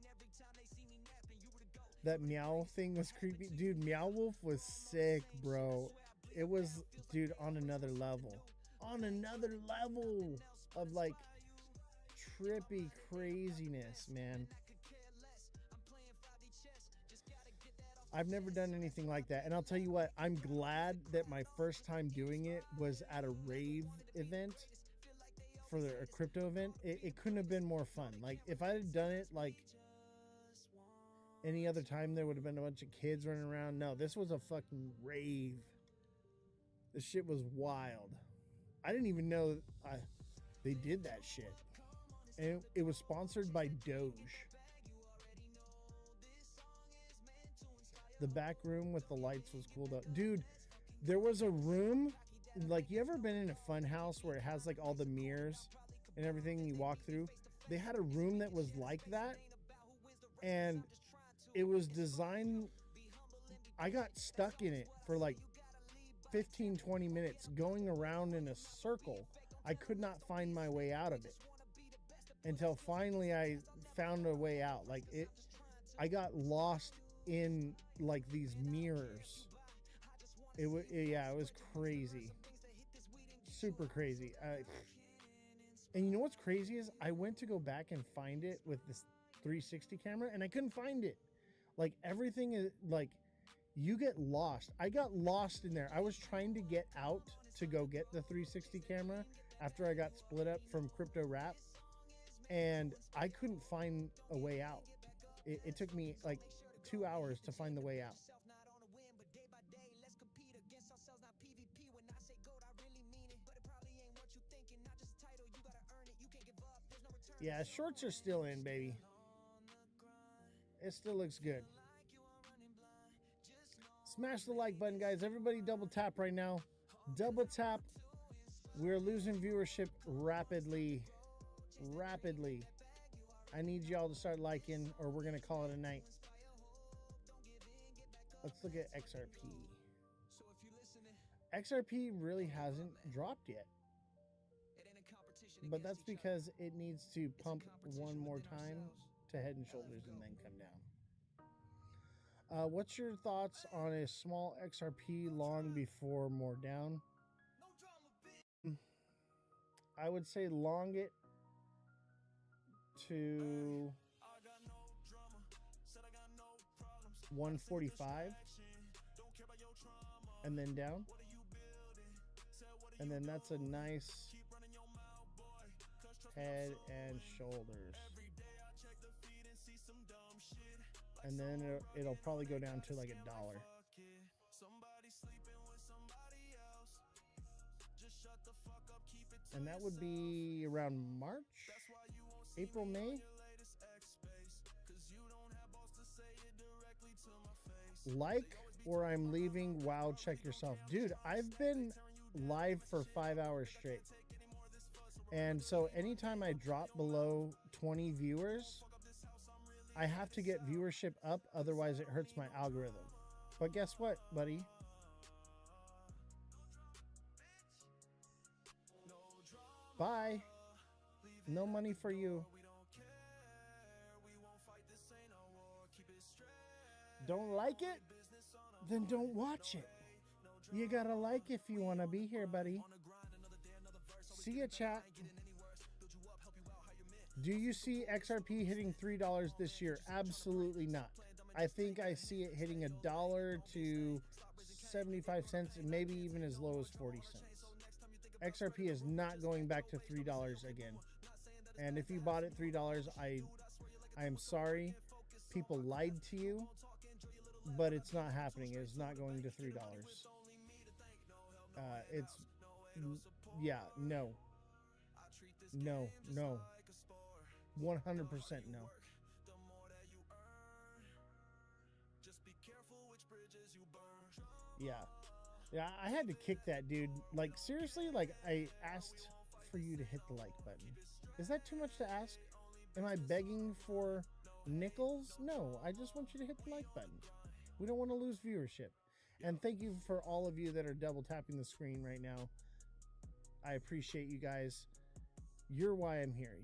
That meow thing was creepy. Dude, Meow Wolf was sick, bro. It was, dude, on another level. On another level of like trippy craziness, man. I've never done anything like that. And I'll tell you what, I'm glad that my first time doing it was at a rave event for a crypto event. It couldn't have been more fun. Like, if I had done it like any other time, there would have been a bunch of kids running around. No, this was a fucking rave. This shit was wild. I didn't even know they did that shit. And it was sponsored by Doge. The back room with the lights was cool though. Dude, there was a room, like, you ever been in a fun house where it has like all the mirrors and everything you walk through? They had a room that was like that, and it was designed I got stuck in it for like 15, 20 minutes going around in a circle. I could not find my way out of it until finally I found a way out. Like it, I got lost in like these mirrors. It was, yeah, it was crazy, super crazy. And you know what's crazy is I went to go back and find it with this 360 camera and I couldn't find it. Like everything is like, you get lost. I got lost in there. I was trying to get out to go get the 360 camera after I got split up from Crypto Rap, and I couldn't find a way out. It took me like 2 hours to find the way out. Yeah, shorts are still in, baby. It still looks good. Smash the like button, guys. Everybody double tap right now. Double tap. We're losing viewership rapidly. Rapidly. I need y'all to start liking or we're going to call it a night. Let's look at XRP. XRP really hasn't dropped yet. But that's because it needs to pump one more time to head and shoulders and then come down. What's your thoughts on a small XRP long before more down? I would say long it to 145 and then down. And then that's a nice head and shoulders. And then it'll probably go down to like $1. And that would be around March, April, May. Like or I'm leaving. Wow, check yourself. Dude, I've been live for 5 hours straight. And so anytime I drop below 20 viewers, I have to get viewership up, otherwise it hurts my algorithm. But guess what, buddy? Bye. No money for you. Don't like it? Then don't watch it. You gotta like if you want to be here, buddy. See ya, chat. Do you see XRP hitting $3 this year? Absolutely not. I think I see it hitting $1 to 75 cents, and maybe even as low as 40 cents. XRP is not going back to $3 again. And if you bought it $3, I am sorry. People lied to you, but it's not happening. It's not going to $3. It's, yeah, no. No, no. 100% no. Yeah. Yeah, I had to kick that dude. Like, seriously, like, I asked for you to hit the like button. Is that too much to ask? Am I begging for nickels? No, I just want you to hit the like button. We don't want to lose viewership. And thank you for all of you that are double tapping the screen right now. I appreciate you guys. You're why I'm here.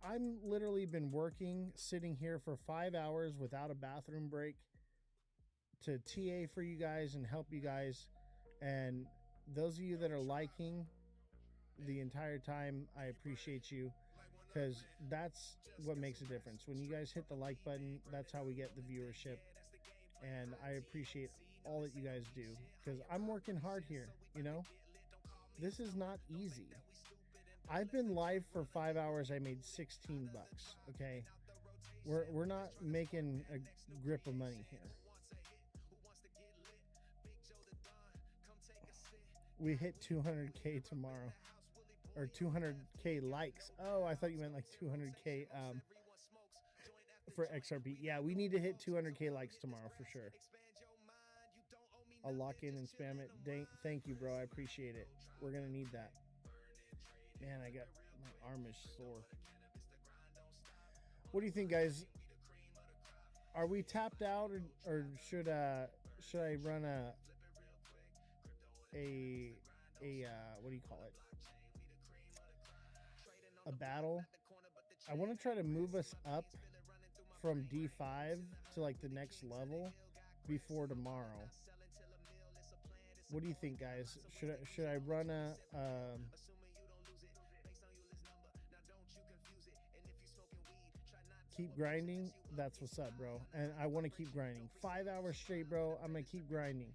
I'm literally been working, sitting here for 5 hours without a bathroom break to TA for you guys and help you guys. And those of you that are liking the entire time, I appreciate you, because that's what makes a difference. When you guys hit the like button, that's how we get the viewership. And I appreciate all that you guys do, because I'm working hard here, you know? This is not easy. I've been live for 5 hours. I made 16 bucks. Okay. We're not making a grip of money here. We hit 200K tomorrow, or 200K likes. Oh, I thought you meant like 200K for XRP. Yeah, we need to hit 200K likes tomorrow for sure. I'll lock in and spam it. Thank you, bro. I appreciate it. We're going to need that. Man, my arm is sore. What do you think, guys? Are we tapped out, or should I run what do you call it? A battle. I want to try to move us up from D5 to like the next level before tomorrow. What do you think, guys? Should I run a keep grinding? That's what's up, bro. And I want to keep grinding. 5 hours straight, bro. I'm gonna keep grinding.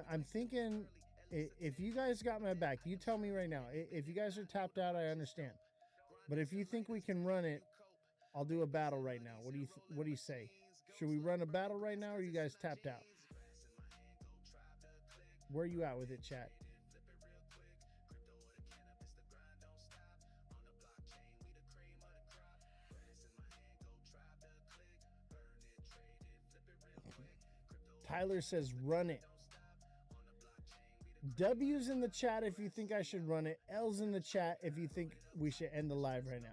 I'm thinking, if you guys got my back, you tell me right now. If you guys are tapped out, I understand. But if you think we can run it, I'll do a battle right now. What do you say? Should we run a battle right now, or are you guys tapped out? Where are you at with it, chat? Tyler says run it. W's in the chat if you think I should run it. L's in the chat if you think we should end the live right now.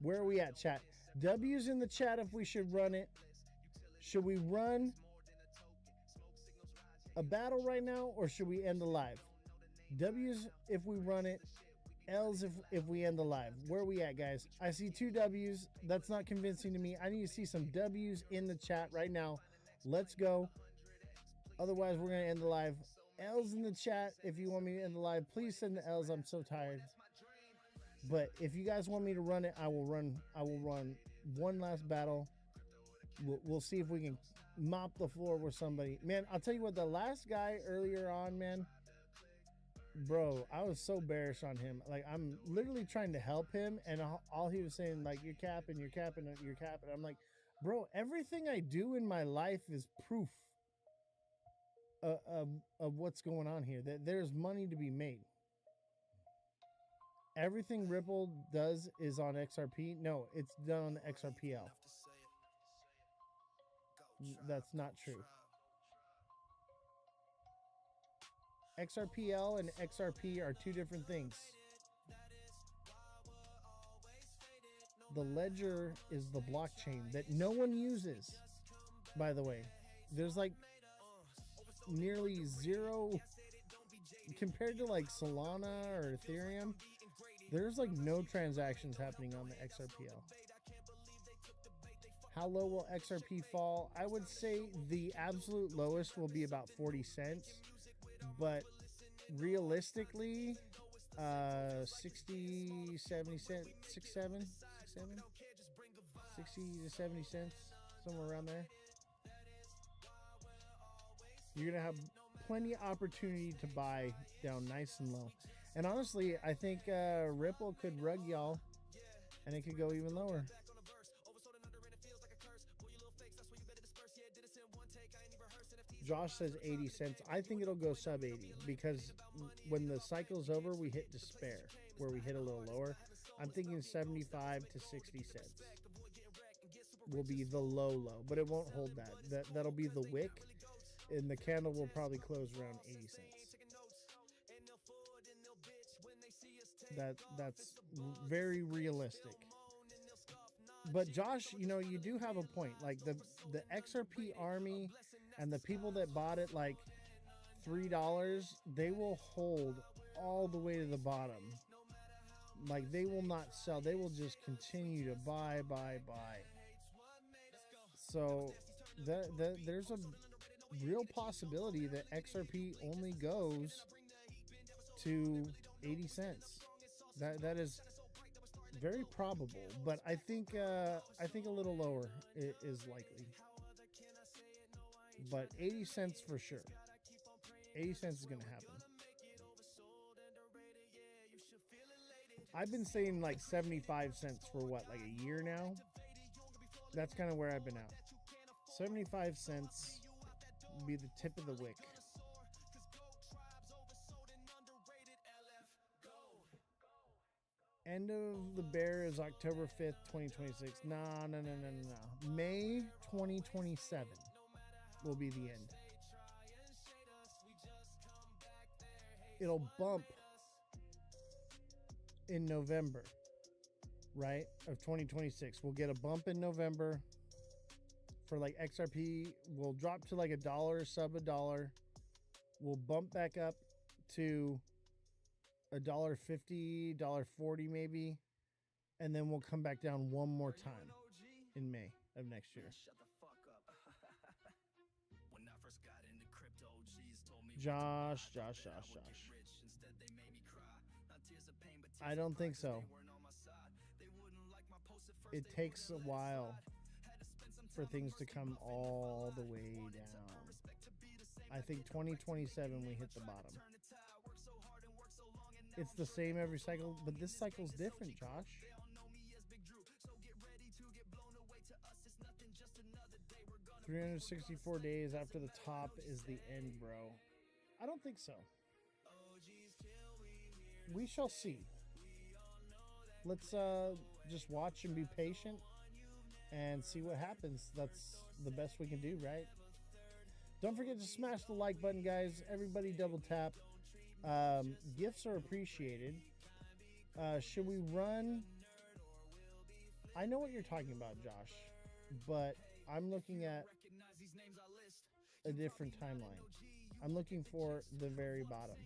Where are we at, chat? W's in the chat if we should run it. Should we run a battle right now, or should we end the live? W's if we run it. L's if we end the live. Where are we at, guys? I see 2 W's. That's not convincing to me. I need to see some W's in the chat right now. Let's go. Otherwise, we're going to end the live. L's in the chat if you want me to end the live. Please send the L's. I'm so tired. But if you guys want me to run it, I will run one last battle. We'll see if we can mop the floor with somebody. Man, I'll tell you what, the last guy earlier on, man, bro, I was so bearish on him. Like, I'm literally trying to help him, and all he was saying, like, you're capping. I'm like, bro, everything I do in my life is proof of what's going on here. That there's money to be made. Everything Ripple does is on XRP. No, it's done on the XRPL. That's not true. XRPL and XRP are two different things. The ledger is the blockchain that no one uses, by the way. There's like nearly zero compared to like Solana or Ethereum. There's like no transactions happening on the XRPL. How low will XRP fall? I would say the absolute lowest will be about 40 cents. But realistically, 60, 70 cents, 60 to 70 cents, somewhere around there. You're going to have plenty of opportunity to buy down nice and low. And honestly, I think Ripple could rug y'all, and it could go even lower. Josh says 80 cents. I think it'll go sub 80 because when the cycle's over, we hit despair, where we hit a little lower. I'm thinking 75 to 60 cents will be the low, but it won't hold that. That'll be the wick, and the candle will probably close around 80 cents. That's very realistic. But Josh, you know, you do have a point. Like the XRP army and the people that bought it like $3, they will hold all the way to the bottom. Like they will not sell. They will just continue to buy. So there's a real possibility that XRP only goes to 80 cents. That is very probable, but I think a little lower is likely. But 80 cents for sure. 80 cents is going to happen. I've been saying like 75 cents for what, like a year now? That's kind of where I've been at. 75 cents would be the tip of the wick. End of the bear is October 5th, 2026. No. May 2027 will be the end. It'll bump in November, right, of 2026. We'll get a bump in November for like XRP will drop to like $1, sub $1. We'll bump back up to $1.50, $1.40 maybe, and then we'll come back down one more time in May of next year. Josh. I don't think so. It takes a while for things to come all the way down. I think 2027 we hit the bottom. It's the same every cycle, but this cycle's different, Josh. 364 days after the top is the end, bro. I don't think so. We shall see. Let's just watch and be patient and see what happens. That's the best we can do, right? Don't forget to smash the like button, guys. Everybody double tap. Gifts are appreciated. Should we run? I know what you're talking about, Josh, but I'm looking at a different timeline. I'm looking for the very bottom.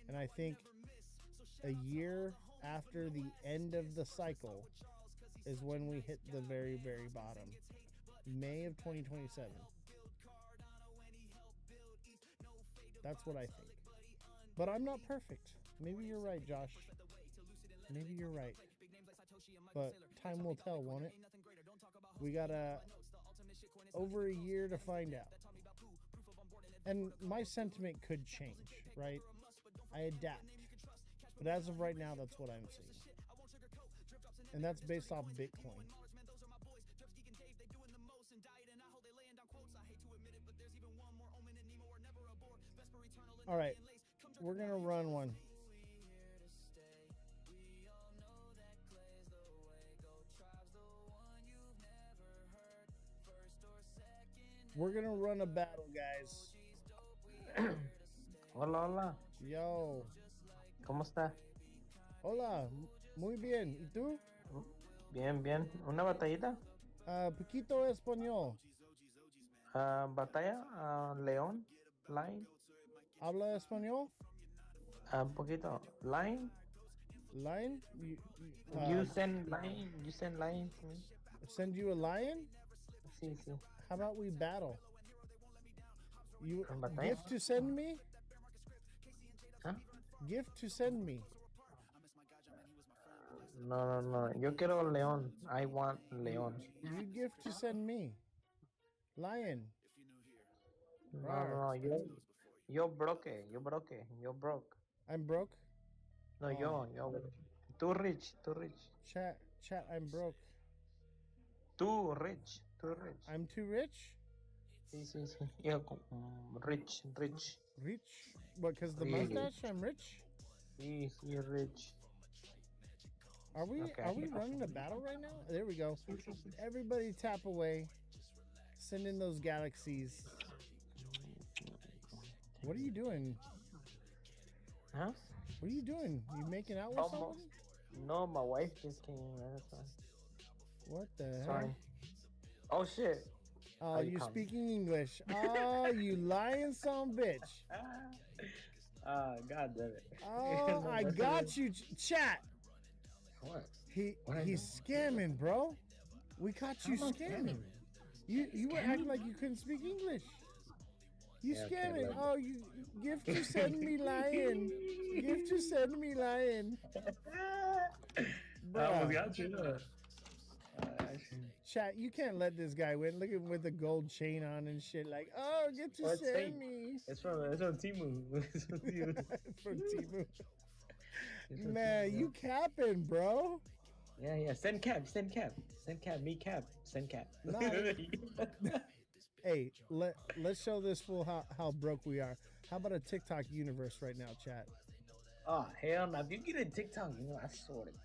And I think a year after the end of the cycle is when we hit the very, very bottom. May of 2027. That's what I think. But I'm not perfect. Maybe you're right, Josh. Maybe you're right. But time will tell, won't it? We got over a year to find out. And my sentiment could change, right? I adapt. But as of right now, that's what I'm seeing. And that's based off Bitcoin. All right, we're going to run one. We're going to run a battle, guys. Hola, hola. Yo. ¿Cómo está? Hola, muy bien. ¿Y tú? Bien, bien. ¿Una batallita? Poquito español. ¿Batalla? ¿León? ¿Line? ¿Habla español? Un poquito. ¿Line? Lion? You send line to me. Send you a lion? Sí, sí. How about we battle? You ¿Batalla? gift to send me? ¿Ah? Gift to send me. No. Yo quiero león. I want león. You gift to send me. Lion. No. Yo broke. I'm broke? No, Oh. yo. Too rich. Chat, I'm broke. Too rich. I'm too rich? Sí. Yo, rich. Rich? What, because the Sí. mustache, I'm rich? Sí, rich. Are we running a battle right now? There we go. Everybody tap away. Send in those galaxies. What are you doing? Huh? What are you doing? You making out with someone? No, my wife just came in. What the Sorry. hell? Oh shit. Oh, you speaking English. Oh, you lying son of a bitch. God damn it. Oh, I got you. Chat. What? He's scamming, bro. We caught you scamming. You were acting like you couldn't speak English. You scamming. Oh, you gift to send me lion. Gift to send me lion. Bro. Chat, you can't let this guy win. Look at him with the gold chain on and shit. Like, oh, get to send me. It's from Timu. It's from Timu. Man, you capping, bro. Yeah. Send cap. Me cap. Send cap. Hey, let's show this fool how broke we are. How about a TikTok universe right now, chat? Oh hell no! If you get a TikTok, I sort it.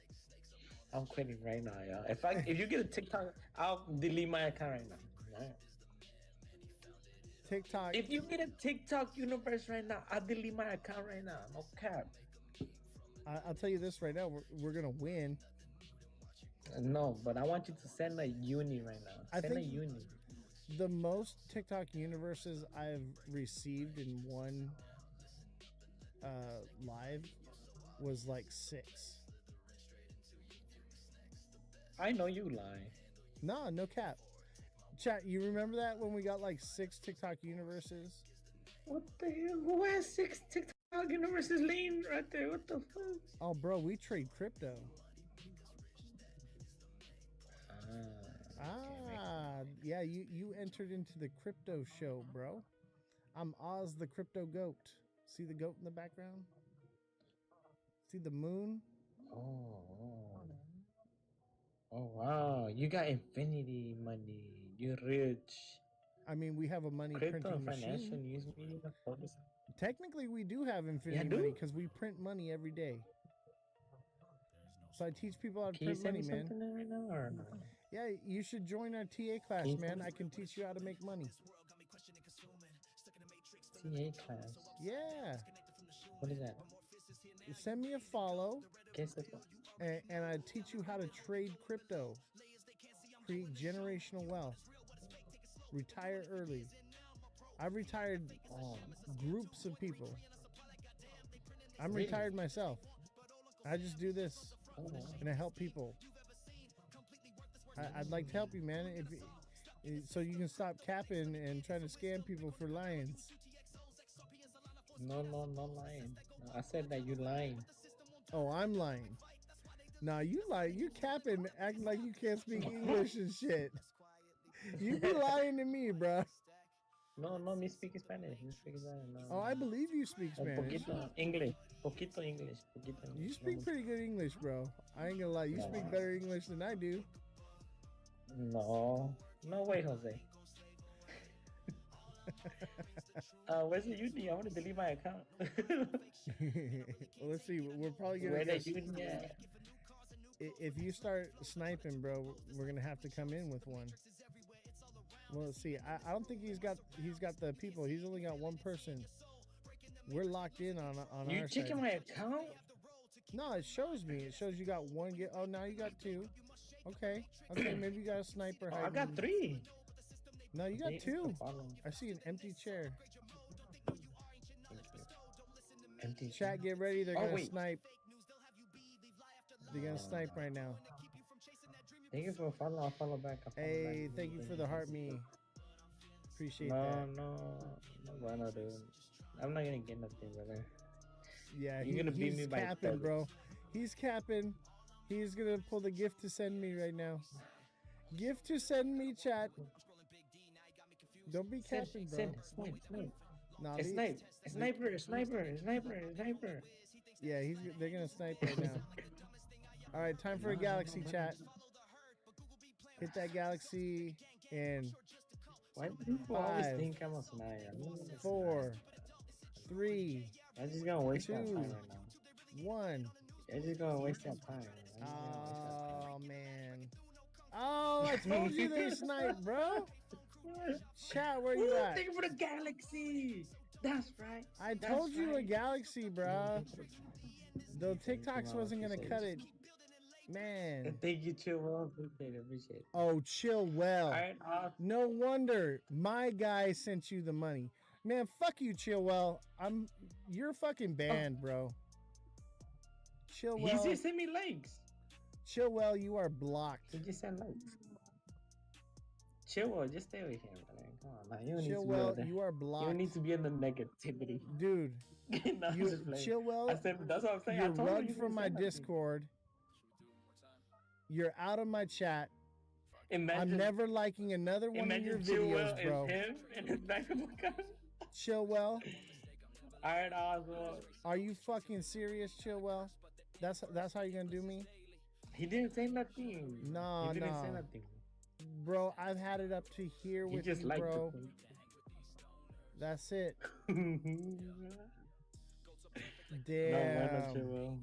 I'm quitting right now, y'all. If you get a TikTok, I'll delete my account right now. Right. TikTok. If you get a TikTok universe right now, I'll delete my account right now. No cap. I'll tell you this right now. We're gonna win. No, but I want you to send a uni right now. Send a uni. The most TikTok universes I've received in one live was like 6. I know you lie. Nah, no cap. Chat, you remember that when we got like 6 TikTok universes? What the hell? Who has 6 TikTok universes laying right there? What the fuck? Oh, bro, we trade crypto. Yeah, you entered into the crypto show, bro. I'm Oz the Crypto Goat. See the goat in the background? See the moon? Oh wow, you got infinity money. You're rich. I mean, we have a money Crypto printing and financial machine. news media focus. Technically, we do have infinity do? money because we print money every day. So I teach people how to Can you print send money, me man. something right now or no? Yeah, you should join our TA class, you man. send I can teach you how to make money. TA class. Yeah. What is that? Send me a follow, Guess it. and I teach you how to trade crypto, create generational wealth, retire early. I've retired groups of people. I'm Really? retired myself. I just do this, and I help people. I'd like to help you, man. So you can stop capping and trying to scam people for lions. No lying. No, I said that you lying. Oh, I'm lying. Nah, you lie. You capping, acting like you can't speak English and shit. You be lying to me, bruh. No, me speak Spanish. Me speak Spanish. No, Oh, I believe you speak Un Spanish. poquito English. Poquito English. You speak pretty good English, bro. I ain't gonna lie. You speak better English than I do. No way, Jose. Where's the uni? I want to delete my account. Well, let's see. We're probably gonna Where the get. uni at? If you start sniping, bro, we're gonna have to come in with one. Well, let's see. I don't think he's got the people. He's only got one person. We're locked in on You our checking side. my account? No, it shows me. It shows you got one. Oh, now you got 2. Okay, maybe you got a sniper. Oh, I got 3. No, you got Thanks 2. for following. I see an empty chair. Empty Chat, get ready. They're Oh, gonna wait. snipe. They're gonna snipe right now. Thank you for following. I'll follow back. Hey, thank you for the heart me. Appreciate that. No, bueno, dude. I'm not gonna get nothing, brother. Yeah, You're gonna beat he's me by capping, 30. bro. He's capping. He's gonna pull the gift to send me right now. Gift to send me, chat. Don't be capping, bro. Snipe. Nah, Sniper. Yeah, they're gonna snipe right now. All right, time for a galaxy, chat. Hit that galaxy in Why do people always 5, think I'm a sniper? 4, 3, I'm just gonna waste that 2, time right now. 1. I'm just gonna waste that time. Oh man. Oh, I told you they snipe, bro. Chat, where you at? Thank you for the galaxy. That's right. I told you a galaxy, bro. Though TikToks wasn't gonna cut it. Man. Thank you, chill well. Appreciate it. Oh, chill well. Alright, No wonder my guy sent you the money. Man, fuck you, chill well. You're fucking banned, bro. Chill he well. just sent me likes. Chill well, you are blocked. He just sent likes. Chill well, just stay with him, man. Come on, man. You don't Chill need to well, be you are blocked. You don't need to be in the negativity. Dude, No, I'm just playing. chill well. I said, that's what I'm saying. I You're told you rugged you from didn't my say nothing. Discord. You're out of my chat. Imagine, I'm never liking another one of your imagine Chill Well videos, bro. is him and his back of my gun. Chill well. Alright, Oswald. Are you fucking serious, chill well? That's how you're gonna do me? He didn't say nothing. No, He didn't say no. nothing. Bro, I've had it up to here He with just you, liked bro. it. That's it. No, Damn. man, Chill Well.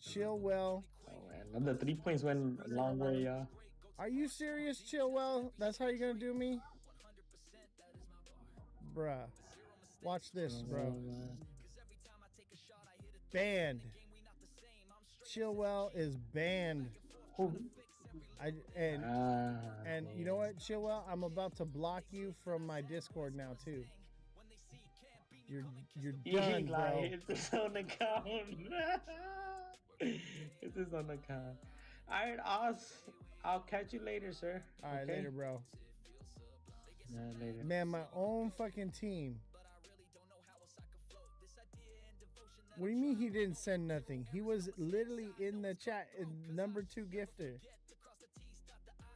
Chill well. Oh, man. The 3 points went a long way, y'all. Are you serious, chill well? That's how you're gonna do me? Bruh. Watch this, bro. Banned. Chill well is banned. And you know what, Chillwell? I'm about to block you from my Discord now too. You're done, bro. It's his own account. It's his own account. All right, I'll catch you later, sir. All right, okay? later, bro. Later. Man, my own fucking team. What do you mean he didn't send nothing? He was literally in the chat, number 2 gifter.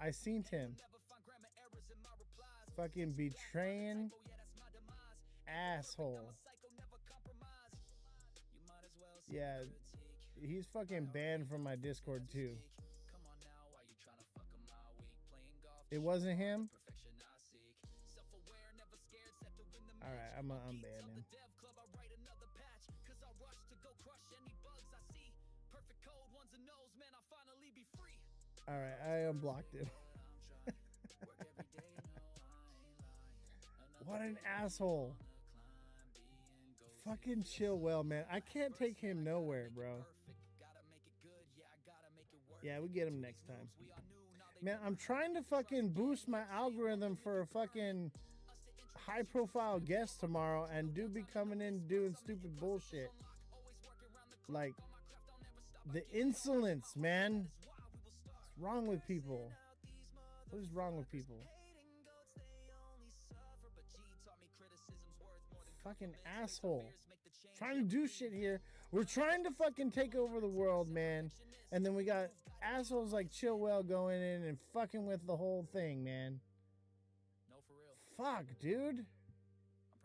I seen him. Fucking betraying asshole. Yeah, he's fucking banned from my Discord too. It wasn't him? Alright, I'm unban him. Alright, I unblocked him. What an asshole. Fucking Chillwell, man. I can't take him nowhere, bro. Yeah, we get him next time. Man, I'm trying to fucking boost my algorithm for a fucking high profile guest tomorrow, and dude be coming in doing stupid bullshit. Like, the insolence, man. What's wrong with people? What is wrong with people? Fucking asshole. Trying to do shit here. We're trying to fucking take over the world, man. And then we got assholes like Chillwell going in and fucking with the whole thing, man. Fuck, dude.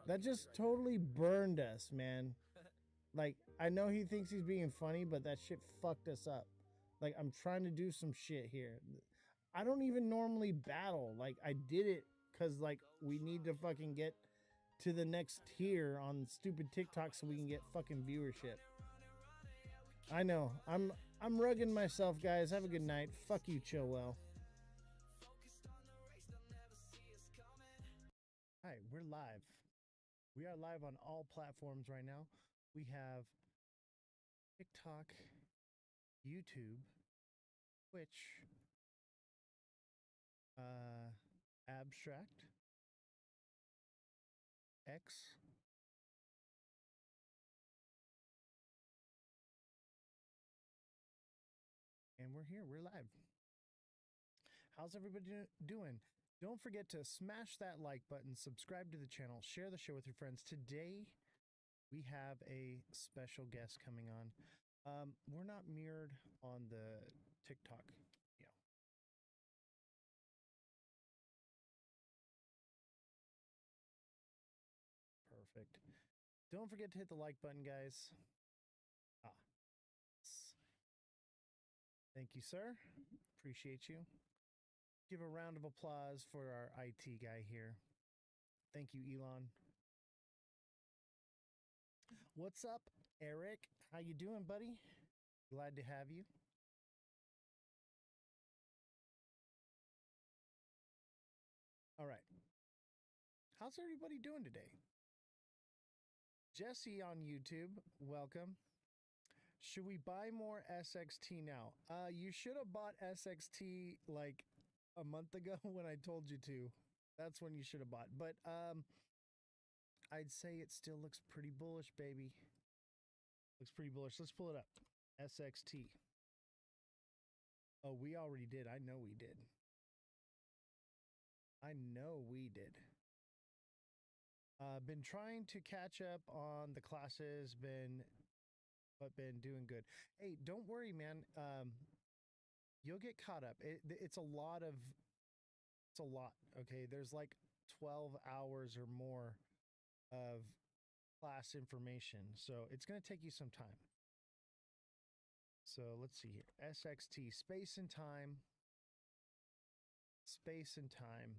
That just totally burned us, man. Like, I know he thinks he's being funny, but that shit fucked us up. Like, I'm trying to do some shit here. I don't even normally battle. Like, I did it because, like, we need to fucking get to the next tier on stupid TikTok so we can get fucking viewership. I know. I'm rugging myself, guys. Have a good night. Fuck you, Chillwell. Hi, we're live. We are live on all platforms right now. We have TikTok, YouTube, Twitch, Abstract, X, and we're here. We're live. How's everybody doing? Don't forget to smash that like button, subscribe to the channel, share the show with your friends. Today, we have a special guest coming on. We're not mirrored on the TikTok. Yeah. Perfect. Don't forget to hit the like button, guys. Thank you, sir. Appreciate you. Give a round of applause for our IT guy here. Thank you, Elon. What's up, Eric? How you doing, buddy? Glad to have you. All right. How's everybody doing today? Jesse on YouTube, welcome. Should we buy more SXT now? You should have bought SXT like a month ago when I told you to. That's when you should have bought. But I'd say it still looks pretty bullish, baby. Looks pretty bullish. Let's pull it up. SXT. Oh, we already did. I know we did. I know we did. Been trying to catch up on the classes, but been doing good. Hey, don't worry, man. You'll get caught up. It's a lot. Okay, there's like 12 hours or more of class information, so it's going to take you some time. So let's see here. SXT, Space and Time. Space and Time.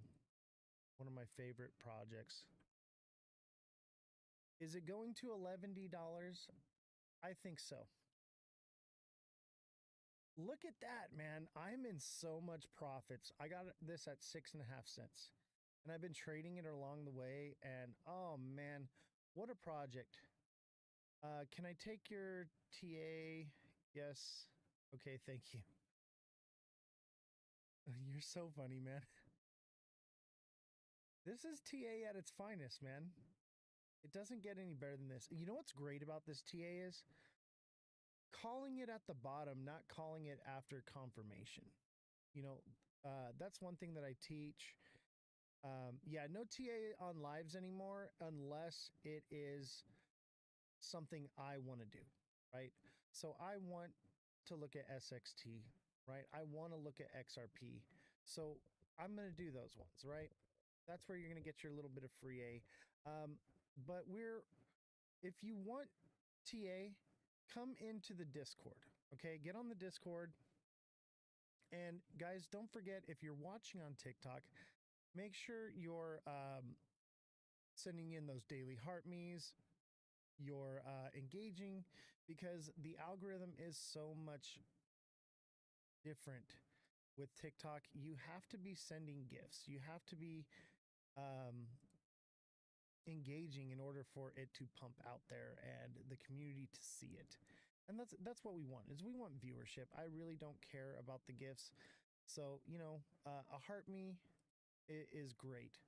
One of my favorite projects. Is it going to $11? I think so. Look at that, man. I'm in so much profits. I got this at 6.5 cents. And I've been trading it along the way. And oh, man, what a project. Can I take your TA? Yes. Okay, thank you. You're so funny, man. This is TA at its finest, man. It doesn't get any better than this. You know what's great about this TA is calling it at the bottom, not calling it after confirmation. You know, that's one thing that I teach. Yeah, no TA on lives anymore unless it is something I want to do, right? So I want to look at SXT, right? I want to look at XRP. So I'm going to do those ones, right? That's where you're going to get your little bit of free A. But if you want TA, come into the Discord, okay? Get on the Discord. And guys, don't forget, if you're watching on TikTok, make sure you're sending in those daily heart me's, you're engaging, because the algorithm is so much different with TikTok. You have to be sending gifts. You have to be engaging in order for it to pump out there and the community to see it. And that's what we want, is we want viewership. I really don't care about the gifts. So, you know, a heart me is great.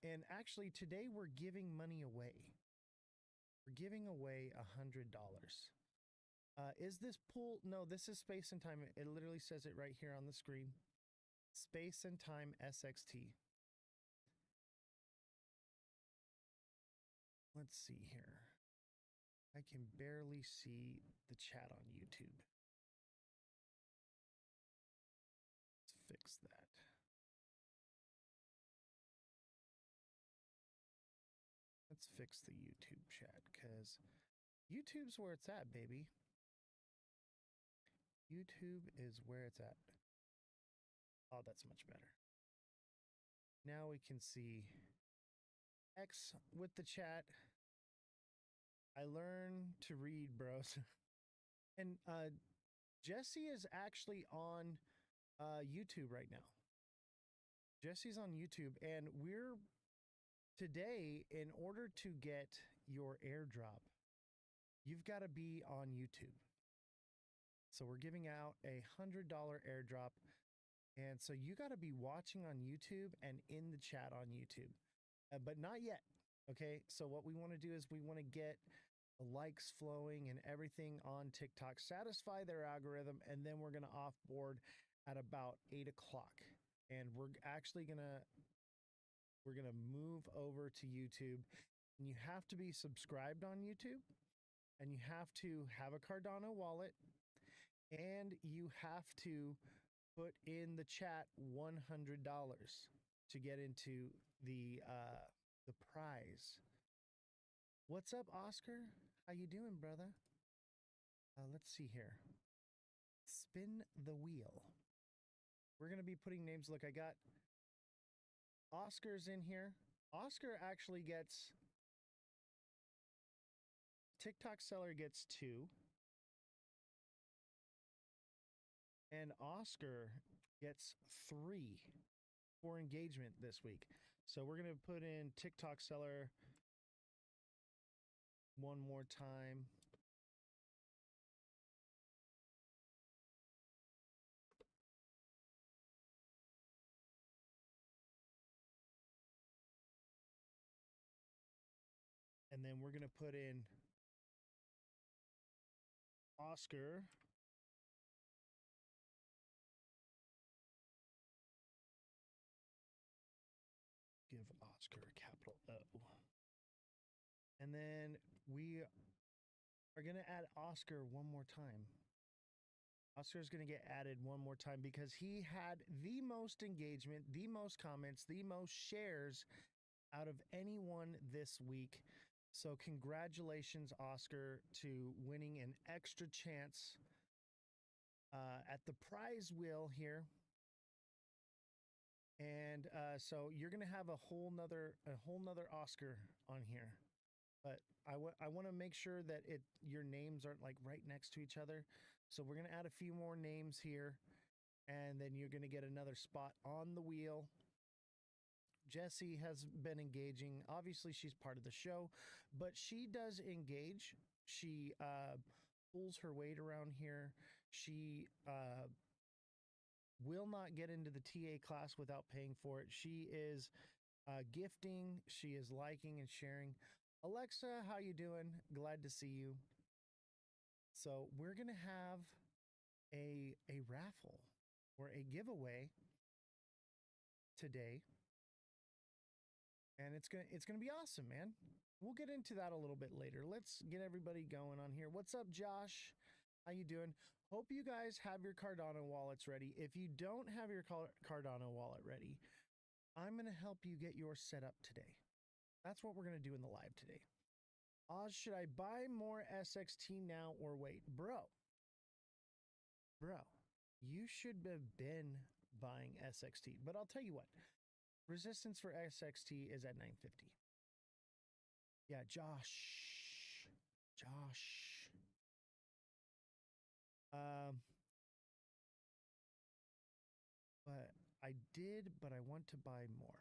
And actually today we're giving money away. We're giving away $100. Is this pool? No, this is Space and Time. It literally says it right here on the screen. Space and Time SXT. Let's see here. I can barely see the chat on YouTube. Let's fix that. Let's fix the YouTube chat, because YouTube's where it's at, baby. YouTube is where it's at. Oh, that's much better. Now we can see X with the chat. I learned to read, bros. And Jesse is actually on YouTube right now. Jesse's on YouTube, and we're today, in order to get your airdrop, you've got to be on YouTube. So we're giving out a $100 airdrop. And so you got to be watching on YouTube and in the chat on YouTube, but not yet. Okay. So what we want to do is we want to get the likes flowing and everything on TikTok, satisfy their algorithm. And then we're going to offboard at about 8 o'clock. And we're actually going to move over to YouTube, and you have to be subscribed on YouTube, and you have to have a Cardano wallet, and you have to put in the chat $100 to get into the prize. What's up, Oscar? How you doing, brother? Let's see here. Spin the wheel. We're going to be putting names. Look, I got Oscar's in here. Oscar actually gets, TikTok seller gets 2. And Oscar gets 3 for engagement this week. So we're going to put in TikTok seller one more time. And then we're going to put in Oscar. Give Oscar a capital O. And then we are going to add Oscar one more time. Oscar's going to get added one more time because he had the most engagement, the most comments, the most shares out of anyone this week. So congratulations, Oscar, to winning an extra chance at the prize wheel here. And so you're going to have a whole nother Oscar on here. But I want to make sure that your names aren't like right next to each other. So we're going to add a few more names here, and then you're going to get another spot on the wheel. Jessie has been engaging. Obviously, she's part of the show, but she does engage. She pulls her weight around here. She will not get into the TA class without paying for it. She is gifting, she is liking and sharing. Alexa, how you doing? Glad to see you. So we're gonna have a raffle or a giveaway today, and it's gonna be awesome, man. We'll get into that a little bit later. Let's get everybody going on here. What's up, Josh? How you doing? Hope you guys have your Cardano wallets ready. If you don't have your Cardano wallet ready, I'm going to help you get yours set up today. That's what we're going to do in the live today. Oz, should I buy more SXT now or wait? Bro, you should have been buying SXT. But I'll tell you what, resistance for SXT is at 950. Yeah, Josh. But I did, but I want to buy more.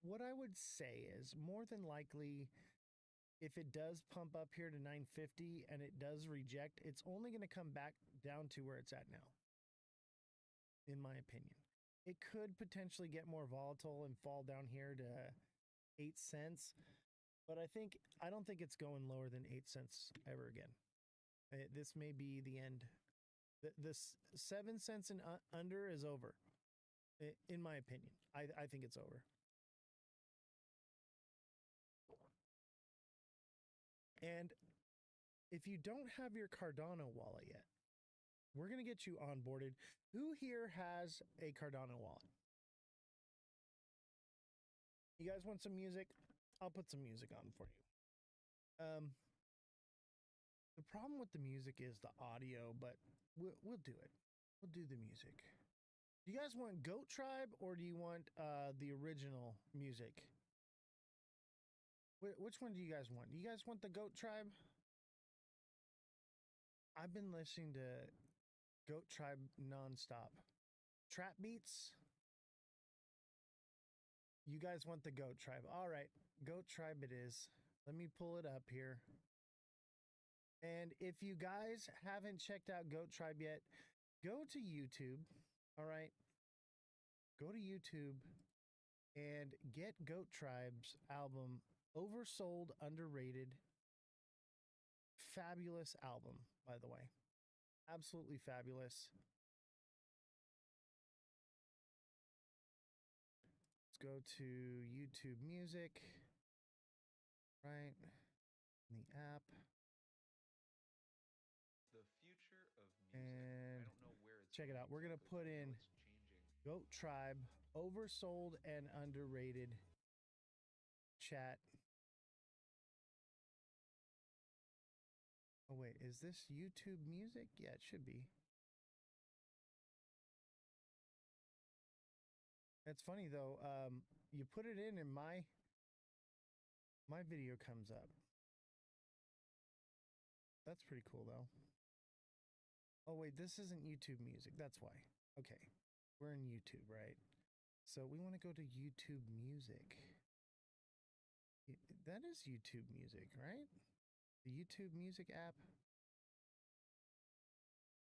What I would say is more than likely, if it does pump up here to 950 and it does reject, it's only going to come back down to where it's at now, in my opinion. It could potentially get more volatile and fall down here to 8 cents, but I don't think it's going lower than 8 cents ever again. This may be the end. This 7 cents and under is over, in my opinion. I think it's over. And if you don't have your Cardano wallet yet, we're going to get you onboarded. Who here has a Cardano wallet? You guys want some music? I'll put some music on for you. The problem with the music is the audio, but we'll do it. We'll do the music. Do you guys want Goat Tribe or do you want the original music? Which one do you guys want? Do you guys want the Goat Tribe? I've been listening to Goat Tribe nonstop. Trap beats? You guys want the Goat Tribe. All right, Goat Tribe it is. Let me pull it up here. And if you guys haven't checked out Goat Tribe yet, go to YouTube, all right? Go to YouTube and get Goat Tribe's album, Oversold, Underrated. Fabulous album, by the way. Absolutely fabulous. Let's go to YouTube Music, right? In the app. And check it out. We're going to put in Goat Tribe, Oversold and Underrated chat. Oh, wait. Is this YouTube Music? Yeah, it should be. It's funny, though. You put it in and my video comes up. That's pretty cool, though. Oh, wait, this isn't YouTube Music. That's why. Okay. We're in YouTube, right? So we want to go to YouTube Music. That is YouTube Music, right? The YouTube Music app.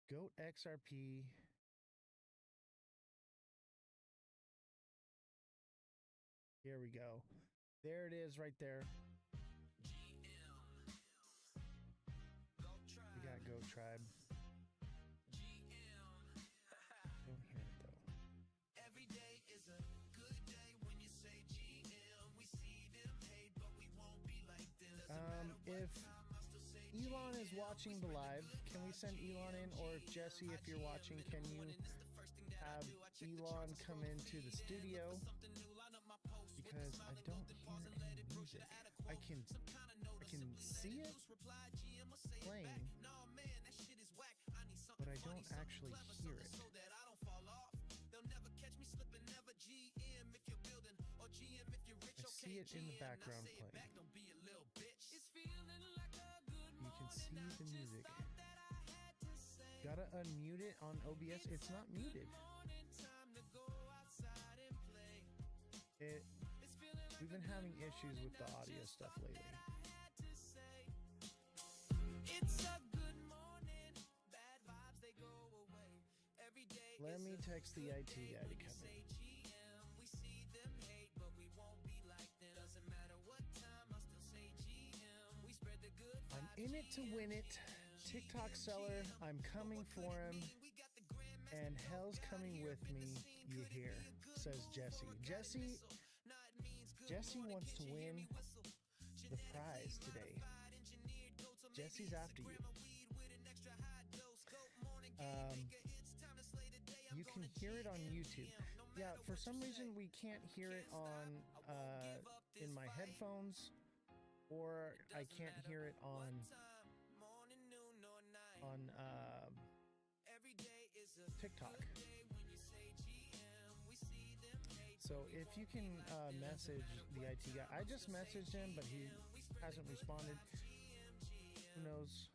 Goat XRP. Here we go. There it is right there. We got Goat Tribe. Don't hear it though. Every day is a good day when you say GM. We see them hate, but we won't be like them. If Elon is watching the live, can we send Elon in? Or if Jesse, if you're watching, can you have Elon come into the studio? Because I don't hear any music. I can see it playing, but I don't actually hear it. I see it in the background playing. You can see the music. Gotta unmute it on OBS. It's not muted. We've been having issues with the audio stuff lately. It's a good morning, bad vibes they go Let me text the IT guy to come in. I'm in it to win it. TikTok seller, I'm coming for him. And hell's coming with me, you hear, says Jesse. Jesse wants to win the prize today. Jesse's after you. You can hear it on YouTube. Yeah, for some reason we can't hear it on in my headphones, or I can't hear it on TikTok. So if you can message the IT guy, I just messaged him, but he hasn't responded. Who knows?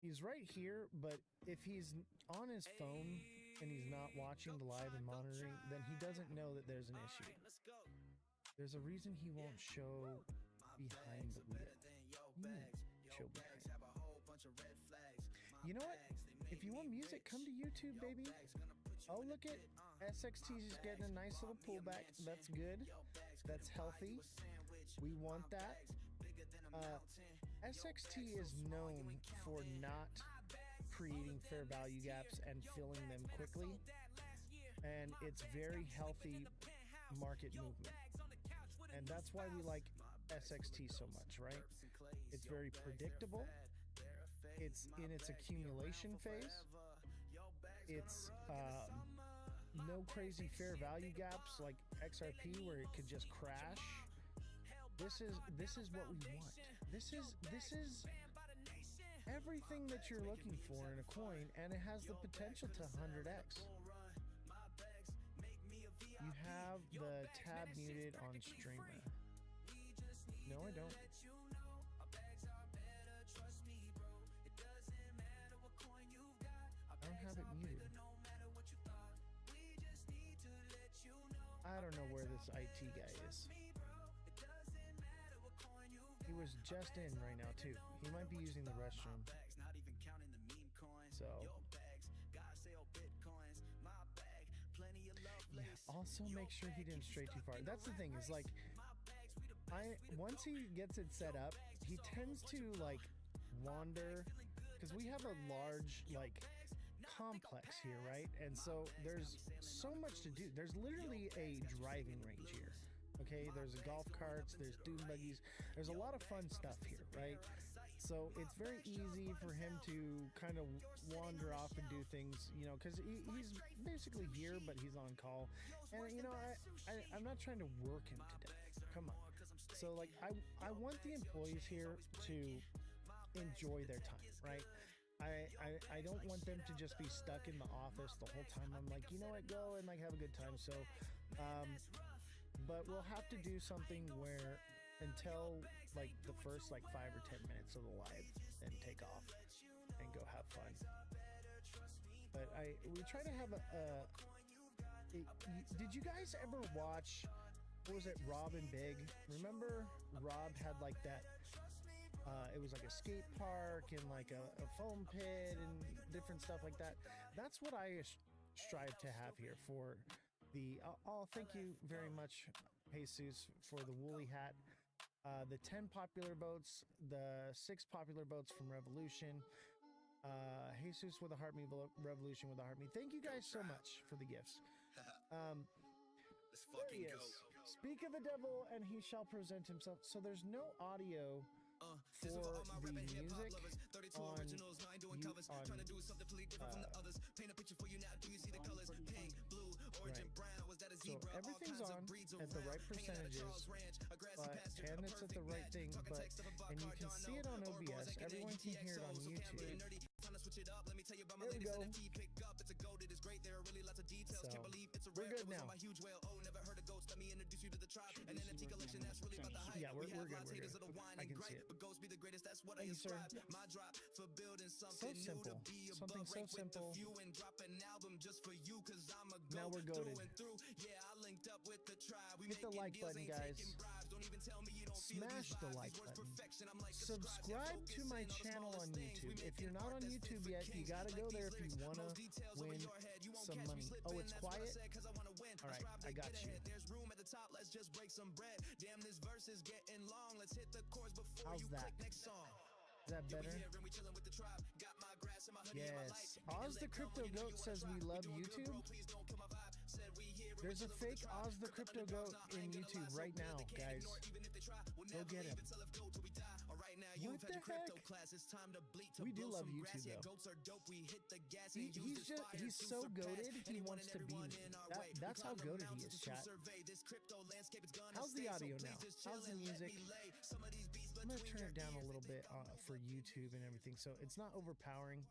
He's right here, but if he's on his phone and he's not watching the live and monitoring, then he doesn't know that there's an issue. There's a reason he won't show behind the wheel. Show behind. You know what? If you want music, come to YouTube, baby. Oh, look at SXT's getting a nice little pullback. That's good. That's healthy. We want that. SXT is known for not creating fair value gaps and filling them quickly. And it's very healthy market movement. And that's why we like SXT so much, right? It's very predictable. It's in its accumulation phase. It's no crazy fair value gaps like XRP where it could just crash. This is what we want. This is everything that you're looking for in a coin, and it has the potential to 100x. You have the tab muted on streamer. No, I don't. I don't have it muted. I don't know where this IT guy is. He was just in right now too. He might be using the restroom. So yeah, also make sure he didn't stray too far. That's the thing, is like once he gets it set up, he tends to like wander, because we have a large like complex here, right? And so there's so much to do. There's literally a driving range here. Okay, there's golf carts, there's dune buggies, there's a lot of fun stuff here, right? So it's very easy for him to kind of wander off and do things, you know, because he's basically here, but he's on call. And, you know, I'm not trying to work him to death. Come on. So, like, I want the employees here to enjoy their time, right? I don't want them to just be stuck in the office the whole time. I'm like, you know what, go and, like, have a good time. So, but we'll have to do something where until like the first like 5 or 10 minutes of the live, then take off and go have fun. But we try to have did you guys ever watch, what was it, Rob and Big? Remember Rob had like that, it was like a skate park and like a foam pit and different stuff like that. That's what I strive to have here for the, thank you very much, Jesus, for the woolly hat. The 10 popular boats, the 6 popular boats from Revolution. Jesus with a heart me, Revolution with a heart me. Thank you guys so much for the gifts. There he is. Speak of the devil and he shall present himself. So there's no audio for the music on so everything's on at the right percentages, and it's at the right thing, and you can see it on OBS. Everyone can hear it on YouTube. There we go. So we're good now. Yeah, we're good. I can see it. Thank you, sir. So simple. Something so simple. Now we're goated. Hit the like button, guys. Smash the like button. Subscribe to my channel on YouTube. If you're not on YouTube yet, you gotta go there if you wanna win some money. Oh, it's quiet? All right, I got you. There's room at the top, let's just break some bread. Damn, this verse is getting long. Let's hit the chorus before How's you that? click next song. Is that better? We chilling with the tribe. Got my grass and my hoodie and my Yes. light. Oz the Crypto Goat says we love YouTube. There's a fake Oz the Crypto Goat in YouTube right now, guys. Go get him. What the heck? We do love YouTube though. He's so goated, he wants to be me. That's how goated he is, chat. How's the audio now? How's the music? I'm gonna turn it down a little bit for YouTube and everything, so it's not overpowering.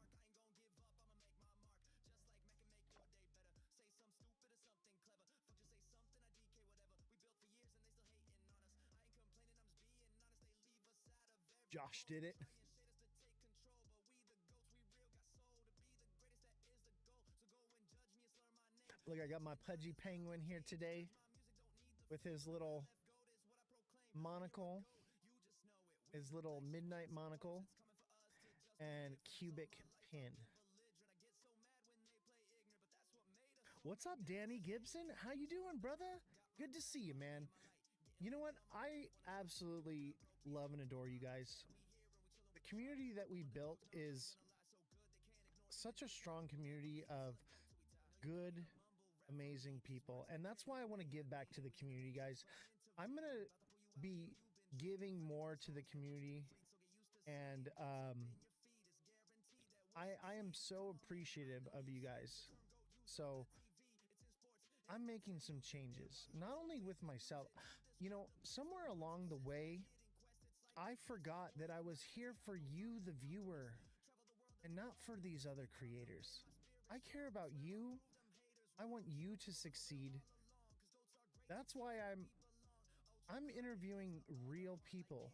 Josh did it. Look, I got my pudgy penguin here today with his little monocle, his little midnight monocle, and cubic pin. What's up, Danny Gibson? How you doing, brother? Good to see you, man. You know what? I absolutely love and adore you guys. The community that we built is such a strong community of good, amazing people. And that's why I want to give back to the community, guys. I'm going to be giving more to the community. And I am so appreciative of you guys. So I'm making some changes, not only with myself. You know, somewhere along the way, I forgot that I was here for you, the viewer, and not for these other creators. I care about you. I want you to succeed. That's why I'm interviewing real people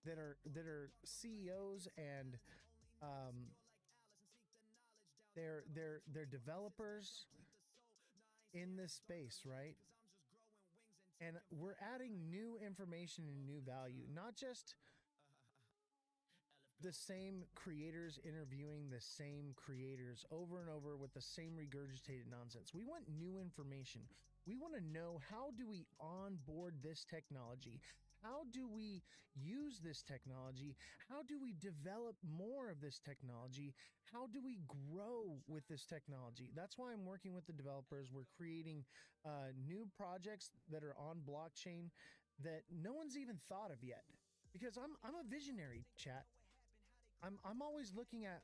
that are CEOs and they're developers in this space, right? And we're adding new information and new value, not just the same creators interviewing the same creators over and over with the same regurgitated nonsense. We want new information. We want to know, how do we onboard this technology? How do we use this technology? How do we develop more of this technology? How do we grow with this technology? That's why I'm working with the developers. We're creating new projects that are on blockchain that no one's even thought of yet. Because I'm a visionary, chat. I'm always looking at,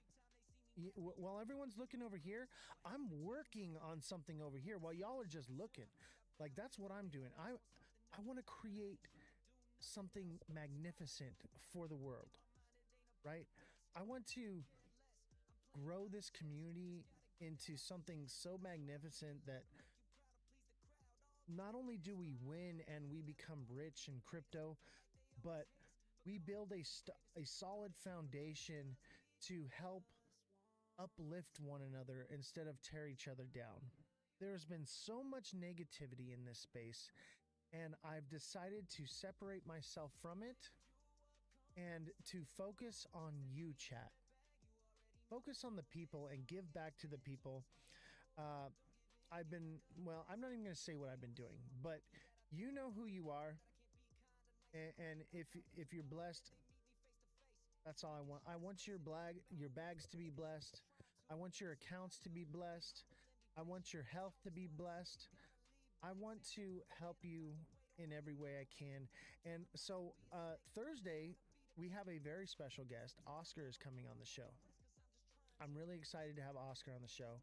while everyone's looking over here, I'm working on something over here while y'all are just looking. Like, that's what I'm doing. I want to create something magnificent for the world, right? I want to grow this community into something so magnificent that not only do we win and we become rich in crypto, but we build a solid foundation to help uplift one another instead of tear each other down. There's been so much negativity in this space, and I've decided to separate myself from it and to focus on you, chat. Focus on the people and give back to the people. I'm not even going to say what I've been doing, but you know who you are. And if you're blessed, that's all I want. I want your bags to be blessed. I want your accounts to be blessed. I want your health to be blessed. I want to help you in every way I can. And so Thursday, we have a very special guest. Oscar is coming on the show. I'm really excited to have Oscar on the show.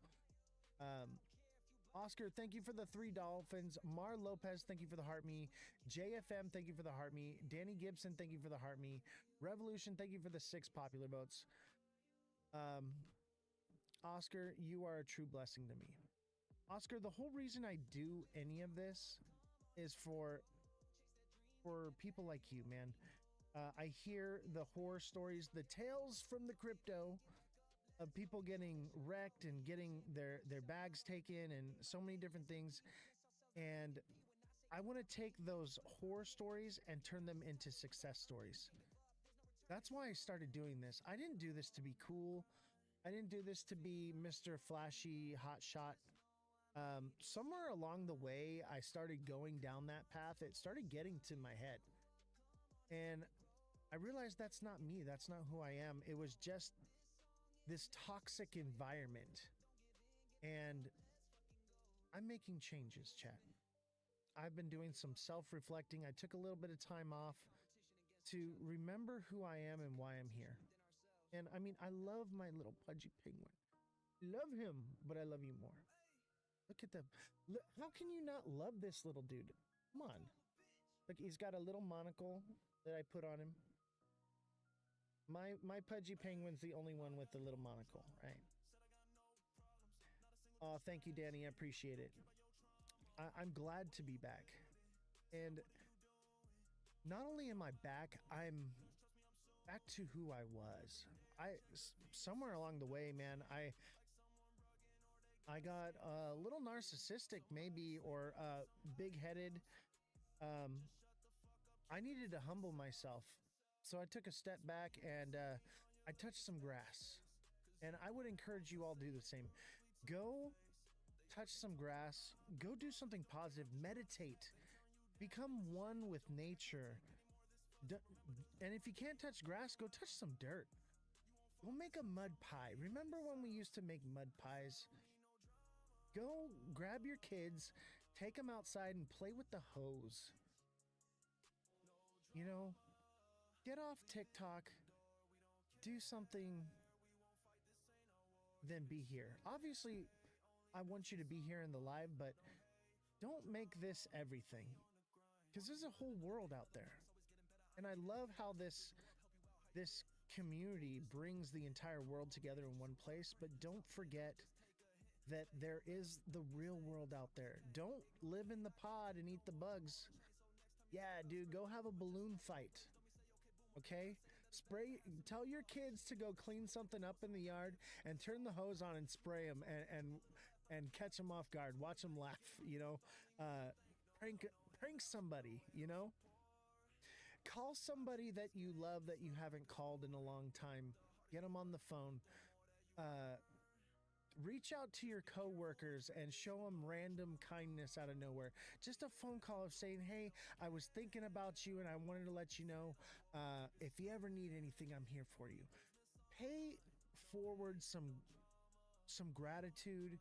Oscar, thank you for the 3 dolphins. Mar Lopez, thank you for the heart me. JFM, thank you for the heart me. Danny Gibson, thank you for the heart me. Revolution, thank you for the 6 popular votes. Oscar, you are a true blessing to me. Oscar, the whole reason I do any of this is for people like you, man. I hear the horror stories, the tales from the crypto of people getting wrecked and getting their bags taken and so many different things. And I want to take those horror stories and turn them into success stories. That's why I started doing this. I didn't do this to be cool. I didn't do this to be Mr. Flashy Hotshot. Somewhere along the way, I started going down that path. It started getting to my head. And I realized that's not me. That's not who I am. It was just this toxic environment. And I'm making changes, chat. I've been doing some self-reflecting. I took a little bit of time off to remember who I am and why I'm here. And I mean, I love my little pudgy penguin. Love him, but I love you more. Look at them. Look, how can you not love this little dude? Come on. Look, he's got a little monocle that I put on him. My pudgy penguin's the only one with the little monocle, right? Oh, thank you, Danny. I appreciate it. I'm glad to be back. And not only am I back, I'm back to who I was. Somewhere along the way, man, I got a little narcissistic maybe, or big-headed. I needed to humble myself. So I took a step back and I touched some grass. And I would encourage you all to do the same. Go touch some grass. Go do something positive. Meditate. Become one with nature. And if you can't touch grass, go touch some dirt. Go make a mud pie. Remember when we used to make mud pies? Go grab your kids, take them outside and play with the hose. You know, get off TikTok, do something, then be here. Obviously, I want you to be here in the live, but don't make this everything, because there's a whole world out there. And I love how this community brings the entire world together in one place, but don't forget that there is the real world out there. Don't live in the pod and eat the bugs. Yeah, dude, go have a balloon fight. Okay? Tell your kids to go clean something up in the yard and turn the hose on and spray them and catch them off guard. Watch them laugh, you know? Prank somebody, you know? Call somebody that you love that you haven't called in a long time. Get them on the phone. Reach out to your coworkers and show them random kindness out of nowhere. Just a phone call of saying, hey, I was thinking about you and I wanted to let you know, if you ever need anything, I'm here for you. Pay forward some gratitude.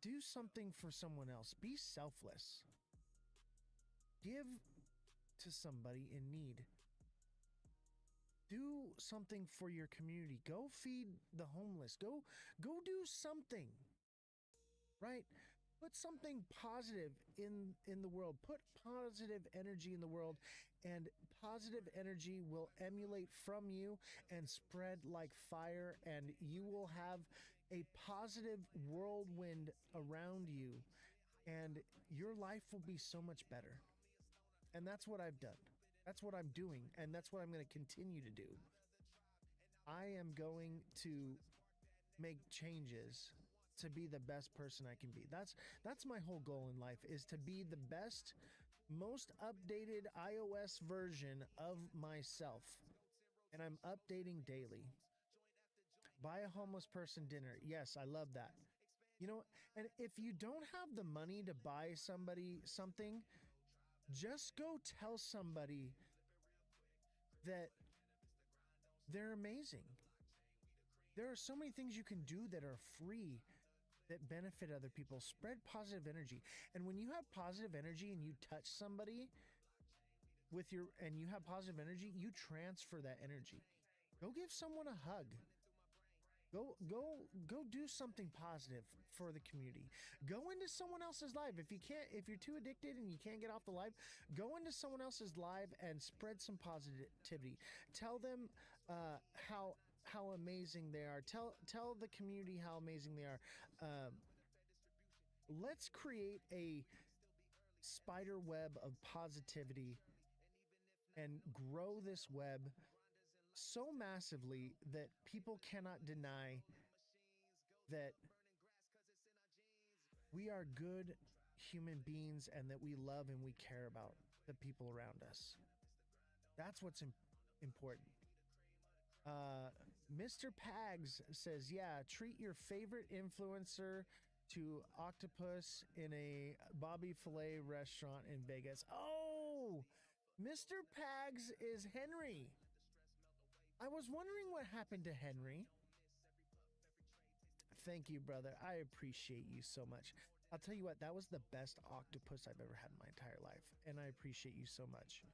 Do something for someone else. Be selfless. Give to somebody in need. Do something for your community. Go feed the homeless. Go do something. Right? Put something positive in the world. Put positive energy in the world, and positive energy will emulate from you and spread like fire, and you will have a positive whirlwind around you, and your life will be so much better. And that's what I've done. That's what I'm doing, and that's what I'm going to continue to do. I am going to make changes to be the best person I can be. That's my whole goal in life, is to be the best, most updated iOS version of myself. And I'm updating daily. Buy a homeless person dinner. Yes, I love that. You know, and if you don't have the money to buy somebody something, just go tell somebody that they're amazing. There are so many things you can do that are free that benefit other people. Spread positive energy. And when you have positive energy and you touch somebody and you have positive energy, you transfer that energy. Go give someone a hug. Go do something positive for the community. Go into someone else's live. If you're too addicted and you can't get off the live, go into someone else's live and spread some positivity. Tell them how amazing they are. Tell the community how amazing they are. Let's create a spider web of positivity and grow this web so massively that people cannot deny that we are good human beings and that we love and we care about the people around us. That's what's important. Mr. Pags says, yeah, treat your favorite influencer to octopus in a Bobby Filet restaurant in Vegas. Oh, Mr. Pags is Henry. I was wondering what happened to Henry. Thank you, brother. I appreciate you so much. I'll tell you what, that was the best octopus I've ever had in my entire life, and I appreciate you so much.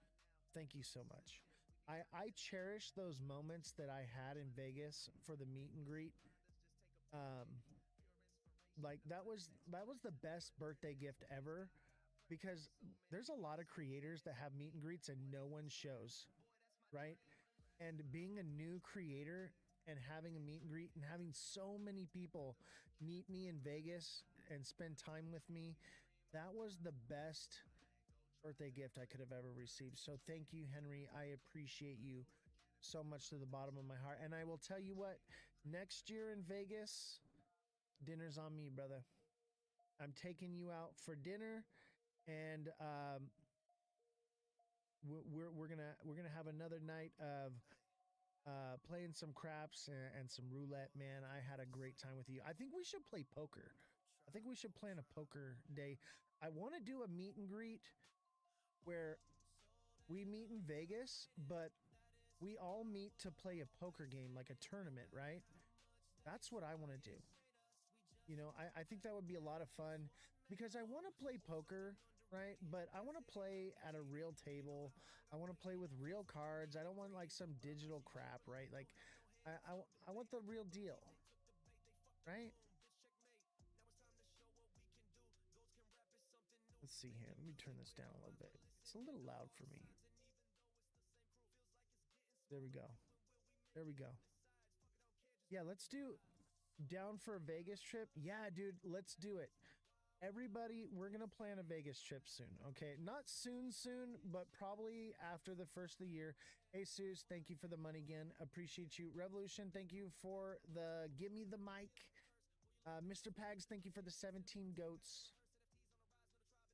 Thank you so much. I cherish those moments that I had in Vegas for the meet and greet. Like that was the best birthday gift ever, because there's a lot of creators that have meet and greets and no one shows, right? And being a new creator and having a meet and greet and having so many people meet me in Vegas and spend time with me, that was the best birthday gift I could have ever received. So thank you, Henry. I appreciate you so much to the bottom of my heart. And I will tell you what, next year in Vegas, dinner's on me, brother. I'm taking you out for dinner, and we're gonna have another night of playing some craps and some roulette. Man, I had a great time with you. I think we should play poker. I think we should plan a poker day. I want to do a meet and greet where we meet in Vegas, but we all meet to play a poker game, like a tournament, right? That's what I want to do. You know, I think that would be a lot of fun, because I want to play poker, right? But I want to play at a real table. I want to play with real cards. I don't want like some digital crap, right? Like I want the real deal, right? Let's see here. Let me turn this down a little bit. It's a little loud for me. There we go. There we go. Yeah, let's do down for a Vegas trip. Yeah, dude, let's do it. Everybody, we're going to plan a Vegas trip soon, okay? Not soon, but probably after the first of the year. Hey, Seuss, thank you for the money again. Appreciate you. Revolution, thank you for the give me the mic. Mr. Pags, thank you for the 17 goats.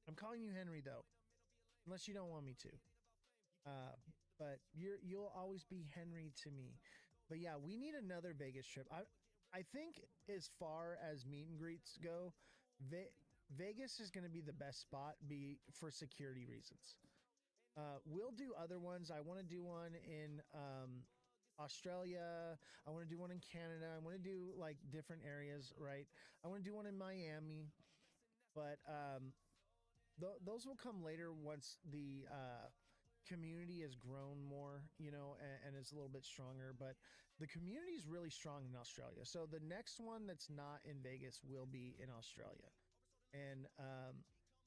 I'm calling you Henry, though, unless you don't want me to. But you'll always be Henry to me. But yeah, we need another Vegas trip. I think as far as meet and greets go, Vegas is going to be the best spot for security reasons. We'll do other ones. I want to do one in Australia. I want to do one in Canada. I want to do like different areas, right? I want to do one in Miami, but those will come later once the community has grown more, you know, and is a little bit stronger. But the community is really strong in Australia. So the next one that's not in Vegas will be in Australia. And,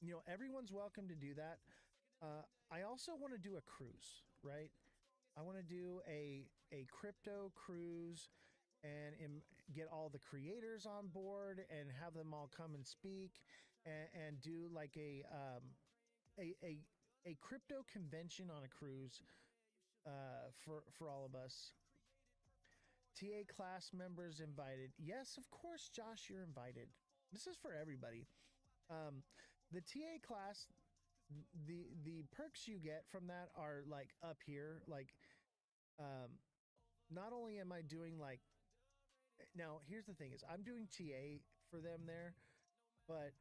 you know, everyone's welcome to do that. I also want to do a cruise, right? I want to do a crypto cruise and get all the creators on board and have them all come and speak and do like a crypto convention on a cruise for all of us. TA class members invited. Yes, of course, Josh, you're invited. This is for everybody. The TA class, the perks you get from that are like up here. Like, not only am I doing like, now here's the thing is I'm doing TA for them there, but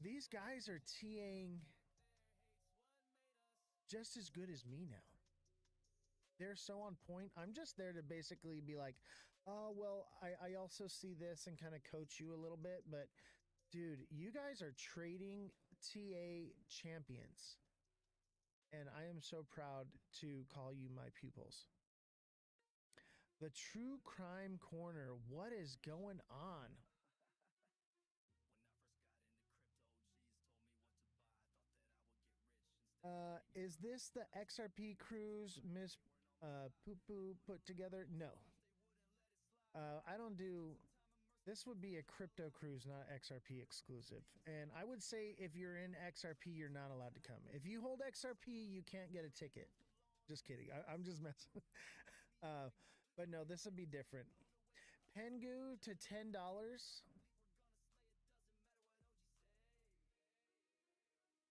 these guys are TAing just as good as me now. They're so on point. I'm just there to basically be like, oh, well, I also see this and kind of coach you a little bit, but dude, you guys are trading TA champions. And I am so proud to call you my pupils. The True Crime Corner. What is going on? Is this the XRP cruise Miss Poo Poo put together? No. I don't do. This would be a crypto cruise, not XRP exclusive. And I would say if you're in XRP, you're not allowed to come. If you hold XRP, you can't get a ticket. Just kidding. I'm just messing. But no, this would be different. Pengu to $10.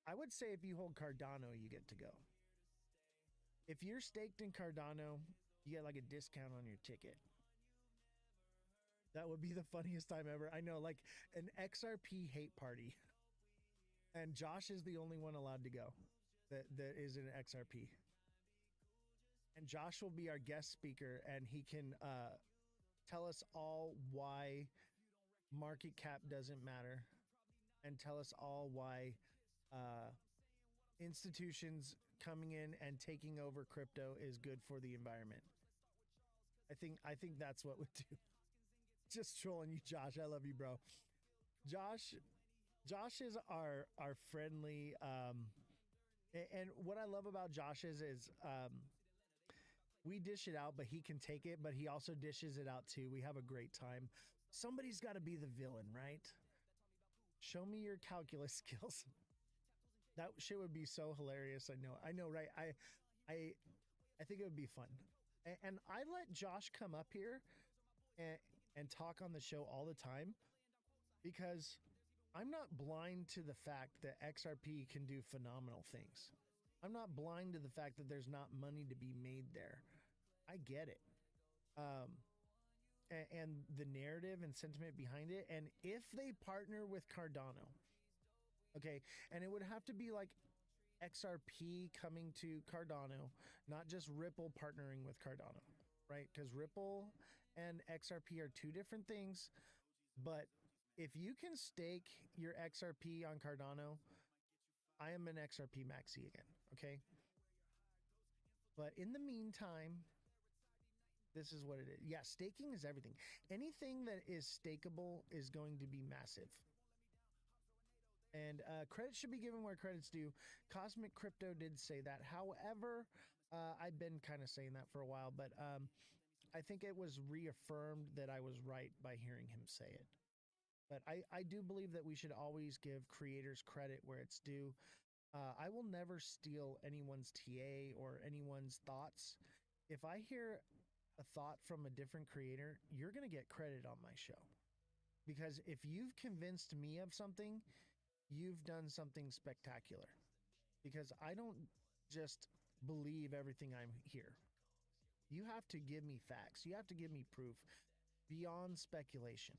I would say if you hold Cardano, you get to go. If you're staked in Cardano, you get like a discount on your ticket. That would be the funniest time ever. I know, like an XRP hate party. And Josh is the only one allowed to go that is an XRP. And Josh will be our guest speaker, and he can tell us all why market cap doesn't matter, and tell us all why institutions coming in and taking over crypto is good for the environment. I think that's what would do. Just trolling you, Josh. I love you, bro. Josh is our friendly and what I love about Josh is we dish it out, but he can take it, but he also dishes it out too. We have a great time. Somebody's got to be the villain, right? Show me your calculus skills. That shit would be so hilarious. I know, right? I think it would be fun. And I let Josh come up here and talk on the show all the time because I'm not blind to the fact that XRP can do phenomenal things. I'm not blind to the fact that there's not money to be made there. I get it. And the narrative and sentiment behind it. And if they partner with Cardano, okay, and it would have to be like XRP coming to Cardano, not just Ripple partnering with Cardano, right? Because Ripple and XRP are two different things. But if you can stake your XRP on Cardano, I am an XRP maxi again, okay? But in the meantime, this is what it is. Yeah, staking is everything. Anything that is stakeable is going to be massive. And credit should be given where credit's due. Cosmic Crypto did say that. However, I've been kind of saying that for a while, but I think it was reaffirmed that I was right by hearing him say it. But I do believe that we should always give creators credit where it's due. I will never steal anyone's TA or anyone's thoughts. If I hear a thought from a different creator, you're going to get credit on my show. Because if you've convinced me of something, you've done something spectacular. Because I don't just believe everything I'm hear. You have to give me facts. You have to give me proof beyond speculation.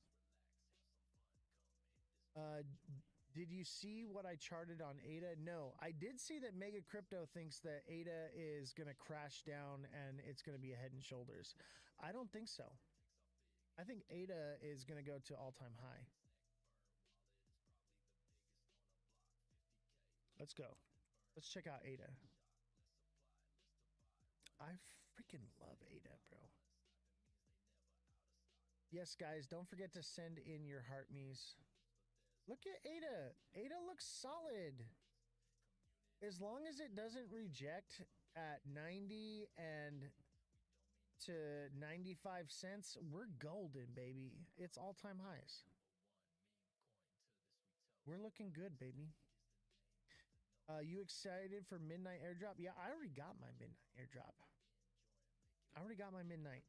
Did you see what I charted on ADA? No, I did see that Mega Crypto thinks that ADA is going to crash down and it's going to be a head and shoulders. I don't think so. I think ADA is going to go to all-time high. Let's go. Let's check out ADA. I freaking love ADA, bro. Yes, guys, don't forget to send in your heart me's. Look at ADA. ADA looks solid. As long as it doesn't reject at 90 and to 95 cents, we're golden, baby. It's all-time highs. We're looking good, baby. You excited for midnight airdrop? Yeah, I already got my midnight airdrop. I already got my midnight.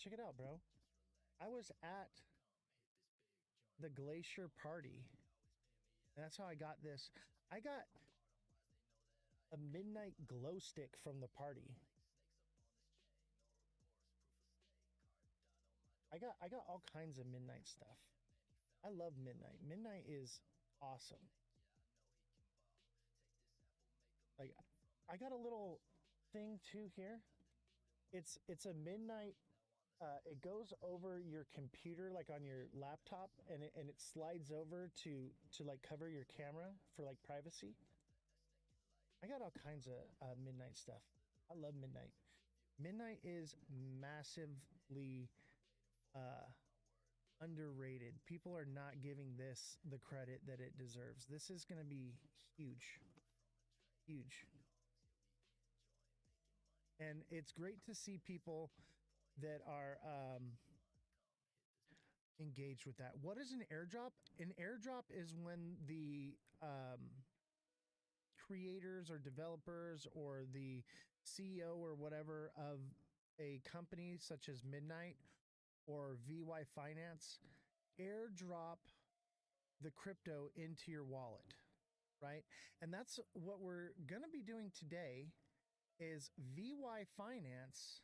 Check it out, bro. I was at the Glacier party. And that's how I got this. I got a midnight glow stick from the party. I got all kinds of midnight stuff. I love midnight. Midnight is awesome. Like, I got a little thing too here. It's a midnight. It goes over your computer, like on your laptop, and it slides over to like cover your camera for like privacy. I got all kinds of midnight stuff. I love midnight. Midnight is massively underrated. People are not giving this the credit that it deserves. This is going to be huge. Huge. And it's great to see people that are engaged with that. What is an airdrop? An airdrop is when the creators or developers or the CEO or whatever of a company such as Midnight or VY Finance airdrop the crypto into your wallet, right? And that's what we're going to be doing today is VY Finance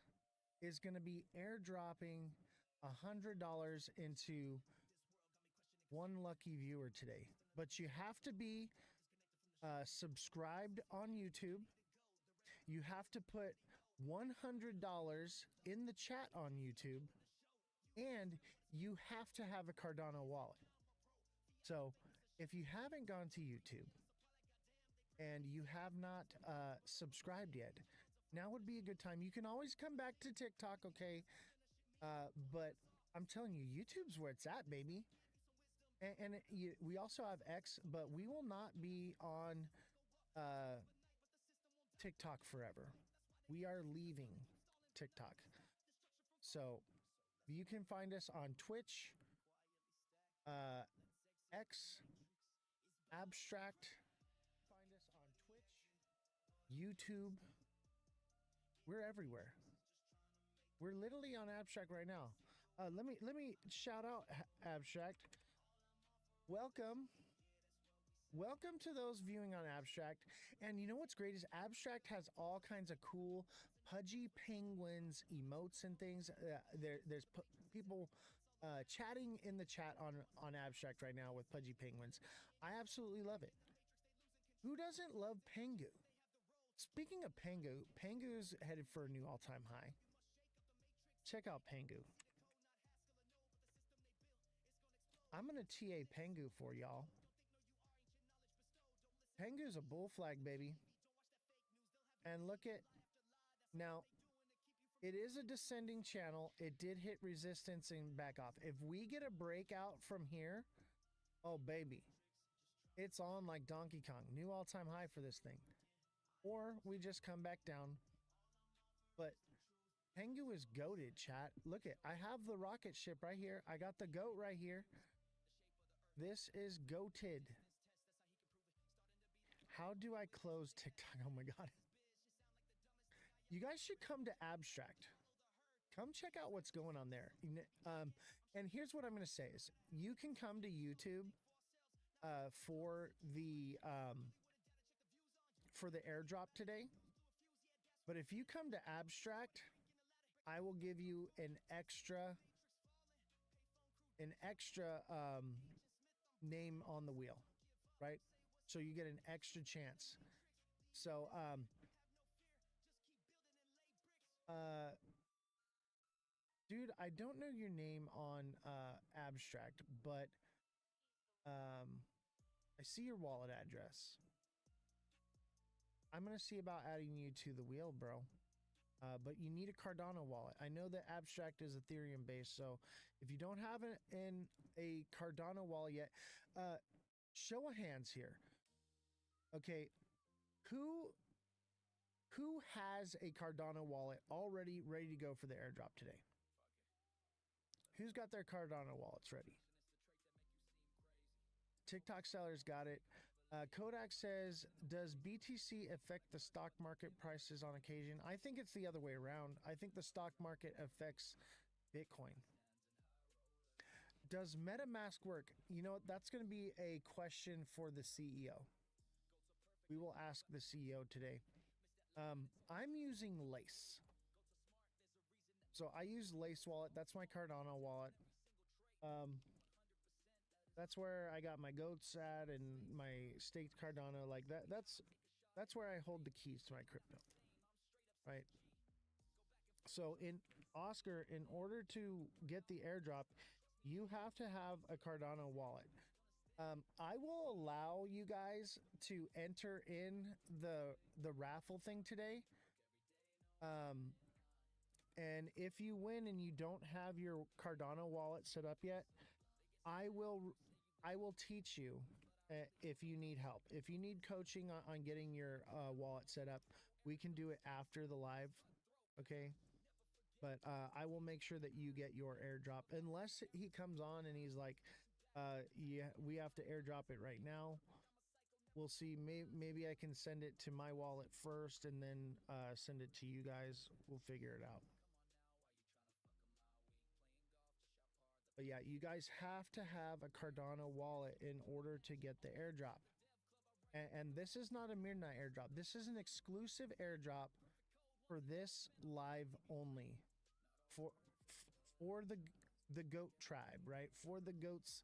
is going to be airdropping $100 into one lucky viewer today. But you have to be subscribed on YouTube. You have to put $100 in the chat on YouTube, and you have to have a Cardano wallet. So if you haven't gone to YouTube and you have not subscribed yet, now would be a good time. You can always come back to TikTok, okay? But I'm telling you, YouTube's where it's at, baby. And we also have X, but we will not be on TikTok forever. We are leaving TikTok. So you can find us on Twitch, X, Abstract. Find us on Twitch, YouTube. We're everywhere. We're literally on Abstract right now. Let me shout out Abstract. Welcome to those viewing on Abstract. And you know what's great is Abstract has all kinds of cool pudgy penguins emotes and things. There's people chatting in the chat on Abstract right now with pudgy penguins. I absolutely love it. Who doesn't love Pengu? Speaking of Pengu, Pengu's headed for a new all-time high. Check out Pengu. I'm going to TA Pengu for y'all. Pengu's a bull flag, baby. And look at, now, it is a descending channel. It did hit resistance and back off. If we get a breakout from here, oh, baby, it's on like Donkey Kong. New all-time high for this thing. Or we just come back down. But Pengu is goated, chat. Look at, I have the rocket ship right here. I got the goat right here. This is goated. How do I close TikTok? Oh my God. You guys should come to Abstract. Come check out what's going on there. And here's what I'm going to say is you can come to YouTube for the airdrop today. But if you come to Abstract, I will give you an extra name on the wheel, right? So you get an extra chance. So dude, I don't know your name on Abstract, but I see your wallet address. I'm gonna see about adding you to the wheel, bro. But you need a Cardano wallet. I know that Abstract is Ethereum based, so if you don't have a Cardano wallet yet, show of hands here. Okay, who has a Cardano wallet already ready to go for the airdrop today? Who's got their Cardano wallets ready? TikTok sellers got it. Kodak says, does BTC affect the stock market prices on occasion? I think it's the other way around. I think the stock market affects Bitcoin. Does MetaMask work? You know, that's going to be a question for the CEO. We will ask the CEO today. I'm using Lace. So I use Lace wallet. That's my Cardano wallet. That's where I got my goats at and my staked Cardano. Like that's where I hold the keys to my crypto. Right. So in Oscar, in order to get the airdrop, you have to have a Cardano wallet. I will allow you guys to enter in the raffle thing today. And if you win and you don't have your Cardano wallet set up yet, I will teach you if you need help. If you need coaching on getting your wallet set up, we can do it after the live. Okay. But I will make sure that you get your airdrop unless he comes on and he's like, yeah, we have to airdrop it right now. We'll see. Maybe I can send it to my wallet first and then send it to you guys. We'll figure it out. But yeah, you guys have to have a Cardano wallet in order to get the airdrop. And this is not a midnight airdrop. This is an exclusive airdrop for this live only. For the goat tribe, right? For the goats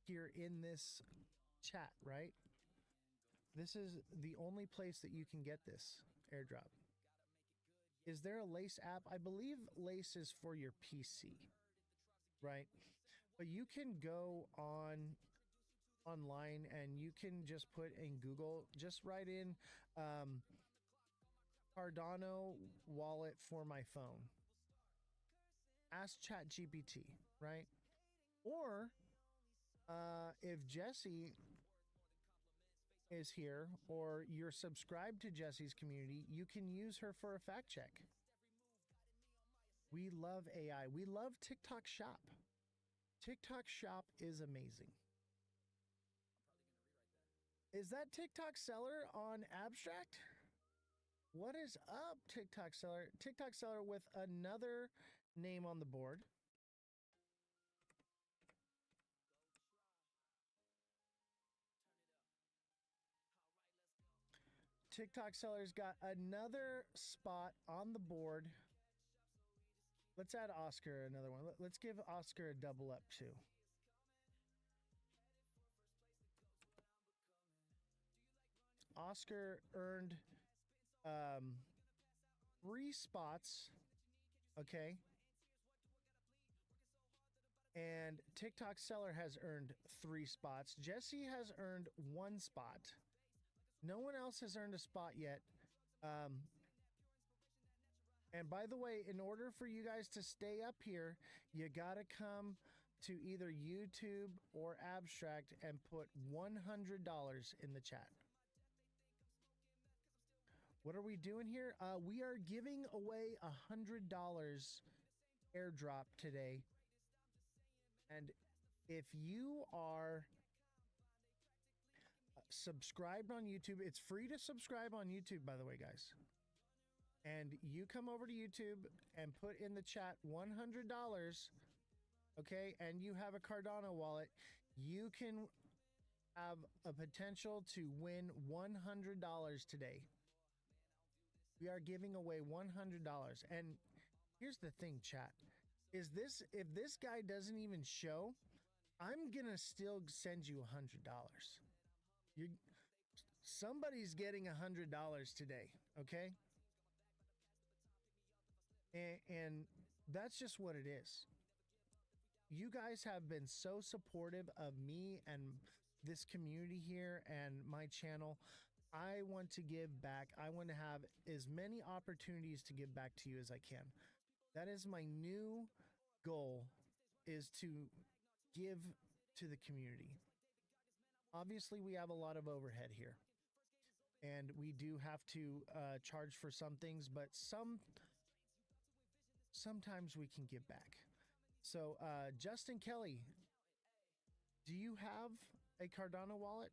here in this chat, right? This is the only place that you can get this airdrop. Is there a Lace app? I believe Lace is for your PC, right? But you can go online and you can just put in Google, just write in Cardano wallet for my phone. Ask ChatGPT, right? Or if Jesse is here or you're subscribed to Jesse's community, you can use her for a fact check. We love AI. We love TikTok Shop. TikTok Shop is amazing. Is that TikTok seller on Abstract? What is up, TikTok seller? TikTok seller with another name on the board. TikTok seller's got another spot on the board. Let's add Oscar another one. Let's give Oscar a double up too. Oscar earned 3 spots. Okay. And TikTok seller has earned 3 spots. Jesse has earned 1 spot. No one else has earned a spot yet. And by the way, in order for you guys to stay up here, you got to come to either YouTube or Abstract and put $100 in the chat. What are we doing here? We are giving away $100 airdrop today. And if you are subscribed on YouTube, it's free to subscribe on YouTube, by the way, guys. And you come over to YouTube and put in the chat $100, okay, and you have a Cardano wallet, you can have a potential to win $100 today. We are giving away $100. And here's the thing, chat, is this, if this guy doesn't even show, I'm gonna still send you $100. Somebody's getting $100 today, okay? And that's just what it is. You guys have been so supportive of me and this community here and my channel. I want to give back. I want to have as many opportunities to give back to you as I can. That is my new goal, is to give to the community. Obviously, we have a lot of overhead here, and we do have to charge for some things, but sometimes we can give back. So, Justin Kelly, do you have a Cardano wallet?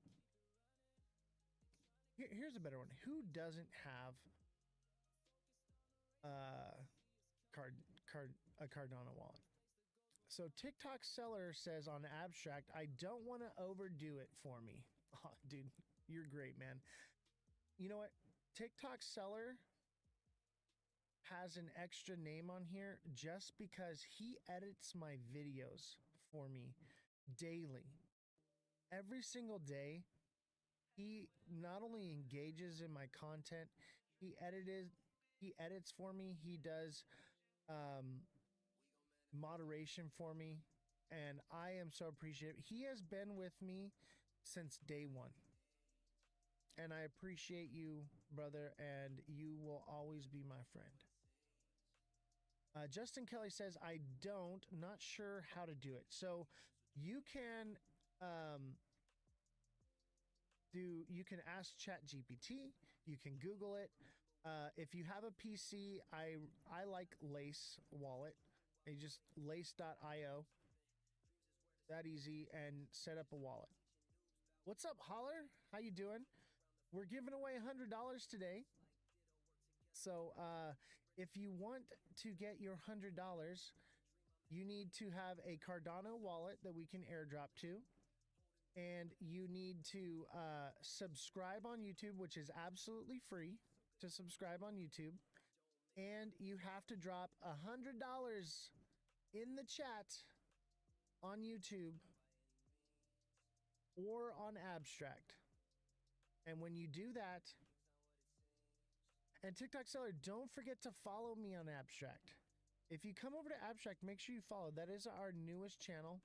Here's a better one. Who doesn't have a Cardano wallet? So TikTok seller says on Abstract, I don't want to overdo it for me. Oh, dude, you're great, man. You know what? TikTok seller has an extra name on here just because he edits my videos for me daily. Every single day, he not only engages in my content, he edits for me. He does moderation for me, and I am so appreciative. He has been with me since day one, and I appreciate you, brother, and you will always be my friend. Justin Kelly says, I not sure how to do it. So you can you can ask ChatGPT, you can Google it. If you have a PC, I like Lace wallet. You just lace.io. That easy, and set up a wallet. What's up, Holler? How you doing? We're giving away $100 today. So if you want to get your $100, you need to have a Cardano wallet that we can airdrop to. And you need to subscribe on YouTube, which is absolutely free to subscribe on YouTube. And you have to drop $100 in the chat on YouTube or on Abstract. And when you do that, and TikTok seller, don't forget to follow me on Abstract. If you come over to Abstract, make sure you follow. That is our newest channel.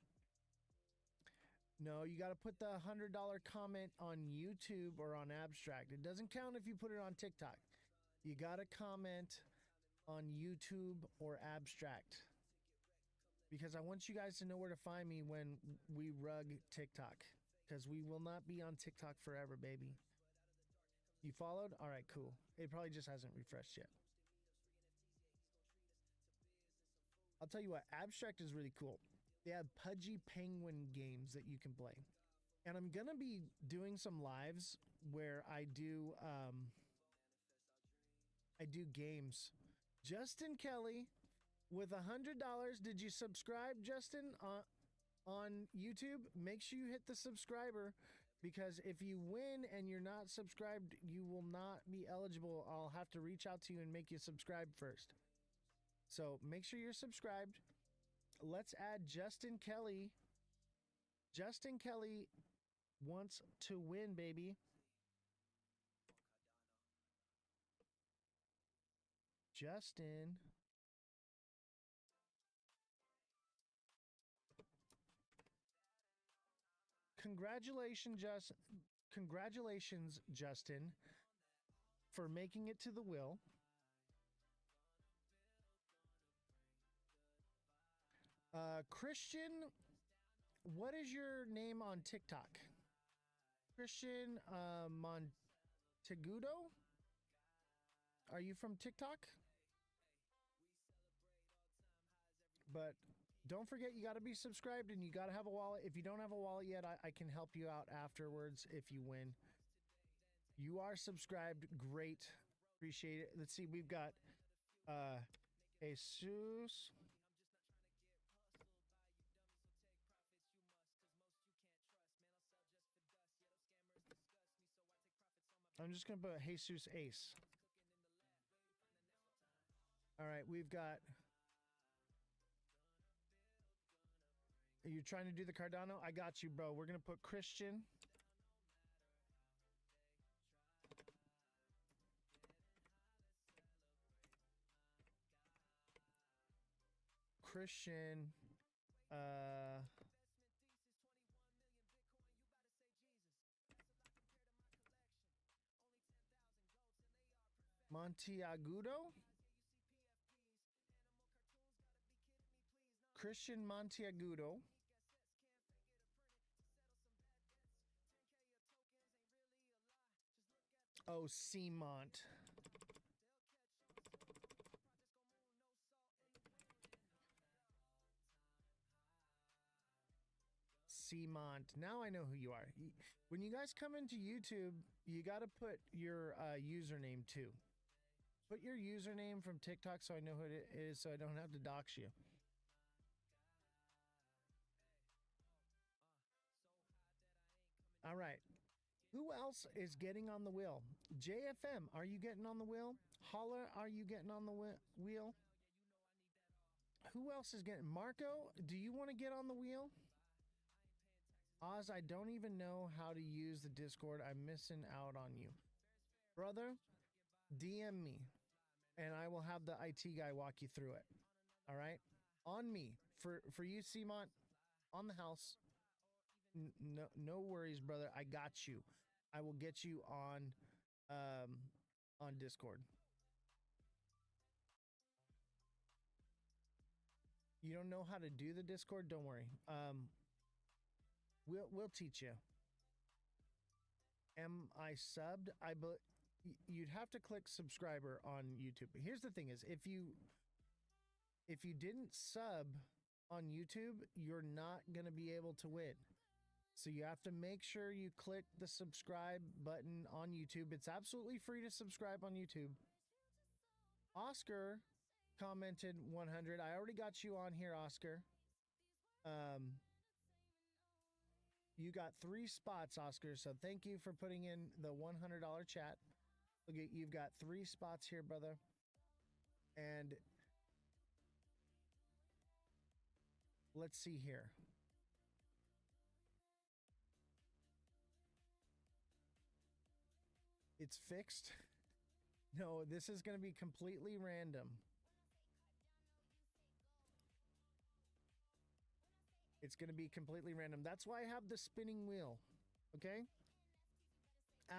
No, you got to put the $100 comment on YouTube or on Abstract. It doesn't count if you put it on TikTok. You got to comment on YouTube or Abstract. Because I want you guys to know where to find me when we rug TikTok. Because we will not be on TikTok forever, baby. You followed? All right, cool. It probably just hasn't refreshed yet. I'll tell you what, Abstract is really cool. They have Pudgy Penguin games that you can play. And I'm going to be doing some lives where I do games. Justin Kelly with $100. Did you subscribe, Justin, on YouTube? Make sure you hit the subscriber, because if you win and you're not subscribed, you will not be eligible. I'll have to reach out to you and make you subscribe first. So make sure you're subscribed. Let's add Justin Kelly. Justin Kelly wants to win, baby. Justin. Congratulations, Justin, for making it to the will. Christian, what is your name on TikTok? Christian Montegudo? Are you from TikTok? But don't forget, you got to be subscribed and you got to have a wallet. If you don't have a wallet yet, I can help you out afterwards if you win. You are subscribed. Great. Appreciate it. Let's see. We've got Jesus. I'm just going to put Jesus Ace. All right. We've got... Are you trying to do the Cardano? I got you, bro. We're going to put Christian. Christian. Monteagudo? Christian Monteagudo. Oh, Seamont. Seamont. Now I know who you are. When you guys come into YouTube, you got to put your username too. Put your username from TikTok so I know who it is, so I don't have to dox you. All right. Who else is getting on the wheel? JFM, are you getting on the wheel? Holler, are you getting on the wheel? Who else is getting? Marco, do you want to get on the wheel? Oz, I don't even know how to use the Discord. I'm missing out on you. Brother, DM me, and I will have the IT guy walk you through it. All right? On me. For you, Seamont, on the house. No worries, brother. I got you. I will get you on Discord. You don't know how to do the Discord? Don't worry. We'll teach you. Am I subbed? You'd have to click subscriber on YouTube. Here's the thing: is if you didn't sub on YouTube, you're not gonna be able to win. So you have to make sure you click the subscribe button on YouTube. It's absolutely free to subscribe on YouTube. Oscar commented 100. I already got you on here, Oscar. You got 3 spots, Oscar. So thank you for putting in the $100 chat. Look at, you've got 3 spots here, brother. And let's see here. It's fixed. No, this is going to be completely random. It's going to be completely random. That's why I have the spinning wheel. Okay?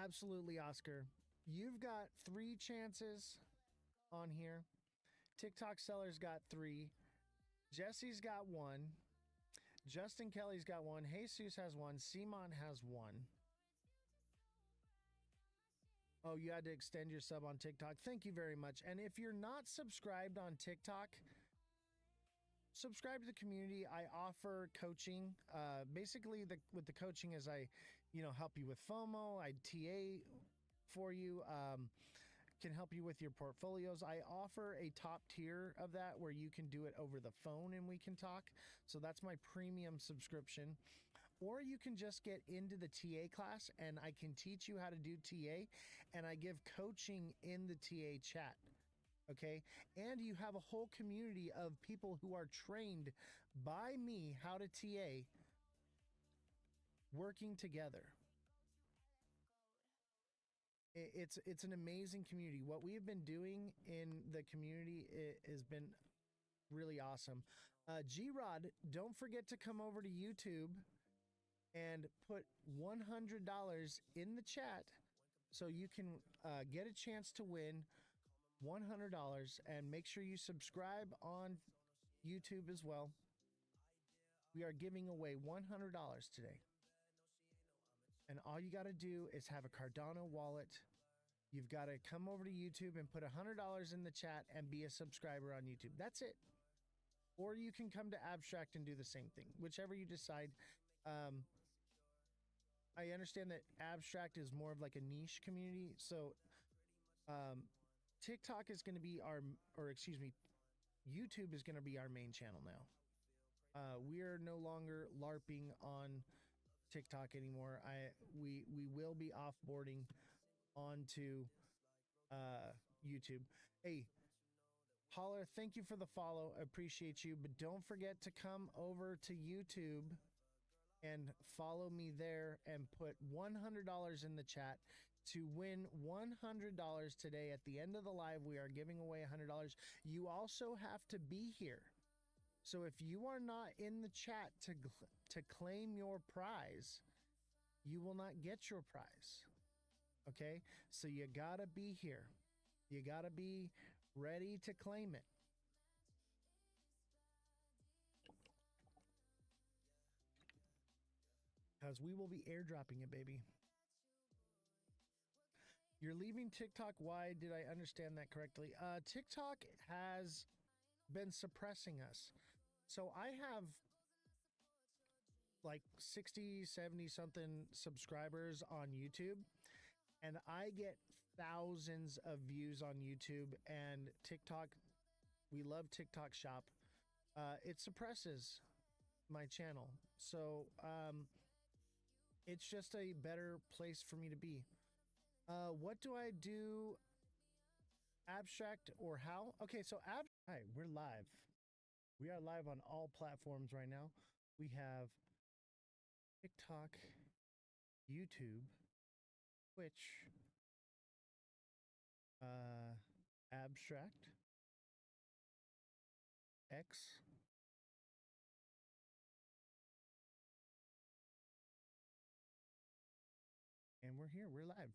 Absolutely, Oscar. You've got 3 chances on here. TikTok Seller's got 3. Jesse's got 1. Justin Kelly's got 1. Jesus has 1. Simon has 1. Oh, you had to extend your sub on TikTok. Thank you very much. And if you're not subscribed on TikTok, subscribe to the community. I offer coaching. Basically, with the coaching is I, help you with FOMO. I TA for you. Can help you with your portfolios. I offer a top tier of that where you can do it over the phone and we can talk. So that's my premium subscription. Or you can just get into the TA class and I can teach you how to do TA, and I give coaching in the TA chat. Okay. And you have a whole community of people who are trained by me how to TA working together. It's an amazing community. What we have been doing in the community has been really awesome. G-Rod, don't forget to come over to YouTube and put $100 in the chat so you can get a chance to win $100, and make sure you subscribe on YouTube as well. We are giving away $100 today. And all you got to do is have a Cardano wallet. You've got to come over to YouTube and put $100 in the chat and be a subscriber on YouTube. That's it. Or you can come to Abstract and do the same thing, whichever you decide. I understand that Abstract is more of like a niche community. So TikTok is going to be YouTube is going to be our main channel now. We are no longer LARPing on TikTok anymore. We will be offboarding onto YouTube. Hey, Holler, thank you for the follow. I appreciate you. But don't forget to come over to YouTube and follow me there and put $100 in the chat to win $100 today. At the end of the live, we are giving away $100. You also have to be here. So if you are not in the chat to claim your prize, you will not get your prize. Okay? So you gotta be here. You gotta be ready to claim it. Because we will be airdropping it, baby. You're leaving TikTok. Why? Did I understand that correctly? TikTok has been suppressing us. So I have like 60, 70 something subscribers on YouTube, and I get thousands of views on YouTube. And TikTok, we love TikTok Shop. It suppresses my channel. So it's just a better place for me to be. What do I do? Abstract or how? Okay, so Hi, we're live. We are live on all platforms right now. We have TikTok, YouTube, Twitch, Abstract, X, and we're here. We're live.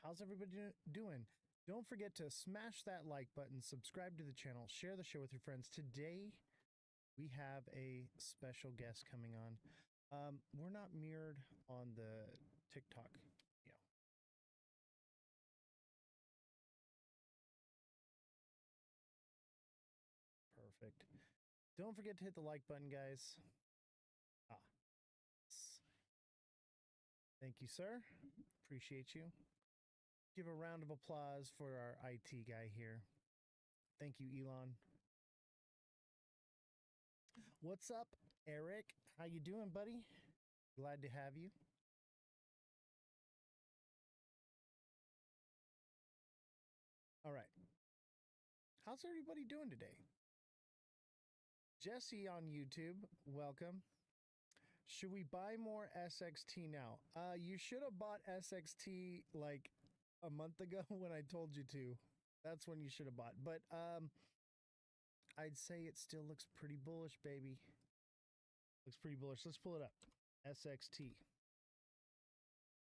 How's everybody doing? Don't forget to smash that like button, subscribe to the channel, share the show with your friends. Today, we have a special guest coming on. We're not mirrored on the TikTok. Yeah. Perfect. Don't forget to hit the like button, guys. Thank you, sir. Appreciate you. Give a round of applause for our IT guy here. Thank you, Elon. What's up, Eric? How you doing, buddy? Glad to have you. All right. How's everybody doing today? Jesse on YouTube, welcome. Should we buy more SXT now? You should have bought SXT like a month ago when I told you to. That's when you should have bought. But I'd say it still looks pretty bullish, baby. Looks pretty bullish. Let's pull it up. SXT.